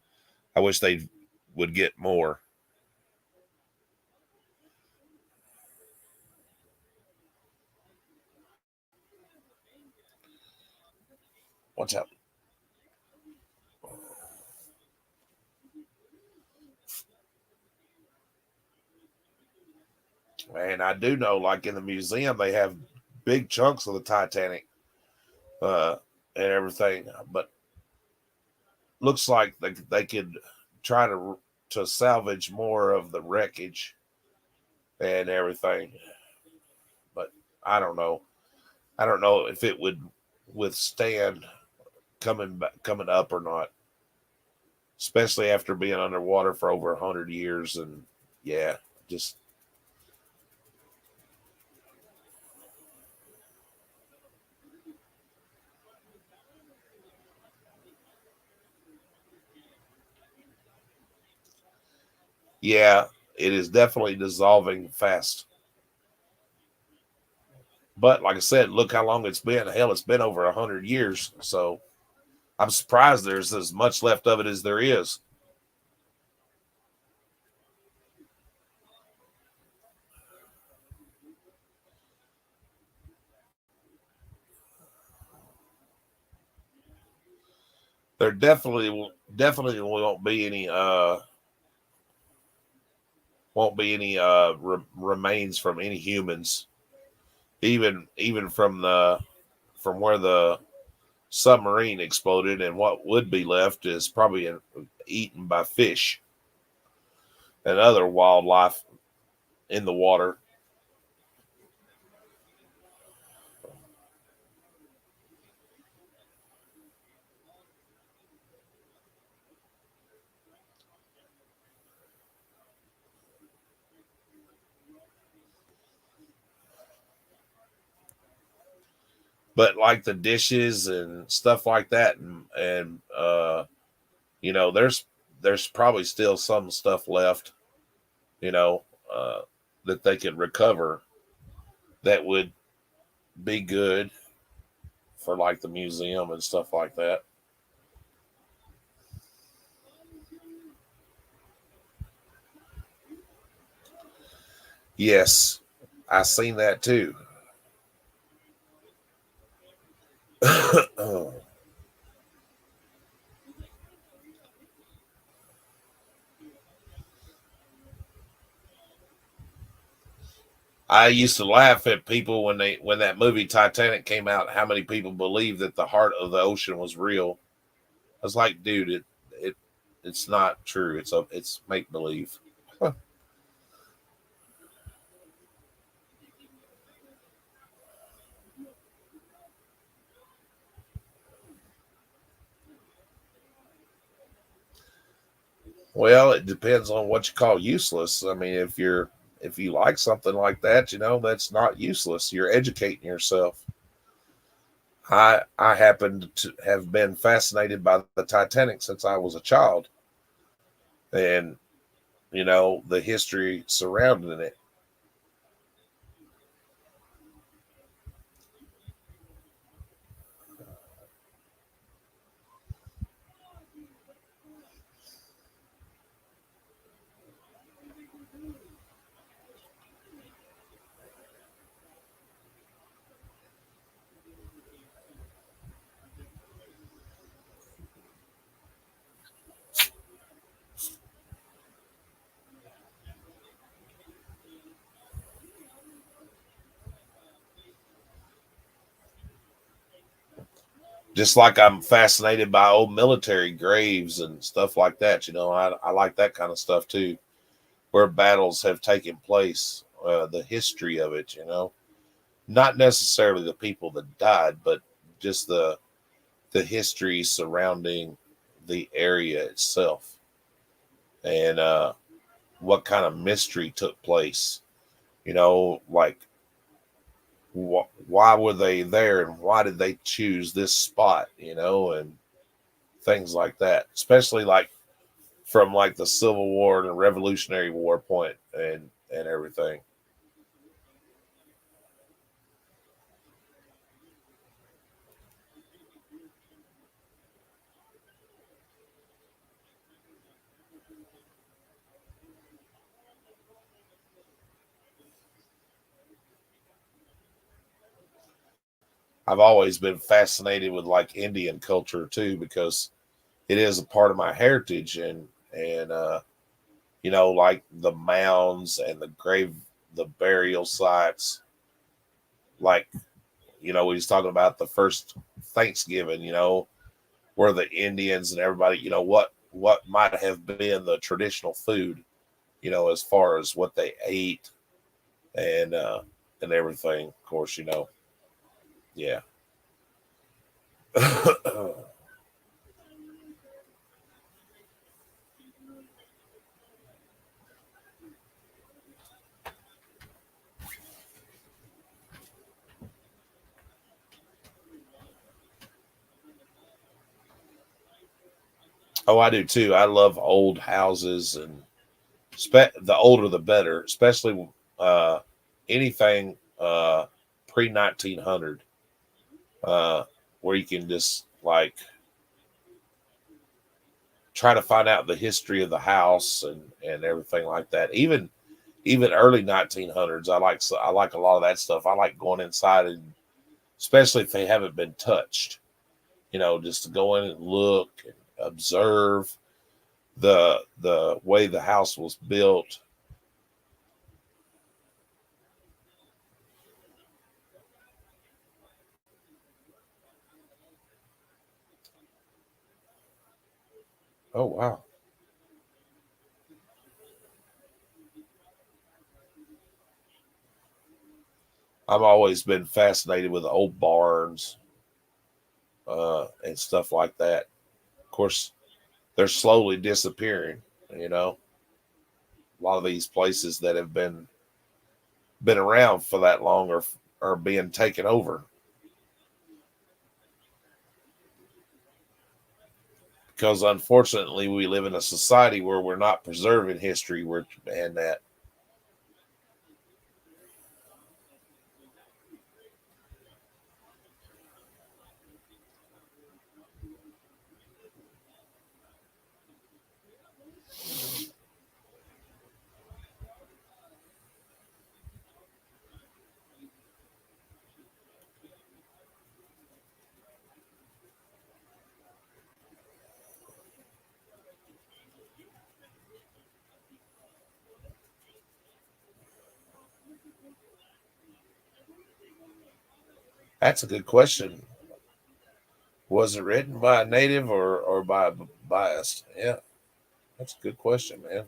I wish they would get more. Watch out. And I do know, like in the museum, they have big chunks of the Titanic and everything, but looks like they could try to salvage more of the wreckage and everything. But I don't know. I don't know if it would withstand coming up or not, especially after being underwater for over 100 years. And yeah, just yeah, it is definitely dissolving fast. But like I said, look how long it's been. Hell, it's been over 100 years. So I'm surprised there's as much left of it as there is. There definitely won't be any remains from any humans, even from where the submarine exploded, and what would be left is probably eaten by fish and other wildlife in the water. But like the dishes and stuff like that, and you know, there's probably still some stuff left, you know, that they could recover that would be good for like the museum and stuff like that. Yes, I seen that too. I used to laugh at people when that movie Titanic came out, how many people believed that the heart of the ocean was real. I was like, dude, it's not true. It's make believe. Well, it depends on what you call useless. I mean, if you like something like that, you know, that's not useless. You're educating yourself. I happen to have been fascinated by the Titanic since I was a child, and you know the history surrounding it. Just like I'm fascinated by old military graves and stuff like that. You know, I like that kind of stuff too, where battles have taken place, the history of it. You know, not necessarily the people that died, but just the history surrounding the area itself, and what kind of mystery took place. You know, like why were they there and why did they choose this spot? You know, and things like that, especially like from like the Civil War and the Revolutionary War point and everything. I've always been fascinated with like Indian culture too, because it is a part of my heritage, and you know, like the mounds and the burial sites, like, you know, we was talking about the first Thanksgiving, you know, where the Indians and everybody, you know, what might have been the traditional food, you know, as far as what they ate and everything, of course, you know. Yeah. Oh, I do too. I love old houses, and the older the better, especially anything pre 1900, where you can just like try to find out the history of the house and everything like that. Even early 1900s, I like a lot of that stuff. I like going inside, and especially if they haven't been touched, just to go in and look and observe the way the house was built. Oh, wow. I've always been fascinated with old barns and stuff like that. Of course, they're slowly disappearing, a lot of these places that have been around for that long are being taken over. Because unfortunately, we live in a society where we're not preserving history, and that. That's a good question. Was it written by a native or by a biased? Yeah, that's a good question, man.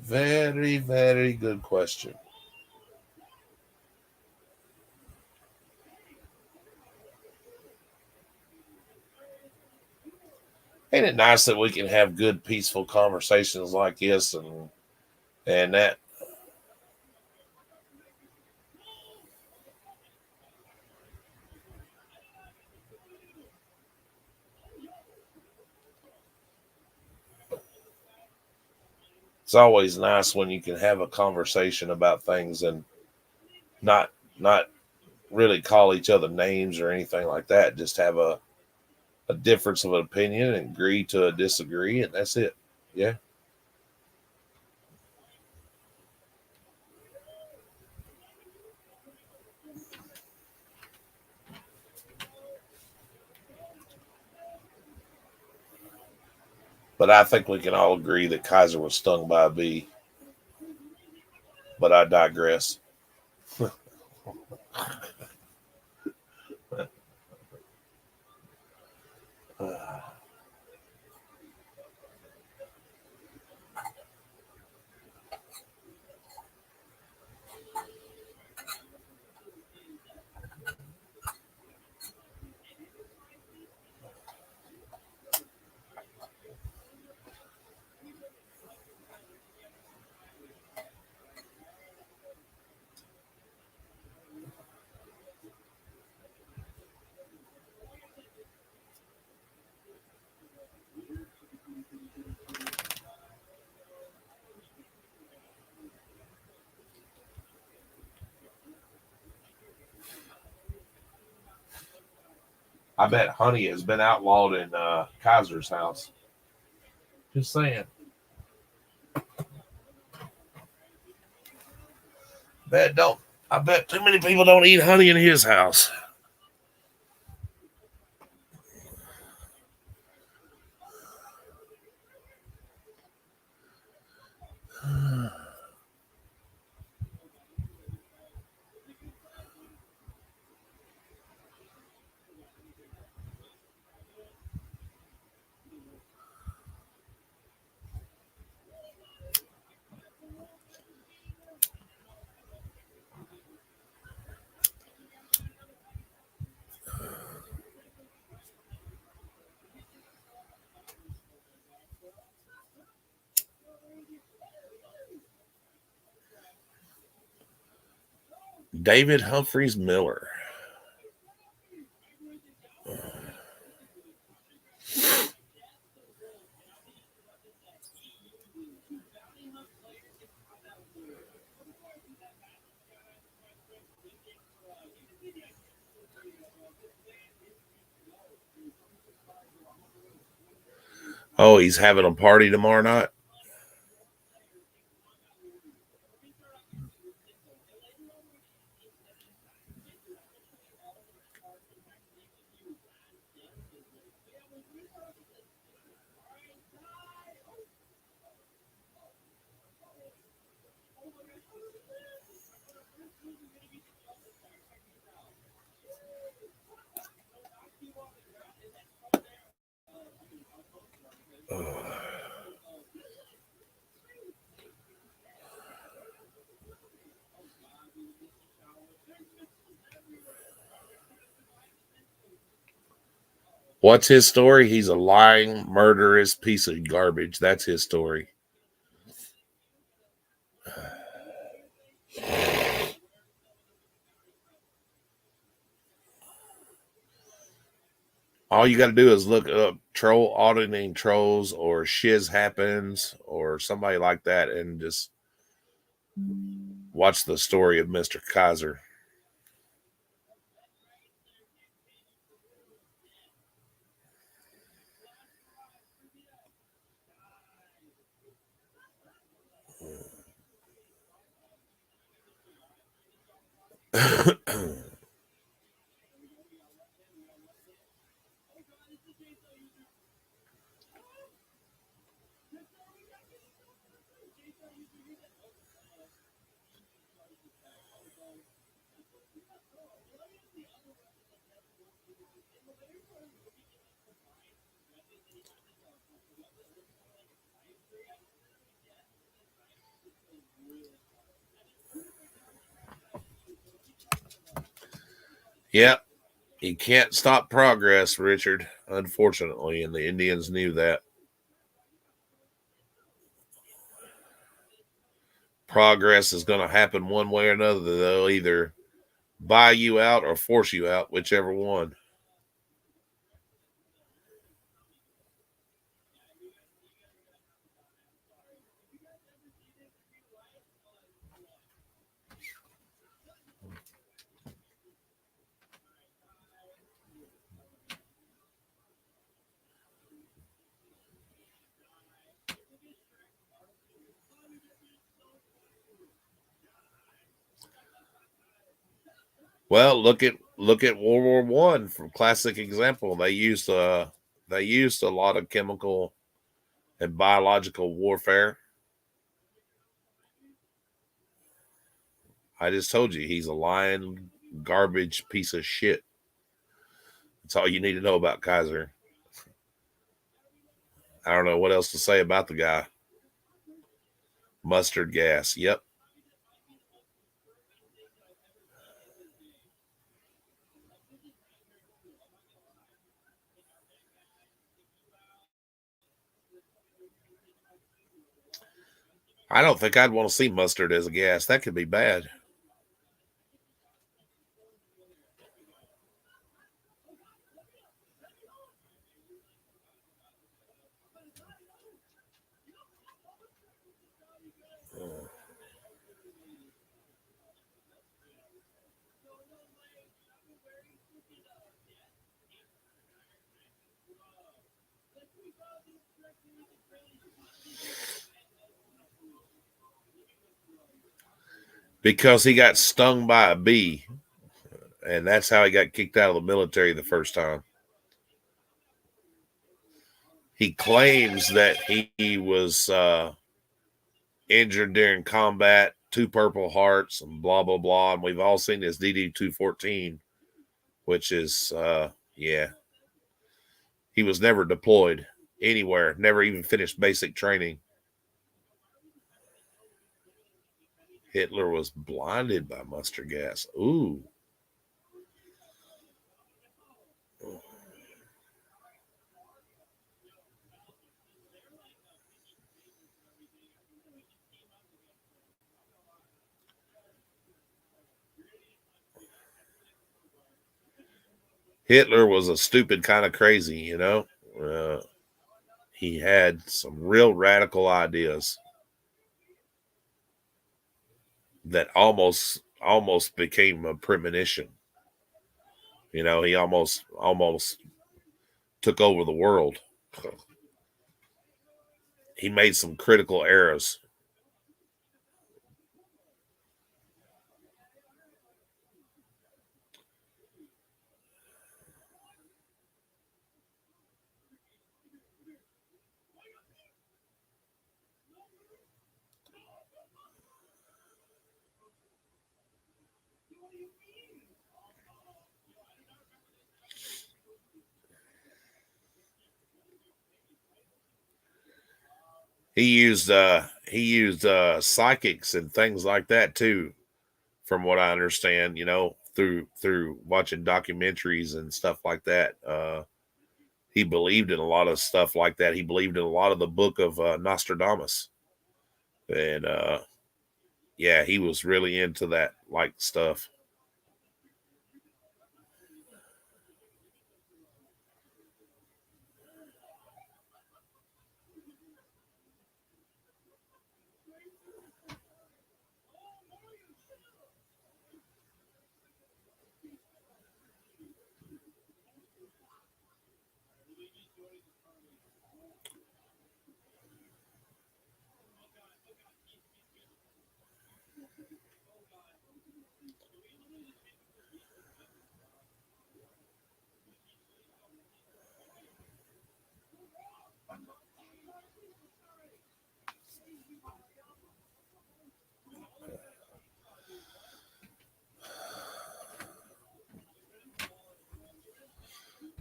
Very, very good question. Ain't it nice that we can have good, peaceful conversations like this and that? It's always nice when you can have a conversation about things and not really call each other names or anything like that. Just have a difference of opinion and agree to disagree, and that's it. Yeah. But I think we can all agree that Kaiser was stung by a bee. But I digress. I bet honey has been outlawed in Kaiser's house. Just saying. I bet too many people don't eat honey in his house. David Humphreys Miller. Oh, he's having a party tomorrow night? What's his story? He's a lying, murderous piece of garbage. That's his story. All you got to do is look up troll auditing trolls or shiz happens or somebody like that and just watch the story of Mr. Kaiser. Yep. You can't stop progress, Richard, unfortunately, and the Indians knew that. Progress is going to happen one way or another. They'll either buy you out or force you out, whichever one. Well, look at World War One from classic example. They used a lot of chemical and biological warfare. I just told you he's a lying garbage piece of shit. That's all you need to know about Kaiser. I don't know what else to say about the guy. Mustard gas. Yep. I don't think I'd want to see mustard as a gas. That could be bad. Because he got stung by a bee, and that's how he got kicked out of the military the first time. He claims that he was injured during combat, 2 Purple Hearts, and blah, blah, blah. And we've all seen his DD-214, which is, yeah. He was never deployed anywhere, never even finished basic training. Hitler was blinded by mustard gas. Ooh. Hitler was a stupid kind of crazy, you know. He had some real radical ideas that almost became a premonition. You know, he almost took over the world. He made some critical errors. He used psychics and things like that too, from what I understand, you know, through watching documentaries and stuff like that. He believed in a lot of stuff like that. He believed in a lot of the book of Nostradamus. And yeah, he was really into that like stuff.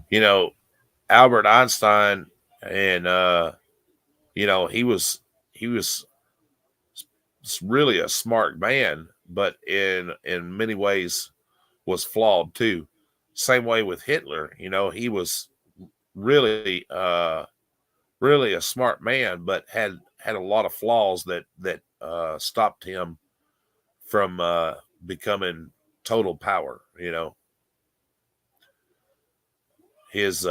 You know, Albert Einstein, and you know, he was really a smart man, but in many ways was flawed too. Same way with Hitler. You know, he was really really a smart man, but had a lot of flaws that stopped him from becoming total power. You know, his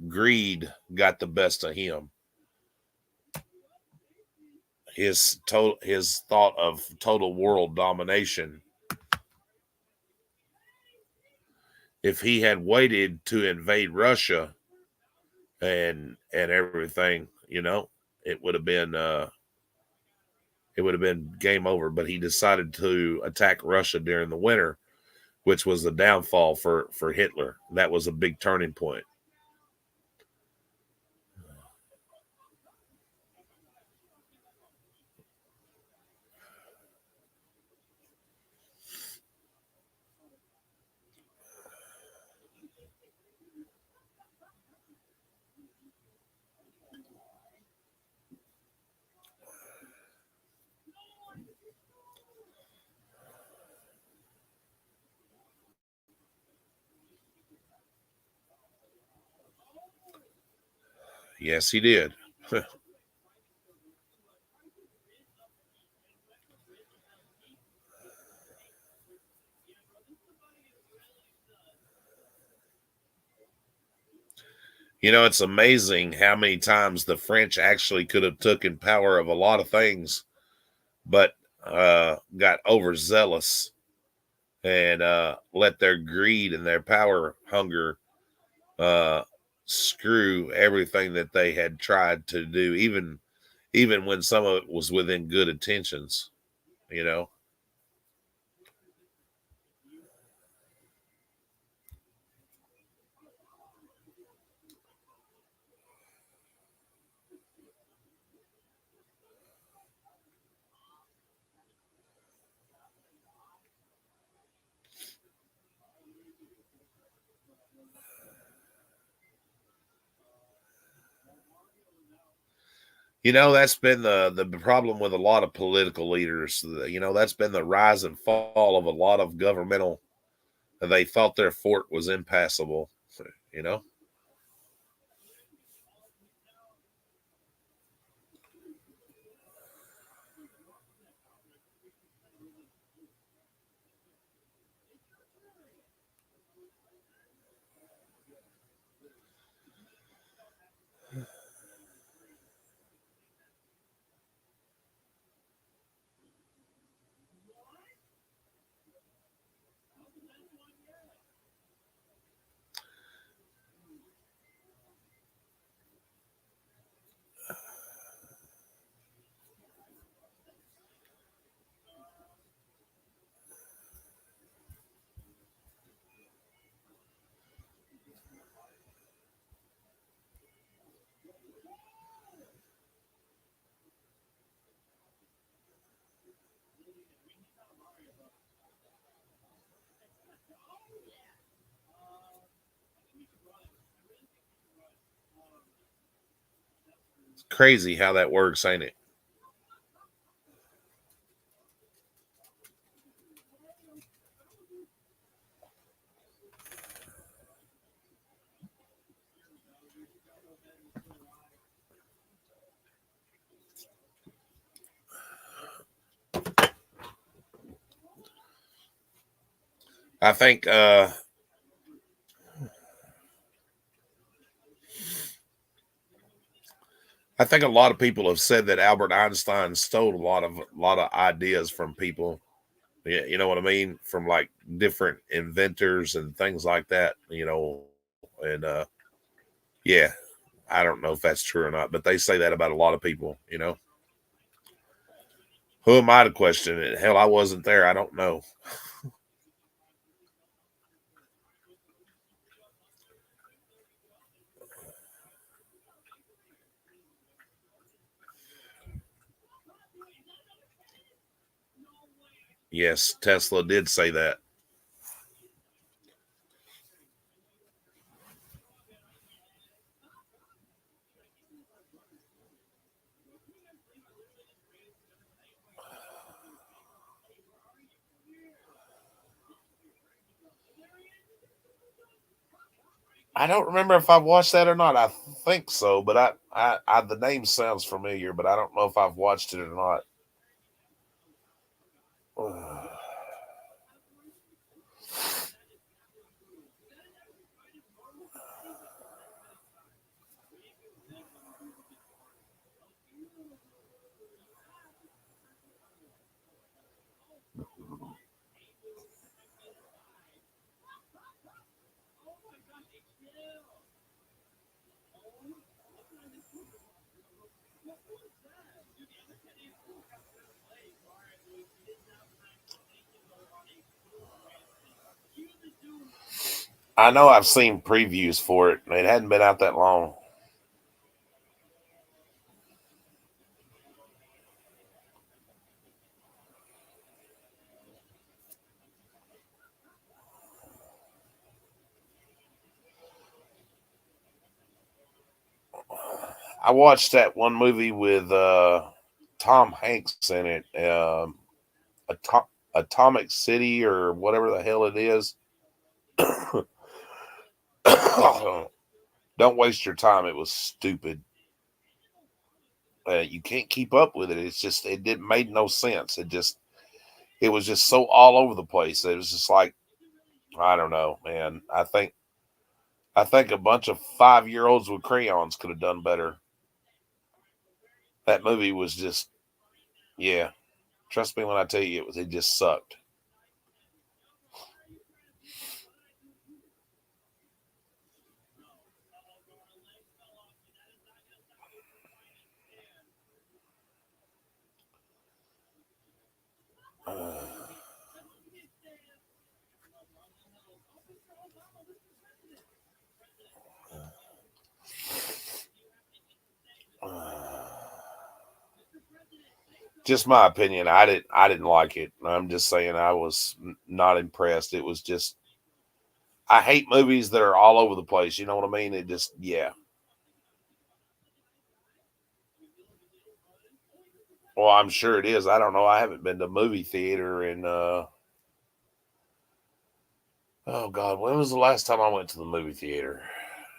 greed got the best of him. His thought of total world domination. If he had waited to invade Russia and everything, you know, it would have been game over. But he decided to attack Russia during the winter, which was the downfall for Hitler. That was a big turning point. Yes, he did. You know, it's amazing how many times the French actually could have taken power of a lot of things, but got overzealous and let their greed and their power hunger screw everything that they had tried to do, even when some of it was within good intentions, you know. You know, that's been the problem with a lot of political leaders. You know, that's been the rise and fall of a lot of governmental. They thought their fort was impassable, you know. It's crazy how that works, ain't it? I think a lot of people have said that Albert Einstein stole a lot of ideas from people. Yeah, you know what I mean? From like different inventors and things like that, and yeah, I don't know if that's true or not, but they say that about a lot of people, Who am I to question it? Hell, I wasn't there. I don't know. Yes, Tesla did say that. I don't remember if I've watched that or not. I think so, but I the name sounds familiar, but I don't know if I've watched it or not. I know I've seen previews for it, and it hadn't been out that long. I watched that one movie with Tom Hanks in it, Atomic City or whatever the hell it is. Don't waste your time. It was stupid. You can't keep up with it. It's just it didn't made no sense. It was just so all over the place. It was just like I don't know, man. I think a bunch of 5-year-olds with crayons could have done better. That movie was just yeah. Trust me when I tell you it just sucked. Just my opinion. I didn't like it. I'm just saying I was not impressed. It was just I hate movies that are all over the place. You know what I mean? It just yeah. Well, I'm sure it is. I don't know. I haven't been to a movie theater in oh God, when was the last time I went to the movie theater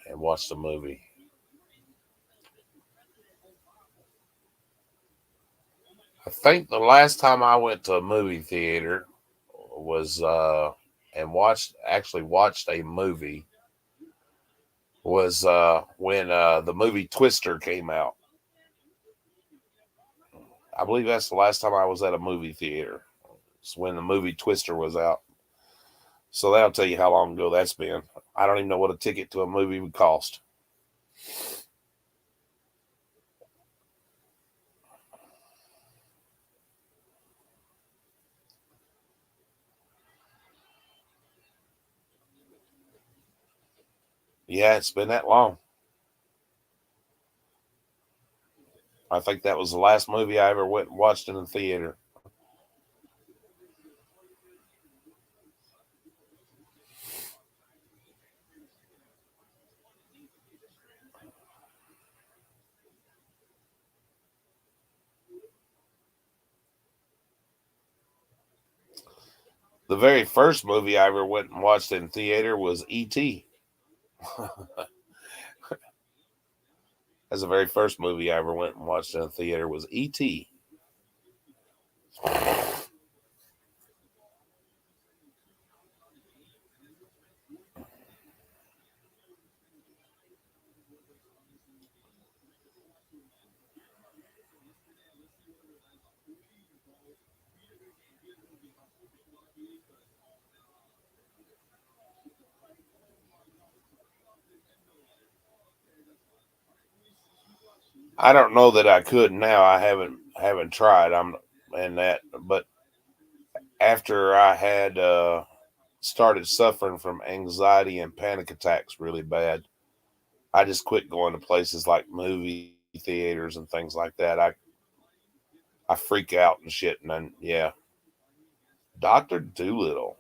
and watched a movie? I think the last time I went to a movie theater was and watched a movie was when the movie Twister came out. I believe that's the last time I was at a movie theater. It's when the movie Twister was out. So that'll tell you how long ago that's been. I don't even know what a ticket to a movie would cost. Yeah, it's been that long. I think that was the last movie I ever went and watched in the theater. The very first movie I ever went and watched in theater was E.T. That's the very first movie I ever went and watched in a theater was E.T. I don't know that I could now. I haven't tried. But after I had started suffering from anxiety and panic attacks really bad, I just quit going to places like movie theaters and things like that. I freak out and shit, and then yeah, Doctor Doolittle.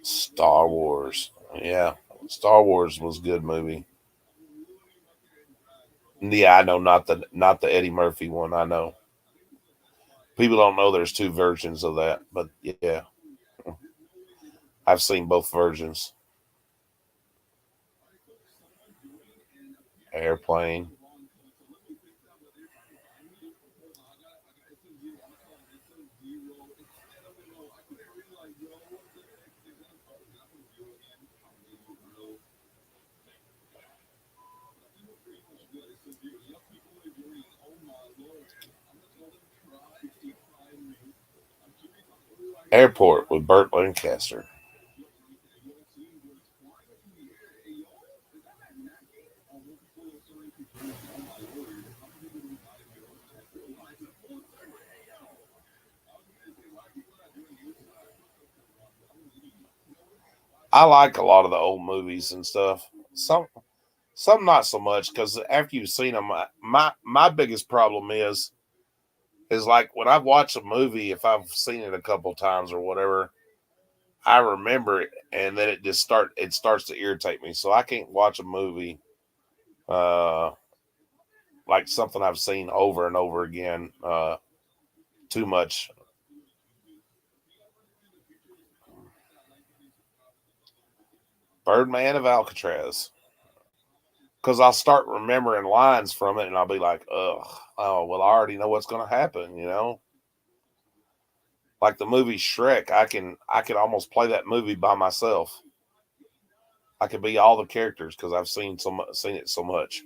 Star Wars. Yeah, Star Wars was a good movie. Yeah, I know, not the Eddie Murphy one. I know people don't know there's two versions of that, but yeah, I've seen both versions. Airplane. Airport with Burt Lancaster. I like a lot of the old movies and stuff. Some not so much because after you've seen them, my biggest problem is like when I've watched a movie, if I've seen it a couple times or whatever, I remember it, and then it starts to irritate me. So I can't watch a movie uh like something I've seen over and over again too much. Birdman of Alcatraz. Because I'll start remembering lines from it and I'll be like, ugh, oh well, I already know what's gonna happen, you know? Like the movie Shrek, I can almost play that movie by myself. I could be all the characters because I've seen it so much.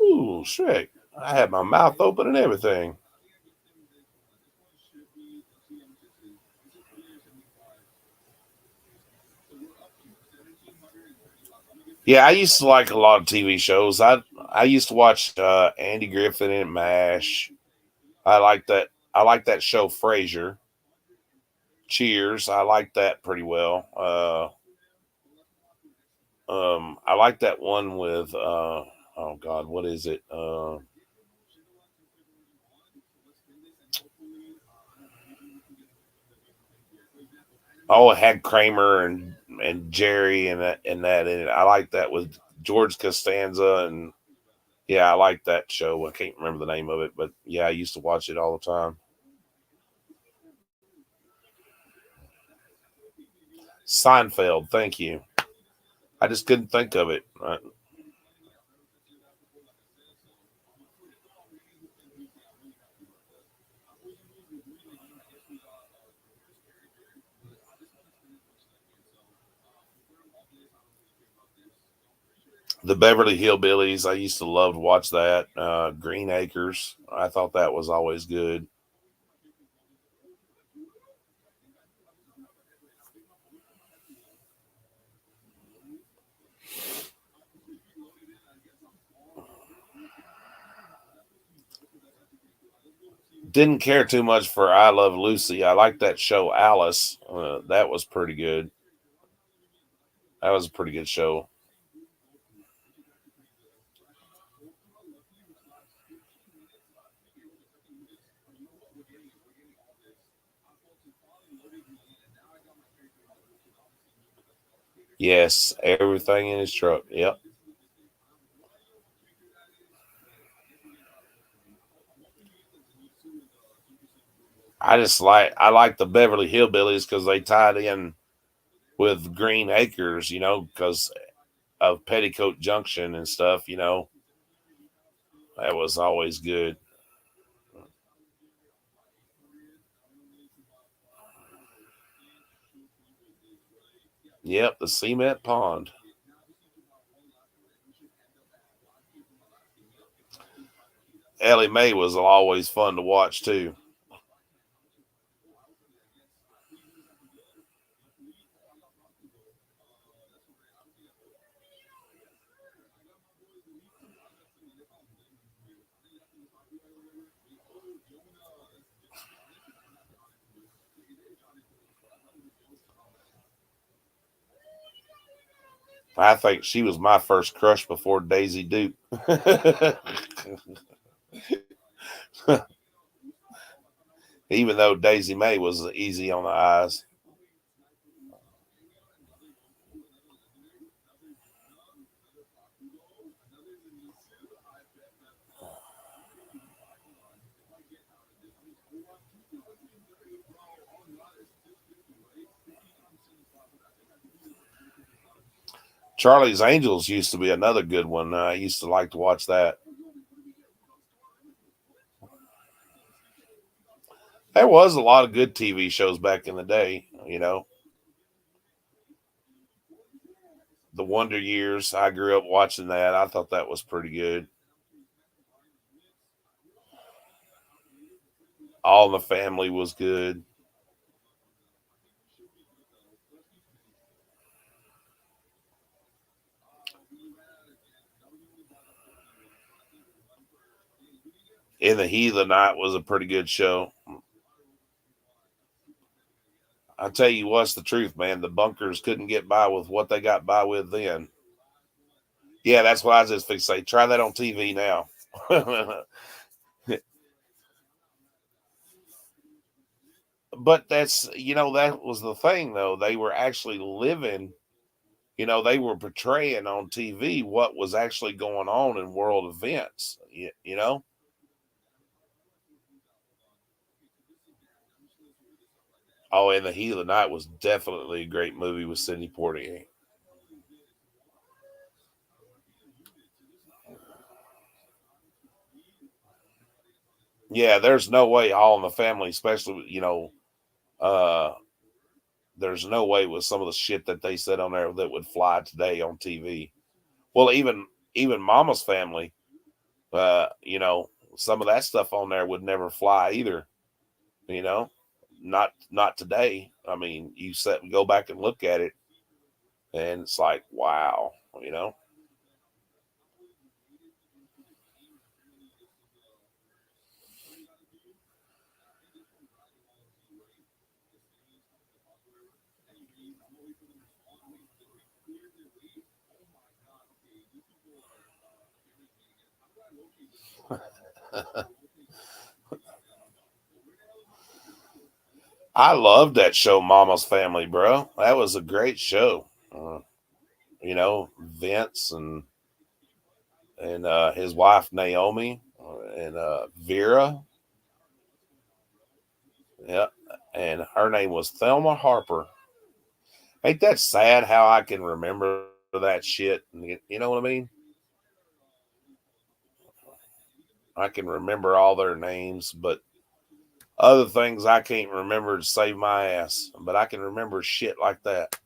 Ooh, Shrek. I had my mouth open and everything. Yeah, I used to like a lot of TV shows. I used to watch Andy Griffith and MASH. I like that. I like that show Frasier. Cheers. I like that pretty well. I like that one with oh God, what is it? Oh, it had Kramer and Jerry and that in it. I like that with George Costanza and yeah, I like that show. I can't remember the name of it, but yeah, I used to watch it all the time. Seinfeld, thank you. I just couldn't think of it. The Beverly Hillbillies, I used to love to watch that. Green Acres, I thought that was always good. Didn't care too much for I Love Lucy. I liked that show Alice. That was pretty good. That was a pretty good show. Yes, everything in his truck. Yep. I like the Beverly Hillbillies because they tied in with Green Acres, because of Petticoat Junction and stuff, That was always good. Yep, the cement pond. Ellie Mae was always fun to watch too. I think she was my first crush before Daisy Duke. Even though Daisy Mae was easy on the eyes. Charlie's Angels used to be another good one. I used to like to watch that. There was a lot of good TV shows back in the day, The Wonder Years, I grew up watching that. I thought that was pretty good. All in the Family was good. In the Heat of the Night was a pretty good show. I tell you what's the truth, man. The bunkers couldn't get by with what they got by with then. Yeah, that's what I was just fixing to say. Try that on TV now. But that's, that was the thing, though. They were actually living, they were portraying on TV what was actually going on in world events, Oh, and The Heat of the Night was definitely a great movie with Sidney Poitier. Yeah, there's no way All in the Family, especially, there's no way with some of the shit that they said on there that would fly today on TV. Well, even Mama's Family, some of that stuff on there would never fly either. Not today. I mean, you go back and look at it, and it's like, wow, I loved that show, Mama's Family, bro. That was a great show. Vince and his wife Naomi and Vera. Yeah, and her name was Thelma Harper. Ain't that sad how I can remember that shit? You know what I mean? I can remember all their names, but other things I can't remember to save my ass. But I can remember shit like that.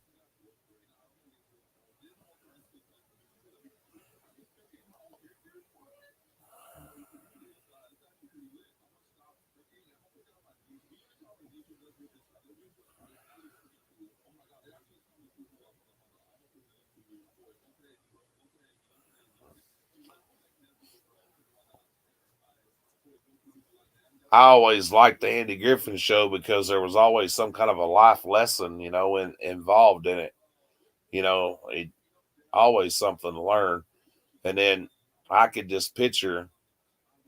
I always liked the Andy Griffin Show because there was always some kind of a life lesson, involved in it. Always something to learn. And then I could just picture,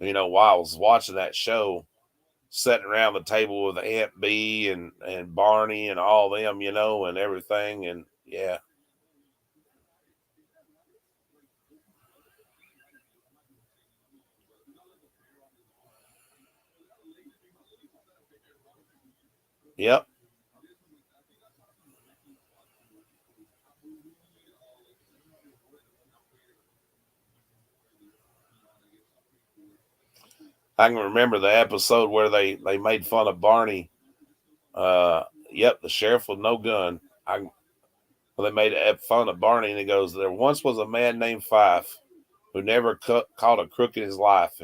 while I was watching that show, sitting around the table with Aunt B and Barney and all them, and everything. And yeah. Yep. I can remember the episode where they made fun of Barney. Yep, the sheriff with no gun. They made fun of Barney, and he goes, "There once was a man named Fife who never caught a crook in his life.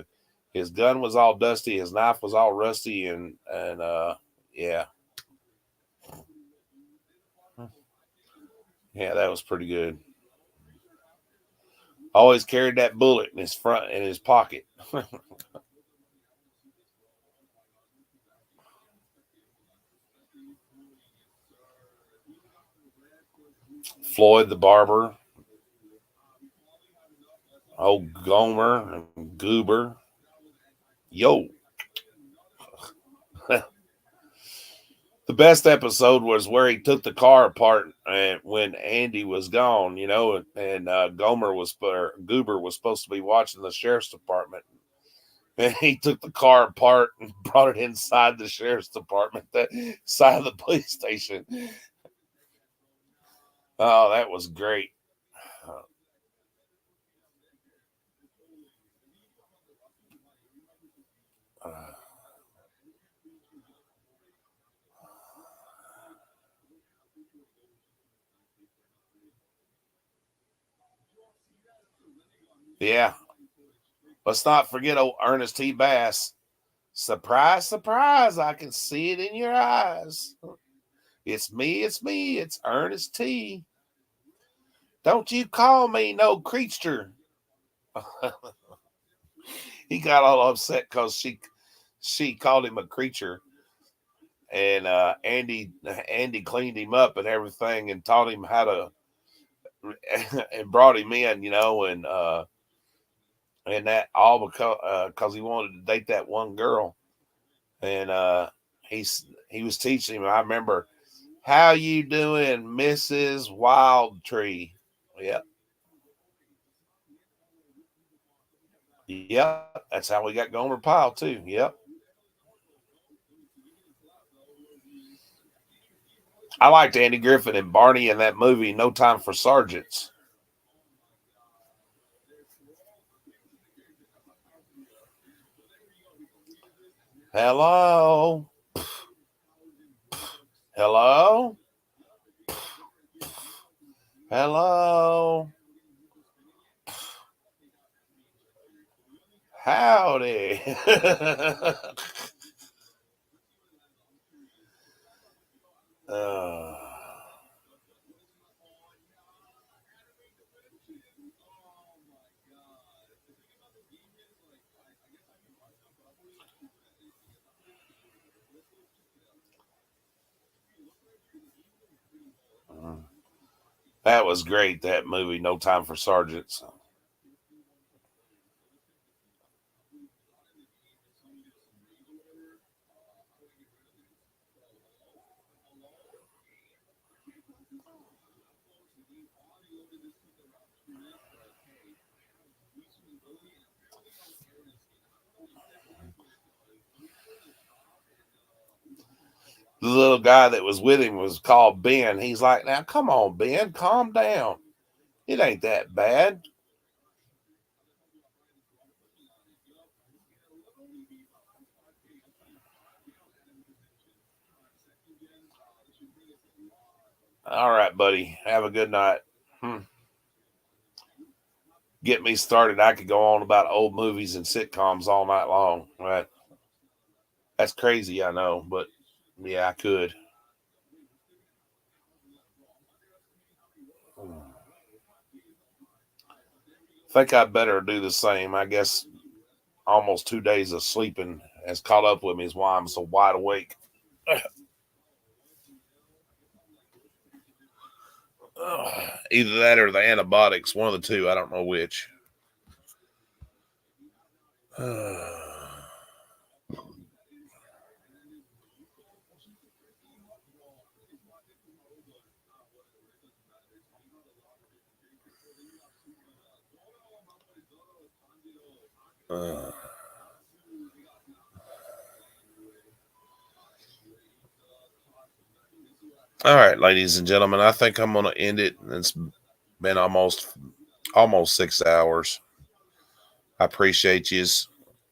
His gun was all dusty, his knife was all rusty, and yeah." Yeah, that was pretty good. Always carried that bullet in his pocket. Floyd the barber. Oh, Gomer and Goober. Yo. The best episode was where he took the car apart and when Andy was gone, and Goober was supposed to be watching the sheriff's department. And he took the car apart and brought it inside the sheriff's department, that side of the police station. Oh, that was great. Yeah. Let's not forget old Ernest T. Bass. Surprise, surprise, I can see it in your eyes. It's me, it's Ernest T. Don't you call me no creature. He got all upset because she called him a creature. And Andy cleaned him up and everything and taught him how to and brought him in, and that all because he wanted to date that one girl. And he was teaching him. I remember, how you doing, Mrs. Wildtree? Yep. Yep. That's how we got Gomer Pyle too. Yep. I liked Andy Griffin and Barney in that movie, No Time for Sergeants. Hello? Hello? Hello? Howdy. That was great, that movie, No Time for Sergeants. The little guy that was with him was called Ben. He's like, now, come on, Ben, calm down. It ain't that bad. All right, buddy. Have a good night. Get me started. I could go on about old movies and sitcoms all night long. Right? That's crazy, I know, but yeah, I could. Think I better do the same. I guess almost 2 days of sleeping has caught up with me. Is why I'm so wide awake. Either that or the antibiotics, one of the two. I don't know which. All right, ladies and gentlemen, I think I'm going to end it. It's been almost 6 hours. I appreciate you.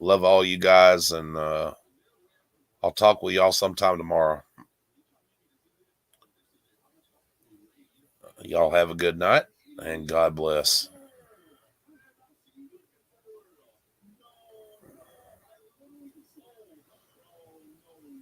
Love all you guys, and I'll talk with y'all sometime tomorrow. Y'all have a good night, and God bless.